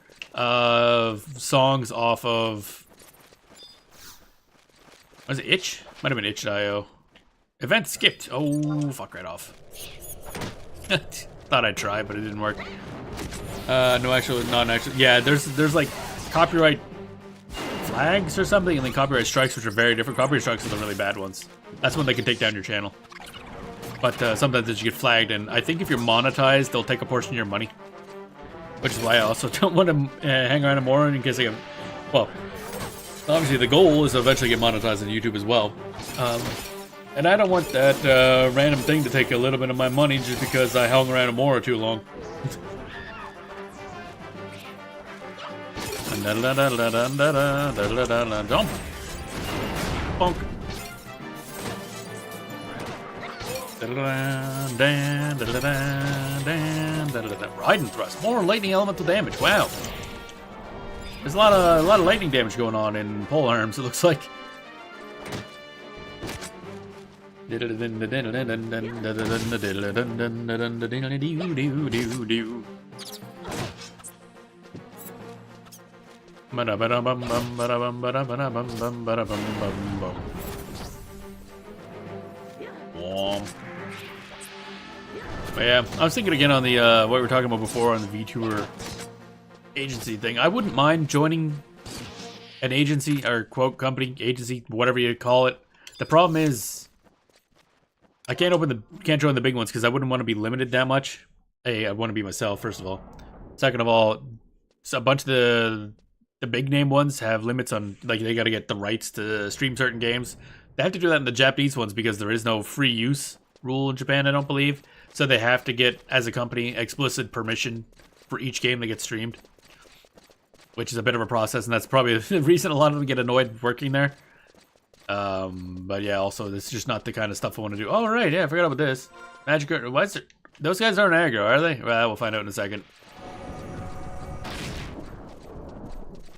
Speaker 2: Songs off of. Was it Itch? Might have been Itch.io. Event skipped. Oh, fuck right off. Thought I'd try, but it didn't work. No actual, non-actual. Yeah, there's like copyright flags or something, and then copyright strikes, which are very different. Copyright strikes are the really bad ones. That's when they can take down your channel. But sometimes you get flagged, and I think if you're monetized, they'll take a portion of your money. Which is why I also don't want to hang around more in case I get... Well, obviously the goal is to eventually get monetized on YouTube as well. And I don't want that random thing to take a little bit of my money just because I hung around more too long. Jump! Bonk! Ride and thrust. More lightning elemental damage. Wow. There's a lot of lightning damage going on in pole arms, it looks like. But yeah, I was thinking again on the what we were talking about before on the VTuber agency thing. I wouldn't mind joining an agency or quote company, agency, whatever you call it. The problem is I can't join the big ones because I wouldn't want to be limited that much. Hey, I want to be myself, first of all. Second of all, a bunch of the big name ones have limits on, like, they got to get the rights to stream certain games. They have to do that in the Japanese ones because there is no free use rule in Japan, I don't believe. So they have to get, as a company, explicit permission for each game that gets streamed. Which is a bit of a process, and that's probably the reason a lot of them get annoyed working there. But yeah, also, this is just not the kind of stuff I want to do. Oh, right, yeah, I forgot about this. Magic, why is it? Those guys aren't aggro, are they? Well, we'll find out in a second.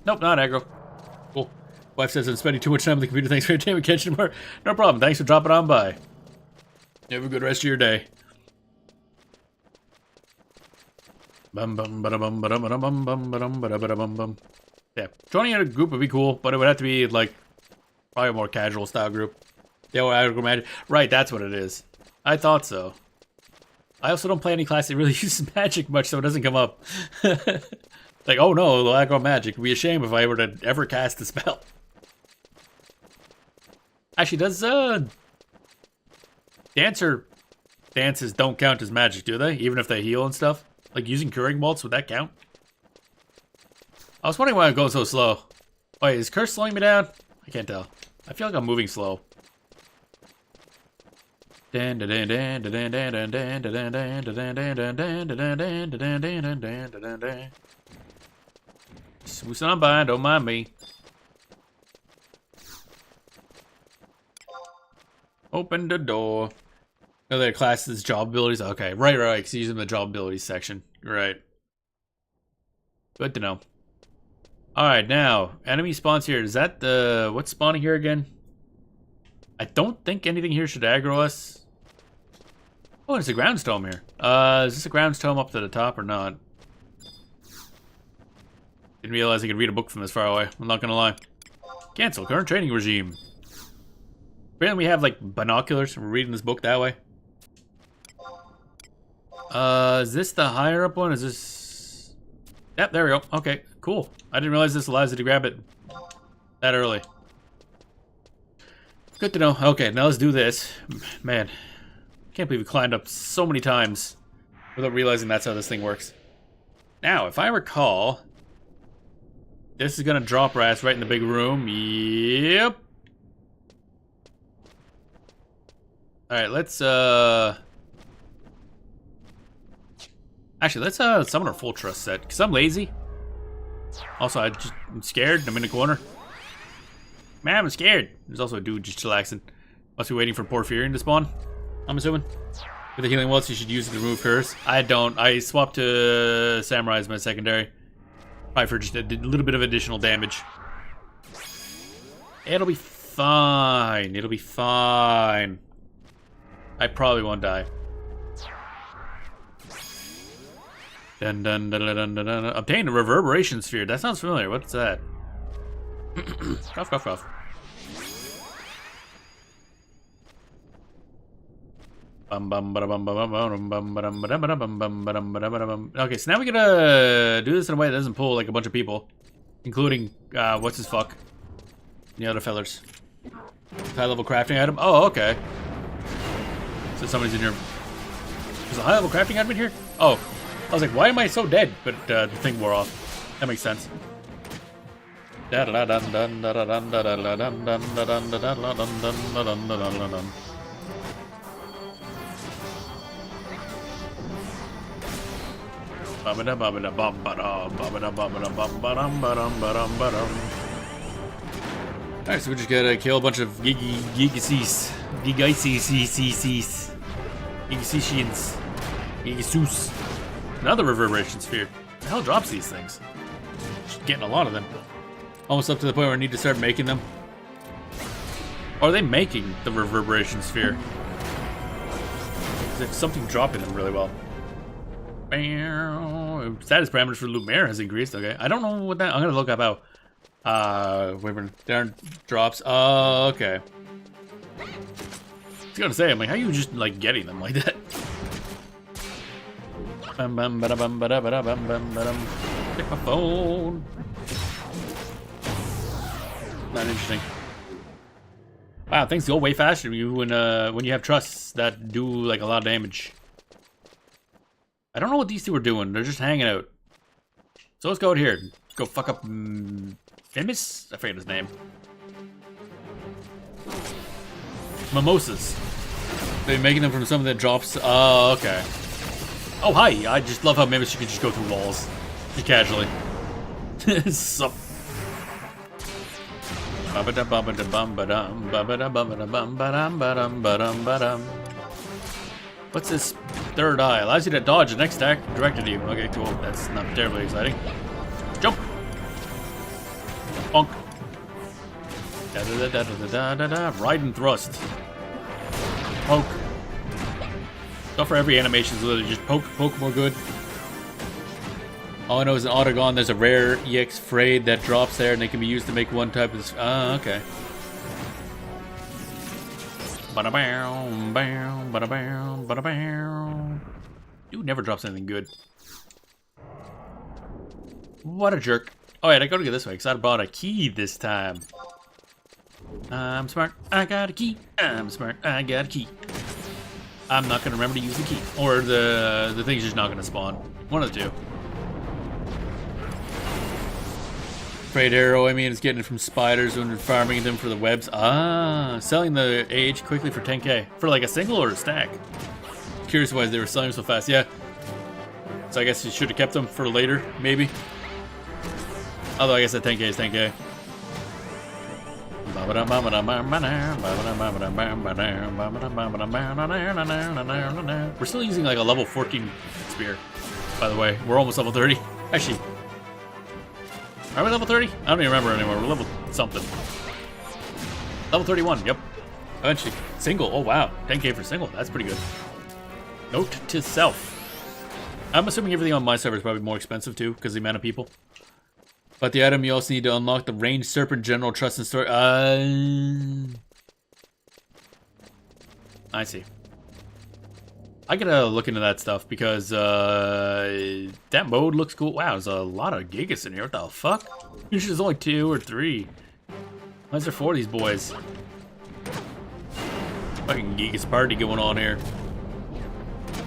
Speaker 2: Nope, not aggro. Cool. Wife says I'm spending too much time on the computer. Thanks for your time and catching more. No problem. Thanks for dropping on by. Have a good rest of your day. Bum bum ba bum ba bum bum bum ba bum bum. Yeah, joining a group would be cool, but it would have to be like probably a more casual style group. Yeah, aggro magic. Right, that's what it is. I thought so. I also don't play any class that really uses magic much, so it doesn't come up. Like, oh no, the aggro magic. It'd be a shame if I were to ever cast the spell. Actually, does dances don't count as magic, do they? Even if they heal and stuff? Like using curing bolts, would that count? I was wondering why I'm going so slow. Wait, is Curse slowing me down? I can't tell. I feel like I'm moving slow. Swoosing on by, don't mind me. Open the door. Oh, their classes, job abilities. Okay, right. Because use them in the job abilities section. Right. Good to know. Alright, now, enemy spawns here. Is that the... What's spawning here again? I don't think anything here should aggro us. Oh, it's a grounds tome here. Is this a grounds tome up to the top or not? Didn't realize I could read a book from this far away. I'm not gonna lie. Cancel current training regime. Apparently we have like binoculars. We're reading this book that way. Is this the higher up one? Is this... Yep, there we go. Okay, cool. I didn't realize this allows you to grab it that early. Good to know. Okay, now let's do this. Man, can't believe we climbed up so many times without realizing that's how this thing works. Now, if I recall, this is gonna drop rats right in the big room. Yep. Alright, let's, actually, let's, summon our full trust set, because I'm lazy. Also, I'm scared. I'm in the corner. Man, I'm scared. There's also a dude just chillaxing. Must be waiting for Porphyrion to spawn, I'm assuming. With the healing waltz, you should use it to remove curse. I don't. I swapped to Samurai as my secondary. Probably for just a little bit of additional damage. It'll be fine. It'll be fine. I probably won't die. Dun dun dun dun dun dun. Obtain a reverberation sphere. That sounds familiar. What's that? Cough, cough, cough. Okay, so now we gotta do this in a way that doesn't pull like a bunch of people, including what's his fuck, and the other fellers. High level crafting item. Oh, okay. So somebody's in here. There's a high level crafting item in here. Oh, I was like, why am I so dead? But the thing wore off. That makes sense. Alright, so we just gotta kill a bunch of Gigasees. Gigasus. Another reverberation sphere. The hell drops these things? Just getting a lot of them. Almost up to the point where I need to start making them. Or are they making the reverberation sphere? There's something dropping them really well. Status parameters for Lumiere has increased. Okay, I don't know what that. I'm gonna look up how. Wyvern there drops. Oh, okay. I was gonna say, I'm like, how are you just like getting them like that? Take my phone. Not interesting. Wow, things go way faster when you have trusts that do like a lot of damage. I don't know what these two are doing. They're just hanging out. So let's go out here. Go fuck up Famous? I forget his name. Mimosas. They're making them from something that drops. Oh, okay. Oh, hi. I just love how Mimics you can just go through walls. Just casually. Sup. What's this third eye? Allows you to dodge the next attack directed to you. Okay, cool. That's not terribly exciting. Jump! Bonk. Ride and thrust. Poke. Stuff for every animation is literally just poke, poke more good. All I know is in Autogon there's a rare EX Frayed that drops there and they can be used to make one type of this. Ah, okay. Dude never drops anything good. What a jerk. Oh yeah, I gotta go this way because I bought a key this time. I'm smart, I got a key. I'm smart, I got a key. I'm not gonna remember to use the key. Or the thing's just not gonna spawn. One of the two. Frayed arrow, I mean, it's getting it from spiders when farming them for the webs. Ah, selling the AH quickly for 10k. For like a single or a stack? Curious why they were selling so fast, yeah. So I guess you should have kept them for later, maybe. Although I guess that 10k is 10k. We're still using like a level 14 spear, by the way. We're almost level 30. Actually, are we level 30? I don't even remember anymore. We're level something. Level 31, yep. Eventually. Single, oh wow. 10k for single, that's pretty good. Note to self. I'm assuming everything on my server is probably more expensive too, because the amount of people. But the item you also need to unlock the ranged serpent general trust and story. I see. I gotta look into that stuff because that mode looks cool. Wow, there's a lot of gigas in here. What the fuck? Usually there's only 2 or 3. Why is there 4 of these boys? Fucking gigas party going on here.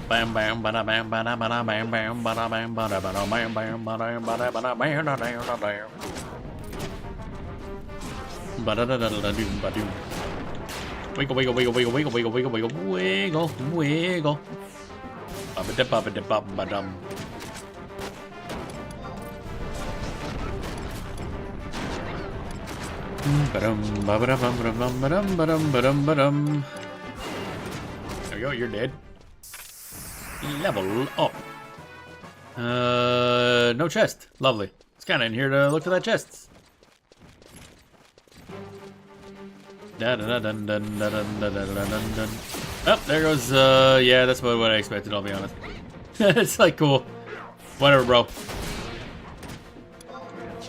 Speaker 2: Bam bam bada bam bada bada bam bam bada bam bada bada bam bam bada bada bada bam da da da. Bada da da da doom ba doom. Wiggle wiggle wiggle wiggle wiggle wiggle wiggle wiggle wiggle wiggle. Ba da ba da ba ba dum. Ba-dum ba ba dum ba dum ba dum ba dum ba dum ba dum. There you go, you're dead. Level up. No chest. Lovely. It's kind of in here to look for that chest. Oh, there goes. Yeah, that's about what I expected. I'll be honest. It's like cool. Whatever, bro.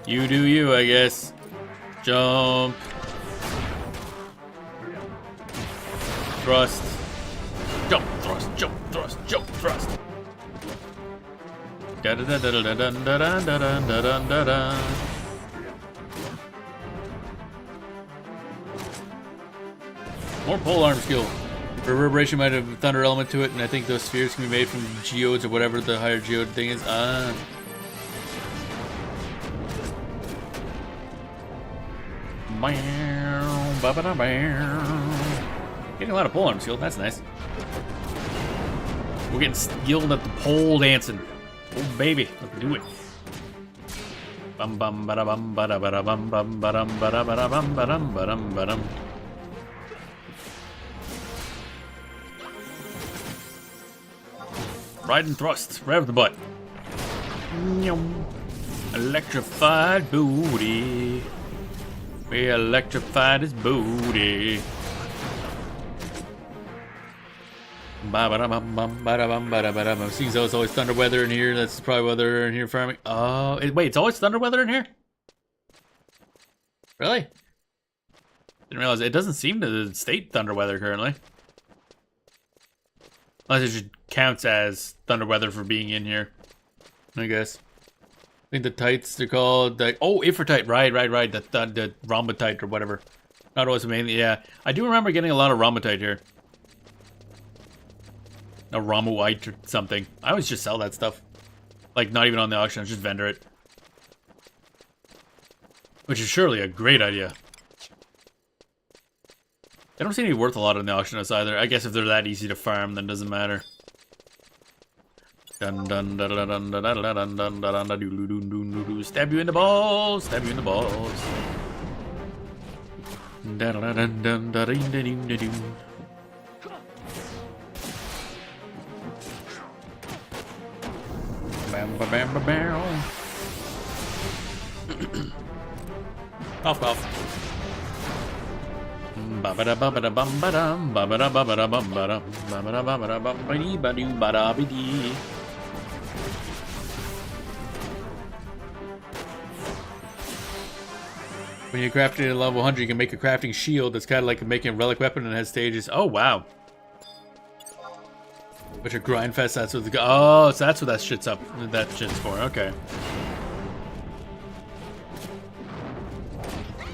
Speaker 2: You do you, I guess. Jump. Thrust. Jump, thrust, jump, thrust, jump, thrust. Da da da da da da da da da da da da. More polearm skill. Reverberation might have a thunder element to it, and I think those spheres can be made from geodes or whatever the higher geode thing is. Getting a lot of polearm skill. That's nice. We're getting skilled at the pole dancing. Oh baby, let's do it. Bum bum bada bum bada bada bum bum badum bada bada bum badum badum badum. Ride and thrust. Rev the butt. Electrified booty. We electrified his booty. Seems though it's always thunder weather in here. That's probably weather in here farming. Oh, wait, it's always thunder weather in here? Really? Didn't realize it doesn't seem to state thunder weather currently. Unless it just counts as thunder weather for being in here, I guess. I think the tights they're called. Oh, Ifritite. Right. The rhombotite or whatever. Not always mainly. Yeah, I do remember getting a lot of rhombotite here. A Romuite or something. I always just sell that stuff. Like, not even on the auction, I just vendor it. Which is surely a great idea. They don't seem to be worth a lot on the auction house either. I guess if they're that easy to farm, then it doesn't matter. Dun dun dun dun dun dun dun dun dun dun dun dun. Stab you in the balls. Stab you in the balls. Dun dun dun dun dun dun dun dun. Bam ba bam ba bam. Cough cough. Ba ba da ba ba da bum ba dum ba ba da ba ba da bum ba dum ba ba da ba ba da bum ba dee ba doo ba da be dee. When you craft it at level 100, you can make a crafting shield that's kind of like making a relic weapon and has stages. Oh wow. Which are grindfest, that's what the oh, so that's what that shit's up. That shit's for, okay.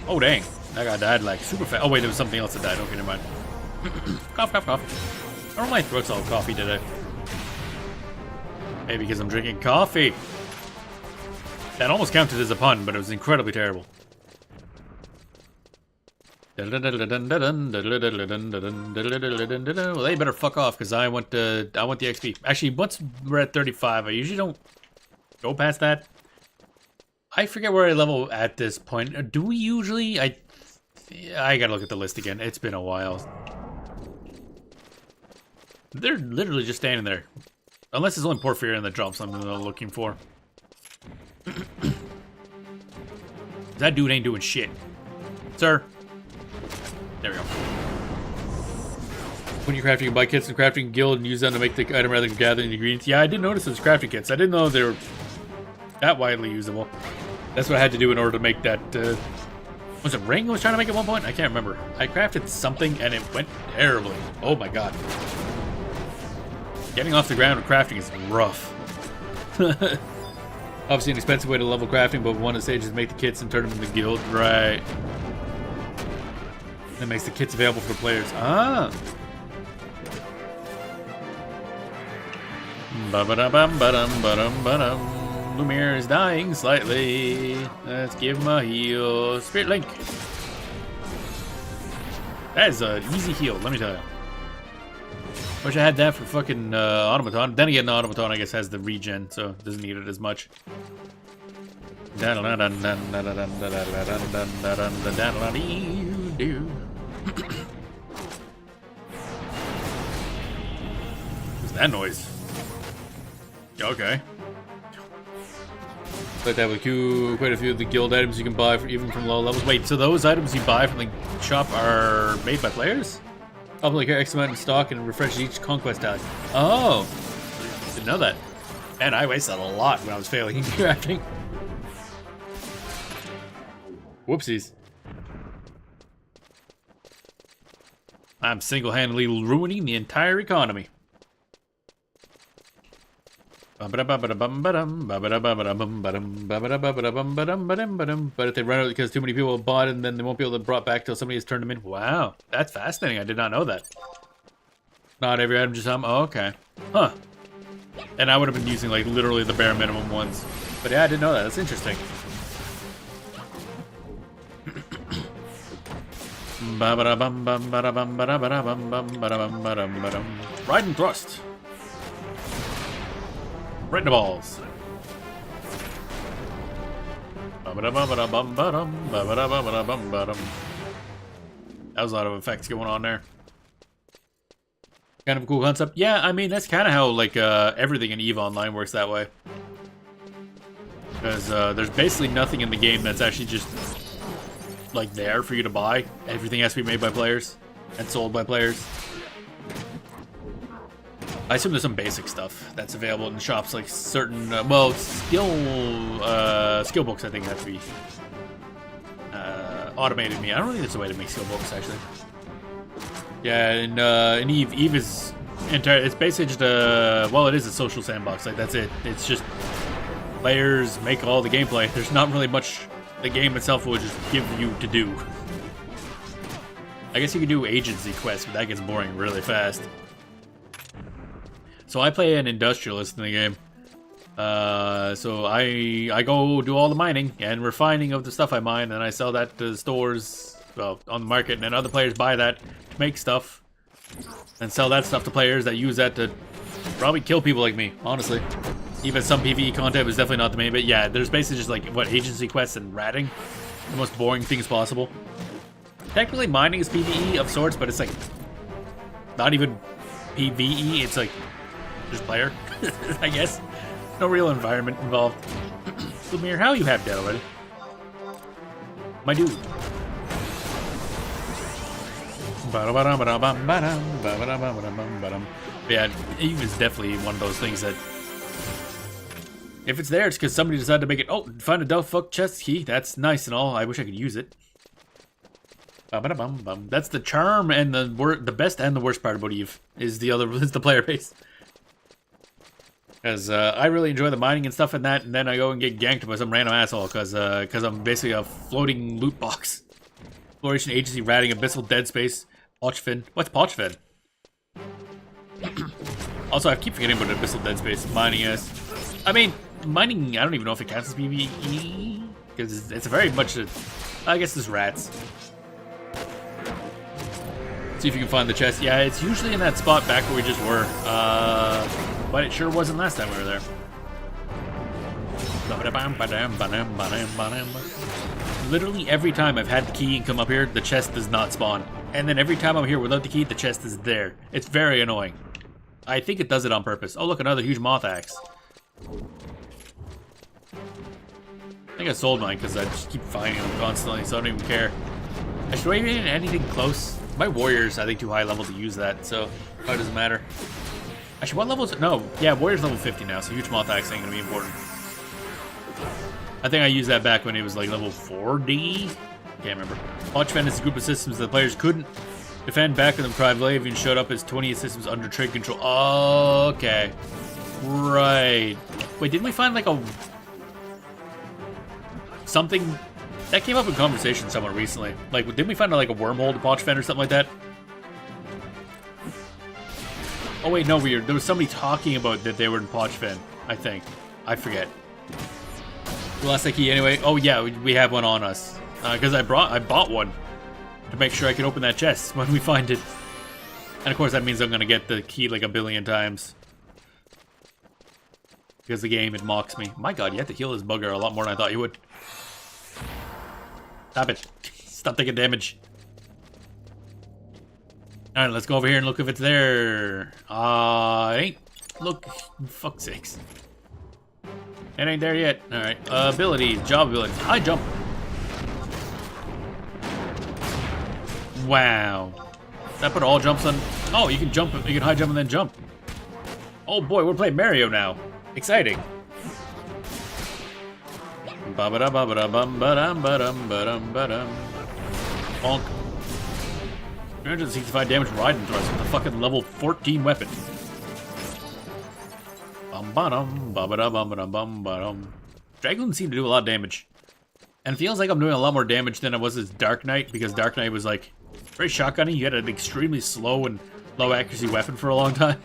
Speaker 2: Oh dang. That guy died like super fast. Oh wait, there was something else that died. Okay, never mind. Cough, cough, cough. I don't know my throat's all coffee today. Maybe because I'm drinking coffee. That almost counted as a pun, but it was incredibly terrible. Well, they better fuck off because I want the XP. Actually, once we're at 35, I usually don't go past that. I forget where I level at this point. Do we usually? I gotta look at the list again. It's been a while. They're literally just standing there, unless it's only Porphyrion that drops something that I'm looking for. That dude ain't doing shit, sir. There we go. When you're crafting, you buy kits in crafting guild and use them to make the item rather than gathering ingredients. Yeah, I did notice those crafting kits. I didn't know they were that widely usable. That's what I had to do in order to make that, was it ring I was trying to make at one point? I can't remember. I crafted something and it went terribly. Oh my god. Getting off the ground with crafting is rough. Obviously an expensive way to level crafting, but one of the stages is make the kits and turn them into guild. Right. That makes the kits available for players. Ah. Ba-ba-da-bum-ba-dum-ba-dum-ba-dum. Lumiere is dying slightly. Let's give him a heal. Spirit Link. That is an easy heal, let me tell you. Wish I had that for fucking Automaton. Then again, the Automaton, I guess, has the regen, so doesn't need it as much. What's that noise? Okay. Like that with quite a few of the guild items you can buy even from low levels. Wait, so those items you buy from the shop are made by players? Public X amount in stock and refresh each conquest tally. Oh, didn't know that. Man, I wasted a lot when I was failing in crafting. Whoopsies. I'm single-handedly ruining the entire economy. But if they run out because too many people have bought it, and then they won't be able to brought back till somebody has turned them in. Wow, that's fascinating. I did not know that. Not every item just some. Oh, okay. Huh. And I would have been using like literally the bare minimum ones. But yeah, I didn't know that. That's interesting. Ride and thrust. Right in the balls. That was a lot of effects going on there. Kind of a cool concept. Yeah, I mean, that's kind of how, like, everything in EVE Online works that way. Because there's basically nothing in the game that's actually just, like, there for you to buy. Everything has to be made by players and sold by players. I assume there's some basic stuff that's available in the shops, like certain, well, skill books, I think, have to be automated. I don't think there's a way to make skill books, actually. Yeah, in EVE is it's basically just well, it is a social sandbox. Like, that's it. It's just players make all the gameplay. There's not really much the game itself will just give you to do. I guess you can do agency quests, but that gets boring really fast. So I play an industrialist in the game. So I go do all the mining and refining of the stuff I mine, and I sell that to stores, well, on the market, and then other players buy that to make stuff, and sell that stuff to players that use that to probably kill people like me, honestly. Even some PvE content was definitely not the main bit. Yeah, there's basically just like, what, agency quests and ratting? The most boring things possible. Technically mining is PvE of sorts, but it's like, not even PvE, it's like, just player, I guess. No real environment involved. Lumiere, how you have dead already? My dude. Yeah, Eve is definitely one of those things that, if it's there, it's because somebody decided to make it. Oh, find a Delphuc chest key. That's nice and all. I wish I could use it. That's the charm and the best and the worst part about Eve is the player base. Because I really enjoy the mining and stuff in that, and then I go and get ganked by some random asshole because I'm basically a floating loot box. Exploration agency ratting abyssal dead space. Pochfin. What's Pochfin? Also, I keep forgetting about abyssal dead space. Mining is. I mean, mining, I don't even know if it counts as PvE. Because it's very much a. I guess there's rats. See if you can find the chest. Yeah, it's usually in that spot back where we just were. But it sure wasn't last time we were there. Literally every time I've had the key and come up here, the chest does not spawn. And then every time I'm here without the key, the chest is there. It's very annoying. I think it does it on purpose. Oh, look, another huge moth axe. I think I sold mine because I just keep finding them constantly, so I don't even care. Should I even anything close? My warrior's, I think, too high level to use that, so it doesn't matter. Actually, what level is it? No, yeah, warrior's level 50 now, so huge small attacks ain't gonna be important. I think I used that back when it was like level 40. Can't remember. Watch Fen is a group of systems that the players couldn't defend back when the Privateavian showed up as 20 systems under trade control. Oh, okay. Right. Wait, didn't we find like a... something... That came up in conversation somewhere recently. Like, didn't we find like a wormhole to Watch Fen or something like that? Oh wait, no, there was somebody talking about that they were in Watch Fen, I think. I forget. The last key anyway. Oh yeah, we have one on us. Because I bought one to make sure I can open that chest when we find it. And of course that means I'm going to get the key like a billion times. Because the game, it mocks me. My god, you have to heal this bugger a lot more than I thought you would. Stop it. Stop taking damage. Alright, let's go over here and look if it's there. Ain't. Look, fuck's sakes. It ain't there yet. Alright. Abilities, job abilities. High jump. Wow. That put all jumps on. Oh, you can jump, you can high jump and then jump. Oh boy, we're playing Mario now. Exciting. Bonk. 365 damage riding thrust with a fucking level 14 weapon. Dragoon seemed to do a lot of damage. And it feels like I'm doing a lot more damage than I was as Dark Knight, because Dark Knight was like very shotgunny. You had an extremely slow and low accuracy weapon for a long time.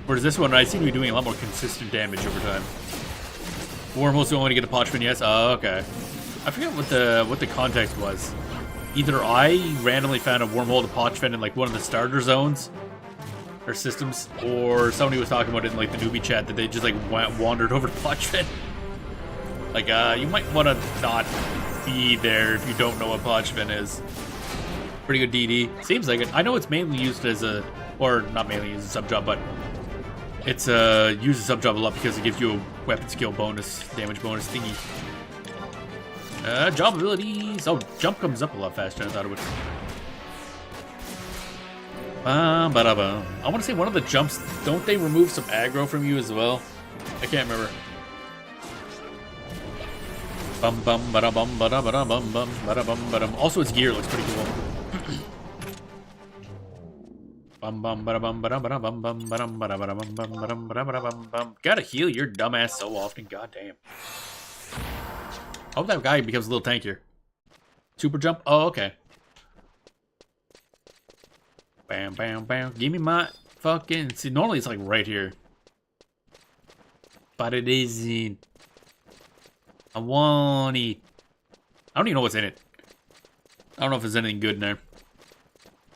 Speaker 2: Whereas this one, I seem to be doing a lot more consistent damage over time. Wormhole's the only way to get a Podchman, yes? Oh, okay. I forget what the context was. Either I randomly found a wormhole to Podchman in like one of the starter zones or systems, or somebody was talking about it in like the newbie chat that they just like wandered over to Podchman. Like, you might want to not be there if you don't know what Podchman is. Pretty good DD. Seems like it. I know it's mainly used as a, or not mainly as a sub job, but it's used as a sub job a lot because it gives you a weapon skill bonus, damage bonus thingy. Job abilities. Oh, jump comes up a lot faster than I thought it would. I want to say one of the jumps, don't they remove some aggro from you as well? I can't remember. Also, its gear looks pretty cool. Gotta heal your dumbass so often, goddamn. I hope that guy becomes a little tankier. Super jump? Oh, okay. Bam, bam, bam. Give me my fucking... See, normally it's like right here. But it isn't. I want it. I don't even know what's in it. I don't know if there's anything good in there.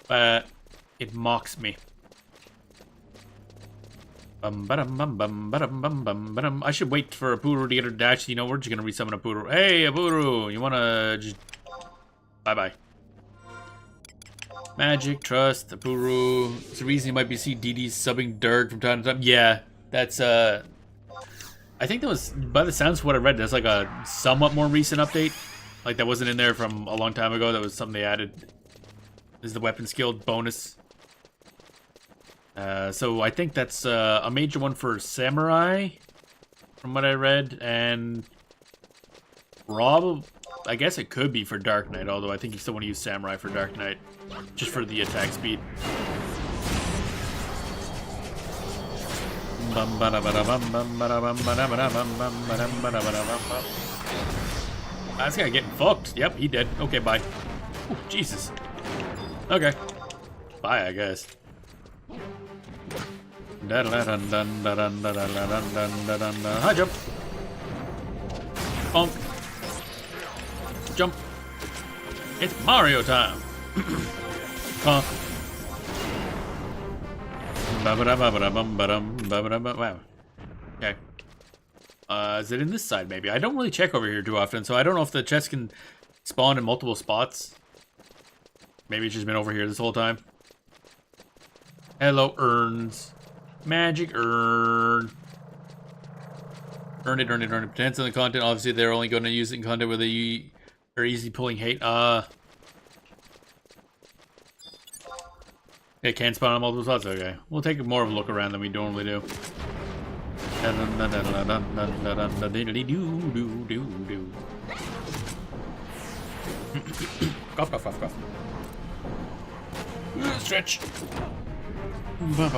Speaker 2: But it mocks me. I should wait for Apuru to get her dash. You know, we're just gonna resummon Apuru. Hey, Apuru, you wanna just... Bye-bye. Magic, trust, Apuru. It's the reason you might be see DD subbing Dirk from time to time. Yeah, that's, I think that was, by the sounds of what I read, that's like a somewhat more recent update. Like, that wasn't in there from a long time ago. That was something they added. This is the weapon skill bonus. So I think that's a major one for Samurai, from what I read, and probably, I guess it could be for Dark Knight, although I think you still want to use Samurai for Dark Knight, just for the attack speed. This guy getting fucked. Yep, he did. Okay, bye. Ooh, Jesus. Okay. Bye, I guess. High jump. Bonk. Jump. It's Mario time. Conk. Wow. Okay. Is it in this side, maybe? I don't really check over here too often, so I don't know if the chest can spawn in multiple spots. Maybe it's just been over here this whole time. Hello, urns. Magic urn. Earn it, earn it, earn it. Depends on the content. Obviously, they're only going to use it in content where they are easy pulling hate. It can spawn on multiple spots? Okay. We'll take more of a look around than we normally do. Cough, cough, cough, cough. Stretch. We're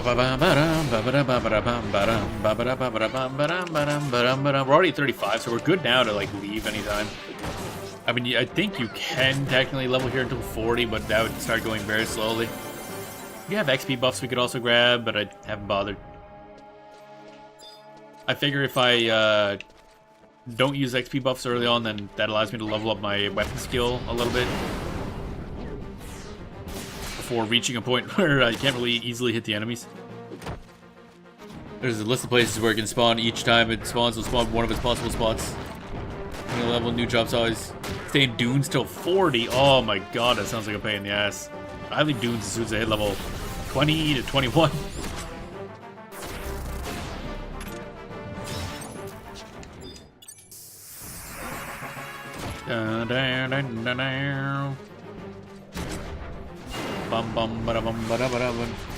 Speaker 2: already at 35, so we're good now to like leave anytime. I mean, I think you can technically level here until 40, but that would start going very slowly. We have XP buffs we could also grab, but I haven't bothered. I figure if I don't use XP buffs early on, then that allows me to level up my weapon skill a little bit before reaching a point where I can't really easily hit the enemies. There's a list of places where it can spawn. Each time it spawns, it'll spawn one of its possible spots. New level, new drop size. Stay in dunes till 40. Oh my god, that sounds like a pain in the ass. I leave dunes as soon as I hit level 20 to 21.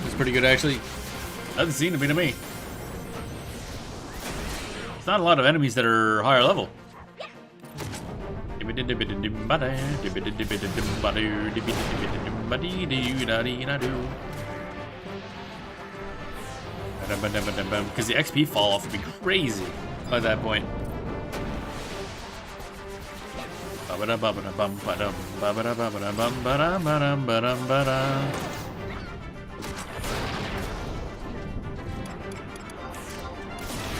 Speaker 2: It's pretty good, actually. Doesn't seem to be to me. It's not a lot of enemies that are higher level. Because the XP fall off would be crazy by that point.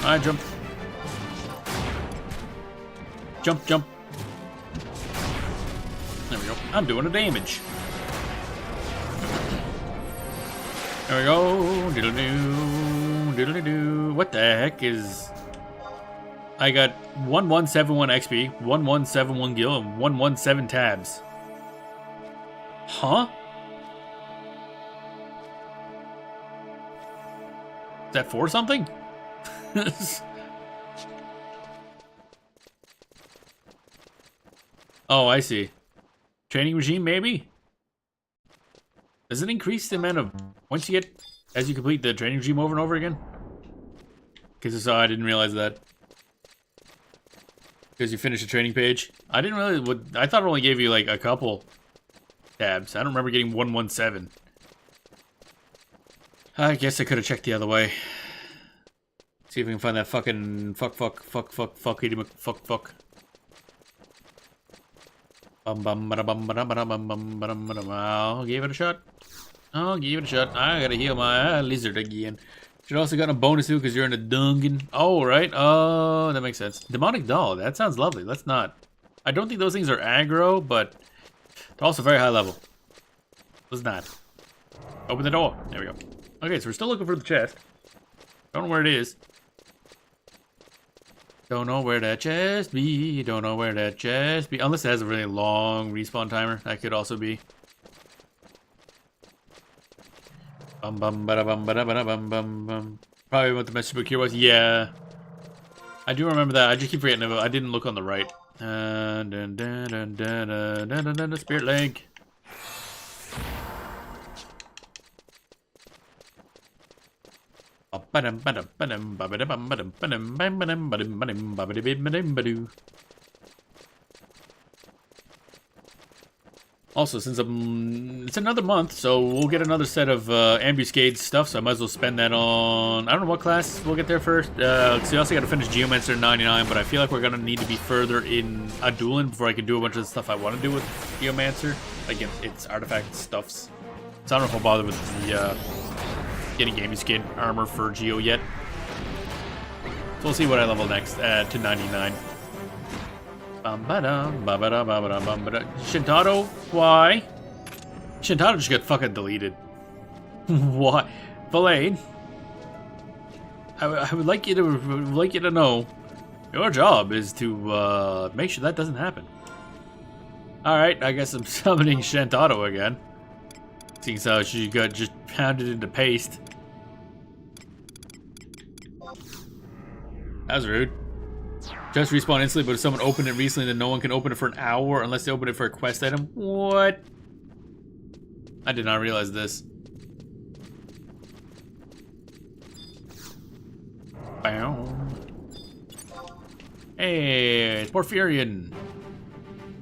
Speaker 2: I jump. Jump, jump. There we go. I'm doing the damage. There we go. Diddle-doo. Diddle-doo. What the heck is... I got 1171 XP, 1171 gil, and 117 tabs. Huh? Is that for something? Oh, I see. Training regime, maybe? Does it increase the amount of points you get as you complete the training regime over and over again? Because I didn't realize that. Because you finish the training page. I didn't really... I thought it only gave you like a couple tabs. I don't remember getting 117. I guess I could have checked the other way. See if we can find that fucking fuck. I'll give it a shot. I'll give it a shot. I gotta heal my lizard again. Should also got a bonus too because you're in a dungeon. Oh, right. Oh, that makes sense. Demonic doll. That sounds lovely. Let's not. I don't think those things are aggro, but they're also very high level. Let's not. Open the door. There we go. Okay, so we're still looking for the chest. Don't know where it is. Don't know where that chest be. Don't know where that chest be. Unless it has a really long respawn timer. That could also be. Probably what the message book here was. Yeah. I do remember that. I just keep forgetting about it. I didn't look on the right. Spirit leg. Also, since it's another month, so we'll get another set of ambuscade stuff, so I might as well spend that on... I don't know what class we'll get there first. So you also got to finish Geomancer 99, but I feel like we're going to need to be further in Adoulin before I can do a bunch of the stuff I want to do with Geomancer. Like, its artifact stuffs. So I don't know if I'll bother with the getting ambuscade armor for Geo yet. So we'll see what I level next to 99. Shintado? Why? Shintado just got fucking deleted. Why? Verlaine? I would like you to know your job is to make sure that doesn't happen. Alright, I guess I'm summoning Shintado again. Seeing how she got just pounded into paste. That was rude. Just respawn instantly, but if someone opened it recently, then no one can open it for an hour unless they open it for a quest item. What? I did not realize this. Hey, it's Porphyrion.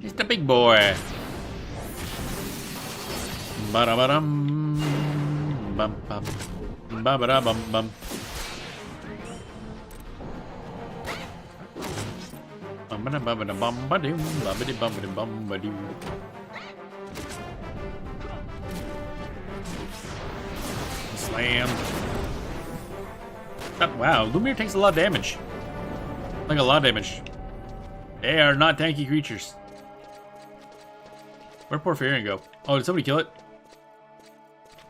Speaker 2: He's the big boy. Ba-da-ba-dum. Bum-bum. Ba-ba-da-bum-bum. Bum-ba-da-bum-ba-dum. Ba-ba-da-bum-ba-dum. Slam. Wow, Lumiere takes a lot of damage. Like a lot of damage. They are not tanky creatures. Where'd Porphyrion go? Oh, did somebody kill it?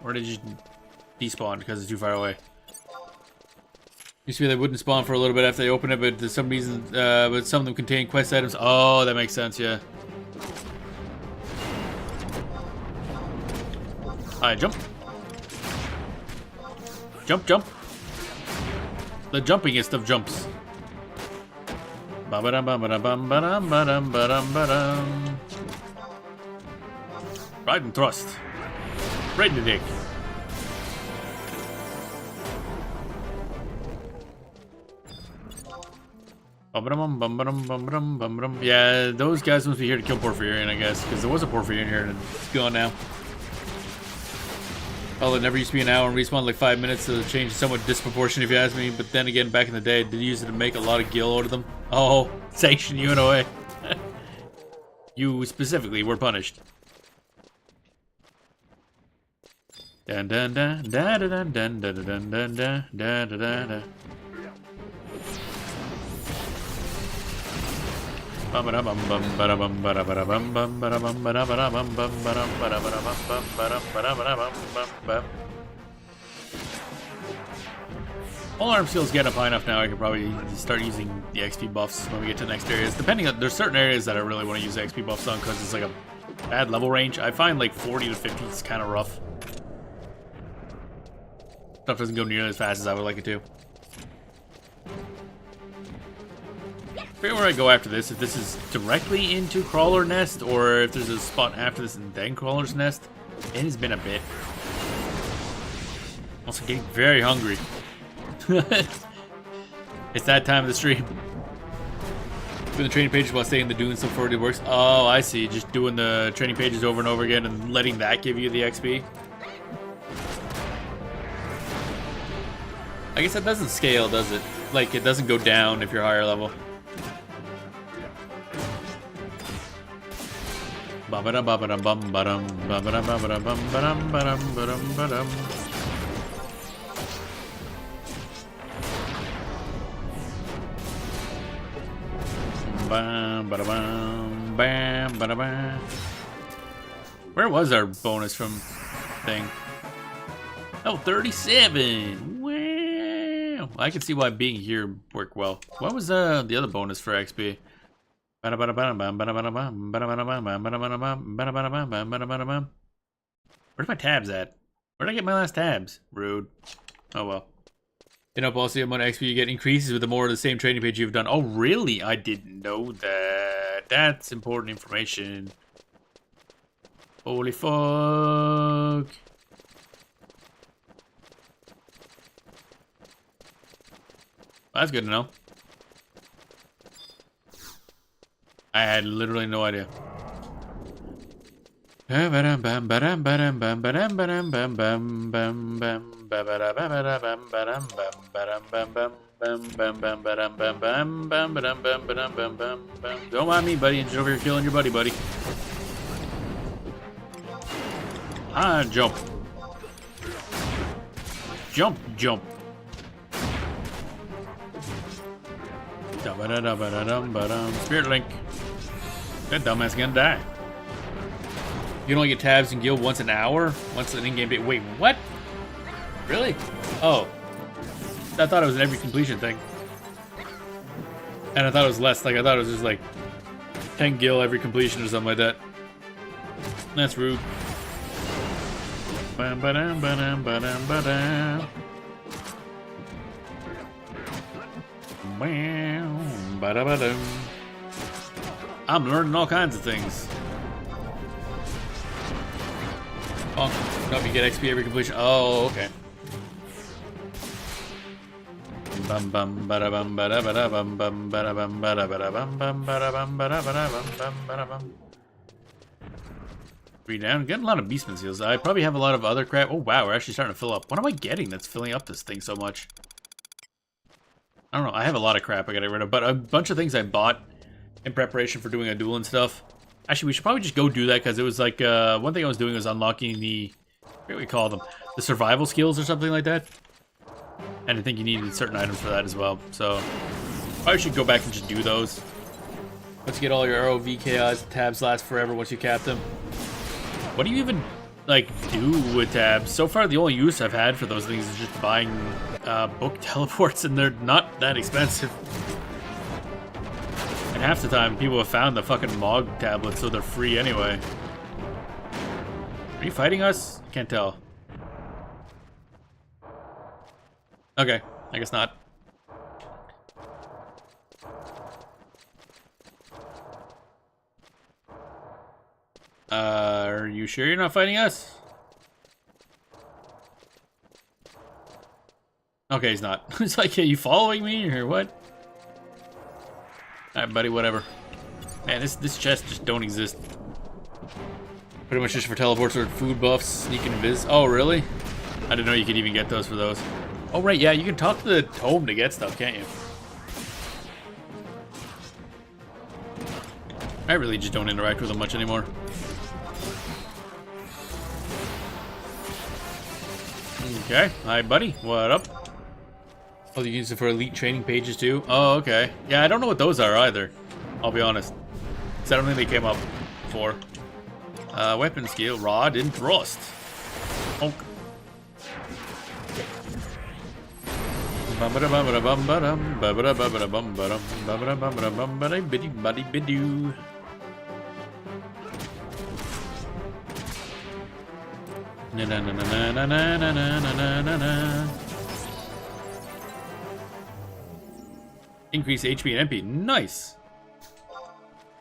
Speaker 2: Or did you despawn because it's too far away? Used to be they wouldn't spawn for a little bit after they open it, but for some reason, but some of them contain quest items. Oh, that makes sense, yeah. Alright, jump. Jump, jump. The jumpingest of jumps. Ba-ba-dum-ba-ba-dum-ba-dum-ba-dum-ba-dum-ba-dum. Right and thrust. Right in the dick. Yeah, those guys must be here to kill Porphyrion, I guess, because there was a Porphyrion here and it's gone now. Oh, it never used to be an hour and respawned like 5 minutes, so the change is somewhat disproportionate if you ask me. But then again, back in the day, I did use it to make a lot of gil out of them. Oh, sanction you in a way. You specifically were punished. Dun dun dun dun dun dun dun dun dun dun dun dun dun. All arm skills get up high enough now. I could probably start using the XP buffs when we get to the next areas. Depending on, there's certain areas that I really want to use the XP buffs on because it's like a bad level range. I find like 40 to 50 is kind of rough. Stuff doesn't go nearly as fast as I would like it to. I forget where I go after this, if this is directly into Crawler Nest, or if there's a spot after this and then Crawler's Nest. It has been a bit. Also getting very hungry. It's that time of the stream. Doing the training pages while staying in the Dune stuff already works. Oh, I see. Just doing the training pages over and over again and letting that give you the XP. I guess that doesn't scale, does it? Like, it doesn't go down if you're higher level. Where was our bonus from thing? Oh, 37! Wow! I can see why being here worked well. What was the other bonus for XP? Where'd my tabs at? Where'd I get my last tabs? Rude. Oh well. You know, also the amount of XP you get increases with the more of the same training page you've done. Oh really? I didn't know that. That's important information. Holy fuck. That's good to know. I had literally no idea. Don't mind me, buddy. I'm just over here killing your buddy. Ah, jump. Jump. Spirit Link. That dumbass gonna die. You can only get tabs in guild once an hour? Once an in-game day. Wait, what? Really? Oh. I thought it was an every completion thing. And I thought it was less. Like, I thought it was just like 10 gil every completion or something like that. That's rude. I'm learning all kinds of things. Oh, no, you get XP every completion. Oh, okay. Bum bum bada bum bada bada bum bum bada bum bada bada bum bum bada bum bada bada bum bum bada bum. 3 down. Getting a lot of beastman seals. I probably have a lot of other crap. Oh wow, we're actually starting to fill up. What am I getting that's filling up this thing so much? I don't know. I have a lot of crap I gotta get rid of, but a bunch of things I bought in preparation for doing Adoulin stuff. Actually, we should probably just go do that because it was like one thing I was doing was unlocking the what do we call them? The survival skills or something like that. And I think you needed certain items for that as well. So probably should go back and just do those. Once you get all your ROV KIs, tabs last forever once you cap them. What do you even like do with tabs? So far, the only use I've had for those things is just buying book teleports, and they're not that expensive. And half the time, people have found the fucking Mog tablets, so they're free anyway. Are you fighting us? Can't tell. Okay, I guess not. Are you sure you're not fighting us? Okay, he's not. It's like, are you following me or what? Alright, buddy, whatever. Man, this chest just don't exist. Pretty much just for teleports or food buffs, sneaking invis. Oh, really? I didn't know you could even get those for those. Oh, right, yeah, you can talk to the tome to get stuff, can't you? I really just don't interact with them much anymore. Okay, hi buddy, what up? Oh, you can use it for elite training pages too? Oh, okay. Yeah, I don't know what those are either, I'll be honest. Because I don't think they came up before. Weapon skill, rod and thrust. Honk. Na na na na na na na na na na. Increase HP and MP. Nice.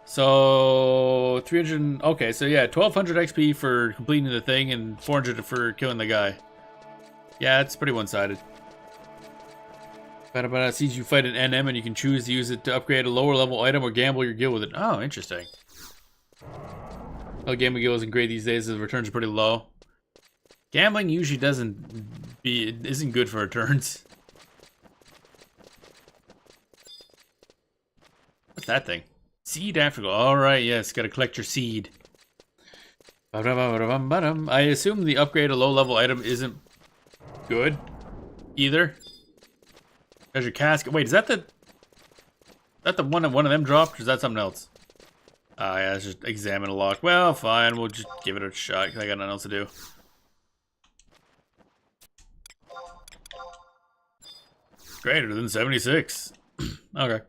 Speaker 2: So 300. Okay, so yeah, 1200 XP for completing the thing and 400 for killing the guy. Yeah, it's pretty one-sided. But sees you fight an NM and you can choose to use it to upgrade a lower level item or gamble your guild with it. Oh, interesting. Well, gambling guild isn't great these days. The returns are pretty low. Gambling usually isn't good for returns. What's that thing? Seed afterglow. Alright, yes, gotta collect your seed. I assume the upgrade a low level item isn't good either. There's your casket. Wait, is that the one that one of them dropped, or is that something else? Yeah, let's just examine a lock. Well, fine, we'll just give it a shot, because I got nothing else to do. Greater than 76. Okay.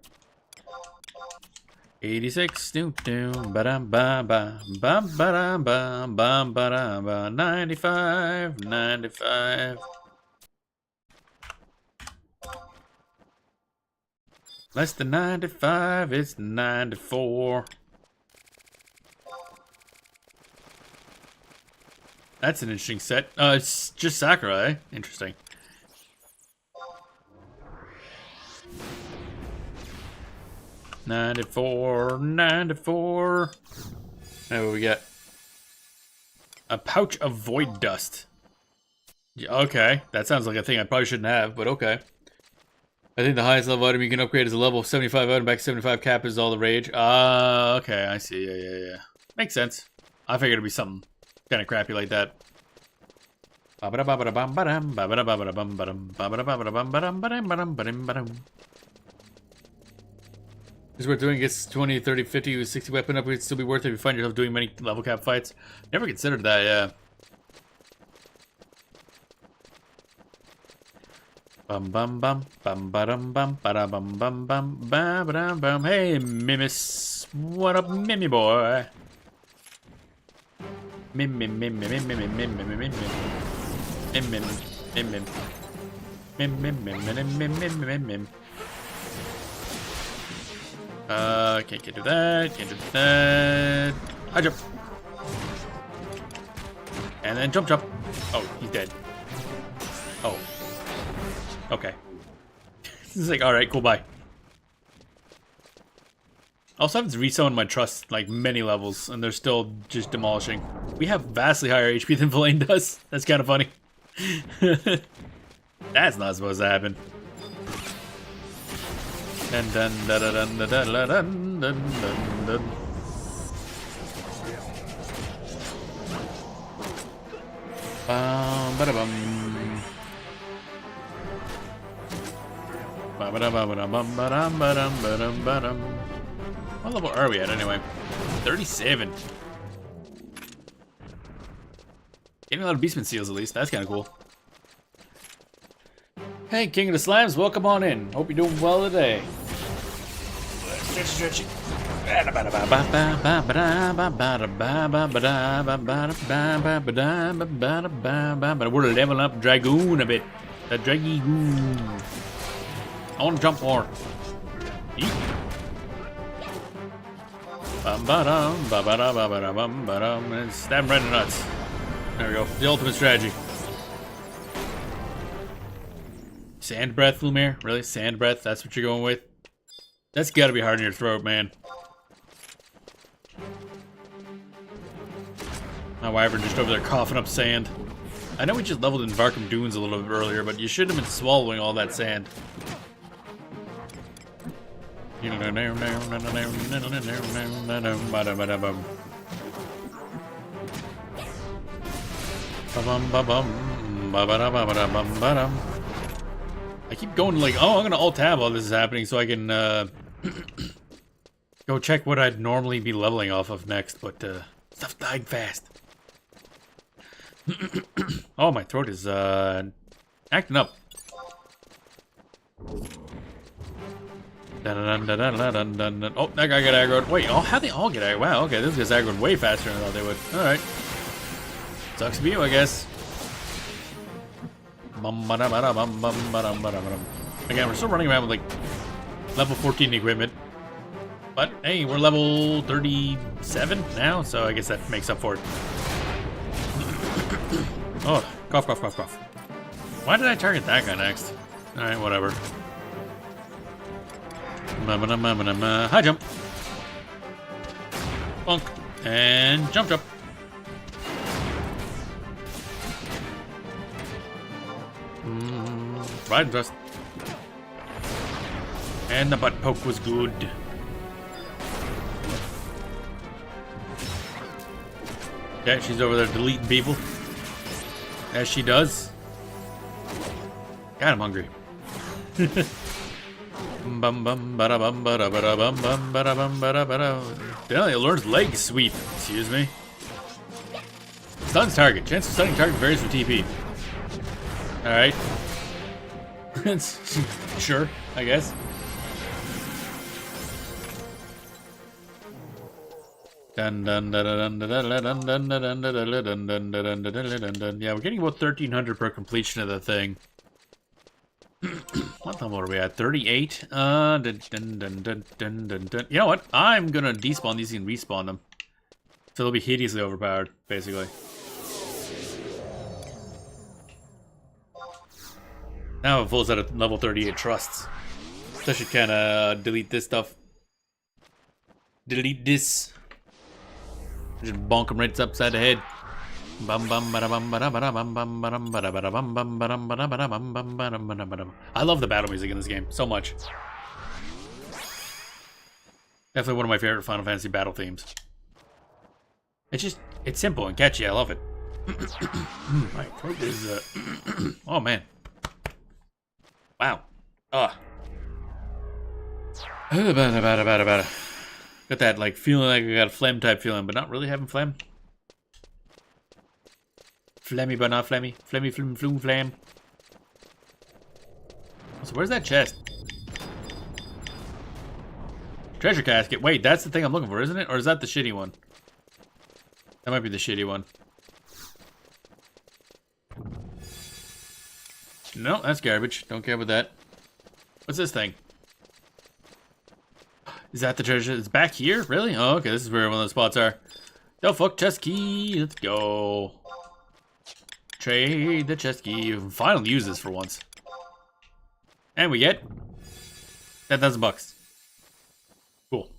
Speaker 2: 86. Doom doom. Ba dum ba ba. Bum ba dum ba. Bum ba dum ba. 95. 95. Less than 95. It's 94. That's an interesting set. It's just Sakurai. Interesting. $94, $94. Now what we got? A pouch of void dust. Yeah, okay, that sounds like a thing I probably shouldn't have, but okay. I think the highest level item you can upgrade is a level 75 item. Back to 75 cap is all the rage. Okay, I see. Yeah. Makes sense. I figured it'd be something kind of crappy like that. This is worth doing. Gets 20, 30, 50 with 60 weapon upgrades. Still be worth it if you find yourself doing many level cap fights. Never considered that, yeah. Bum bum bum bum bum bum bum bum bum bum bum bum bum. Hey, Mimis, what up, Mimi boy? Mim mim mim mim mim mim mim mim mim mim mim mim mim mim mim mim mim mim mim mim. Can't do that. Can't do that. I jump. And then jump. Oh, he's dead. Oh. Okay. It's like, alright, cool, bye. Also haven't resoned my trust like many levels, and they're still just demolishing. We have vastly higher HP than Villain does. That's kind of funny. That's not supposed to happen. Dun dun dun dun dun dun dun dun dun dun. Bum ba da bum. Ba ba da ba ba da bum ba dum ba dum ba dum ba dum. What level are we at anyway? 37. Getting a lot of Beastman seals at least. That's kind of cool. Hey, King of the Slams, welcome on in. Hope you're doing well today. Stretch it. We're leveling up Dragoon a bit. The Dragoon. I want to jump more. Yeet. And stab him right in the nuts. There we go. The ultimate strategy. Sand breath, Lumiere? Really? Sand breath? That's what you're going with? That's gotta be hard in your throat, man. My wyvern just over there coughing up sand. I know we just leveled in Varkum Dunes a little bit earlier, but you shouldn't have been swallowing all that sand. I keep going like, oh, I'm gonna alt-tab while this is happening so I can go check what I'd normally be leveling off of next, but stuff died fast. Oh, my throat is acting up. Oh, that guy got aggroed. Wait, oh, how'd they all get aggroed? Wow, okay, this guy's aggroed way faster than I thought they would. Alright. Sucks to be you, I guess. Again, we're still running around with, like, level 14 equipment. But, hey, we're level 37 now, so I guess that makes up for it. Oh, cough, cough, cough, cough. Why did I target that guy next? Alright, whatever. High jump. Bonk. And jump, jump. Ride thrust. And the butt poke was good. Yeah, she's over there deleting people. As she does. God, I'm hungry. Yeah, it learns leg sweep. Excuse me. Stuns target. Chance of stunning target varies with TP. Alright. Sure, I guess. Yeah, we're getting about 1,300 per completion of the thing. What level are we at? 38? You know what? I'm gonna despawn these and respawn them. So they'll be hideously overpowered, basically. Now it falls out at level 38 trusts. So I should kinda delete this stuff. Delete this. Just bonk him right upside the head. I love the battle music in this game so much. Definitely one of my favorite Final Fantasy battle themes. It's simple and catchy. I love it. My throat is oh man. Wow. Got that like feeling like I got a phlegm type feeling, but not really having phlegm. Phlegmy but not phlegmy. Phlegmy, phlegm, phlegm, phlegm. So where's that chest? Treasure casket. Wait, that's the thing I'm looking for, isn't it? Or is that the shitty one? That might be the shitty one. No, that's garbage. Don't care about that. What's this thing? Is that the treasure? It's back here? Really? Oh, okay. This is where one of those spots are. Oh, fuck. Chest key. Let's go. Trade the chest key. Finally use this for once. And we get $10,000. Cool.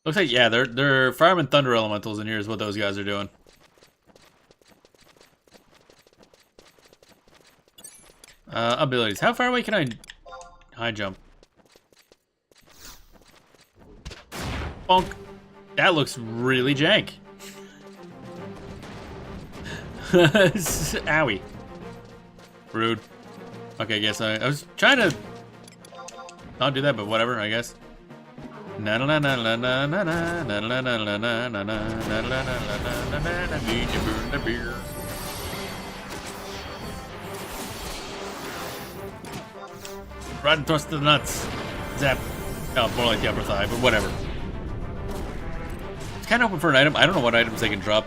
Speaker 2: Looks like, yeah, they're fireman thunder elementals in here is what those guys are doing. Abilities. How far away can I high jump? Bonk. That looks really jank. Owie. Rude. Okay, I guess I was trying to not do that, but whatever, I guess. Right and thrust to the nuts. Zap. Oh, more like the upper thigh, but whatever. It's kind of open for an item. I don't know what items they can drop.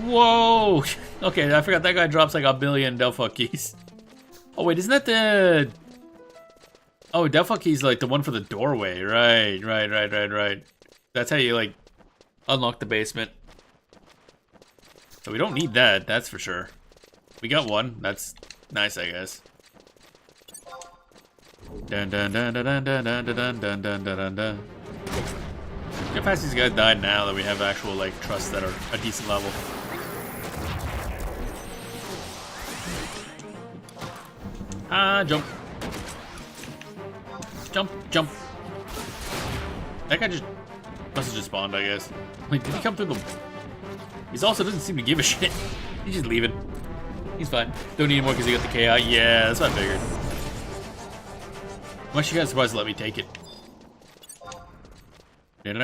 Speaker 2: Whoa! Okay, I forgot that guy drops like 1 billion Delphi keys. Oh wait, isn't that the... Oh, Delphi key's like the one for the doorway. Right. That's how you like unlock the basement. So we don't need that, that's for sure. We got one. That's nice, I guess. Dun dun dun dun dun dun dun dun dun dun dun dun. Look how fast these guys died now that we have actual like trusts that are a decent level. Jump. Jump. That guy just must have just spawned, I guess. Wait, did he come through the... He also doesn't seem to give a shit. He's just leaving. He's fine. Don't need him more because he got the K out. Yeah, that's what I figured. Unless you guys surprised to let me take it. Good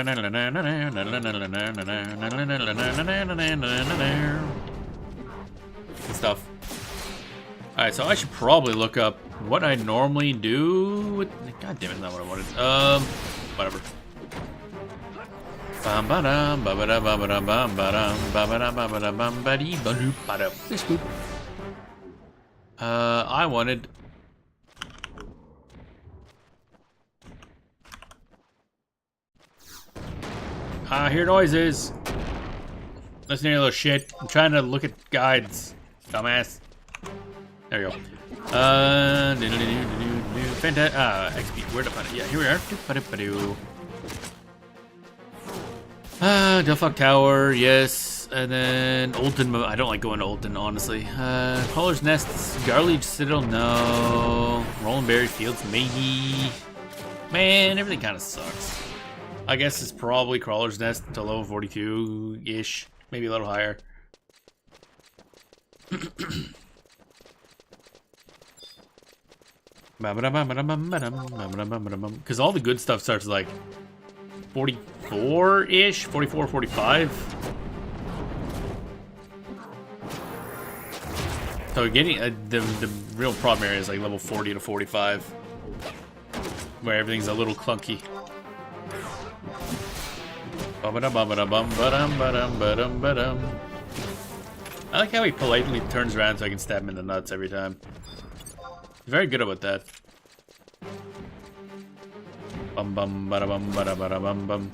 Speaker 2: stuff. Alright, so I should probably look up what I normally do with... God damn it, not what I wanted. Whatever. I wanted... I hear noises. Listen to your little shit. I'm trying to look at guides. Dumbass. There we go. XP. Where to find it? Yeah, here we are. Delphi Tower, yes. And then Olton. I don't like going to Olton, honestly. Crawler's Nest, Garleage Citadel, no. Rolling Berry Fields, maybe. Man, everything kind of sucks. I guess it's probably Crawler's Nest to level 42-ish. Maybe a little higher. Because all the good stuff starts like 44-ish, 44, 45. So getting the real problem area is like level 40 to 45, where everything's a little clunky. I like how he politely turns around so I can stab him in the nuts every time. He's very good about that. Bum bum bada bum bada bada bum bum.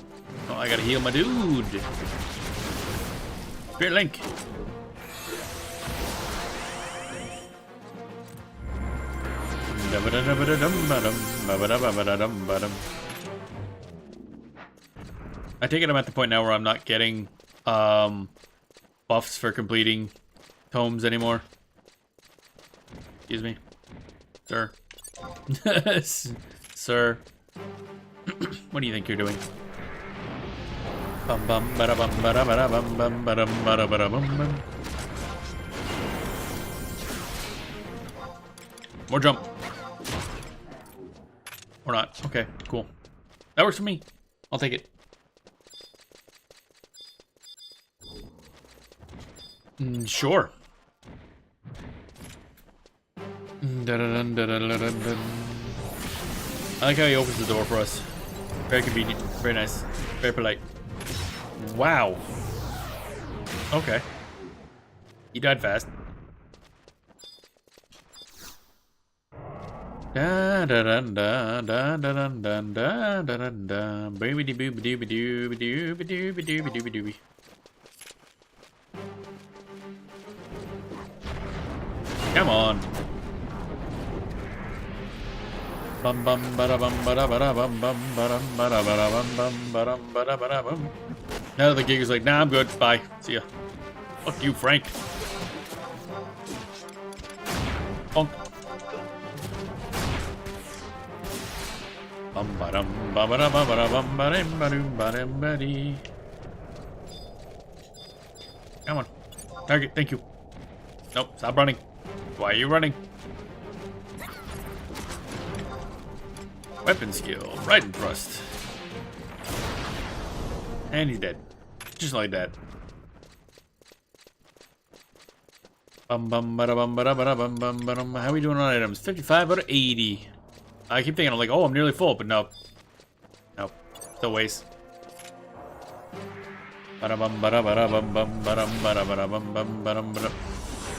Speaker 2: Oh, I gotta heal my dude. Spirit Link. I take it I'm at the point now where I'm not getting buffs for completing tomes anymore. Excuse me. Sir. Sir. What do you think you're doing? Bum bum bada bum bada bada bum bum bada bada bada bum bum. More jump. Or not. Okay, cool. That works for me. I'll take it. Sure. I like how he opens the door for us. Very convenient. Very nice. Very polite. Wow. Okay. He died fast. Da da da da da da da da da da. Baby doo boo doo doo doo doo doo doo doo. Come on. Bum bum bada bum bada bada bum bum bada bada bada bum bum bada bada bada bum. Now the gig is like, nah, I'm good. Bye. See ya. Fuck you, Frank. Bonk. Bum badum babada babada bum badum badum badum badee. Come on. Target, thank you. Nope, stop running. Why are you running? Weapon skill, right and thrust. And he's dead. Just like that. Bum bum bada bum bada bada bum bum bum. How are we doing on items? 55 out of 80. I keep thinking, I'm like, oh, I'm nearly full, but nope. Nope. Still waste.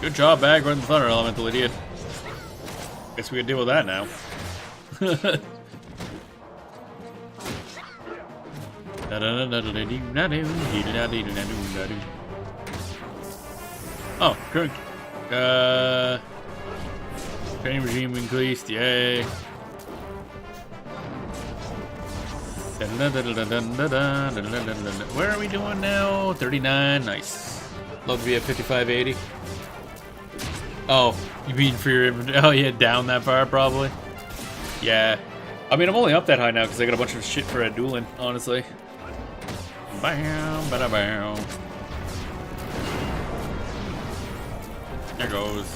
Speaker 2: Good job, Bag, running the Thunder Elemental, idiot. Guess we can deal with that now. Oh, current training regime increased, yay. Where are we doing now? 39, nice. Love to be at 5580. Oh, you mean for your inventory? Oh, yeah, down that far, probably. Yeah. I mean, I'm only up that high now because I got a bunch of shit for Adoulin, honestly. Bam, bada, bam. There goes.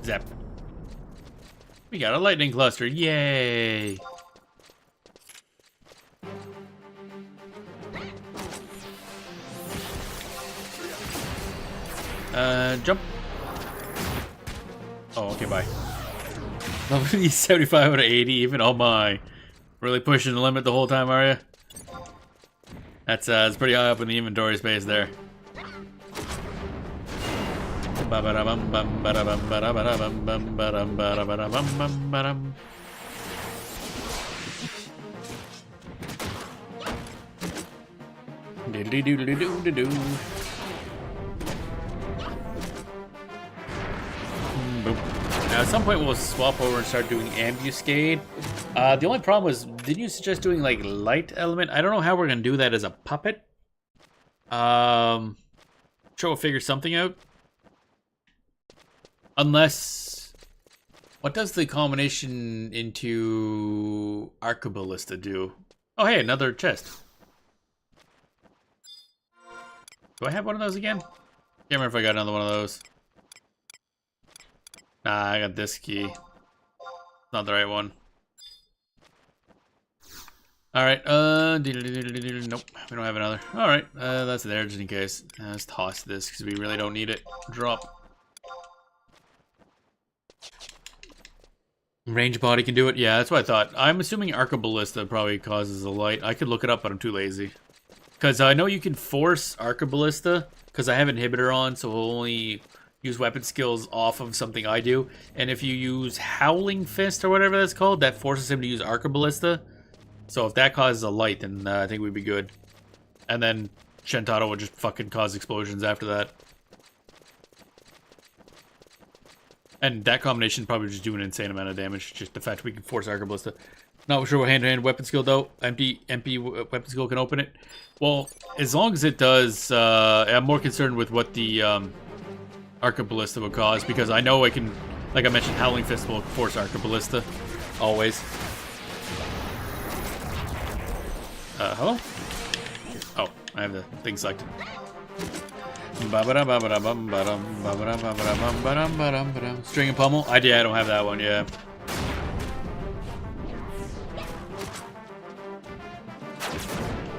Speaker 2: Zap. We got a lightning cluster, yay! Jump. Oh, okay, bye. Level 75 out of 80, even. Oh my. Really pushing the limit the whole time, are you? That's pretty high up in the inventory space there. Doodly-doodly-doo-doo-doo. Now, at some point, we'll swap over and start doing ambuscade. The only problem was, didn't you suggest doing, like, light element? I don't know how we're going to do that as a puppet. Sure, we'll figure something out. Unless... What does the combination into Arcaballista do? Oh, hey, another chest. Do I have one of those again? Can't remember if I got another one of those. Nah, I got this key. Not the right one. Alright, nope, we don't have another. Alright, that's there just in case. Let's toss this because we really don't need it. Drop. Range body can do it? Yeah, that's what I thought. I'm assuming Arcaballista probably causes a light. I could look it up, but I'm too lazy. Because I know you can force Arcaballista, because I have inhibitor on, so we'll only use weapon skills off of something I do. And if you use Howling Fist or whatever that's called, that forces him to use Arcaballista. So if that causes a light, then I think we'd be good. And then Shentaro would just fucking cause explosions after that. And that combination probably just do an insane amount of damage. Just the fact we can force Arcaballista. Not sure what hand-to-hand weapon skill though. Empty weapon skill can open it. Well, as long as it does, I'm more concerned with what the Arcaballista would cause, because I know I can, like I mentioned, Howling Fist will force Arcaballista. Always. Hello? Oh, I have the thing selected. String and pummel? I don't have that one, yeah.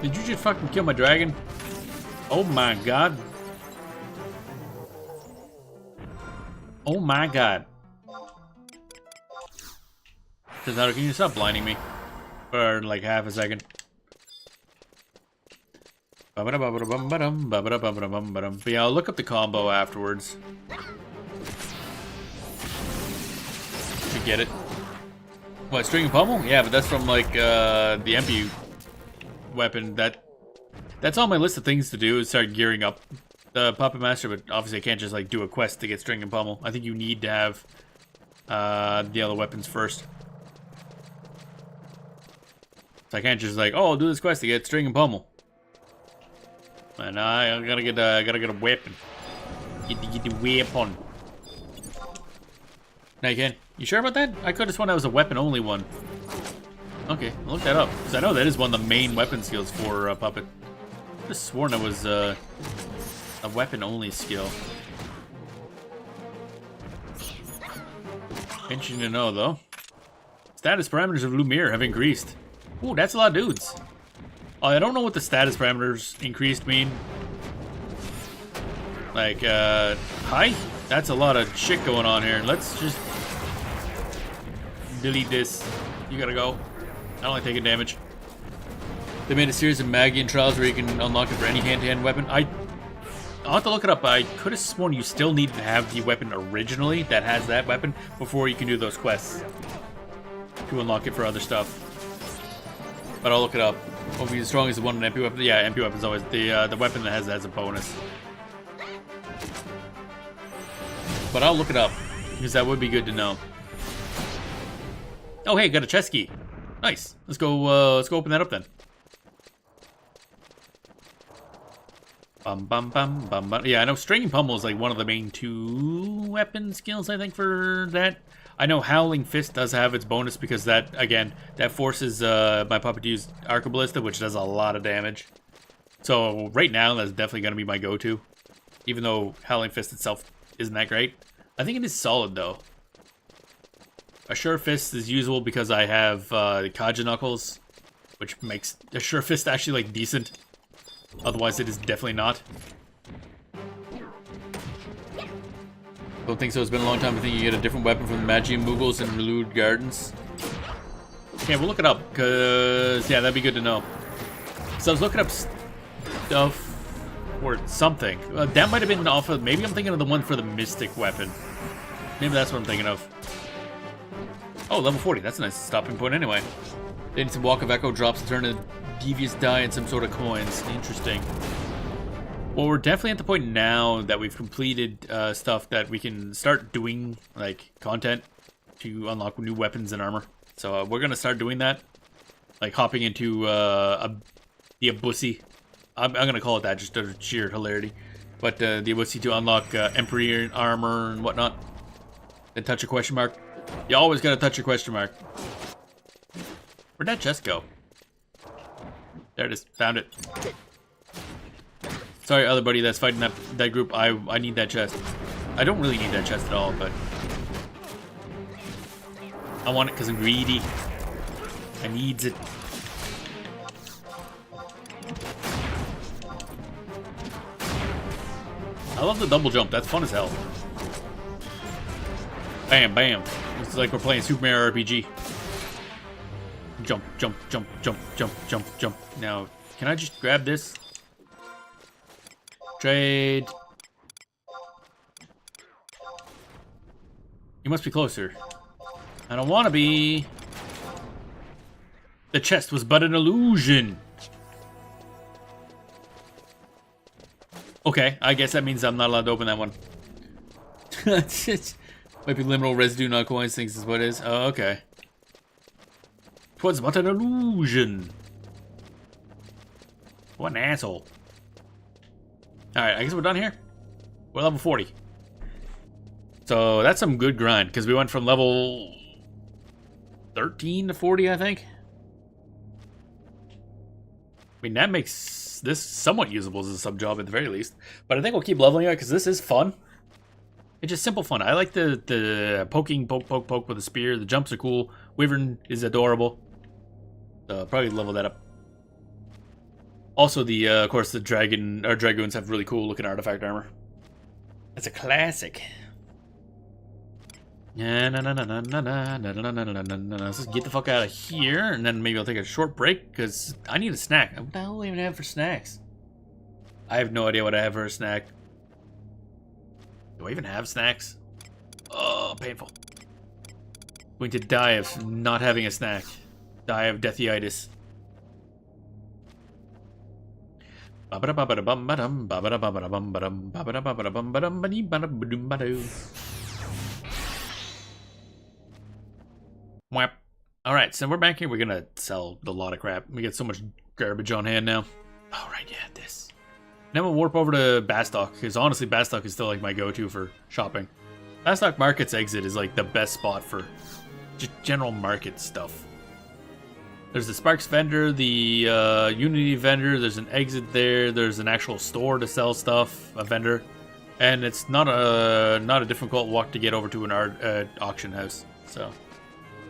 Speaker 2: Did you just fucking kill my dragon? Oh my god. Oh my god. Shentaro, can you stop blinding me? For like half a second. But yeah, I'll look up the combo afterwards. To get it. What, string and pummel? Yeah, but that's from like the MP weapon. That's on my list of things to do, is start gearing up the Puppet Master, but obviously I can't just like do a quest to get String and Pummel. I think you need to have the other weapons first. So I can't just like, oh, I'll do this quest to get String and Pummel. And I gotta get a weapon. Get the weapon. Now you can. You sure about that? I could have sworn that was a weapon only one. Okay, I'll look that up. Because I know that is one of the main weapon skills for Puppet. I could have sworn it was a weapon only skill. Interesting to know though. Status parameters of Lumiere have increased. Ooh, that's a lot of dudes. I don't know what the status parameters increased mean. Like, hi? That's a lot of shit going on here. Let's just delete this. You gotta go. I don't like taking damage. They made a series of Magian trials where you can unlock it for any hand-to-hand weapon. I'll have to look it up. I could have sworn you still needed to have the weapon originally that has that weapon before you can do those quests to unlock it for other stuff. But I'll look it up. Won't be as strong as the one in MP weapon. Yeah, MP weapon's always the weapon that has a bonus. But I'll look it up because that would be good to know. Oh hey, got a chest key. Nice. Let's go open that up then. Bum bum bum bum bum. Yeah, I know String and Pummel is like one of the main 2 weapon skills I think for that. I know Howling Fist does have its bonus because that, again, that forces my puppet to use Arcaballista, which does a lot of damage. So right now, that's definitely going to be my go-to. Even though Howling Fist itself isn't that great. I think it is solid, though. A Sure Fist is usable because I have the Kaja Knuckles, which makes a Sure Fist actually, like, decent. Otherwise, it is definitely not. Don't think so. It's been a long time. I think you get a different weapon from the Magian Moogles and Relude Gardens. Okay, we'll look it up, because, yeah, that'd be good to know. So I was looking up stuff or something. That might have been off of, maybe I'm thinking of the one for the Mystic weapon. Maybe that's what I'm thinking of. Oh, level 40. That's a nice stopping point anyway. They need some Walk of Echo drops to turn a devious die and some sort of coins. Interesting. Well, we're definitely at the point now that we've completed stuff that we can start doing, like, content to unlock new weapons and armor. So we're going to start doing that. Like, hopping into the Abusi. I'm going to call it that just out of sheer hilarity. But the Abusi to unlock Emperor armor and whatnot. Then touch a question mark. You always got to touch your question mark. Where'd that chest go? There it is. Found it. Sorry, other buddy that's fighting that group. I need that chest. I don't really need that chest at all, but I want it because I'm greedy. I needs it. I love the double jump. That's fun as hell. Bam, bam. It's like we're playing Super Mario RPG. Jump, jump, jump, jump, jump, jump, jump. Now, can I just grab this? Trade. You must be closer. I don't want to be. The chest was but an illusion. Okay, I guess that means I'm not allowed to open that one. Might be liminal residue, not coins, thinks is what it is. Oh, okay. 'Twas but an illusion. What an asshole. Alright, I guess we're done here. We're level 40. So that's some good grind, because we went from level 13 to 40, I think. I mean, that makes this somewhat usable as a sub-job at the very least. But I think we'll keep leveling it, because this is fun. It's just simple fun. I like the poking, poke, poke, poke with a spear. The jumps are cool. Wyvern is adorable. So probably level that up. Also, of course, the dragoons have really cool looking artifact armor. It's a classic. Let's just get the fuck out of here, and then maybe I'll take a short break because I need a snack. What the hell do I even have for snacks? I have no idea what I have for a snack. Do I even have snacks? Oh, painful. Going to die of not having a snack. Die of deathyitis. Alright, so we're back here. We're gonna sell a lot of crap. We get so much garbage on hand now. Alright, yeah, this. Then we'll warp over to Bastock, because honestly, Bastock is still like my go-to for shopping. Bastock Market's exit is like the best spot for just general market stuff. There's the Sparks vendor, the Unity vendor, there's an exit there, there's an actual store to sell stuff, a vendor. And it's not a difficult walk to get over to an auction house, so...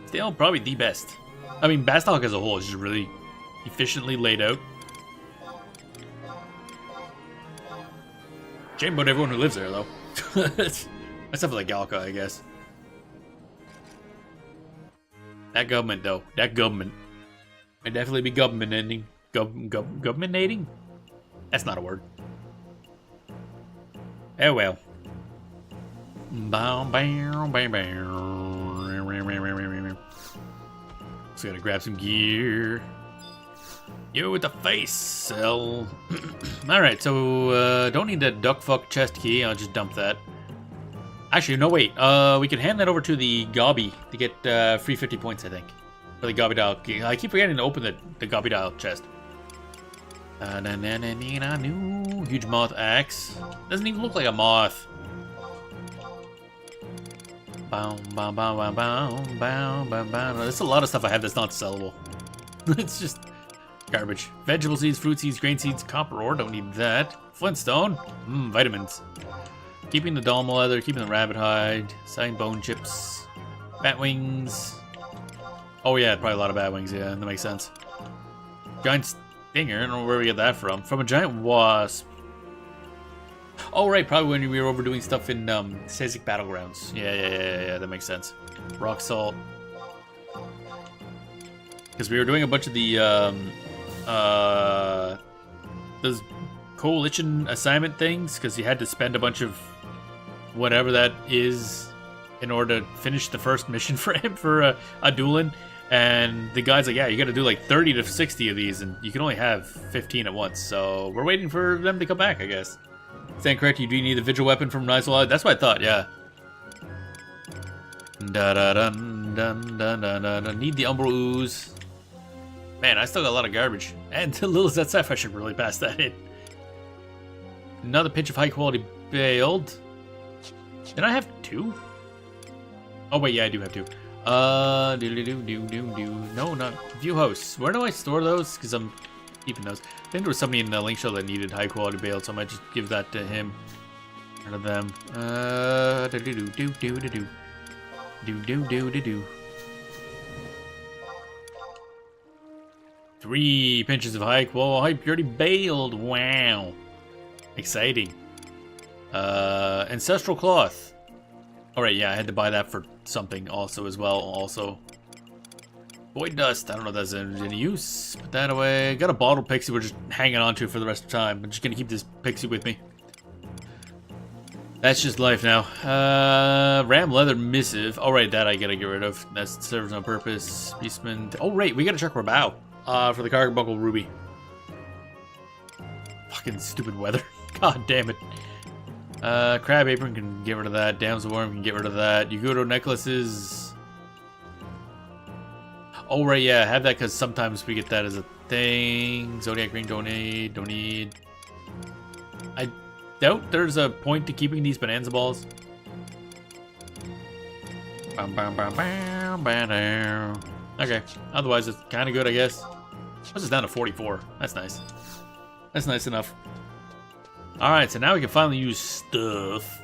Speaker 2: Still, probably the best. I mean, Bastock as a whole is just really efficiently laid out. Shame about everyone who lives there, though. Except for the Galka, I guess. That government, though. That government. I'd definitely be government-ending. Government-aiding? That's not a word. Oh, well. Bow, bow, bow, bow. So gotta grab some gear. Yo, with the face, sell. Alright, so don't need that duckfuck chest key. I'll just dump that. Actually, no, wait. We can hand that over to the Gobby to get free 50 points, I think. For the Gobby Dial. I keep forgetting to open the Gobby Dial chest. Huge moth axe. Doesn't even look like a moth. There's a lot of stuff I have that's not sellable. It's just garbage. Vegetable seeds, fruit seeds, grain seeds, copper ore, don't need that. Flintstone, vitamins. Keeping the Dalma leather, keeping the rabbit hide, selling bone chips, bat wings. Oh yeah, probably a lot of bat wings, yeah, that makes sense. Giant stinger, I don't know where we get that from. From a giant wasp. Oh, right, probably when we were over doing stuff in Sezik Battlegrounds. Yeah, that makes sense. Rock salt. Because we were doing a bunch of the, those coalition assignment things, because you had to spend a bunch of whatever that is in order to finish the first mission for him, for Adoulin. And the guy's like, yeah, you gotta do like 30 to 60 of these, and you can only have 15 at once. So we're waiting for them to come back, I guess. Stand correct, you do need a vigil weapon from Nizelad. That's what I thought, yeah. Need the Umbral Ooze. Man, I still got a lot of garbage. And to Lilith Seth, I should really pass that in. Another pinch of high quality baled. Did I have 2? Oh wait, yeah, I do have 2. No, not view hosts. Where do I store those? Because I'm keeping those. I think there was somebody in the link show that needed high quality bale, so I might just give that to him. Or to them. 3 pinches of high purity baled. Wow. Exciting. Ancestral cloth. Alright, yeah, I had to buy that for something also as well. Also. Void dust. I don't know if that's any use. Put that away. Got a bottle pixie we're just hanging on to for the rest of the time. I'm just gonna keep this pixie with me. That's just life now. Ram leather missive. Alright, that I gotta get rid of. That serves no purpose. Beastman. Oh, right, we gotta check Vana'bout. For the Carbuncle Ruby. Fucking stupid weather. God damn it. Crab apron can get rid of that. Damsel worm can get rid of that. Yugoto necklaces. Oh, right, yeah, have that because sometimes we get that as a thing. Zodiac ring, don't need. I doubt there's a point to keeping these bonanza balls. Okay, otherwise it's kind of good, I guess. This is down to 44. That's nice. That's nice enough. Alright, so now we can finally use stuff.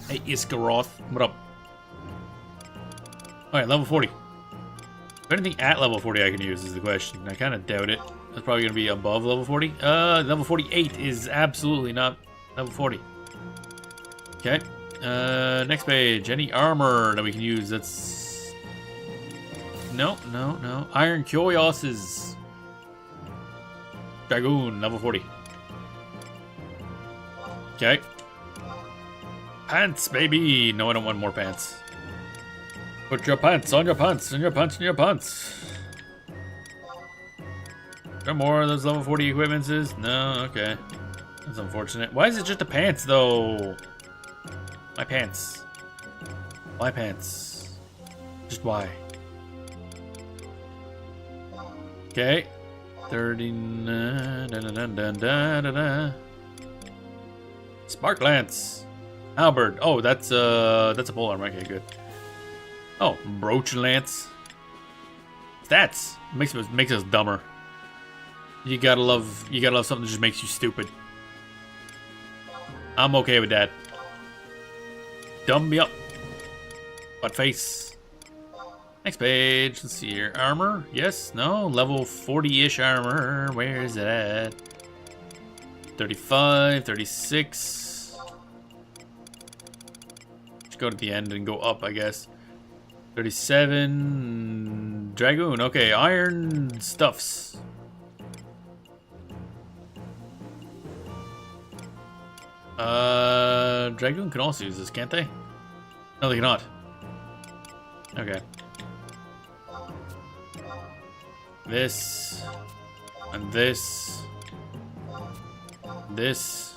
Speaker 2: Hey, Iskaroth, what up? Alright, level 40. Is there anything at level 40 I can use is the question. I kind of doubt it. That's probably going to be above level 40. Level 48 is absolutely not level 40. Okay. Next page. Any armor that we can use that's... No. Iron Curios's Dragoon, level 40. Okay. Pants, baby! No, I don't want more pants. Put your pants on your pants, and your pants on your pants. there more of those level 40 equipments? No, okay. That's unfortunate. Why is it just the pants, though? My pants. My pants. Just why? Okay. 39. Spark Lance. Halberd. Oh, that's a polearm. Okay, good. Oh, Brooch Lance. Stats makes us dumber. You gotta love something that just makes you stupid. I'm okay with that. Dumb me up. Butt face. Next page. Let's see here. Armor? Yes? No? Level 40-ish armor. Where is it at? 35, 36. Let's go to the end and go up, I guess. 37. Dragoon. Okay, iron stuffs. Dragoon can also use this, can't they? No, they cannot. Okay. This. And this. This.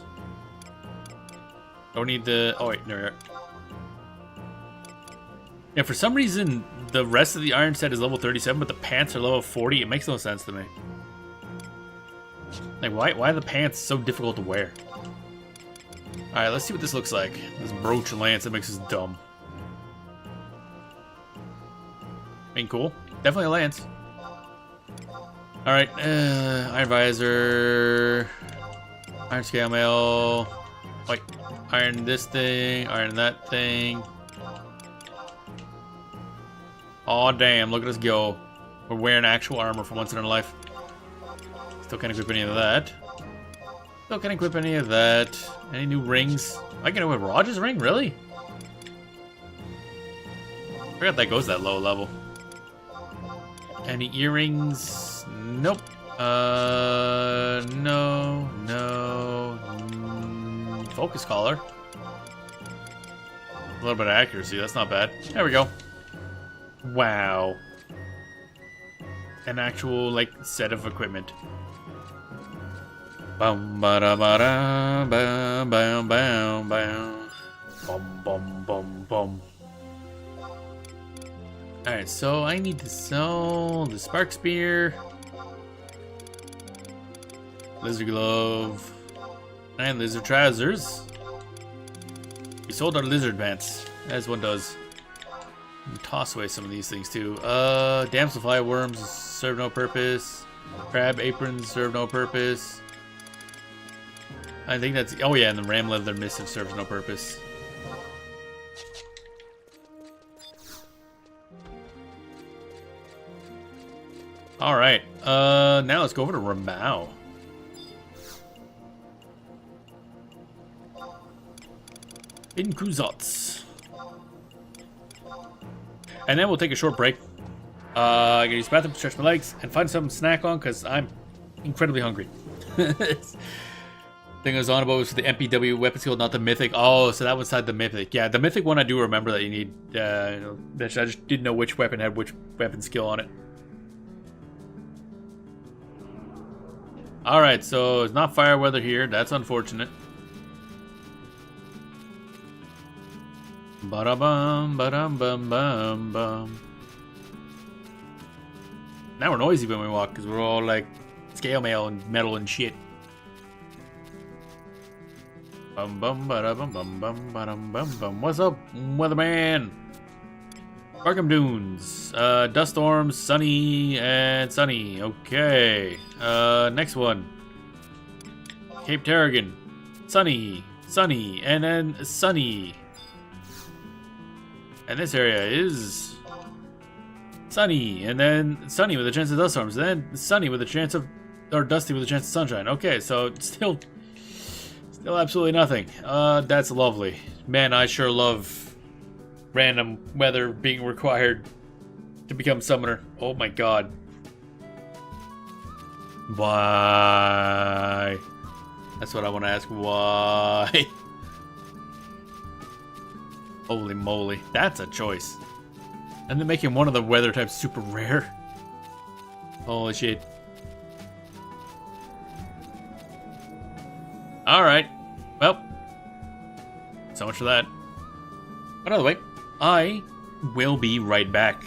Speaker 2: Don't need the... Oh, wait, no, we are. Yeah, for some reason, the rest of the iron set is level 37, but the pants are level 40. It makes no sense to me. Like, why are the pants so difficult to wear? Alright, let's see what this looks like. This brooch lance that makes us dumb. Ain't cool. Definitely a lance. Alright, iron visor. Iron scale mail. Wait, iron this thing. Iron that thing. Aw, damn, look at us go. We're wearing actual armor for once in our life. Still can't equip any of that. Still can't equip any of that. Any new rings? I can equip Raj's ring? Really? I forgot that goes that low level. Any earrings? Nope. No. Focus collar. A little bit of accuracy, that's not bad. There we go. Wow. An actual, like, set of equipment. Bum ba da ba da bam bam bam bam bum bum bum bum. Alright, so I need to sell the spark spear, lizard glove, and lizard trousers. We sold our lizard pants, as one does. Toss away some of these things too. Damselfly worms serve no purpose. Crab aprons serve no purpose. I think that's... Oh yeah, and the ram leather missive serves no purpose. Alright, now let's go over to Vana'bout. In Kuzats. And then we'll take a short break. I gotta use the bathroom, stretch my legs, and find some snack on, because I'm incredibly hungry. Thing I was on about was the MPW weapon skill, not the mythic. Oh, so that was inside the mythic. Yeah, the mythic one I do remember that you need. I just didn't know which weapon had which weapon skill on it. Alright, so it's not fire weather here. That's unfortunate. Ba-da-bum, ba-dum, bum, bum, bum. Now we're noisy when we walk, because we're all like scale mail and metal and shit. Bum bum ba-da-bum bum bum ba-dum bum bum. What's up, weatherman? Barkham Dunes. Dust storms, sunny and sunny. Okay. Next one. Cape Tarragon. Sunny, sunny, and then sunny. And this area is sunny, and then sunny with a chance of dust storms, and then sunny with a chance of, or dusty with a chance of sunshine. Okay, so still absolutely nothing. That's lovely. Man, I sure love random weather being required to become summoner. Oh my god. Why? That's what I want to ask. Why? Holy moly. That's a choice. And then making one of the weather types super rare. Holy shit. Alright. Well, so much for that. But other way, I will be right back.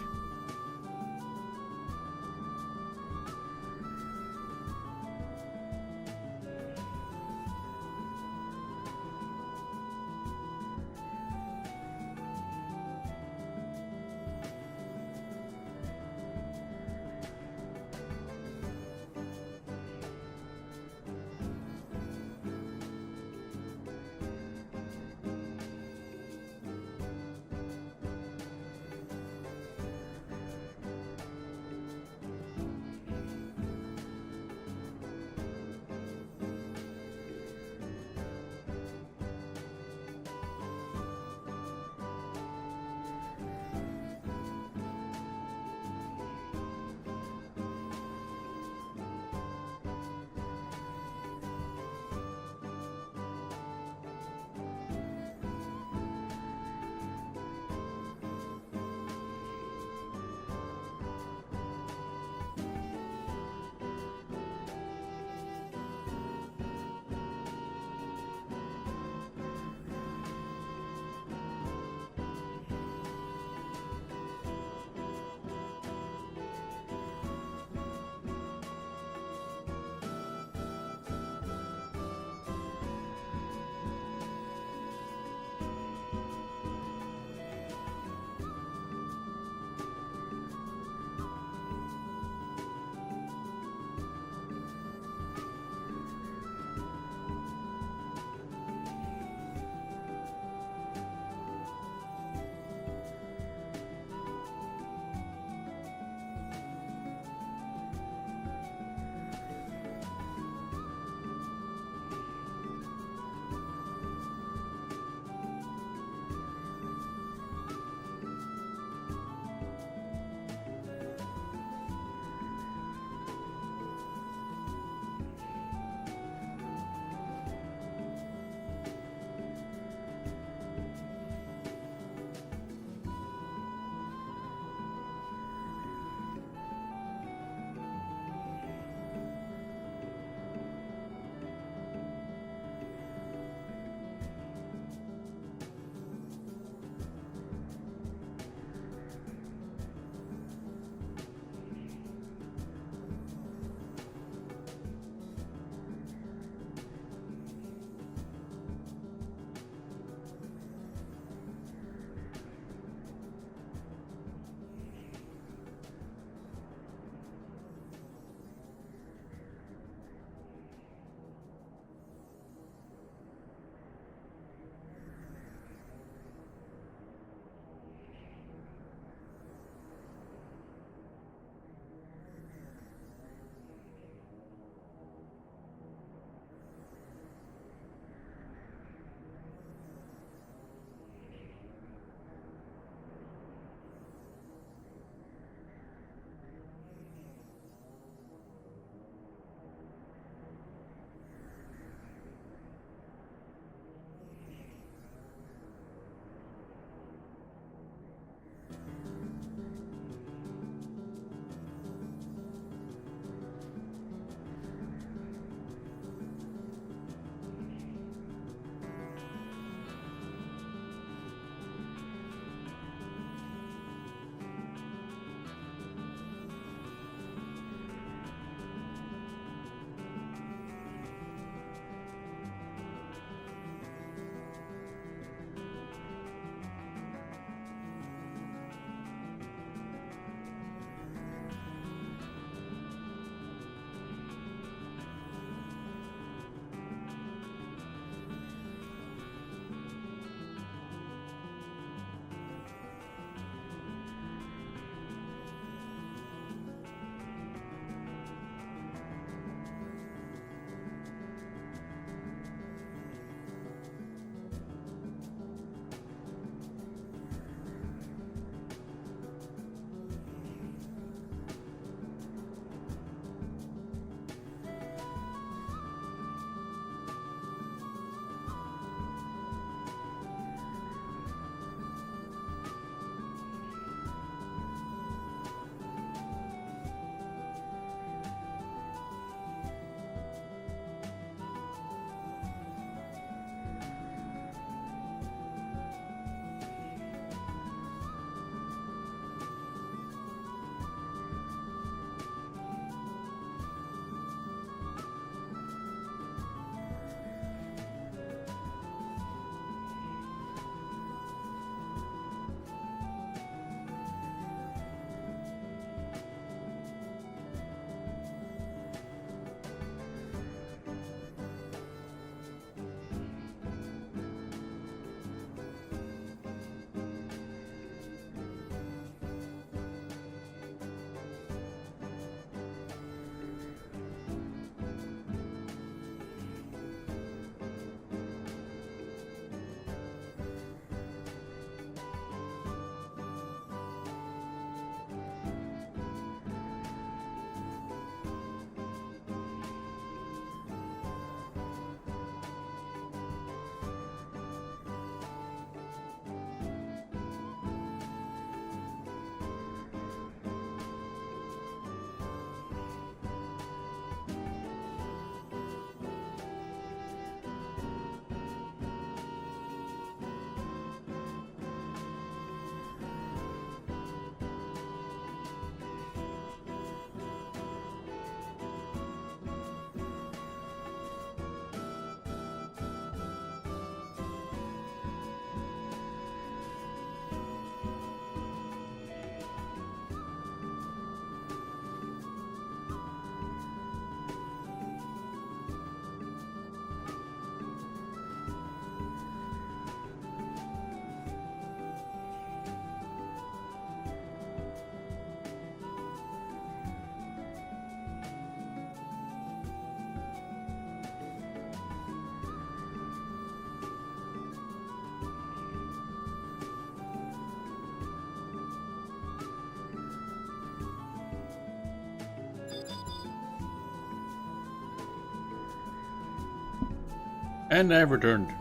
Speaker 2: And I've returned.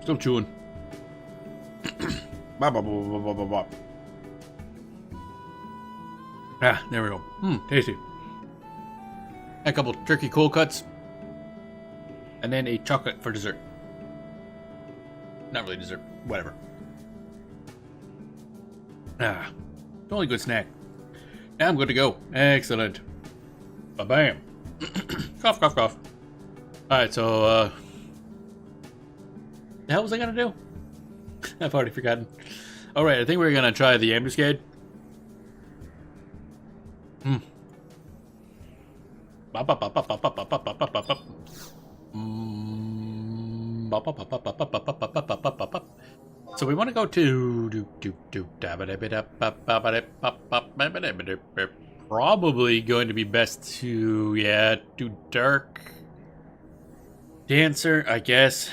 Speaker 2: Still chewing. Ah, there we go. Tasty. A couple turkey cold cuts. And then a chocolate for dessert. Not really dessert. Whatever. Ah, totally good snack. Now I'm good to go. Excellent. Ba-bam. Cough, cough, cough. Alright, so, the hell was I gonna do? I've already forgotten. Alright, I think we're gonna try the ambuscade. So we want to go to probably going to be best to do dark dancer, I guess.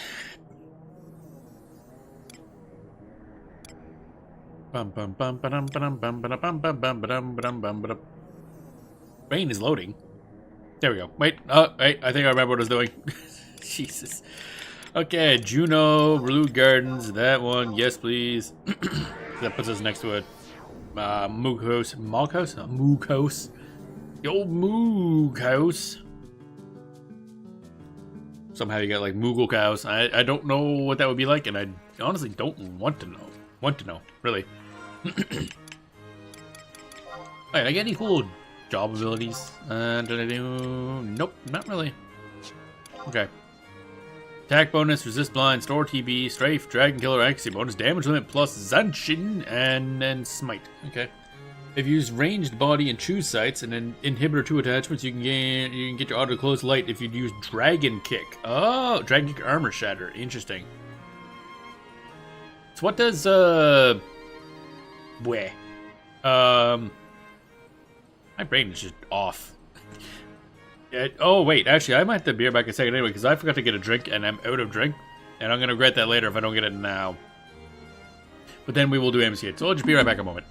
Speaker 2: Rain is loading. There we go. Wait, wait, I think I remember what I was doing. Jesus. Okay, Juno, Blue Gardens, that one, yes please. That puts us next to it. Moog House. The old Moog House. Somehow you got like Moogle cows. I don't know what that would be like, and I honestly don't want to know. Really. Alright, I get any cool job abilities? Did I do? Nope, not really. Okay. Attack bonus, resist blind, store TB, strafe, dragon killer, accuracy bonus, damage limit plus Zanshin, and then smite. Okay. If you use ranged body and choose sights and then inhibitor 2 attachments, you can get your auto close light if you use dragon kick. Oh, dragon kick armor shatter. Interesting. So what does my brain is just off. Oh, wait. Actually, I might have to be back a second anyway, because I forgot to get a drink, and I'm out of drink. And I'm going to regret that later if I don't get it now. But then we will do ambuscade. So I'll just be right back a moment.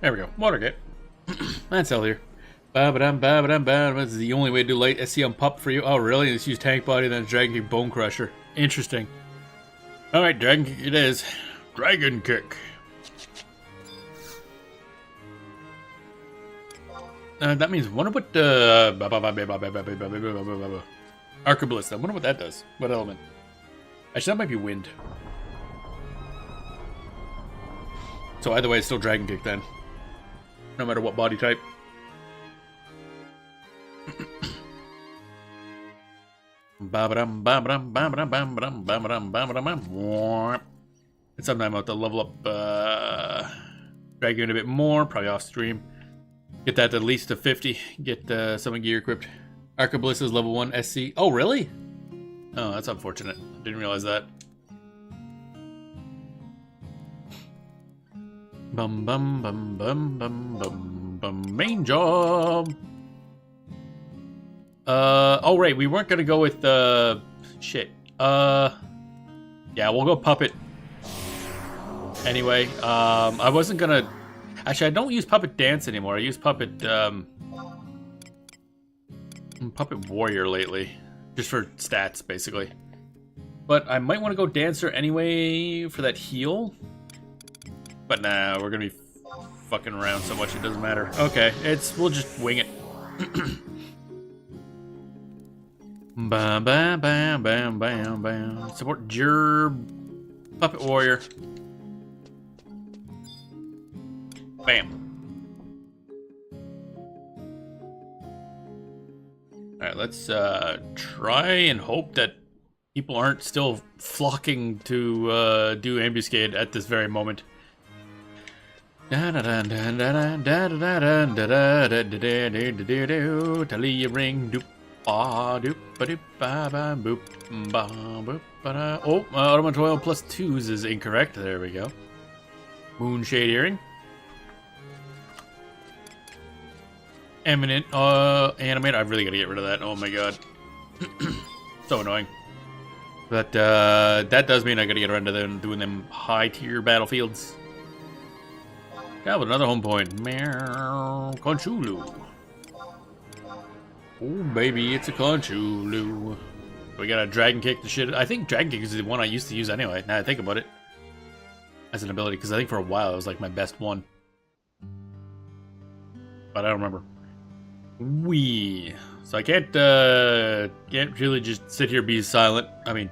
Speaker 2: There we go. Watergate. That's healthier. This is the only way to do light SC on pup for you. Oh, really? Let's use tank body, then dragon kick bone crusher. Interesting. Alright, dragon kick it is. Dragon kick. That means, wonder what Arcabalist. I wonder what that does. What element? Actually, that might be wind. So either way, it's still dragon kick then. No matter what body type. And sometime I'll have to level up Dragoon a bit more, probably off stream. Get that at least to 50. Get some gear equipped. Arcabalist is level 1 SC. Oh, really? Oh, that's unfortunate. Didn't realize that. Bum bum bum bum bum bum bum. Main job. Oh right, we weren't gonna go with shit. Yeah, we'll go puppet. Anyway, I wasn't gonna. Actually, I don't use puppet dance anymore. I use puppet puppet warrior lately, just for stats basically. But I might want to go Dancer anyway for that heal. But nah, we're gonna be fucking around so much it doesn't matter. Okay, we'll just wing it. Bam, bam, bam, bam, bam, bam. Support Gerb, Puppet Warrior. Bam. Alright, let's try and hope that people aren't still flocking to do ambuscade at this very moment. Talia ring doop ba doop ba doop ba ba boop ba boop ba da. Oh, Ottoman Toil plus 2s is incorrect. There we go. Moonshade Earring. Eminent animate. I've really got to get rid of that. Oh my god. So annoying. But that does mean I got to get around to them doing them high tier battlefields. Yeah, but another home point. Meow. Conchulu. Oh baby, it's a Conchulu. We got a Dragon Kick the shit. I think Dragon Kick is the one I used to use anyway. Now I think about it. As an ability, because I think for a while it was like my best one. But I don't remember. Wee. So I can't really just sit here and be silent. I mean,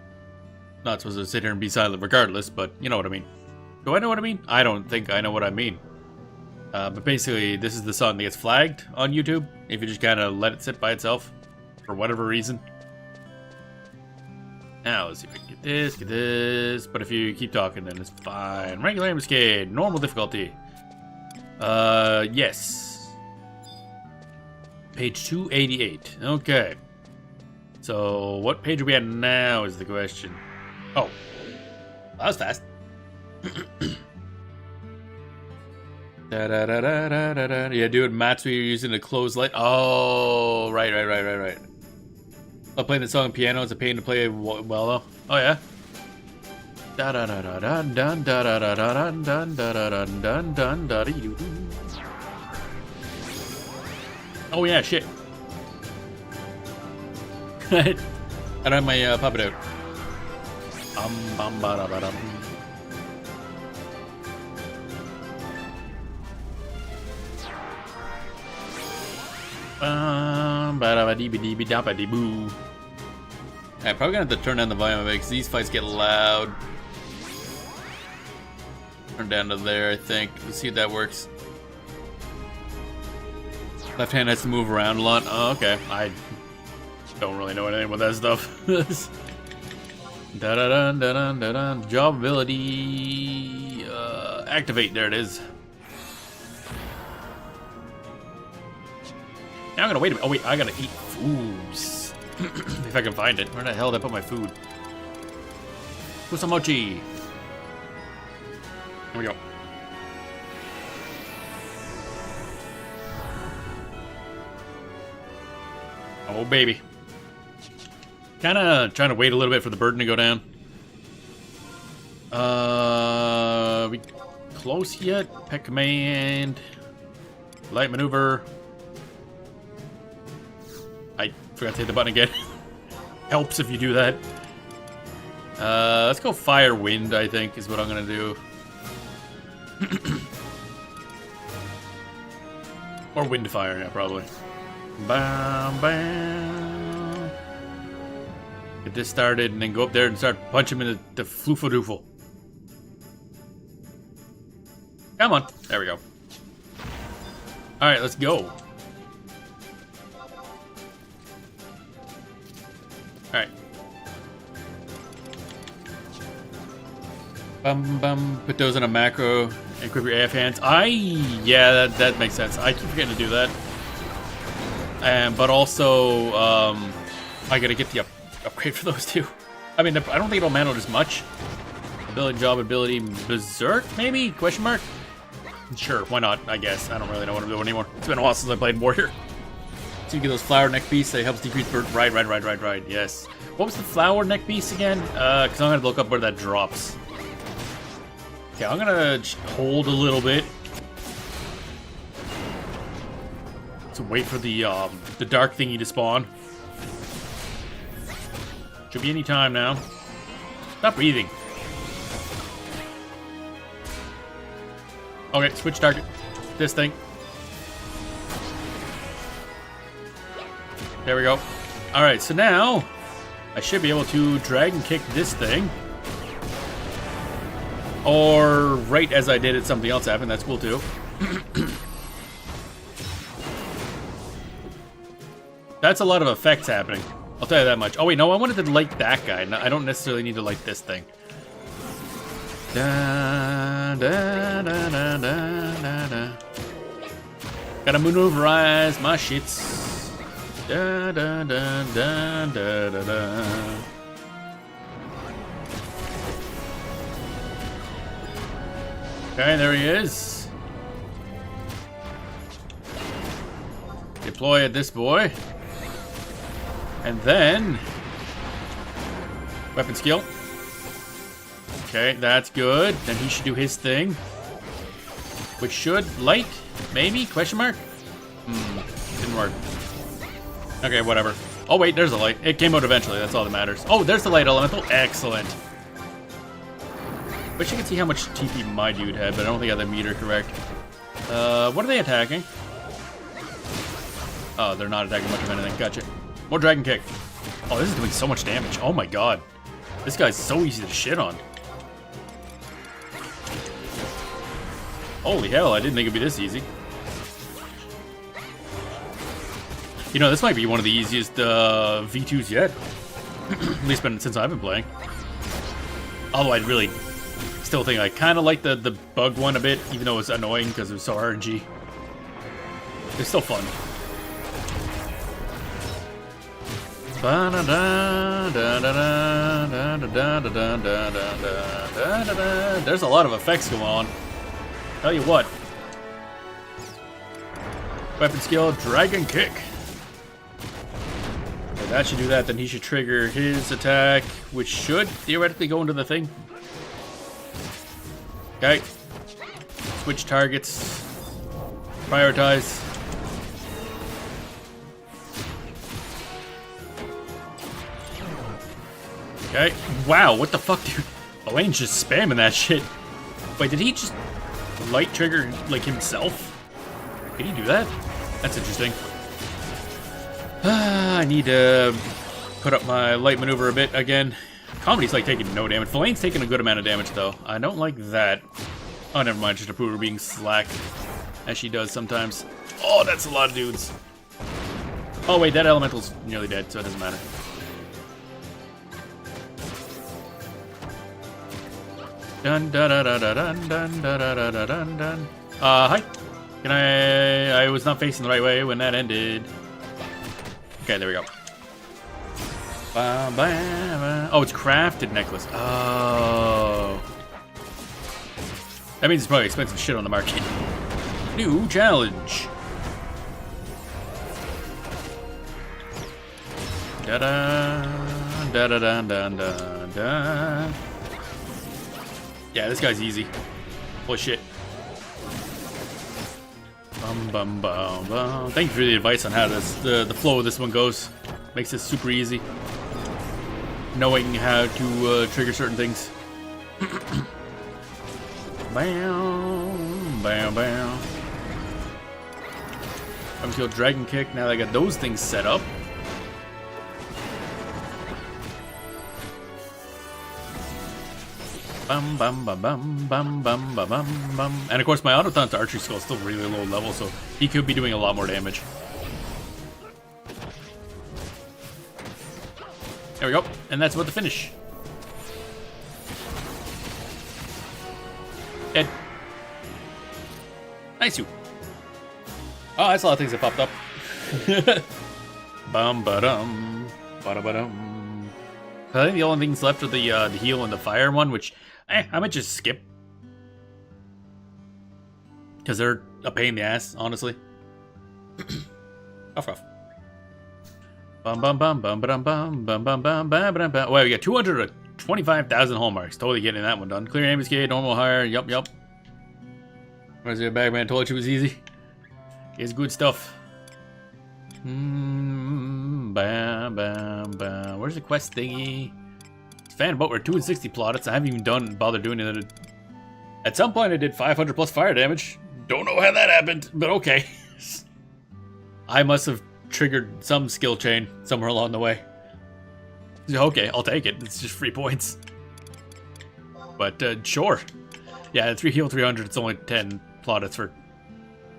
Speaker 2: not supposed to sit here and be silent regardless, but you know what I mean. Do I know what I mean? I don't think I know what I mean. But basically, this is the song that gets flagged on YouTube if you just kind of let it sit by itself for whatever reason. Now, let's see if I can get this. But if you keep talking, then it's fine. Regular ambuscade, normal difficulty. Yes. Page 288. Okay. So, what page are we at now is the question. Oh. That was fast. Yeah, dude, Matsui, you're using a closed light. Oh, right. I'm playing the song on piano. It's a pain to play well, though. Oh, yeah. Oh, yeah, shit. I don't have my puppet out. Ba-da-ba-dee-ba-dee-ba-da-ba-dee-boo. I'm probably gonna have to turn down the volume a bit because these fights get loud. Turn down to there, I think. Let's see if that works. Left hand has to move around a lot. Oh, okay. I don't really know anything about that stuff. Da-da-dun-da-dun-da-dun. Job ability. Activate. There it is. Now I'm gonna wait a minute. Oh wait, I gotta eat foods. If I can find it. Where the hell did I put my food? Kusamochi. Here we go. Oh baby. Kinda trying to wait a little bit for the burden to go down. We close yet? Pet command. Light maneuver. I forgot to hit the button again. Helps if you do that. Let's go fire wind, I think, is what I'm gonna do. Or wind fire, yeah, probably. Bam, bam. Get this started and then go up there and start punching him in the floofa-doofle. Come on. There we go. Alright, let's go. Alright. Put those in a macro and equip your AF hands. Yeah, that makes sense. I keep forgetting to do that. But also, I gotta get the upgrade for those two. I mean, I don't think it'll matter as much. Ability, job, ability, berserk, maybe? Question mark? Sure, why not, I guess. I don't really know what I'm doing anymore. It's been a while since I played Warrior. So you get those flower neck beasts that helps decrease burn. Right, yes. What was the flower neck beast again? Because I'm gonna look up where that drops. Okay, I'm gonna hold a little bit to wait for the dark thingy to spawn. Should be any time now. Stop breathing. Okay, switch target. This thing. There we go. Alright, so now I should be able to dragon kick this thing. Or right as I did it, something else happened. That's cool too. That's a lot of effects happening. I'll tell you that much. Oh wait, no, I wanted to light that guy. No, I don't necessarily need to light this thing. Da, da, da, da, da, da, da. Gotta maneuverize my shits. Da, da, da, da, da, da, da. Okay, there he is. Deploy at this boy. And then weapon skill. Okay, that's good. Then he should do his thing. Which should light, maybe? Question mark? Didn't work. Okay, whatever. Oh wait, there's a light. It came out eventually, that's all that matters. Oh, there's the light elemental. Excellent. Wish I could see how much TP my dude had, but I don't think I had the meter correct. What are they attacking? Oh, they're not attacking much of anything. Gotcha. More dragon kick. Oh, this is doing so much damage. Oh my god. This guy's so easy to shit on. Holy hell, I didn't think it'd be this easy. You know, this might be one of the easiest V2s yet. At least since I've been playing. Although I really still think I kind of like the bug one a bit, even though it's annoying because it was so RNG. It's still fun. There's a lot of effects going on. Tell you what. Weapon skill, dragon kick. Okay, that should do that. Then he should trigger his attack, which should theoretically go into the thing. Okay. Switch targets. Prioritize. Okay. Wow, what the fuck, dude? Elaine's just spamming that shit. Wait, did he just light trigger, like, himself? Did he do that? That's interesting. I need to put up my light maneuver a bit again. Comedy's, like, taking no damage. Elaine's taking a good amount of damage, though. I don't like that. Oh, never mind. Just to prove her being slack, as she does sometimes. Oh, that's a lot of dudes. Oh, wait, that elemental's nearly dead, so it doesn't matter. Dun dun dun dun dun dun dun dun dun dun. Hi. Can I was not facing the right way when that ended. Okay, there we go. Oh, it's crafted necklace. Oh. That means it's probably expensive shit on the market. New challenge. Da da da da da da da da. Yeah, this guy's easy. Holy shit. Bum bum bum bum. Thank you for the advice on how this the flow of this one goes. Makes it super easy. Knowing how to trigger certain things. Bam, bam, bam. I'm gonna go dragon kick. Now that I got those things set up. Bum bum bum bum bum bum bum bum bum. And of course, my Autoton's archery skill is still really low level, so he could be doing a lot more damage. There we go, and that's about the finish. Ed. Nice you. Oh, that's a lot of things that popped up. Bum ba dum, ba da ba dum. I think the only things left are the heal and the fire one, which I might just skip because they're a pain in the ass, honestly. Off, off. Bum bum bum bum bum bum bum bum bum bum bum bum. Wait, we got 225,000 hallmarks. Totally getting that one done. Clear ambuscade, normal hire. Yup, yup. Where's your bag, man? Told you it was easy. It's good stuff. Bam, bam, bam. Where's the quest thingy? Vana'bout were 2 and 60 plaudits. I haven't even bothered doing it. At some point, I did 500 plus fire damage. Don't know how that happened, but okay. I must have triggered some skill chain somewhere along the way. Okay, I'll take it. It's just free points. But, sure. Yeah, 3 heal 300, it's only 10 plaudits for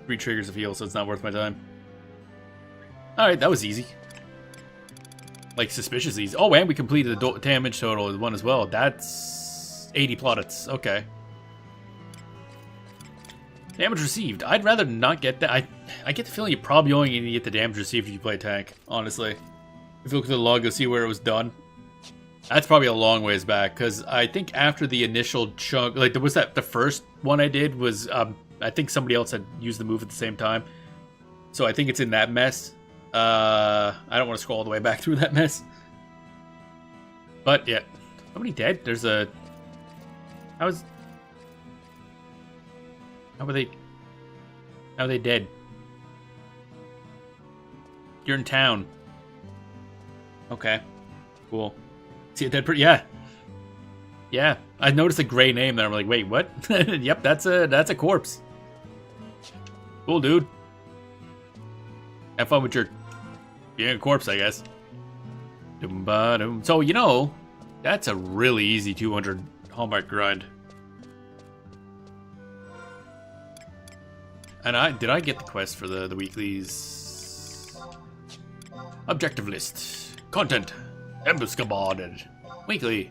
Speaker 2: 3 triggers of heal, so it's not worth my time. Alright, that was easy. Like, suspicious easy. Oh, and we completed the damage total one as well. That's 80 plaudits. Okay. Damage received. I'd rather not get that. I get the feeling you're probably only going to get the damage received if you play tank, honestly. If you look at the log, you'll see where it was done. That's probably a long ways back, because I think after the initial chunk, like, there was that, the first one I did was, I think somebody else had used the move at the same time. So I think it's in that mess. I don't want to scroll all the way back through that mess. But, yeah. How many dead? There's a... How are they dead? You're in town. Okay. Cool. See a dead person? Yeah. Yeah. I noticed a gray name there. I'm like, wait, what? Yep, that's a corpse. Cool, dude. Have fun with your being a corpse, I guess. So, you know, that's a really easy 200 Hallmark grind. And did I get the quest for the weeklies? Objective list. Content. Embuscaded. Weekly.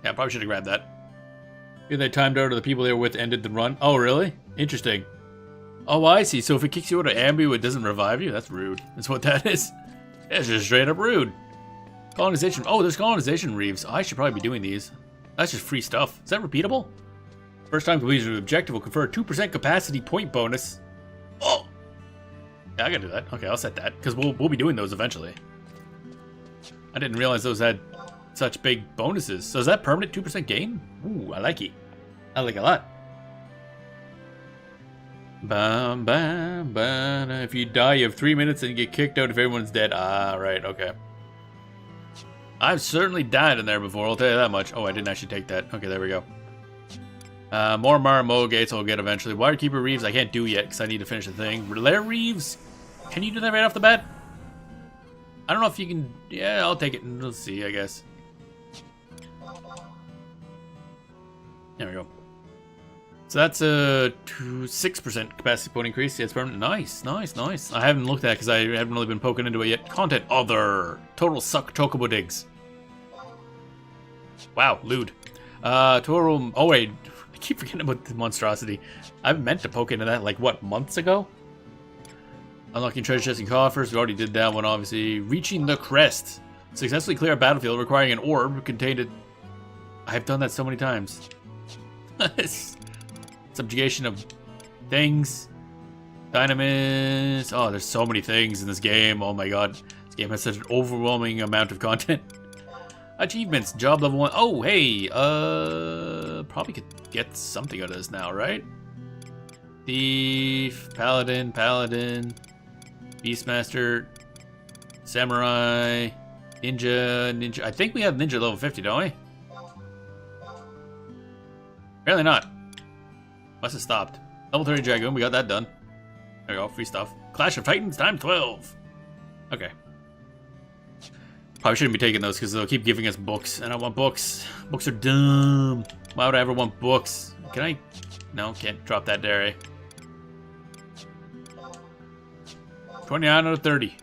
Speaker 2: Yeah, probably should have grabbed that. Yeah, they timed out or the people they were with ended the run. Oh, really? Interesting. Oh, I see. So if it kicks you out of ambu, it doesn't revive you? That's rude. That's what that is. It's just straight up rude. Colonization. Oh, there's colonization reefs. I should probably be doing these. That's just free stuff. Is that repeatable? First time completion of the objective will confer a 2% capacity point bonus. Oh! Yeah, I gotta do that. Okay, I'll set that. Because we'll be doing those eventually. I didn't realize those had such big bonuses. So is that permanent 2% gain? Ooh, I like it. I like it a lot. Bam, bam, bam. If you die, you have 3 minutes and you get kicked out if everyone's dead. Ah, right, okay. I've certainly died in there before, I'll tell you that much. Oh, I didn't actually take that. Okay, there we go. More Maramo gates I'll get eventually. Waterkeeper Reeves I can't do yet because I need to finish the thing. Lair Reeves, can you do that right off the bat? I don't know if you can. Yeah, I'll take it and we'll see, I guess. There we go. So that's a 6% capacity point increase. Yeah, it's permanent. Nice, nice, nice. I haven't looked at it because I haven't really been poking into it yet. Content other. Total suck chocobo digs. Wow, lewd. Total. Oh, wait. I keep forgetting about the monstrosity. I meant to poke into that, like, what, months ago? Unlocking treasure chests and coffers. We already did that one, obviously. Reaching the crest. Successfully clear a battlefield requiring an orb contained. I've done that so many times. Subjugation of things. Dynamis. Oh, there's so many things in this game. Oh my god. This game has such an overwhelming amount of content. Achievements. Job level 1. Oh, hey. Probably could get something out of this now, right? Thief. Paladin. Beastmaster. Samurai. Ninja. I think we have ninja level 50, don't we? Apparently not. Must have stopped. Level 30 Dragoon, we got that done. There we go, free stuff. Clash of Titans, time 12. Okay. Probably shouldn't be taking those because they'll keep giving us books. And I want books. Books are dumb. Why would I ever want books? Can I? No, can't drop that dairy. 29 out of 30.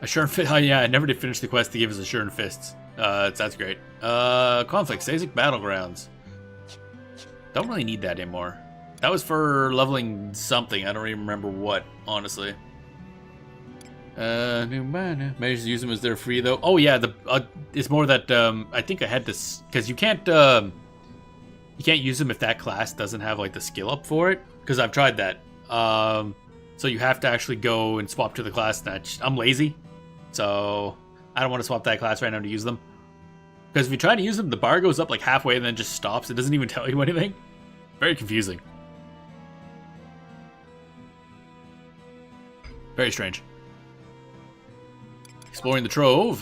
Speaker 2: Assured Fist. Oh, yeah, I never did finish the quest to give us Assured Fists. That's great. Conflict. Sasic Battlegrounds. Don't really need that anymore. That was for leveling something. I don't even remember what, honestly. Managed to use them as they're free, though. Oh, yeah, it's more that, I think I had this, because you can't use them if that class doesn't have, like, the skill up for it, because I've tried that. So you have to actually go and swap to the class that I'm lazy, so I don't want to swap that class right now to use them. Because if you try to use them, the bar goes up like halfway and then just stops. It doesn't even tell you anything. Very confusing. Very strange. Exploring the Trove.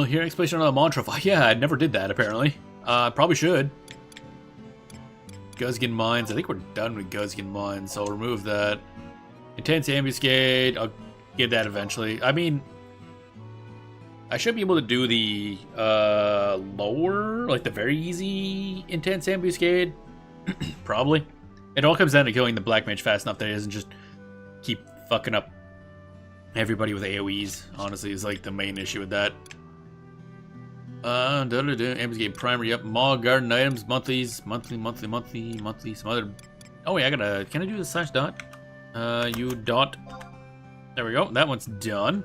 Speaker 2: Here, exploration on the mantra. Yeah, I never did that, apparently. Probably should. Guzgan Mines. I think we're done with Guzgan Mines, so I'll remove that. Intense Ambuscade. I'll get that eventually. I mean, I should be able to do the lower, like the very easy Intense Ambuscade. Probably. It all comes down to killing the Black Mage fast enough that he doesn't just keep fucking up everybody with AoEs, honestly, is like the main issue with that. Ambuscade primary up. Maw garden items, monthlies, monthly, some other. Oh wait, can I do the slash dot? You dot. There we go. That one's done.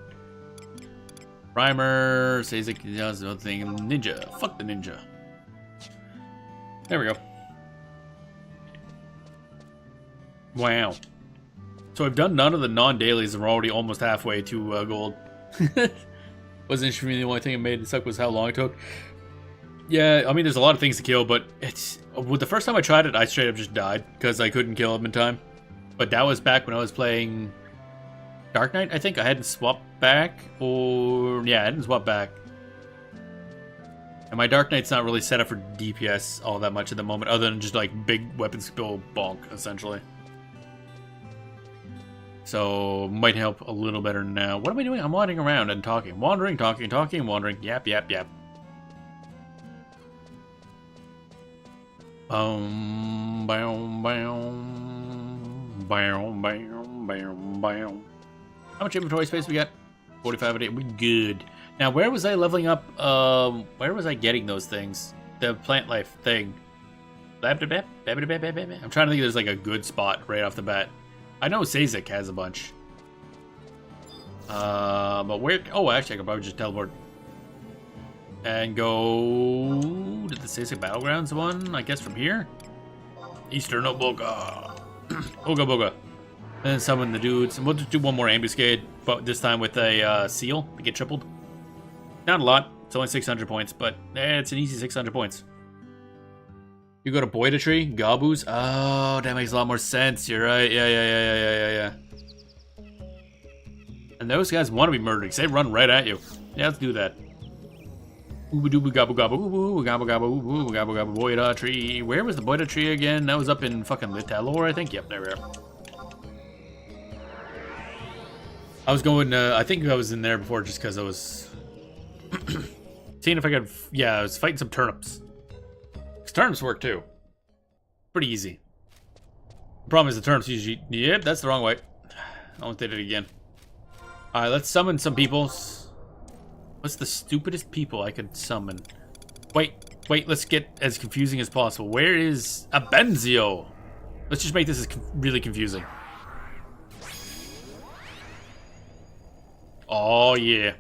Speaker 2: Primer, says it does the thing. Ninja. Fuck the ninja. There we go. Wow. So I've done none of the non-dailies and we're already almost halfway to gold. Wasn't interesting. The only thing that made it suck was how long it took. Yeah, I mean, there's a lot of things to kill, but it's... With the first time I tried it, I straight up just died because I couldn't kill him in time. But that was back when I was playing Dark Knight, I think. I hadn't swapped back, or... Yeah, I hadn't swapped back. And my Dark Knight's not really set up for DPS all that much at the moment, other than just, like, big weapon skill bonk, essentially. So, might help a little better now. What am I doing? I'm wandering around and talking. Wandering, talking, wandering. Yap. Boom, boom, boom. Boom, boom, boom, boom. How much inventory space we got? 45 a day. We good. Now, where was I leveling up? Where was I getting those things? The plant life thing. I'm trying to think there's like a good spot right off the bat. I know Sazek has a bunch. But where... Oh, actually, I could probably just teleport. And go... to the Sazek Battlegrounds one, I guess from here? Eastern Oboga. Oga Boga. And then summon the dudes. And we'll just do one more ambuscade, but this time with a seal to get tripled. Not a lot. It's only 600 points, but it's an easy 600 points. You go to Boida Tree, Gabus. Oh, that makes a lot more sense. You're right. Yeah. And those guys want to be murdered because they run right at you. Yeah, let's do that. Ooba gabu gabu gabu Boida Tree. Where was the Boida Tree again? That was up in fucking Litalor, I think. Yep, there we are. I was going. I think I was in there before just because I was seeing if I could. Yeah, I was fighting some turnips. Turnips work too. Pretty easy. The problem is the turnips usually... Yep, that's the wrong way. I almost did it again. Alright, let's summon some peoples. What's the stupidest people I could summon? Wait, let's get as confusing as possible. Where is Abenzio? Let's just make this as really confusing. Oh, yeah.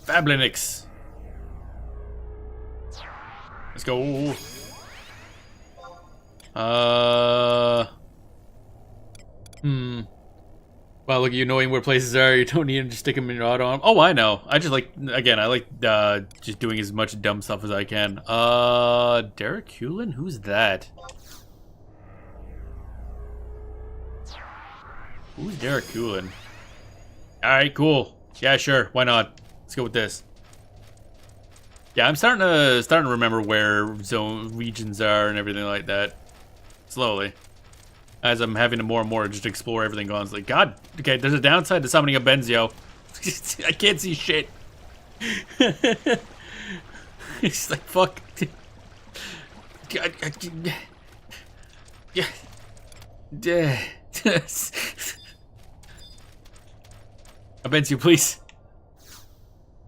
Speaker 2: Fablinix. Let's go. Well, look, you knowing where places are, you don't need to just stick them in your auto arm. Oh, I know. I just like, again, I like just doing as much dumb stuff as I can. Derek Hewlin? Who's that? Who's Derek Hewlin? Alright, cool. Yeah, sure. Why not? Let's go with this. Yeah, I'm starting to remember where regions are and everything like that. Slowly. As I'm having to more and more just explore everything going. It's like, God, okay, there's a downside to summoning a Benzio. I can't see shit. It's like, fuck. God, yeah. A Benzio, please.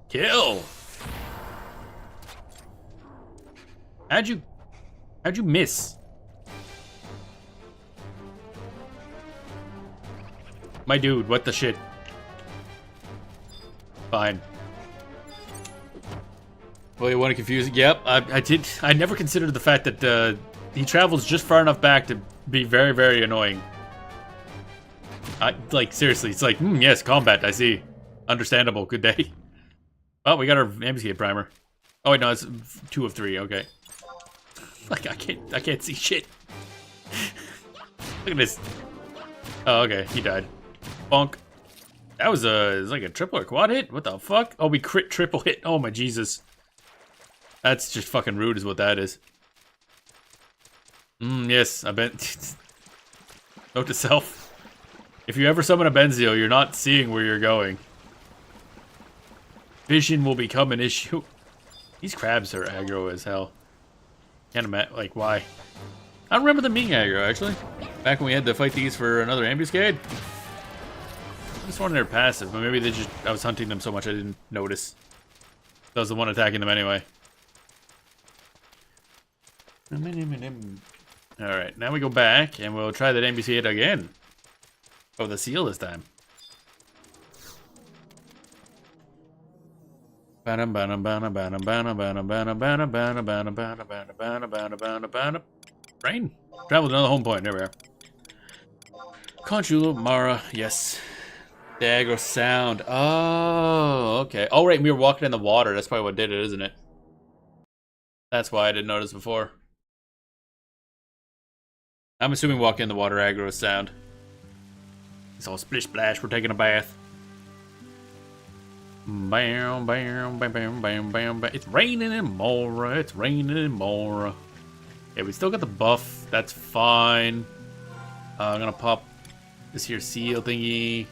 Speaker 2: Kill. How'd you miss? My dude, what the shit? Fine. Well, you want to confuse it? Yep, I never considered the fact that he travels just far enough back to be very, very annoying. Like, seriously, it's like, yes, combat, I see. Understandable, good day. Oh, we got our ambuscade primer. Oh, wait, no, it's 2 of 3, okay. Like, I can't see shit. Look at this. Oh, okay, he died. Bonk. That was it's like a triple or quad hit? What the fuck? Oh, we crit triple hit. Oh my Jesus. That's just fucking rude is what that is. Yes, I bet. Note to self. If you ever summon a Benzio, you're not seeing where you're going. Vision will become an issue. These crabs are aggro as hell. Can't imagine, like, why? I don't remember them being aggro, actually. Back when we had to fight these for another ambuscade. I just wanted their passive, but maybe they just... I was hunting them so much I didn't notice. That was the one attacking them anyway. Alright, now we go back, and we'll try that ambuscade again. Oh, the seal this time. Rain. Travel to another home point. There we are. Conchula, Mara, yes. The aggro sound. Oh, okay. Oh, right, we were walking in the water. That's probably what did it, isn't it? That's why I didn't notice before. I'm assuming walking in the water aggro sound. It's all splish splash. We're taking a bath. Bam, bam, bam, bam, bam, bam, bam. It's raining in Mora. It's raining in Mora. Yeah, we still got the buff. That's fine. I'm gonna pop this here seal thingy.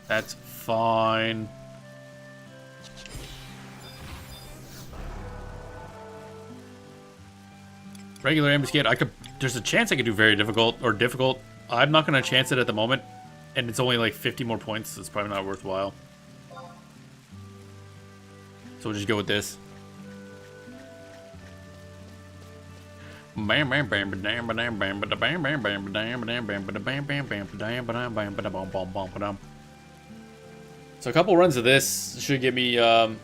Speaker 2: That's fine. Regular ambuscade. I could. There's a chance I could do very difficult or difficult. I'm not gonna chance it at the moment, and it's only like 50 more points. So it's probably not worthwhile. So we'll just go with this. So a couple runs of this should give me a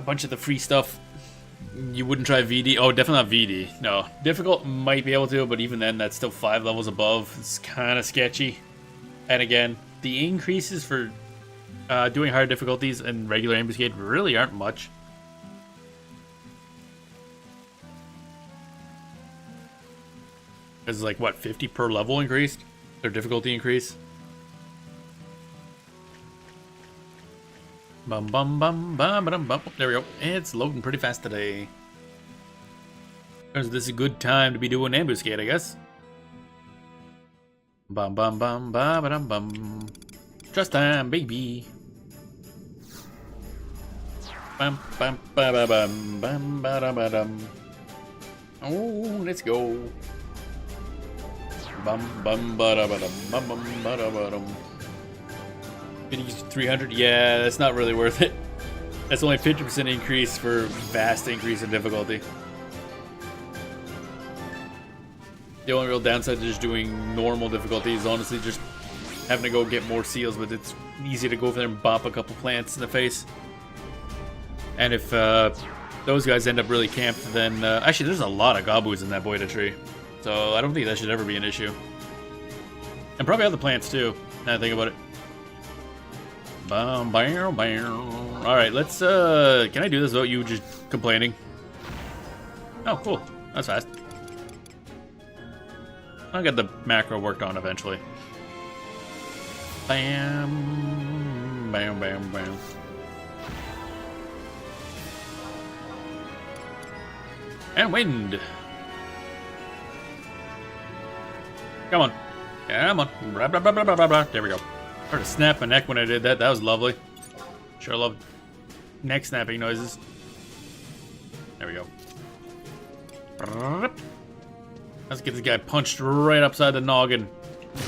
Speaker 2: bunch of the free stuff. You wouldn't try VD? Oh, definitely not VD. No. Difficult might be able to, but even then, that's still 5 levels above. It's kind of sketchy. And again, the increases for doing higher difficulties and regular ambuscade really aren't much. It's like, what, 50 per level increased? Their difficulty increase? Bum bum bum bum bum bum. There we go. It's loading pretty fast today. This is a good time to be doing ambuscade, I guess. Bum bum bum bum bum bum. Trust time, baby. Bum bum ba ba bum bum ba da ba dum. Oh, let's go. Bum bum ba da ba dum bum bum ba da ba dum. 300? Yeah, that's not really worth it. That's only 50% increase for vast increase in difficulty. The only real downside to just doing normal difficulty is honestly just having to go get more seals, but it's easy to go over there and bop a couple plants in the face. And if those guys end up really camped, then... actually, there's a lot of gobus in that Boida tree. So I don't think that should ever be an issue. And probably other plants, too, now that I think about it. Bam, bam, bam. Alright, let's, can I do this without you just complaining? Oh, cool. That's fast. I'll get the macro worked on eventually. Bam, bam, bam, bam. And wind. Come on. Come on. Blah, blah, blah, blah, blah, blah. There we go. Heard a snap my neck when I did that. That was lovely. Sure love neck snapping noises. There we go. Let's get this guy punched right upside the noggin.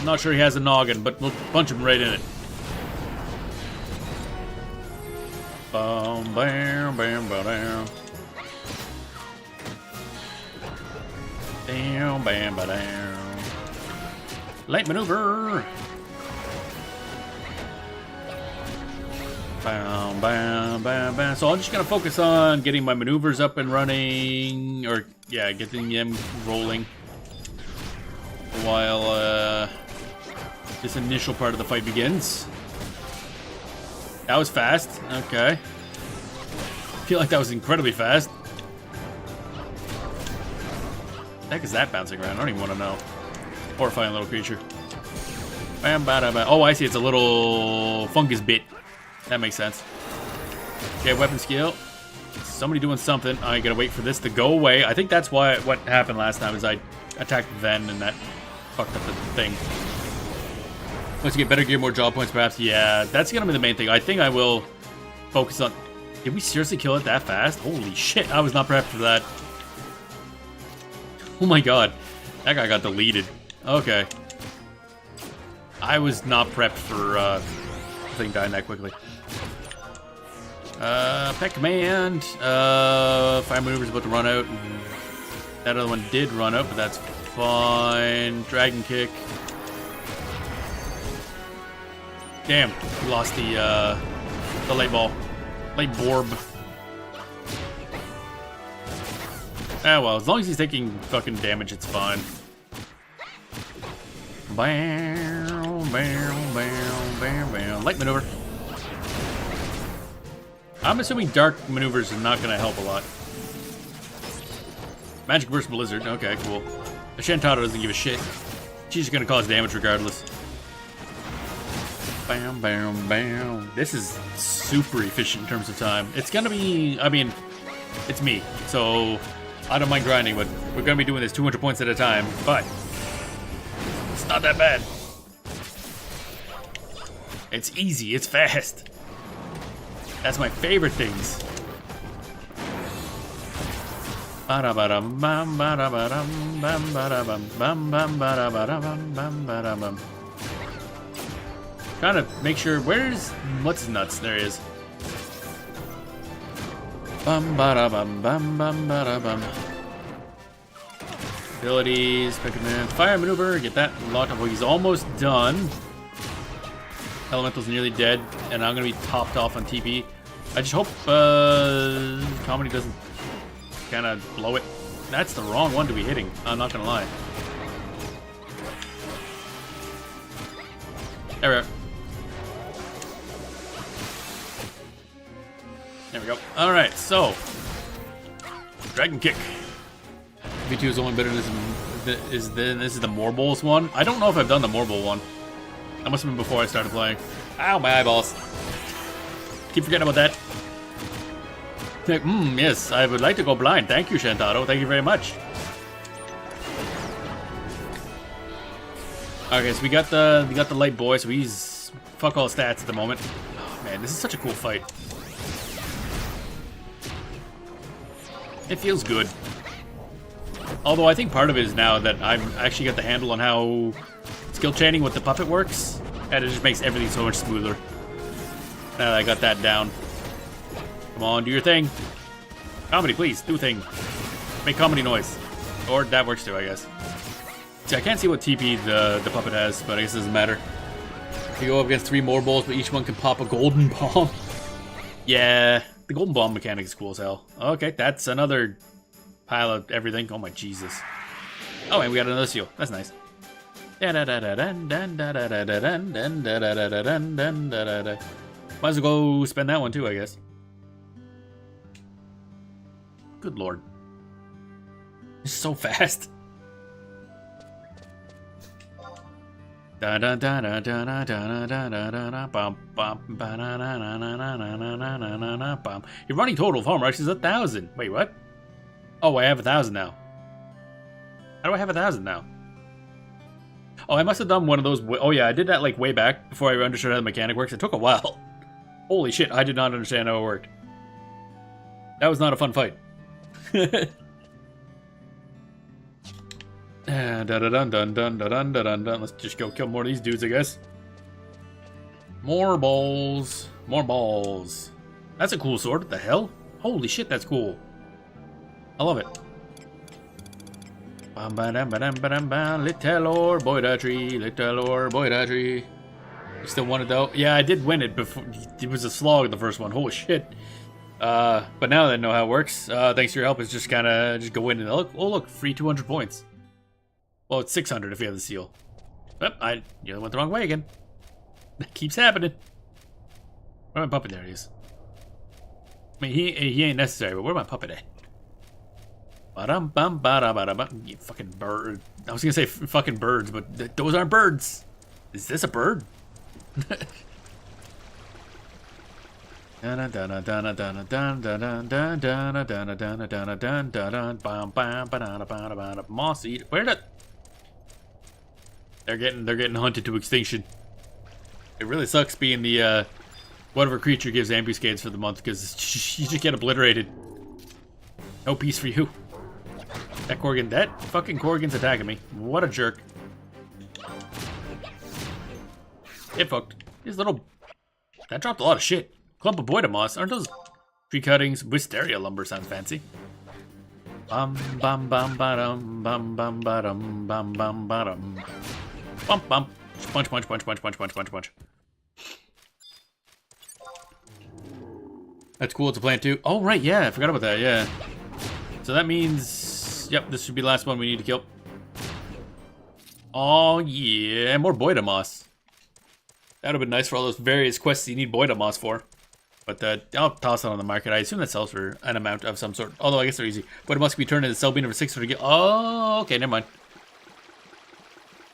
Speaker 2: I'm not sure he has a noggin, but we'll punch him right in it. Bam, bam, bam, bam. Bam, bam, bam. Light maneuver. Bam, bam, bam, bam. So I'm just gonna focus on getting my maneuvers up and running, or yeah, getting them rolling while this initial part of the fight begins. That was fast. Okay. I feel like that was incredibly fast. What the heck is that bouncing around? I don't even want to know. Horrifying little creature. Bam, bada, ba. Oh, I see. It's a little fungus bit. That makes sense. Okay, weapon skill. Somebody doing something. I gotta wait for this to go away. I think that's why what happened last time is I attacked Ven and that fucked up the thing. Once you get better gear, more job points, perhaps. Yeah, that's gonna be the main thing. I think I will focus on... Did we seriously kill it that fast? Holy shit, I was not prepped for that. Oh my god. That guy got deleted. Okay. I was not prepped for the thing dying that quickly. Pet command. Fire maneuver's about to run out. That other one did run out, but that's fine. Dragon kick. Damn, we lost the light ball. Light borb. Ah well, as long as he's taking fucking damage, it's fine. Bam, bam, bam, bam, bam. Light maneuver. I'm assuming dark maneuvers are not going to help a lot. Magic burst blizzard. Okay, cool. The Shantaro doesn't give a shit. She's just going to cause damage regardless. Bam, bam, bam. This is super efficient in terms of time. It's going to be... I mean, it's me. So, I don't mind grinding, but we're going to be doing this 200 points at a time. But, it's not that bad. It's easy. It's fast. That's my favorite things. Trying to make sure, where's, what's his nuts? There he is. Abilities, pick command, fire maneuver, get that locked up. Well, he's almost done. Elemental's nearly dead, and I'm gonna be topped off on TP. I just hope comedy doesn't kind of blow it. That's the wrong one to be hitting. I'm not gonna lie. There we are. There we go. All right, so Dragon Kick. V2 is only better than this is the Morbol's one. I don't know if I've done the Morbol one. That must have been before I started playing. Ow, my eyeballs. Keep forgetting about that. Like, yes, I would like to go blind. Thank you, Shantaro. Thank you very much. Okay, so we got the light boy, so he's fuck all stats at the moment. Oh man, this is such a cool fight. It feels good. Although I think part of it is now that I've actually got the handle on how skill chaining with the puppet works, and it just makes everything so much smoother. Now that I got that down. Come on, do your thing. Comedy, please, do thing. Make comedy noise. Or that works too, I guess. See, I can't see what TP the puppet has, but I guess it doesn't matter. You go up against 3 more balls, but each one can pop a golden bomb. Yeah, the golden bomb mechanic is cool as hell. Okay, that's another pile of everything. Oh my Jesus. Oh, and we got another seal. That's nice. Might as well go spend that one too, I guess. Good lord. It's so fast. You're running total of home rush is 1,000. Wait, what? Oh, I have 1,000 now. How do I have 1,000 now? Oh, I must have done one of those. Oh yeah, I did that like way back before I understood how the mechanic works. It took a while. Holy shit, I did not understand how it worked. That was not a fun fight. Let's just go kill more of these dudes, I guess. More balls. More balls. That's a cool sword. What the hell? Holy shit, that's cool. I love it. Little or boydatry, little or boydatry. You still want it though? Yeah, I did win it before. It was a slog the first one. Holy shit. But now that I know how it works, thanks to your help, it's just kind of just go in and look. Oh look, free 200 points. Well, it's 600 if you have the seal. But you went the wrong way again. That keeps happening. Where's my puppet? There he is. I mean, he ain't necessary, but where's my puppet at? You fucking bird. I was gonna say fucking birds, but those aren't birds. Is this a bird? Moss eat. Where did? They're getting hunted to extinction. It really sucks being the whatever creature gives ambuscades for the month because you just get obliterated. No peace for you. That Corgan, that fucking Corgan's attacking me. What a jerk. Get fucked. These little... That dropped a lot of shit. Clump of boida moss. Aren't those tree cuttings? Wisteria lumber sounds fancy. Bum bum bum ba-dum bum bum ba-dum bum bum ba-dum. Bump bump. Punch punch punch punch punch punch punch punch. That's cool. It's a plant too. Oh right, yeah. I forgot about that. Yeah. So that means, yep, this should be the last one we need to kill. Oh yeah, more boida moss. That would have been nice for all those various quests you need boida moss for. But I'll toss it on the market. I assume that sells for an amount of some sort. Although I guess they're easy. Boida moss can be turned into cell bean over 600 gil. Oh, okay, never mind.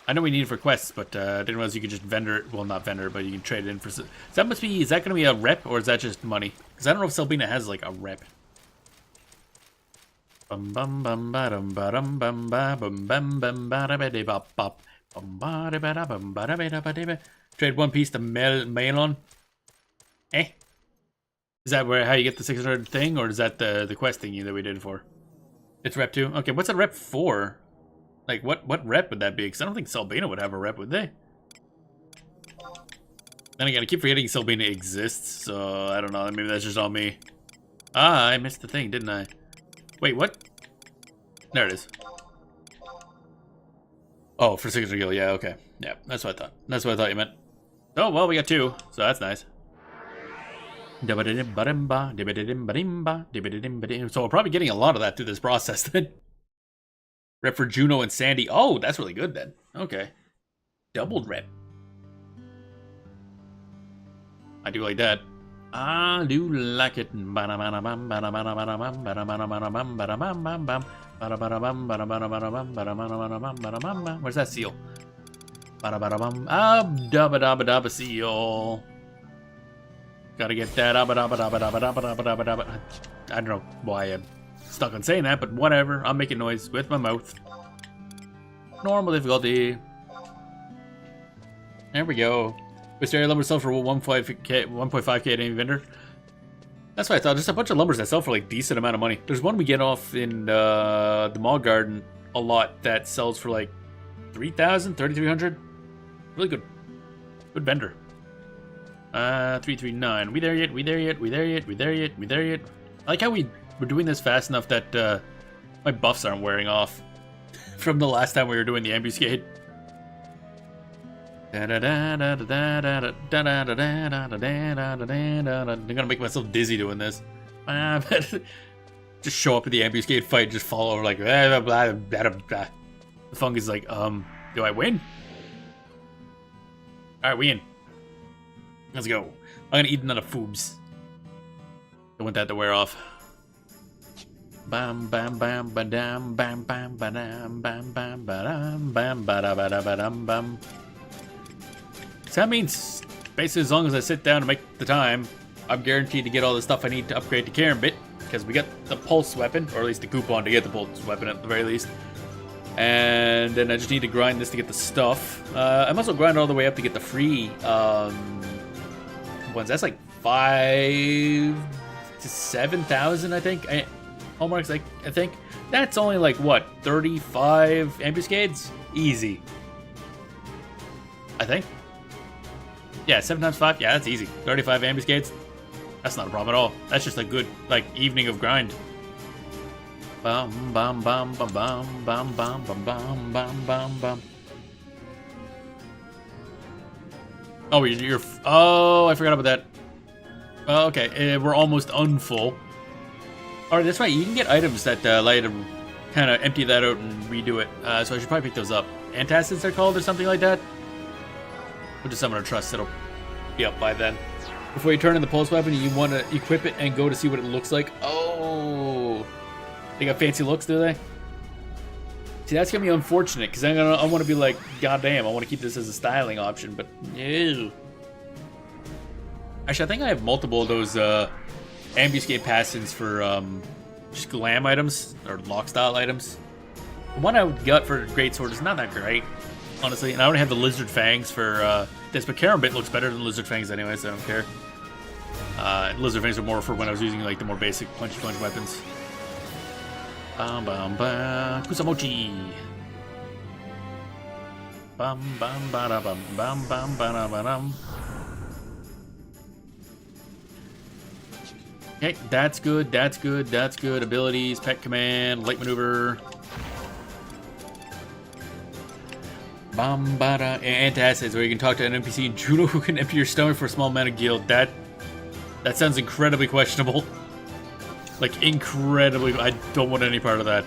Speaker 2: I know we need it for quests, but I didn't realize you could just vendor it. Well, not vendor, but you can trade it in for. So that must be. Is that going to be a rep or is that just money? Because I don't know if Selbina has like a rep. Bum bum bum ba dum ba dum bum ba bum bum bum ba da ba de bop bop bum ba da ba da bum ba da ba da ba de ba. Trade one piece to Melon. Eh? Is that where how you get the 600 thing, or is that the quest thingy that we did for? It's rep 2. Okay, what's a rep 4? Like what rep would that be? Because I don't think Selbina would have a rep, would they? Then again, I keep forgetting Selbina exists, so I don't know. Maybe that's just all me. Ah, I missed the thing, didn't I? Wait, what? There it is. Oh, for 600 gil, yeah, okay. Yeah, that's what I thought. That's what I thought you meant. Oh, well, we got 2, so that's nice. So we're probably getting a lot of that through this process then. Rep for Juno and Sandy. Oh, that's really good then. Okay. Doubled rep. I do like that. I do like it. Where's that seal? Dabba seal. Gotta get that. I don't know why I'm stuck on saying that, but whatever. I'm making noise with my mouth. Normal difficulty. There we go. Wisteria lumber sell for 1.5k at any vendor. That's what I thought. Just a bunch of lumbers that sell for like decent amount of money. There's one we get off in the mall garden a lot that sells for like 3,000, 3,300. Really good. Good vendor. 339. We there yet? We there yet? We there yet? We there yet? We there yet? I like how we're doing this fast enough that my buffs aren't wearing off from the last time we were doing the ambuscade. I'm gonna make myself dizzy doing this. Just show up at the ambuscade fight and just fall over like blah, blah, blah, blah. The fungus is like, do I win? Alright, we in. Let's go. I'm gonna eat another foobs. I want that to wear off. Bam bam bam badam bam bam badam bam bam badam bam bada bada badam bam. So that means basically as long as I sit down and make the time, I'm guaranteed to get all the stuff I need to upgrade to Karambit, because we got the pulse weapon, or at least the coupon to get the pulse weapon at the very least. And then I just need to grind this to get the stuff. I must also grind all the way up to get the free ones. That's like 5,000 to 7,000, I think. Hallmarks, I think. That's only like, what, 35 ambuscades? Easy. I think. Yeah, 7 times 5. Yeah, that's easy. 35 ambuscades. That's not a problem at all. That's just a good, like, evening of grind. Bum bum bum bum bum bum bum bum bum bum bum bum. Oh, you're oh, I forgot about that. Oh, okay, we're almost unfull. Alright, that's right. You can get items that allow you to kind of empty that out and redo it. So I should probably pick those up. Antacids they're called or something like that. We'll just summon a trust. It'll be up by then. Before you turn in the pulse weapon, you want to equip it and go to see what it looks like. Oh, they got fancy looks, do they? See, that's gonna be unfortunate because I want to be like, goddamn, I want to keep this as a styling option, but no. Actually, I think I have multiple of those ambuscade passings for just glam items or lock style items. The one I got for greatsword is not that great, honestly, and I only have the lizard fangs for this, but Karambit looks better than lizard fangs anyway, so I don't care. Lizard fangs are more for when I was using like the more basic punchy punch weapons. Bam bam bam, Kusamochi. Bam bam ba bam bam bam ba bam. Okay, that's good. That's good. That's good. Abilities, pet command, light maneuver. Bam bada, antacids, where you can talk to an NPC in Judo who can empty your stomach for a small amount of guild. That sounds incredibly questionable. Like, incredibly. I don't want any part of that.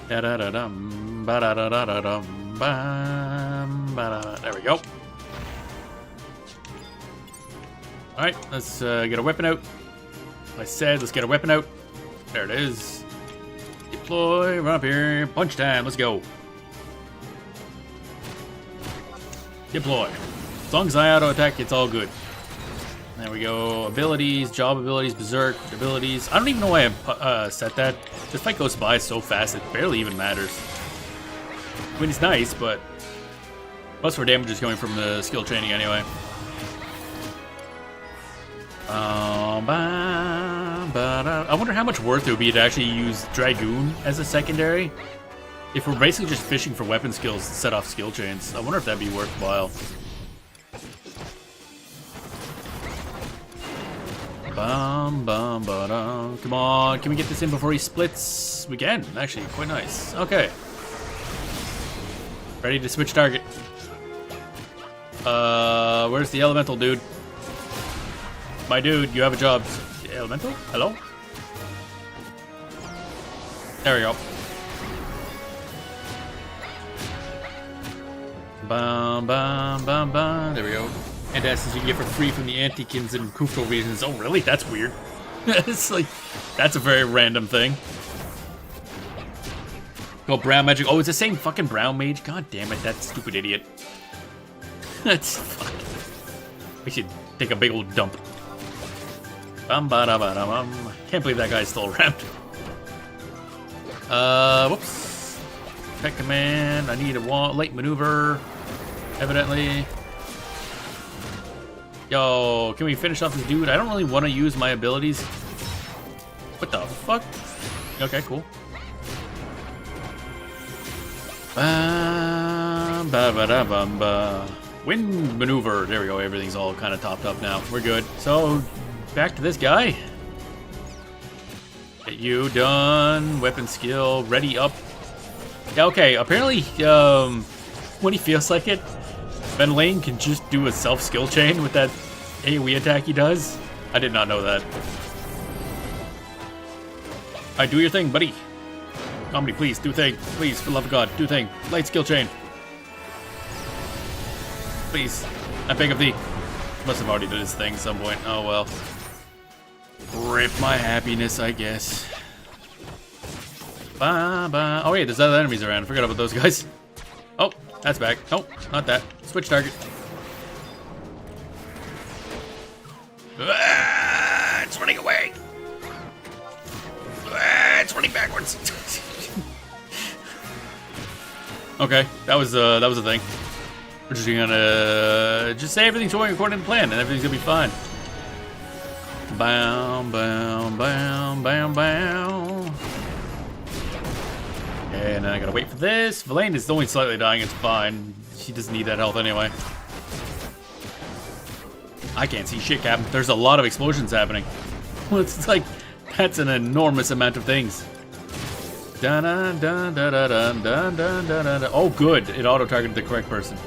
Speaker 2: Da-da-da-dum, ba-da-da-da-da-dum, bam, ba-da. There we go. Alright, let's get a weapon out. Like I said, let's get a weapon out. There it is. Deploy, run up here. Punch time, let's go. Deploy. As long as I auto-attack, it's all good. There we go. Abilities, job abilities, berserk abilities. I don't even know why I set that. This fight goes by so fast, it barely even matters. I mean, it's nice, but most of our damage is coming from the skill training anyway. I wonder how much worth it would be to actually use Dragoon as a secondary. If we're basically just fishing for weapon skills to set off skill chains, I wonder if that'd be worthwhile. Bum, bum, ba-dum. Come on, can we get this in before he splits? We can, actually, quite nice. Okay. Ready to switch target. Where's the elemental dude? My dude, you have a job. Elemental? Hello? There we go. Bum, bum, bum, bum. There we go. And essence you can get for free from the Antikins and Kufto regions. Oh, really? That's weird. It's like, that's a very random thing. Oh, brown magic. Oh, it's the same fucking brown mage. God damn it, that stupid idiot. That's fuck. We should take a big old dump. Bum ba da ba da bum. Can't believe that guy's still around. Whoops. Pet command. I need a light maneuver. Evidently. Yo, can we finish off this dude? I don't really want to use my abilities. What the fuck? Okay, cool. Wind maneuver. There we go. Everything's all kind of topped up now. We're good. So, back to this guy. Get you done. Weapon skill. Ready up. Okay, apparently, when he feels like it, Ben Lane can just do a self-skill chain with that AoE attack he does. I did not know that. Alright, do your thing, buddy. Comedy, please, do thing. Please, for the love of God, do thing. Light skill chain. Please, I beg of thee. Must have already did his thing at some point. Oh well. Rip my happiness, I guess. Ba-ba. Oh, wait, there's other enemies around. I forgot about those guys. Oh, that's back. Nope, not that. Switch target. Ah, it's running away. Ah, it's running backwards. Okay, that was a thing. We're just gonna just say everything's going according to plan, and everything's gonna be fine. Bam, bam, bam, bam, bam. And then I gotta wait for this. Verlaine is only slightly dying, it's fine. She doesn't need that health anyway. I can't see shit, Captain. There's a lot of explosions happening. Well, it's like, that's an enormous amount of things. Dun dun dun dun dun dun dun dun dun. Oh, good. It auto-targeted the correct person.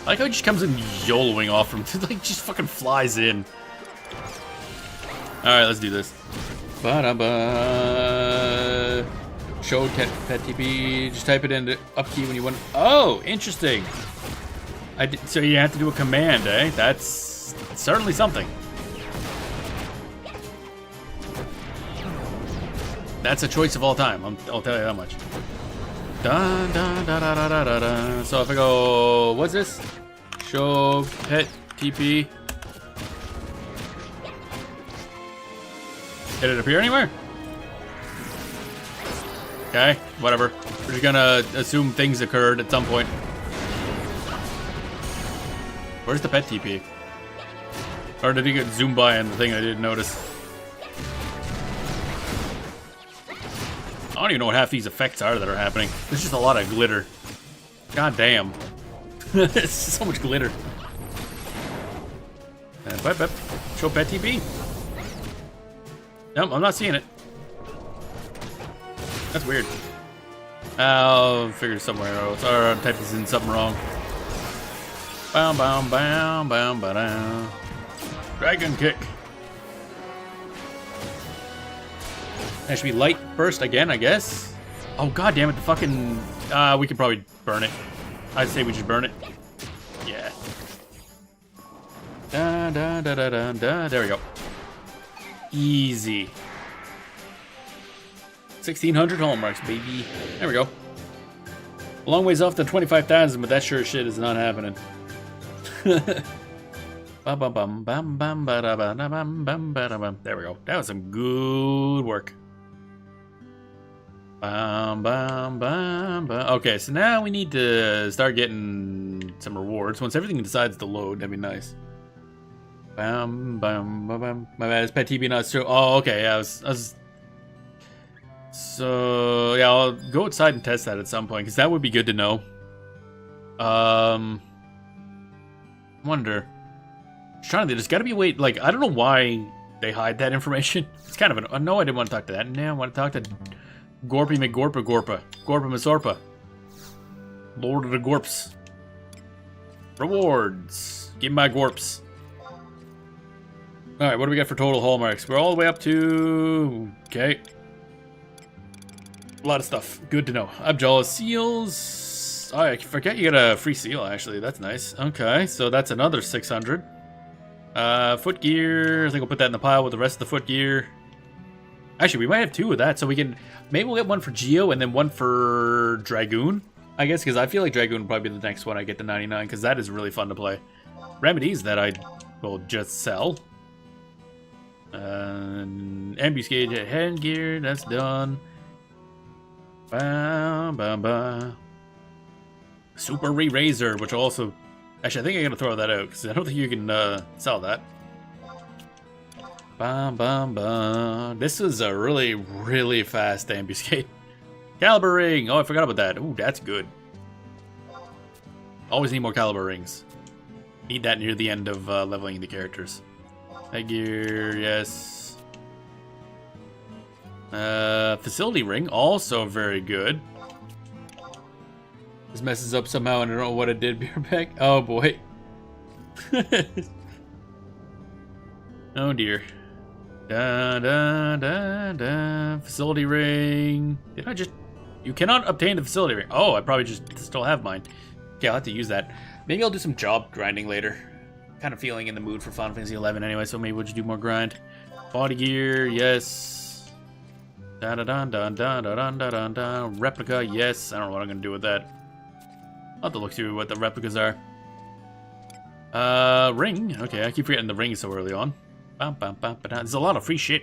Speaker 2: I like how he just comes in YOLOing off from, like, just fucking flies in. Alright, let's do this. Ba-da-ba. Show pet TP. Just type it in the up key when you want. Oh, interesting. So you have to do a command, eh? That's certainly something. That's a choice of all time. I'll tell you that much. Dun, dun, da, da, da, da, da, da. So if I go, what's this? Show pet TP. Did it appear anywhere? Okay, whatever. We're just gonna assume things occurred at some point. Where's the pet TP? Or did he get zoomed by on the thing I didn't notice? I don't even know what half these effects are that are happening. There's just a lot of glitter. God damn. It's so much glitter. Show pet TP. Nope, I'm not seeing it. That's weird. I'll figure somewhere else. Or I typed this in something wrong. Bam, bam, bam, bam, ba-dam. Dragon kick. That should be light burst again, I guess. Oh god damn it! The fucking we could probably burn it. I'd say we should burn it. Yeah. Da da da da da da. There we go. Easy. 1,600 hallmarks, baby. There we go. A long ways off to 25,000, but that sure as shit is not happening. There we go. That was some good work. Okay, so now we need to start getting some rewards. Once everything decides to load, that'd be nice. My bad, it's pet TP not true. Oh, okay, yeah, I was... So, yeah, I'll go outside and test that at some point, because that would be good to know. Wonder. Trying to, there's got to be a way, like, I don't know why they hide that information. It's kind of an, no, I didn't want to talk to that. No, I want to talk to Gorpy McGorpa Gorpa. Gorpa Masorpa. Lord of the Gorps. Rewards. Give me my Gorps. Alright, what do we got for total hallmarks? We're all the way up to... Okay. A lot of stuff. Good to know. Abjala seals. Oh, I forget you get a free seal, actually. That's nice. Okay, so that's another 600. Foot gear. I think we'll put that in the pile with the rest of the foot gear. Actually, we might have two of that, so we can... Maybe we'll get one for Geo and then one for Dragoon, I guess, because I feel like Dragoon will probably be the next one I get to 99, because that is really fun to play. Remedies that I will just sell. Ambuscade headgear, that's done. Super Re-Razor, which will also... Actually, I think I'm going to throw that out, because I don't think you can sell that. This is a really, really fast ambuscade. Caliber ring! Oh, I forgot about that. Ooh, that's good. Always need more caliber rings. Need that near the end of leveling the characters. Headgear, yes. Facility ring, also very good. This messes up somehow, and I don't know what it did. Beer back. Oh boy. Oh dear. Da da da da. Facility ring. Did I just? You cannot obtain the facility ring. Oh, I probably just still have mine. Okay, I'll have to use that. Maybe I'll do some job grinding later. Kind of feeling in the mood for Final Fantasy 11 anyway, so maybe we'll just do more grind. Body gear, yes. Da da da da da da da da da. Replica, yes. I don't know what I'm gonna do with that. I'll have to look through what the replicas are. Ring. Okay, I keep forgetting the ring is so early on. There's a lot of free shit.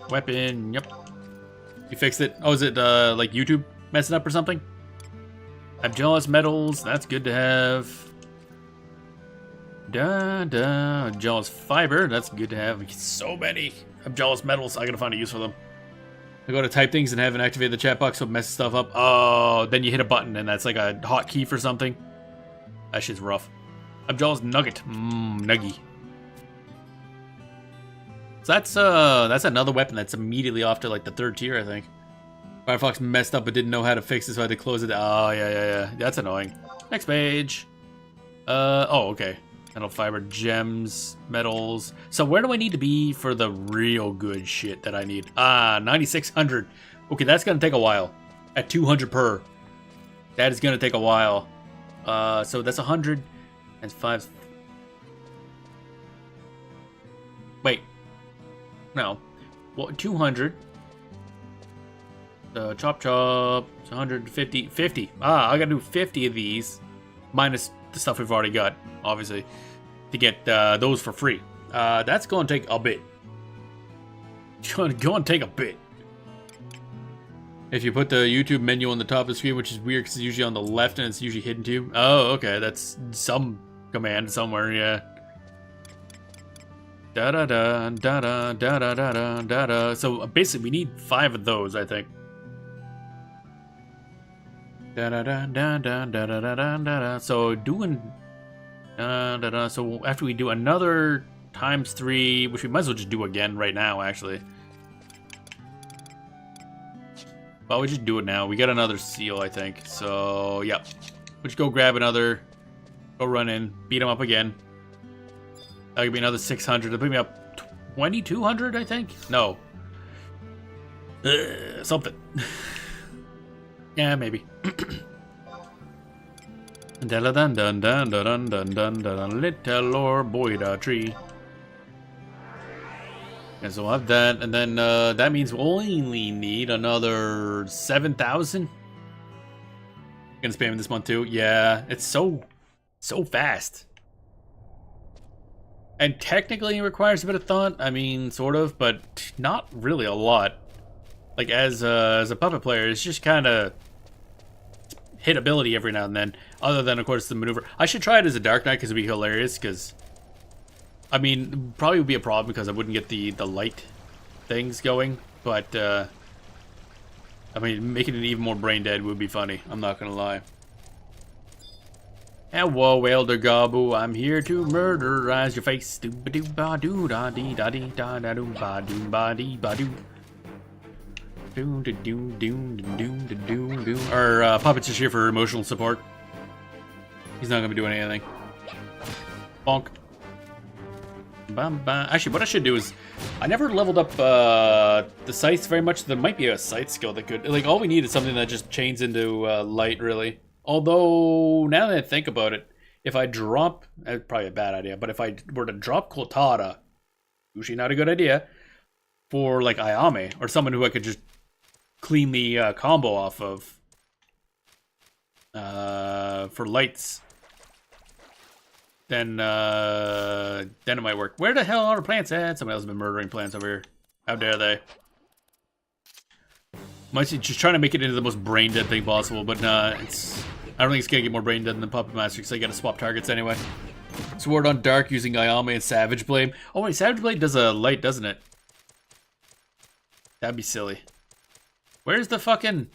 Speaker 2: Weapon, yep. You fixed it. Oh, is it like YouTube messing up or something? Abjealous metals, that's good to have. Abjealous fiber, that's good to have. So many Abjealous metals, I gotta find a use for them. I go to type things and haven't activated the chat box, so it messes stuff up. Oh, then you hit a button and that's like a hotkey for something. That shit's rough. Abjealous nugget, nuggy. So that's another weapon that's immediately off to like the 3rd tier, I think. Firefox messed up but didn't know how to fix it, so I had to close it. Oh, yeah. That's annoying. Next page. Oh, okay. Metal fiber, gems, metals. So where do I need to be for the real good shit that I need? 9,600. Okay, that's gonna take a while. At 200 per. That is gonna take a while. So that's 100. That's 5. Wait. No. Well, 200. Chop chop. It's 150. 50. Ah, I gotta do 50 of these. Minus the stuff we've already got, obviously. To get those for free. That's gonna take a bit. It's gonna take a bit. If you put the YouTube menu on the top of the screen, which is weird because it's usually on the left and it's usually hidden to you. Oh, okay. That's some command somewhere, yeah. Da da da da da da da da da da. So basically, we need 5 of those, I think. Da da da da da da da da da da. So doing da da da. So after we do another ×3, which we might as well just do again right now, actually. Well, we just do it now. We got another seal, I think. So yep, we just go grab another. Go run in, beat him up again. That could be another 600. It'll put me up 2,200, I think. No, something. Yeah, maybe. Dun dun dun dun dun dun dun dun, little Lord boy da tree. And so we'll have that, and then that means we'll only need another 7,000. Gonna spam this month too. Yeah, it's so fast. And technically it requires a bit of thought. I mean, sort of, but not really a lot. Like as a puppet player, it's just kind of hit ability every now and then. Other than, of course, the maneuver. I should try it as a Dark Knight because it'd be hilarious. Because, I mean, probably would be a problem because I wouldn't get the light things going. But, I mean, making it even more brain dead would be funny. I'm not gonna lie. Hello, Elder Gabu. I'm here to murderize your face. Doo ba doo ba doo da dee da dee da da doo ba doo ba dee ba doo. Our Puppet's just here for emotional support. He's not gonna be doing anything. Bonk. Bam, bam. Actually, what I should do is, I never leveled up the sights very much. There might be a sight skill that could, like, all we need is something that just chains into light, really. Although, now that I think about it, if I drop, that's probably a bad idea, but if I were to drop Koltada, usually not a good idea, for like Ayame, or someone who I could just cleanly combo off of for lights, then it might work. Where the hell are the plants at? Somebody else has been murdering plants over here. How dare they? Might just trying to make it into the most brain dead thing possible, but I don't think it's gonna get more brain dead than the Puppet Master because I gotta swap targets anyway. Sword on Dark using Ayame and Savage Blade. Oh wait, Savage Blade does a light, doesn't it? That'd be silly. Where's the fucking...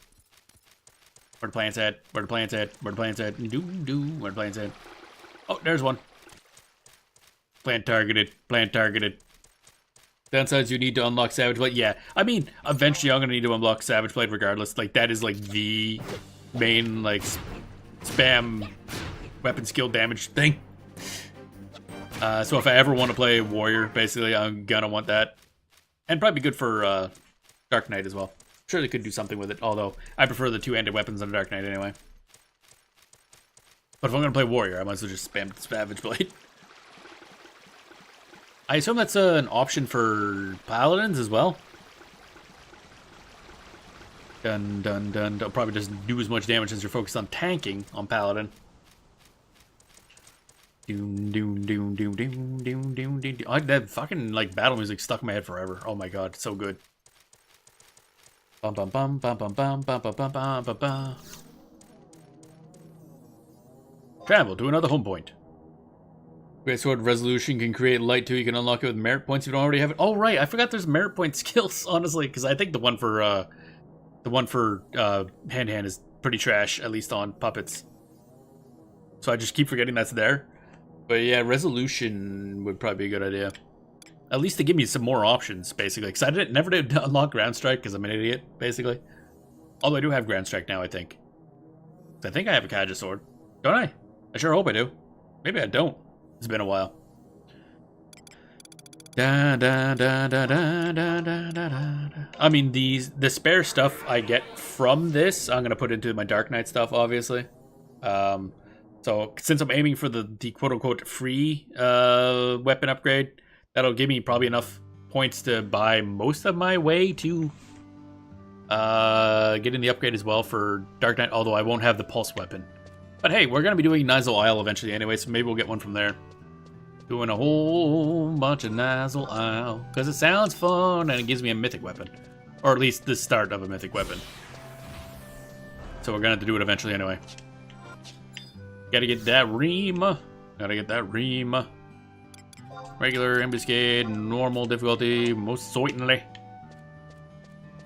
Speaker 2: Where the plants at? Where the plants at? Where the plants at? Where the plants at? Oh, there's one. Plant targeted. Plant targeted. Downsides, you need to unlock Savage Blade. Yeah, I mean, eventually I'm gonna need to unlock Savage Blade regardless. Like, that is like the main, like, spam weapon skill damage thing. So if I ever want to play Warrior, basically, I'm gonna want that. And probably good for Dark Knight as well. Sure, they could do something with it, although I prefer the two-handed weapons on Dark Knight anyway. But if I'm gonna play Warrior, I might as well just spam Savage Blade. I assume that's an option for Paladins as well. Dun dun dun. They'll probably just do as much damage as you're focused on tanking on Paladin. Doom doom doom doom doom doom doom doom. That fucking like battle music stuck in my head forever. Oh my god, so good. Bum bum bum bum bum bum bum bum bum bum bum bum. Travel to another home point. Great Sword Resolution can create light too. You can unlock it with merit points if you don't already have it. Oh right, I forgot there's merit point skills, honestly, because I think the one for hand is pretty trash, at least on puppets. So I just keep forgetting that's there. But yeah, resolution would probably be a good idea. At least to give me some more options, basically. Because I never did unlock Ground Strike because I'm an idiot, basically. Although I do have Ground Strike now, I think. I think I have a Kaja Sword. Don't I? I sure hope I do. Maybe I don't. It's been a while. Da, da, da, da, da, da, da, da, da. I mean, the spare stuff I get from this, I'm going to put into my Dark Knight stuff, obviously. So, since I'm aiming for the quote-unquote free weapon upgrade, that'll give me probably enough points to buy most of my way to Getting the upgrade as well for Dark Knight, although I won't have the pulse weapon. But hey, we're going to be doing Nizal Isle eventually anyway, so maybe we'll get one from there. Doing a whole bunch of Nizal Isle, because it sounds fun and it gives me a mythic weapon. Or at least the start of a mythic weapon. So we're going to have to do it eventually anyway. Gotta get that ream. Gotta get that ream. Regular, ambuscade, normal difficulty, most certainly.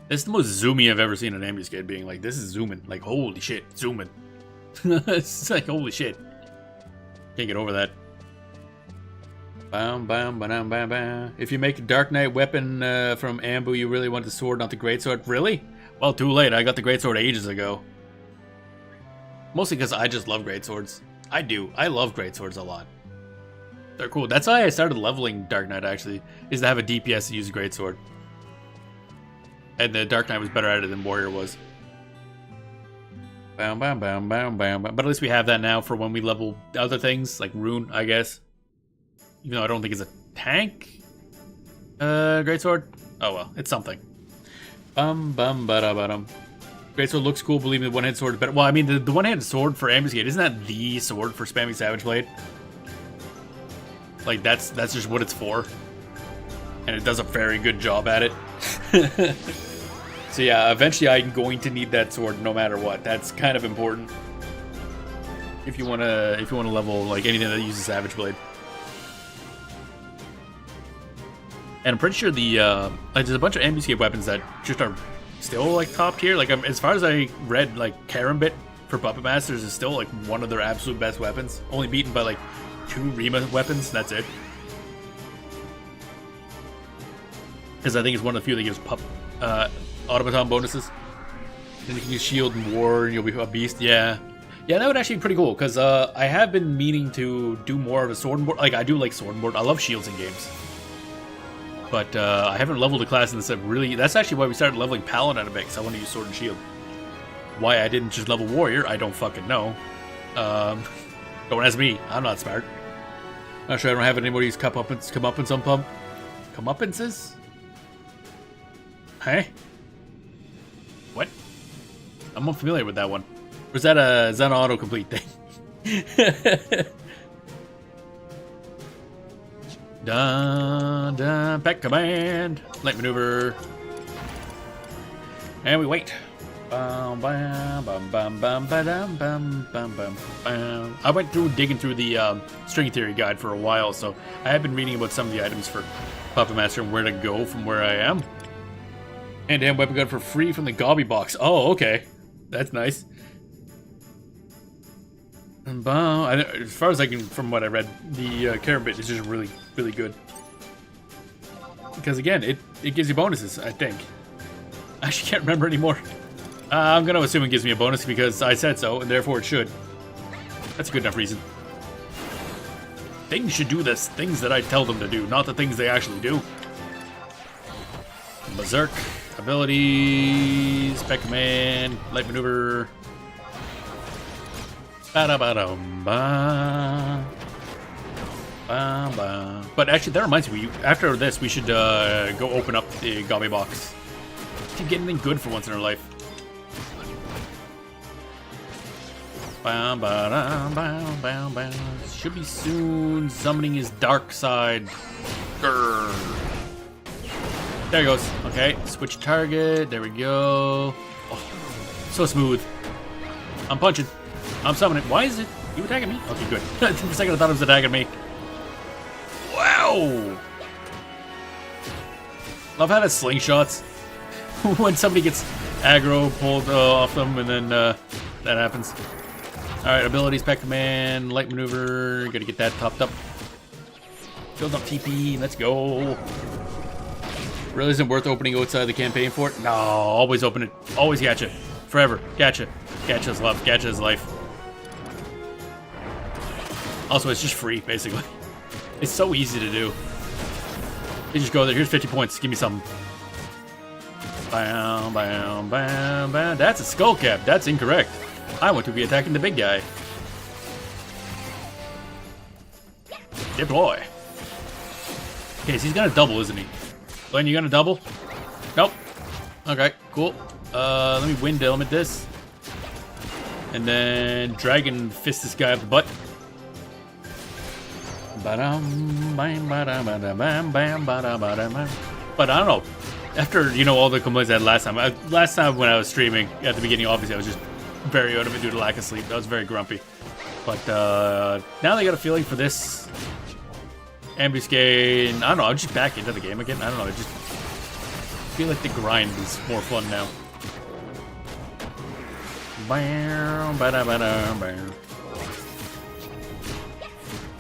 Speaker 2: This is the most zoomy I've ever seen an ambuscade being. Like, this is zooming. Like, holy shit, zooming. It's like, holy shit. Can't get over that. Bam, bam, bam, bam, bam. If you make a Dark Knight weapon from Ambu, you really want the sword, not the greatsword. Really? Well, too late. I got the greatsword ages ago. Mostly because I just love greatswords. I do. I love greatswords a lot. They're cool. That's why I started leveling Dark Knight, actually, is to have a DPS to use a greatsword. And the Dark Knight was better at it than Warrior was. Bam, bam, bam, bam, bam, bam. But at least we have that now for when we level other things, like Rune, I guess. Even though I don't think it's a tank greatsword. Oh well, it's something. Bum, bum, ba-da-ba-dum. Greatsword looks cool, believe me, the one-handed sword is better. Well, I mean, the one-handed sword for Ambuscade, isn't that the sword for spamming Savage Blade? Like, that's just what it's for. And it does a very good job at it. So yeah, eventually I'm going to need that sword no matter what. That's kind of important. If you wanna level like anything that uses Savage Blade. And I'm pretty sure the like, there's a bunch of ambuscade weapons that just are still like top tier. Like as far as I read, like Karambit for Puppet Masters is still like one of their absolute best weapons. Only beaten by like 2 Rima weapons. That's it. Because I think it's one of the few that gives automaton bonuses. Then you can use shield and war, and you'll be a beast. Yeah, that would actually be pretty cool. Because I have been meaning to do more of a sword and board. Like I do like sword and board. I love shields in games. But I haven't leveled a class in this really. That's actually why we started leveling Paladin a bit, because I want to use sword and shield. Why I didn't just level warrior, I don't fucking know. Don't ask me. I'm not smart. Not sure I don't have anybody's comeupances? Hey? What? I'm unfamiliar with that one. Or is that an autocomplete thing? Dun dun, pet command, light maneuver, and we wait. Bum, bam, bum, bum, bum, ba-dum, bum, bum, bum, bum. I went through digging through the string theory guide for a while, so I have been reading about some of the items for Puppet Master and where to go from where I am. And damn weapon gun for free from the Gobby box. Oh, okay, that's nice. As far as I can, from what I read, the Karambit is just really, really good. Because again, it gives you bonuses, I think. I actually can't remember anymore. I'm going to assume it gives me a bonus because I said so, and therefore it should. That's a good enough reason. Things should do this, things that I tell them to do, not the things they actually do. Berserk, abilities, pet command, light maneuver. Ba-da-ba-dum-ba. Ba-ba. But actually, that reminds me, after this, we should go open up the Gobby box. To get anything good for once in our life. Ba-ba-dum-ba-dum-ba-dum. Should be soon. Summoning his dark side. Grr. There he goes. Okay, switch target. There we go. Oh, so smooth. I'm punching. I'm summoning. Why is it? You attacking me? Okay, good. For a second I thought it was attacking me. Wow! Love how that slingshots. When somebody gets aggro pulled off them and then that happens. Alright, abilities, pet command, light maneuver. Gotta get that topped up. Build up TP. Let's go. Really isn't worth opening outside the campaign for it? No, always open it. Always catch it. Forever. Catch it. Catch is love. Catch is life. Also, it's just free, basically. It's so easy to do. You just go there. Here's 50 points. Give me something. Bam, bam, bam, bam. That's a skull cap. That's incorrect. I want to be attacking the big guy. Deploy. Okay, so he's gonna double, isn't he? Glenn, you gonna double? Nope. Okay, cool. Let me wind element this. And then dragon fist this guy up the butt. But I don't know. After, you know, all the complaints I had last time when I was streaming at the beginning, obviously I was just very out of it due to lack of sleep. I was very grumpy. But now I got a feeling for this ambuscade. I don't know. I'm just back into the game again. I don't know. I just feel like the grind is more fun now.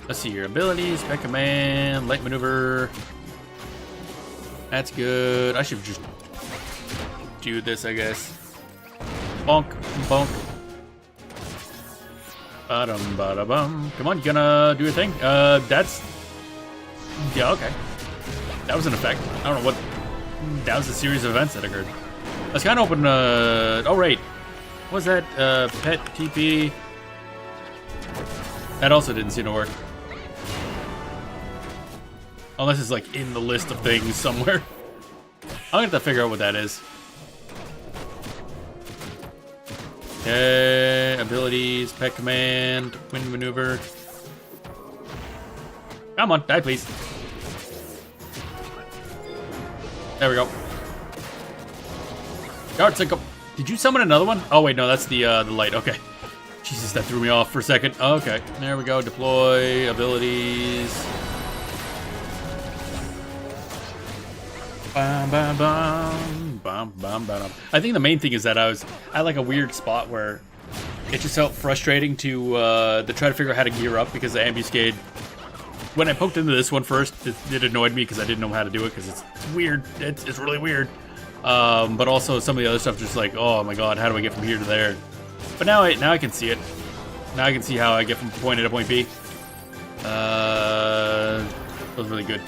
Speaker 2: Let's see your abilities. Spec command, light maneuver. That's good. I should just do this, I guess. Bonk, bonk. Bada bum. Come on, you gonna do your thing? That's... Yeah, okay. That was an effect. I don't know what... That was a series of events that occurred. I was kind of hoping, oh, right. What was that? Pet TP. That also didn't seem to work. Unless it's, like, in the list of things somewhere. I'm gonna have to figure out what that is. Okay, abilities, pet command, wind maneuver. Come on, die please. There we go. Guard sync up. Did you summon another one? Oh wait, no, that's the light. Okay. Jesus, that threw me off for a second. Okay, there we go. Deploy abilities. Bum, bum, bum, bum, bum, bum. I think the main thing is that I had like a weird spot where it just felt frustrating to try to figure out how to gear up because the ambuscade. When I poked into this one first, it annoyed me because I didn't know how to do it because it's weird. It's really weird. But also some of the other stuff just like, oh my god, how do I get from here to there? But now I can see it. Now I can see how I get from point A to point B. That was really good.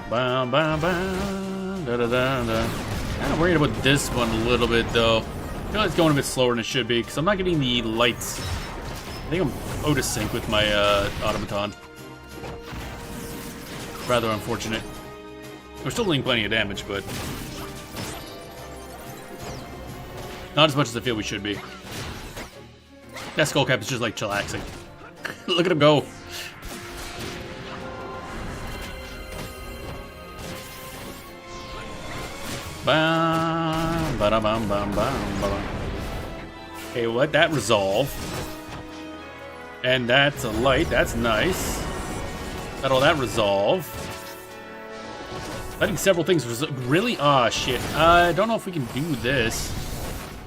Speaker 2: Bam, bam, bam. Da, da, da, da. Kind of worried about this one a little bit though. I feel like it's going a bit slower than it should be because I'm not getting the lights. I think I'm out of sync with my automaton. Rather unfortunate. We're still doing plenty of damage, but not as much as I feel we should be. That skullcap is just like chillaxing. Look at him go. Bam, ba bam, bam, bam, bam. Okay, let that resolve. And that's a light. That's nice. Let all that resolve. Letting several things really? Ah, shit. I don't know if we can do this.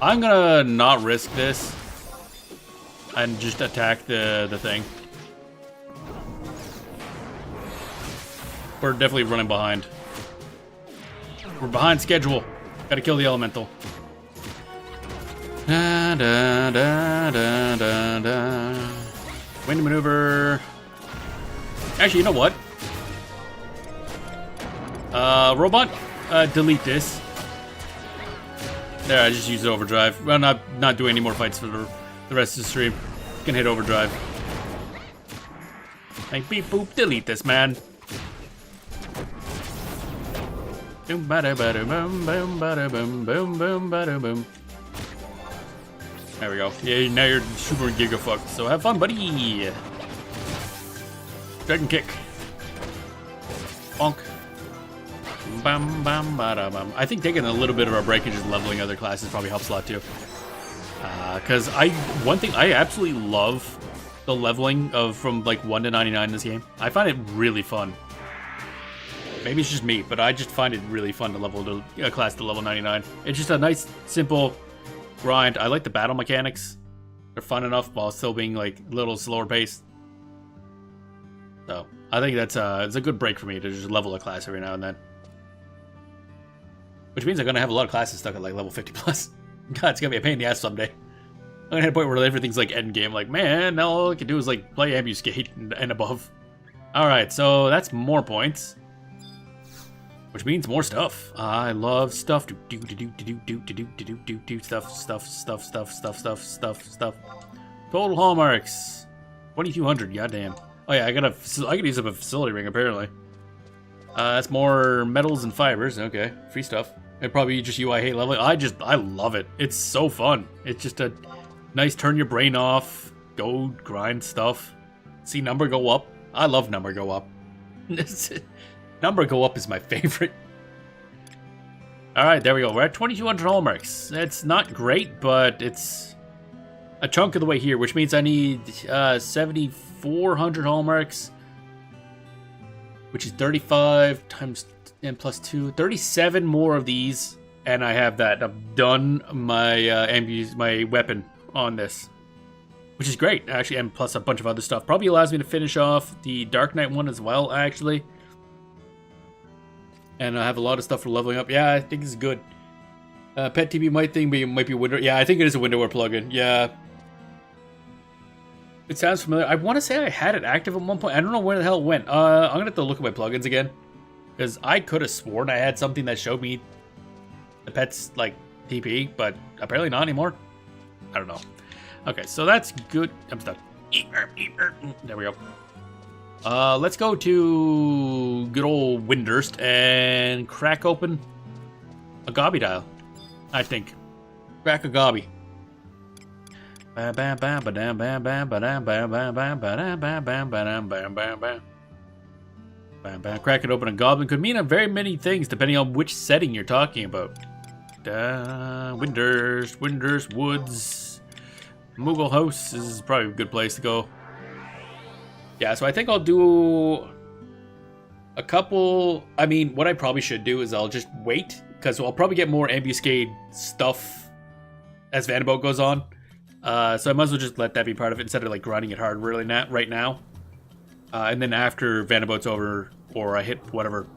Speaker 2: I'm gonna not risk this and just attack the thing. We're definitely running behind. We're behind schedule. Gotta kill the elemental. Da, da, da, da, da, da. Wind maneuver. Actually, you know what? Robot, delete this. There, I just used overdrive. Well, not doing any more fights for the rest of the stream. Can hit overdrive. Like beep boop, delete this, man. Boom bada bada boom boom bada boom boom boom bada boom. There we go. Yeah, now you're super giga fucked. So have fun, buddy. Dragon kick. Bonk. Bam bam bada bam. I think taking a little bit of a break and just leveling other classes probably helps a lot too. Because one thing I absolutely love the leveling of from like 1 to 99 in this game. I find it really fun. Maybe it's just me, but I just find it really fun to level a class to level 99. It's just a nice, simple grind. I like the battle mechanics. They're fun enough while still being like a little slower paced. So I think that's it's a good break for me to just level a class every now and then. Which means I'm gonna have a lot of classes stuck at like level 50 plus. God, it's gonna be a pain in the ass someday. I'm gonna hit a point where everything's like end game. Like, man, now all I can do is like play ambuscade and above. All right, so that's more points. Which means more stuff. I love stuff. Stuff. Total hallmarks. 2,200. Goddamn. Oh yeah, I could use up a facility ring apparently. That's more metals and fibers. Okay, free stuff. And probably just you, I hate leveling. I love it. It's so fun. It's just a nice turn your brain off, go grind stuff, see number go up. I love number go up. Number go up is my favorite. Alright, there we go. We're at 2,200 hallmarks. It's not great, but it's a chunk of the way here, which means I need 7,400 hallmarks, which is 35 times 10 plus 2. 37 more of these, and I have that. I've done my my weapon on this, which is great, actually, and plus a bunch of other stuff. Probably allows me to finish off the Dark Knight one as well, actually. And I have a lot of stuff for leveling up. Yeah, I think it's good. Pet TP might be window. Yeah, I think it is a windowware plugin. Yeah. It sounds familiar. I want to say I had it active at one point. I don't know where the hell it went. I'm going to have to look at my plugins again. Because I could have sworn I had something that showed me the pet's, like, TP, but apparently not anymore. I don't know. Okay, so that's good. I'm stuck. There we go. Let's go to good old Windurst and crack open a gobby dial, I think. Crack a gobby. Crack it open a goblin could mean very many things depending on which setting you're talking about. Windurst Woods. Moogle House is probably a good place to go. Yeah, so I think I'll do a couple. I mean, what I probably should do is I'll just wait, because I'll probably get more ambuscade stuff as Vana'bout goes on. So I might as well just let that be part of it instead of like grinding it hard really right now. And then after Vana'bout's over, or I hit whatever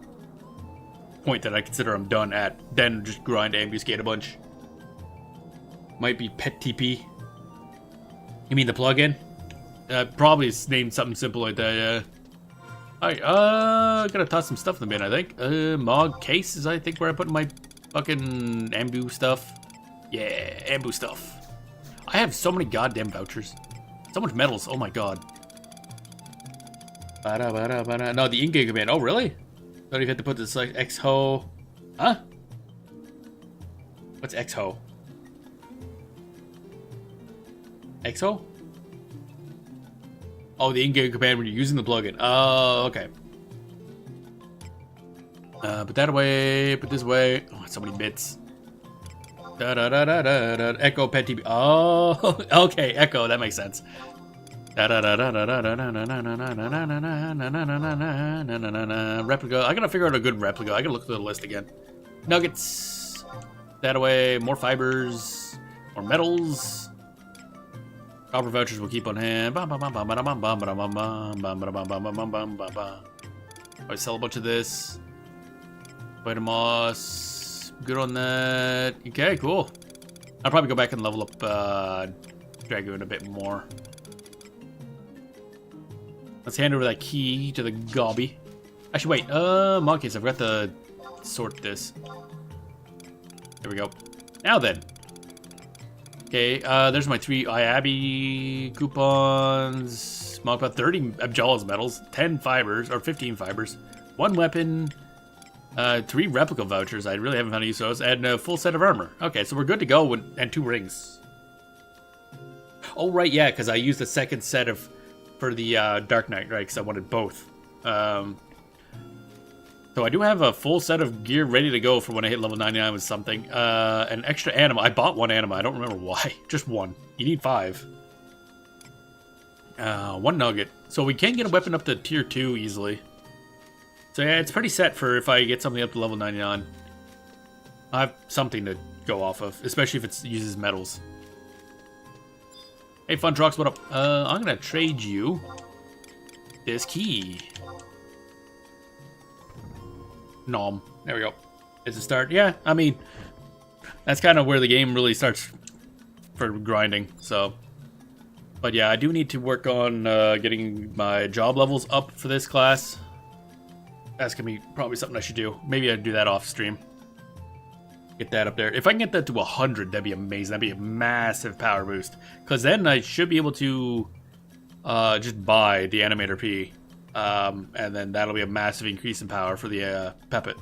Speaker 2: point that I consider I'm done at, then just grind ambuscade a bunch. Might be Pet TP. You mean the plugin? Probably it's named something simple like that, yeah. Alright, gotta toss some stuff in the bin, I think. Mog case is, I think, where I put my fucking ambu stuff. Yeah, ambu stuff. I have so many goddamn vouchers. So much medals, oh my god. No, the in-game command. Oh, really? Don't even have to put this, like, X-Ho. Huh? What's X-Ho? X-Ho? Oh, the in-game command when you're using the plugin. Oh, okay. Put that away. Put this away. Oh, so many bits. Echo Pet TP. Oh, okay. Echo. That makes sense. Replica. I gotta figure out a good replica. I gotta look through the list again. Nuggets. That away. More fibers. More metals. Copper vouchers will keep on hand. I sell a bunch of this. Vitamoss. Good on that. Okay, cool. I'll probably go back and level up Dragoon a bit more. Let's hand over that key to the Gobby. Actually, wait. Monkeys, I forgot to sort this. There we go. Now then. Okay, there's my 3 IABI coupons. About 30 Abjala's medals, 10 fibers, or 15 fibers, 1 weapon, 3 replica vouchers. I really haven't found any use of those, and a full set of armor. Okay, so we're good to go, and 2 rings. Oh, right, yeah, because I used the second set for the Dark Knight, right, because I wanted both. So I do have a full set of gear ready to go for when I hit level 99 with something. An extra anima. I bought 1 anima. I don't remember why. Just 1. You need 5. 1 nugget. So we can get a weapon up to tier 2 easily. So yeah, it's pretty set for if I get something up to level 99. I have something to go off of, especially if it uses metals. Hey, Fun Trucks, what up? I'm gonna trade you this key. Nom. There we go. It's a start. Yeah, I mean, that's kind of where the game really starts for grinding, so. But yeah, I do need to work on getting my job levels up for this class. That's gonna be probably something I should do. Maybe I'd do that off stream. Get that up there. If I can get that to 100, that'd be amazing. That'd be a massive power boost. Because then I should be able to just buy the Animator P. And then that'll be a massive increase in power for the Peppet.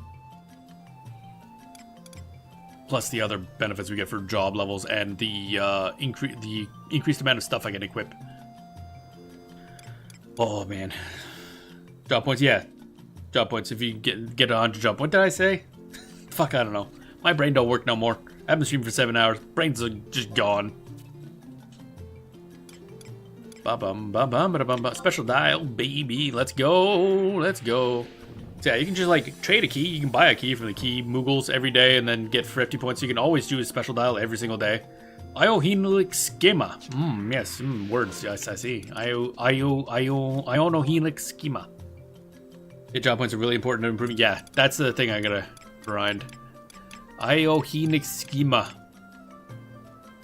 Speaker 2: plus the other benefits we get for job levels and the increased amount of stuff I can equip. Oh man, job points, yeah, job points. If you get 100 job, what did I say? Fuck, I don't know. My brain don't work no more. I haven't streamed for 7 hours. Brains are just gone. Ba-bum, ba-bum, ba-bum. Special dial, baby. Let's go. Let's go. So yeah, you can just like trade a key. You can buy a key from the key Moogles every day and then get 50 points. You can always do a special dial every single day. Ionohelix schema. Yes, words. Yes, I see. Ionohelix schema. Hit job points are really important to improve. Yeah, that's the thing I gotta grind. Ionohelix schema.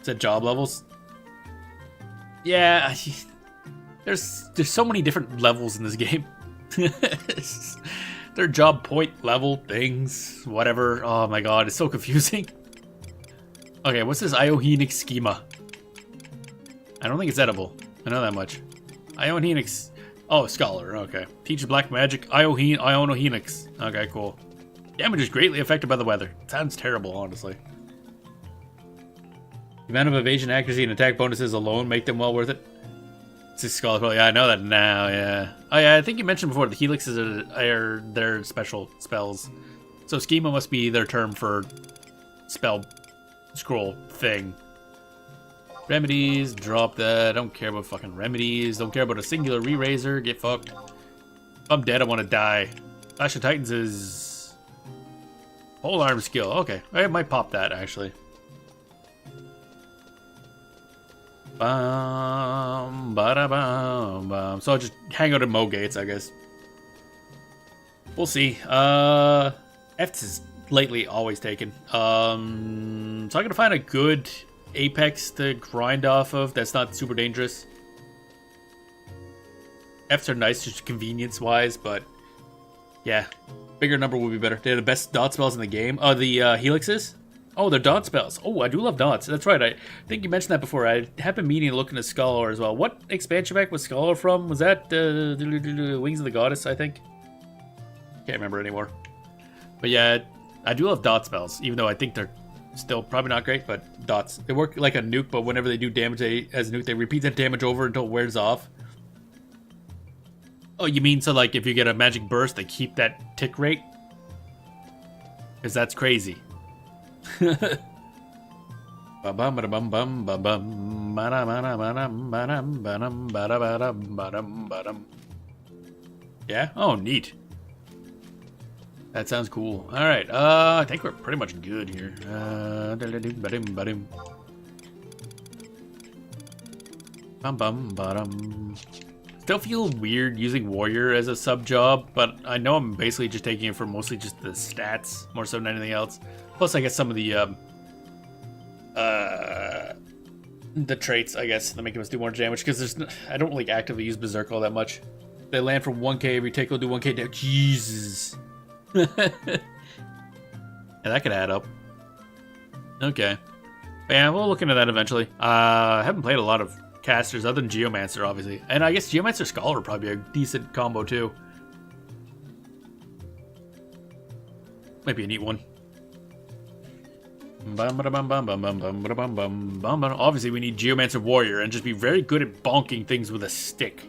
Speaker 2: Is that job levels? Yeah, there's so many different levels in this game. They're job point level things, whatever. Oh my god, it's so confusing. Okay, what's this Ionohelix schema? I don't think it's edible. I know that much. Ionohelix. Oh, scholar. Okay. Teach black magic. Ionohelix. Okay, cool. Damage is greatly affected by the weather. Sounds terrible, honestly. The amount of evasion, accuracy, and attack bonuses alone make them well worth it. 6 scholar. Yeah, I know that now. Yeah. Oh yeah, I think you mentioned before the helixes are their special spells. So schema must be their term for spell scroll thing. Remedies, drop that. Don't care about fucking remedies. Don't care about a singular re-raiser. Get fucked. If I'm dead, I want to die. Clash of Titans is whole arm skill. Okay, I might pop that actually. Bum, bada-bum, bum. So I'll just hang out at Mo Gates, I guess. We'll see. F's is lately always taken. So I'm gonna find a good Apex to grind off of that's not super dangerous. F's are nice, just convenience-wise, but yeah, bigger number would be better. They're the best dot spells in the game. Oh, the helixes? Oh, they're dot spells. Oh, I do love dots. That's right. I think you mentioned that before. I have been meaning to look into Scholar as well. What expansion pack was Scholar from? Was that Wings of the Goddess, I think? Can't remember anymore. But yeah, I do love dot spells, even though I think they're still probably not great, but dots. They work like a nuke, but whenever they do damage as a nuke, they repeat that damage over until it wears off. Oh, you mean so like if you get a magic burst, they keep that tick rate? Because that's crazy. Yeah. Oh, neat. That sounds cool. All right. I think we're pretty much good here. Still feel weird using warrior as a sub job, but I know I'm basically just taking it for mostly just the stats more so than anything else. Plus, I guess some of the traits, I guess, that make us do more damage, because I don't really actively use Berserk all that much. They land from 1k, every take will do 1k damage. Jesus. Yeah, that could add up. Okay. But yeah, we'll look into that eventually. I haven't played a lot of casters other than Geomancer, obviously. And I guess Geomancer Scholar would probably be a decent combo, too. Might be a neat one. Obviously, we need Geomancer Warrior and just be very good at bonking things with a stick.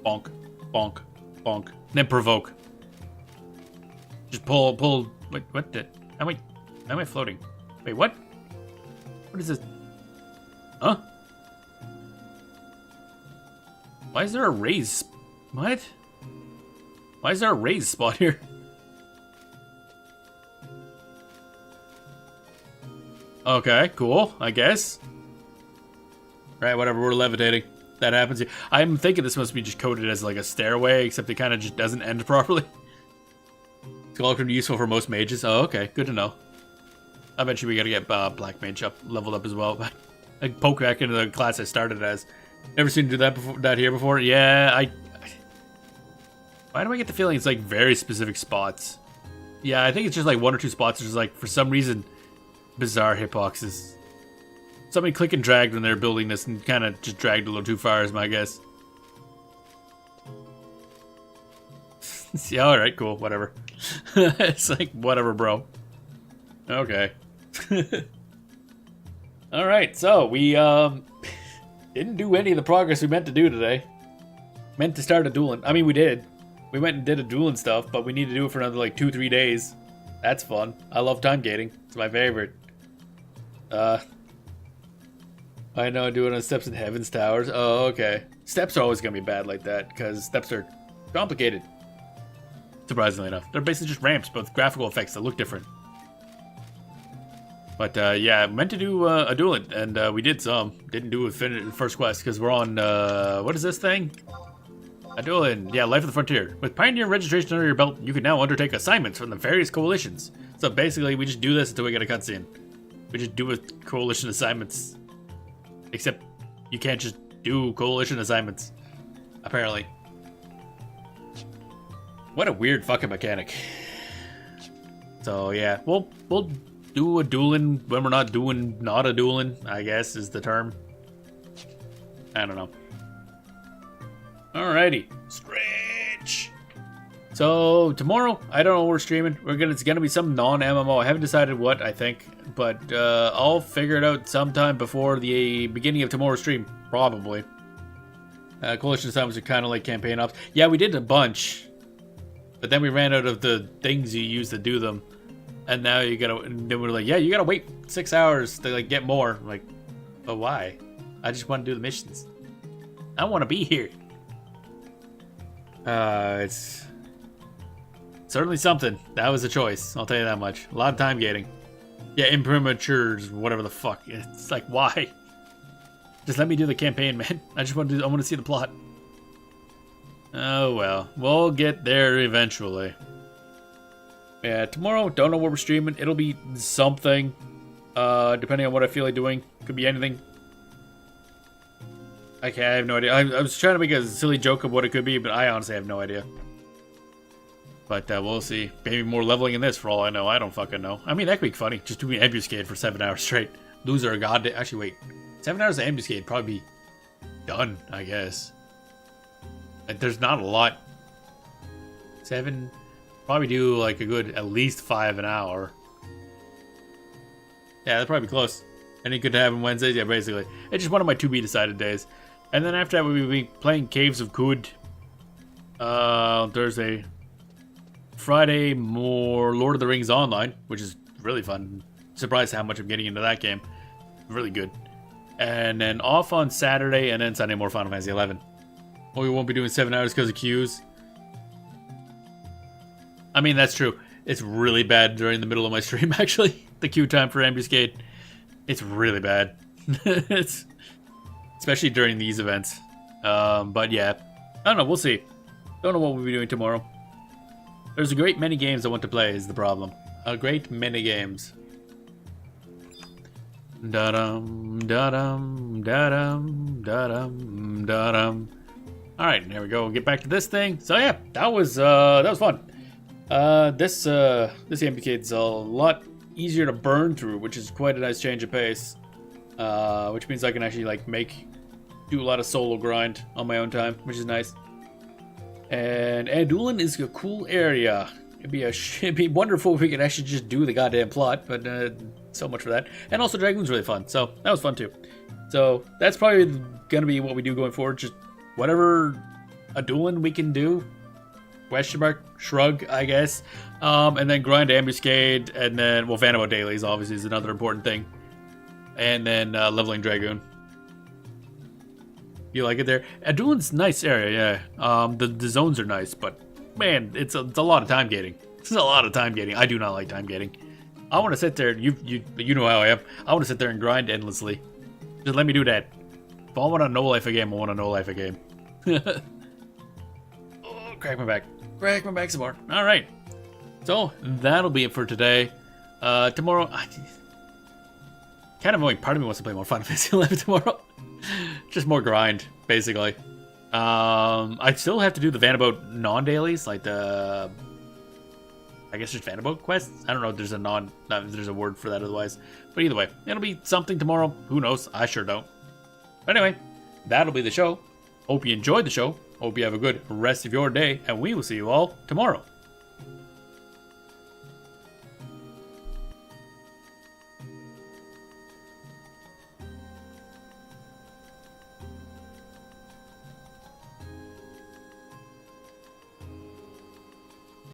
Speaker 2: Bonk, bonk, bonk. And then provoke. Just pull. Wait, what? How am I floating? Wait, what? What is this? Huh? Why is there a raise? What? Why is there a raise spot here? Okay, cool, I guess. Right, whatever, we're levitating. That happens here. I'm thinking this must be just coded as like a stairway, except it kind of just doesn't end properly. Skull can be useful for most mages. Oh, okay, good to know. Eventually we gotta get Black Mage leveled up as well. I poke back into the class I started as. Never seen do that before. That here before. Yeah, why do I get the feeling it's like very specific spots? Yeah, I think it's just like 1 or 2 spots. There's like for some reason bizarre hitboxes. Somebody click and dragged when they're building this and kind of just dragged a little too far, is my guess. Yeah, all right, cool, whatever. It's like whatever, bro. Okay. Alright, so we didn't do any of the progress we meant to do today. Meant to start Adoulin. I mean, we did. We went and did Adoulin stuff, but we need to do it for another like 2-3 days. That's fun. I love time gating. It's my favorite. I know doing on steps in Heaven's Towers. Oh, okay. Steps are always gonna be bad like that, because steps are complicated. Surprisingly enough. They're basically just ramps, but with graphical effects that look different. But yeah, meant to do Adoulin, and we did some. Didn't do it first quest, because we're on, what is this thing? Adoulin, yeah, Life of the Frontier. With Pioneer registration under your belt, you can now undertake assignments from the various coalitions. So basically, we just do this until we get a cutscene. We just do with coalition assignments. Except, you can't just do coalition assignments. Apparently. What a weird fucking mechanic. So yeah, we'll do Adoulin when we're not Adoulin, I guess is the term. I don't know. Alrighty, stretch. So tomorrow, I don't know what we're streaming. It's gonna be some non-MMO. I haven't decided what, I think, but I'll figure it out sometime before the beginning of tomorrow's stream, probably. Coalition assignments are kind of like campaign ops. Yeah, we did a bunch, but then we ran out of the things you use to do them, and now you gotta. And then we're like, yeah, you gotta wait 6 hours to like get more. I'm like, but why? I just want to do the missions. I want to be here. It's certainly something. That was a choice. I'll tell you that much. A lot of time gating. Yeah, imprimatures, whatever the fuck. It's like, why? Just let me do the campaign, man. I just want to. I want to see the plot. Oh well, we'll get there eventually. Yeah, tomorrow. Don't know what we're streaming. It'll be something. Depending on what I feel like doing. Could be anything. Okay, I have no idea. I was trying to make a silly joke of what it could be, but I honestly have no idea. But we'll see. Maybe more leveling in this for all I know. I don't fucking know. I mean, that could be funny. Just doing ambuscade for 7 hours straight. Loser a goddamn... Actually, wait. 7 hours of ambuscade probably be done, I guess. Like, there's not a lot. 7... Probably do like a good at least 5 an hour. Yeah, that'd probably be close. And you could have them Wednesdays, yeah, basically. It's just one of my to-be decided days. And then after that, we'll be playing Caves of Kud. Thursday. Friday, more Lord of the Rings Online, which is really fun. Surprised how much I'm getting into that game. Really good. And then off on Saturday, and then Sunday, more Final Fantasy 11. Well, we won't be doing 7 hours because of queues. I mean, that's true. It's really bad during the middle of my stream, actually. The queue time for Ambuscade. It's really bad. It's especially during these events. But yeah, I don't know. We'll see. Don't know what we'll be doing tomorrow. There's a great many games I want to play is the problem. A great many games. Da-dum, da-dum, da-dum, da-dum, da-dum. Alright, there we go. We'll get back to this thing. So yeah, that was fun. This Ambucade's a lot easier to burn through, which is quite a nice change of pace. Which means I can actually like do a lot of solo grind on my own time, which is nice. And Adoulin is a cool area. It'd be wonderful if we could actually just do the goddamn plot, but so much for that. And also Dragoon's really fun, so that was fun too. So that's probably gonna be what we do going forward. Just whatever Adoulin we can do. Question mark, shrug, I guess. And then grind Ambuscade, and then, well, Vana'bout dailies obviously is another important thing. And then leveling Dragoon. You like it there? Adoulin's nice area, yeah. The zones are nice, but man, it's a lot of time gating. It's a lot of time gating. I do not like time gating. I want to sit there. You know how I am. I want to sit there and grind endlessly. Just let me do that. If I want a no life a game, I want a no life a game. Oh, crack my back. Crack my back some more. All right. So that'll be it for today. Tomorrow, kind of annoying. Part of me wants to play more Final Fantasy 11 tomorrow. Just more grind, basically. I still have to do the Vana'bout non-dailies, like the, I guess just Vana'bout quests. I don't know if there's there's a word for that otherwise. But either way, it'll be something tomorrow. Who knows? I sure don't. But anyway, that'll be the show. Hope you enjoyed the show. Hope you have a good rest of your day, and we will see you all tomorrow.